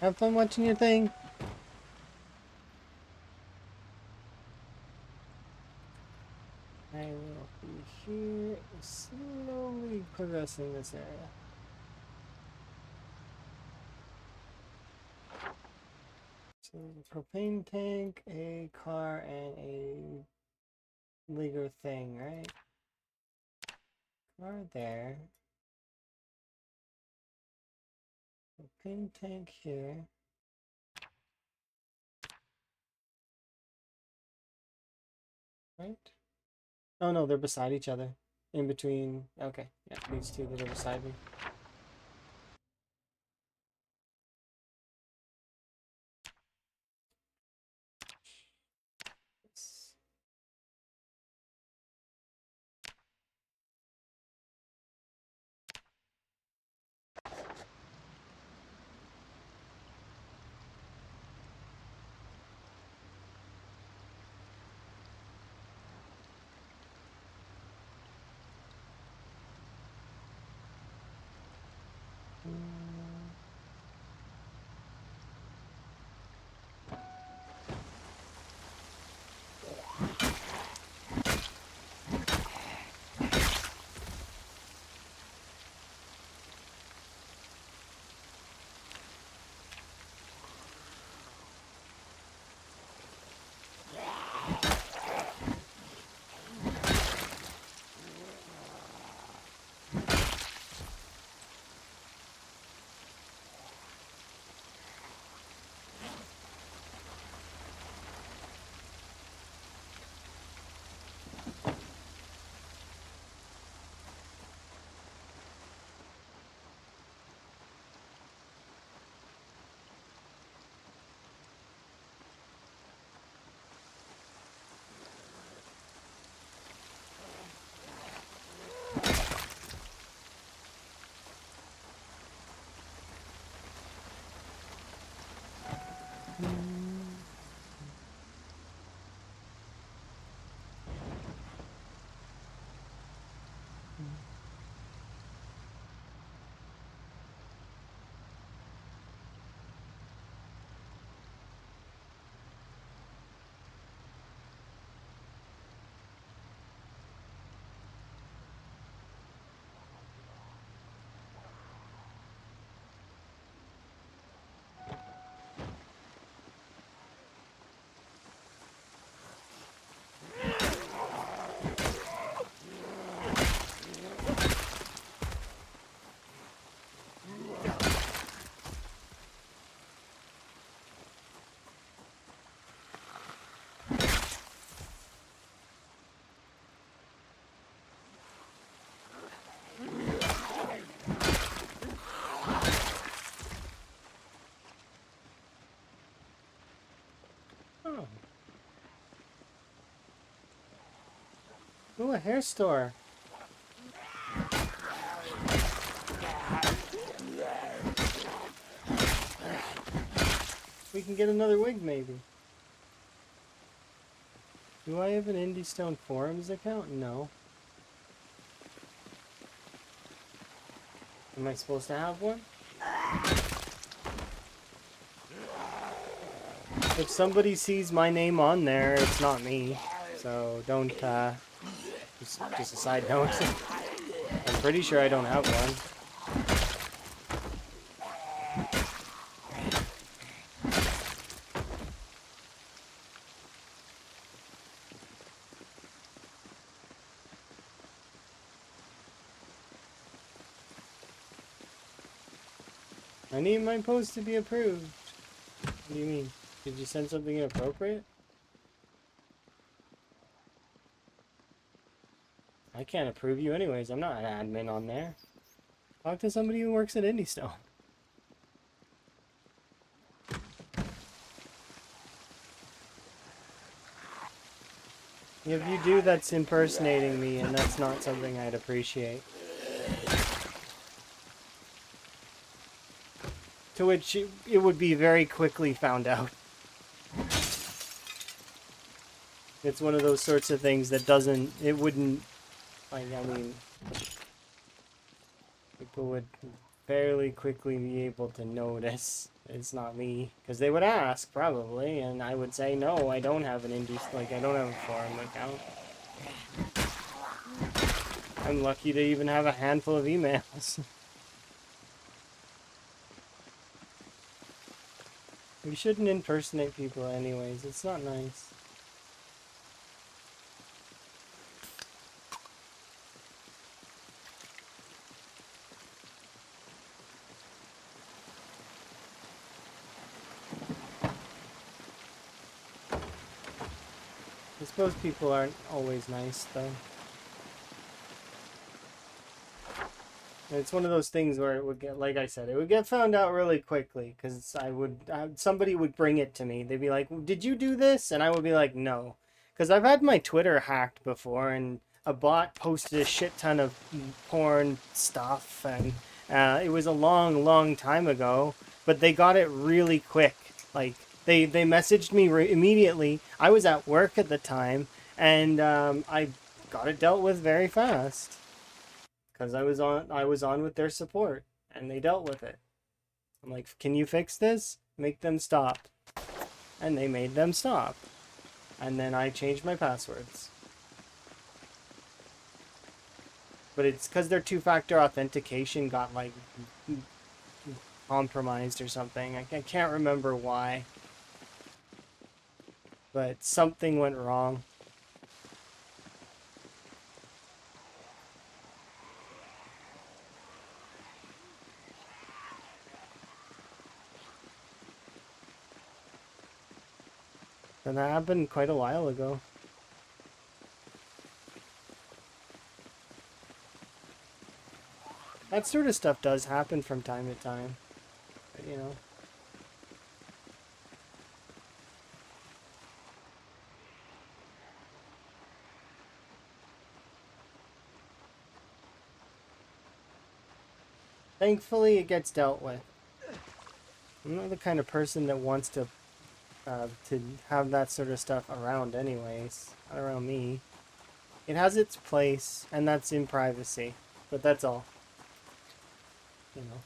Have fun watching your thing. I will be here slowly progressing this area. So there's a propane tank, a car, and a leaguer thing, right? Car there. Propane tank here. Right? Oh no, they're beside each other. In between. Okay, yeah, these two that are beside me. Yes. Oh. Oh, a hair store. We can get another wig, maybe. Do I have an Indie Stone Forums account? No. Am I supposed to have one? If somebody sees my name on there, it's not me. So don't, just a side note. I'm pretty sure I don't have one. I need my post to be approved. What do you mean? Did you send something inappropriate? I can't approve you anyways. I'm not an admin on there. Talk to somebody who works at IndieStone. If you do, that's impersonating me, and that's not something I'd appreciate. To which it would be very quickly found out. It's one of those sorts of things that doesn't, it wouldn't, like, I mean, people would fairly quickly be able to notice it's not me. Because they would ask, probably, and I would say, no, I don't have an indie, like, I don't have a forum account. I'm lucky to even have a handful of emails. We shouldn't impersonate people anyways, it's not nice. I suppose people aren't always nice, though. It's one of those things where it would get, like I said, it would get found out really quickly, because somebody would bring it to me. They'd be like, did you do this? And I would be like, no. Because I've had my Twitter hacked before, and a bot posted a shit ton of porn stuff, and it was a long, long time ago, but they got it really quick. Like, they messaged me immediately. I was at work at the time, and I got it dealt with very fast. Because I was on with their support, And they dealt with it. I'm like, can you fix this? Make them stop. And they made them stop. And then I changed my passwords. But it's because their two-factor authentication got, like, compromised or something. I can't remember why. But something went wrong. And that happened quite a while ago. That sort of stuff does happen from time to time. But, you know. Thankfully, it gets dealt with. I'm not the kind of person that wants to have that sort of stuff around anyways. Not around me. It has its place, and that's in privacy. But that's all. You know.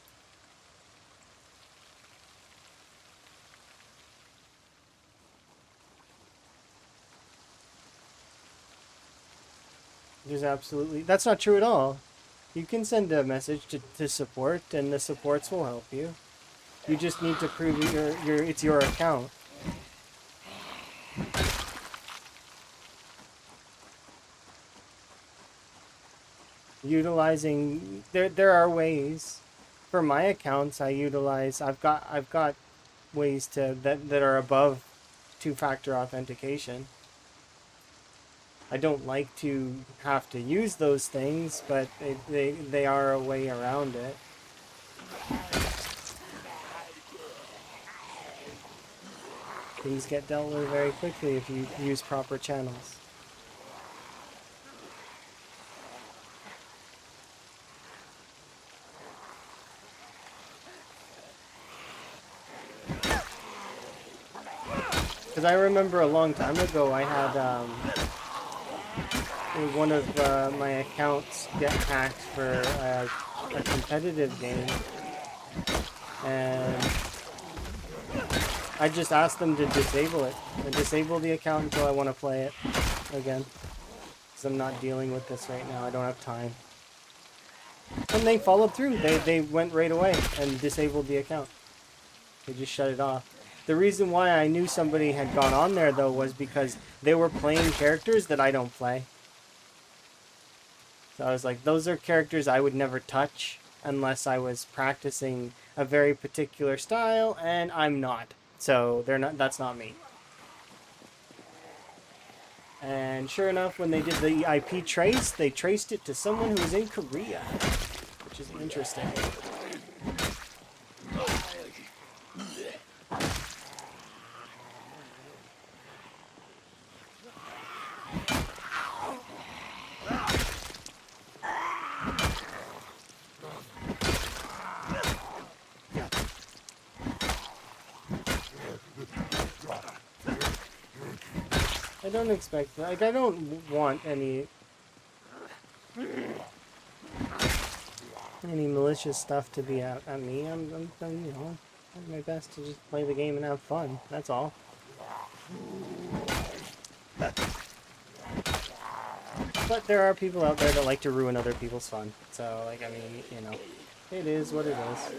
There's absolutely... That's not true at all. You can send a message to support, and the supports will help you. You just need to prove it's your account. Utilizing... There are ways. For my accounts, I've got ways that are above two-factor authentication. I don't like to have to use those things, but they are a way around it. Things get dealt with very quickly if you use proper channels. Because I remember a long time ago I had one of my accounts get hacked for a competitive game, and I just asked them to disable it and disable the account until I want to play it again, because I'm not dealing with this right now. I don't have time. And they followed through. They went right away and disabled the account. They just shut it off. The reason why I knew somebody had gone on there, though, was because they were playing characters that I don't play. So I was like, those are characters I would never touch unless I was practicing a very particular style, and I'm not. So that's not me. And sure enough, when they did the IP trace, they traced it to someone who was in Korea, which is interesting. I don't expect, like, I don't want any malicious stuff to be out at me. I'm you know, doing my best to just play the game and have fun. That's all. But there are people out there that like to ruin other people's fun. So, like, I mean, you know, it is what it is.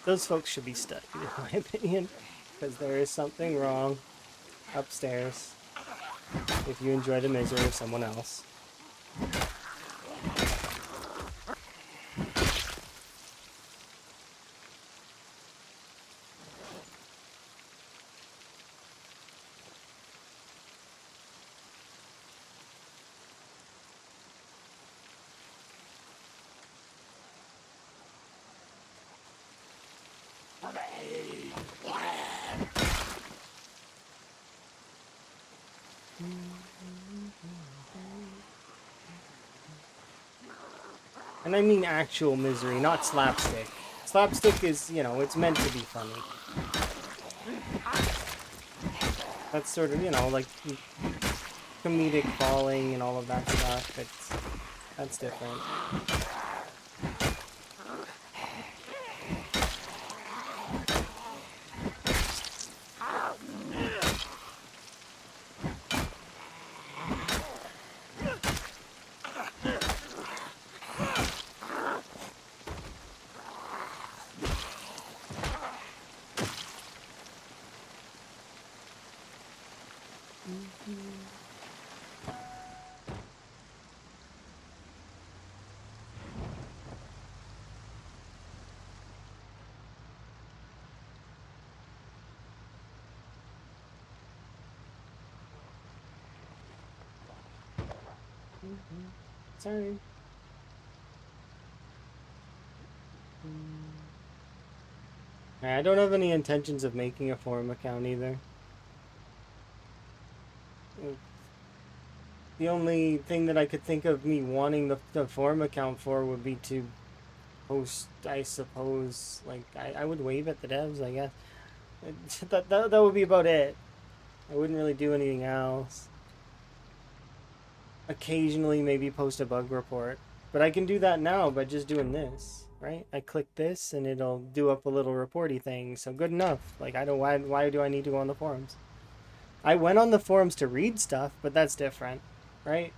Those folks should be studied, in my opinion, because there is something wrong upstairs if you enjoy the misery of someone else. And I mean actual misery, not slapstick. Slapstick is, you know, it's meant to be funny. That's sort of, you know, like comedic falling and all of that stuff. That's different. Sorry. I don't have any intentions of making a forum account either. The only thing that I could think of me wanting the forum account for would be to post, I suppose, like, I would wave at the devs, I guess. That would be about it. I wouldn't really do anything else. Occasionally maybe post a bug report. But I can do that now by just doing this, right? I click this and it'll do up a little reporty thing. So good enough. Like, I don't, why do I need to go on the forums? I went on the forums to read stuff, but that's different, right?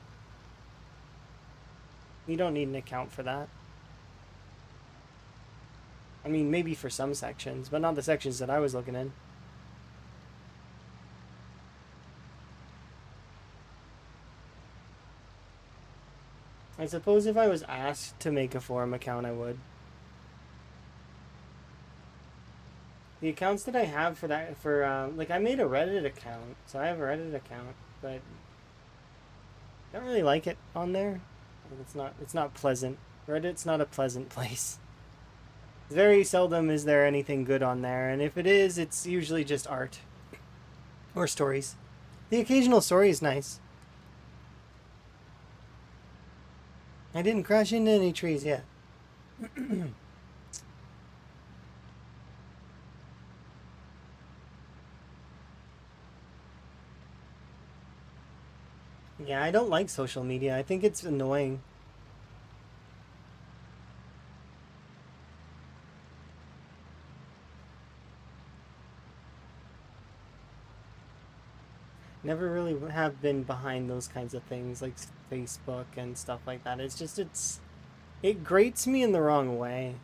You don't need an account for that. I mean, maybe for some sections, but not the sections that I was looking in. I suppose if I was asked to make a forum account, I would. The accounts that I have for that, like, I made a Reddit account, so I have a Reddit account, but I don't really like it on there. It's not pleasant. Reddit's not a pleasant place. Very seldom is there anything good on there, and if it is, it's usually just art. Or stories. The occasional story is nice. I didn't crash into any trees yet. Yeah, I don't like social media. I think it's annoying. Never really have been behind those kinds of things like Facebook and stuff like that. It's just, it grates me in the wrong way.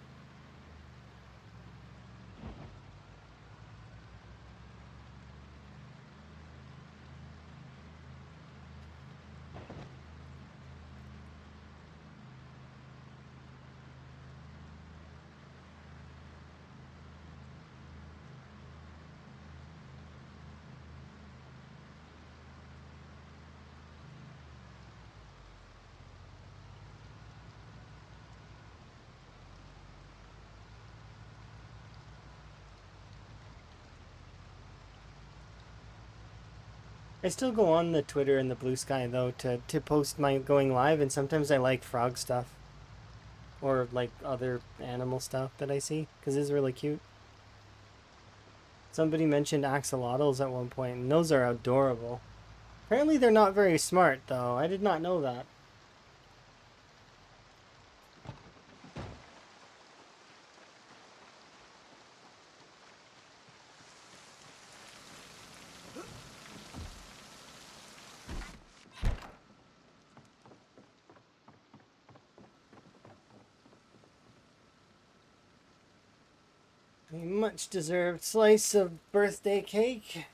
I still go on the Twitter and the Blue Sky though to post my going live, and sometimes I like frog stuff or like other animal stuff that I see because it's really cute. Somebody mentioned axolotls at one point, and those are adorable. Apparently they're not very smart though. I did not know that. A much deserved slice of birthday cake.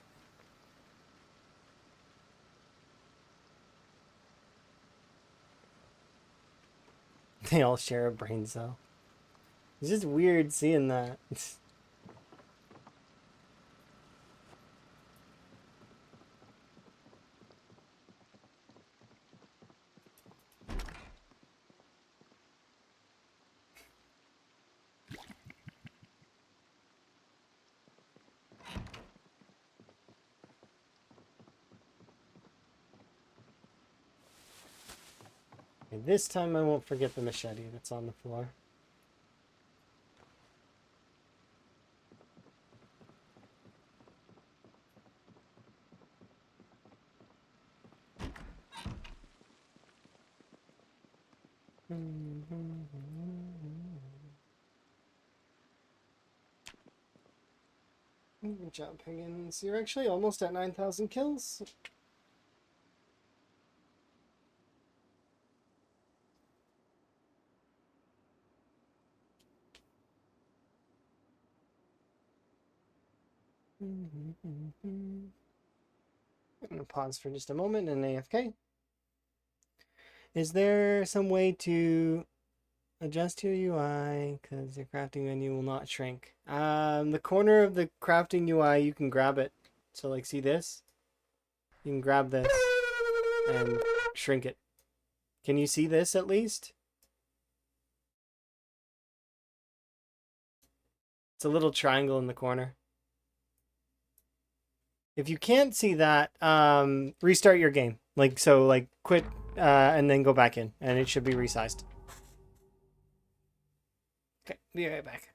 They all share a brain cell. It's just weird seeing that. Okay, this time I won't forget the machete that's on the floor. Good job, Higgins. You're actually almost at 9,000 kills. I'm gonna pause for just a moment and AFK. Is there some way to adjust your UI because your crafting menu will not shrink? The corner of the crafting UI, you can grab it. So like, see this? You can grab this and shrink it. Can you see this at least? It's a little triangle in the corner. If you can't see that, restart your game. Like, so like quit and then go back in and it should be resized. Okay, be right back.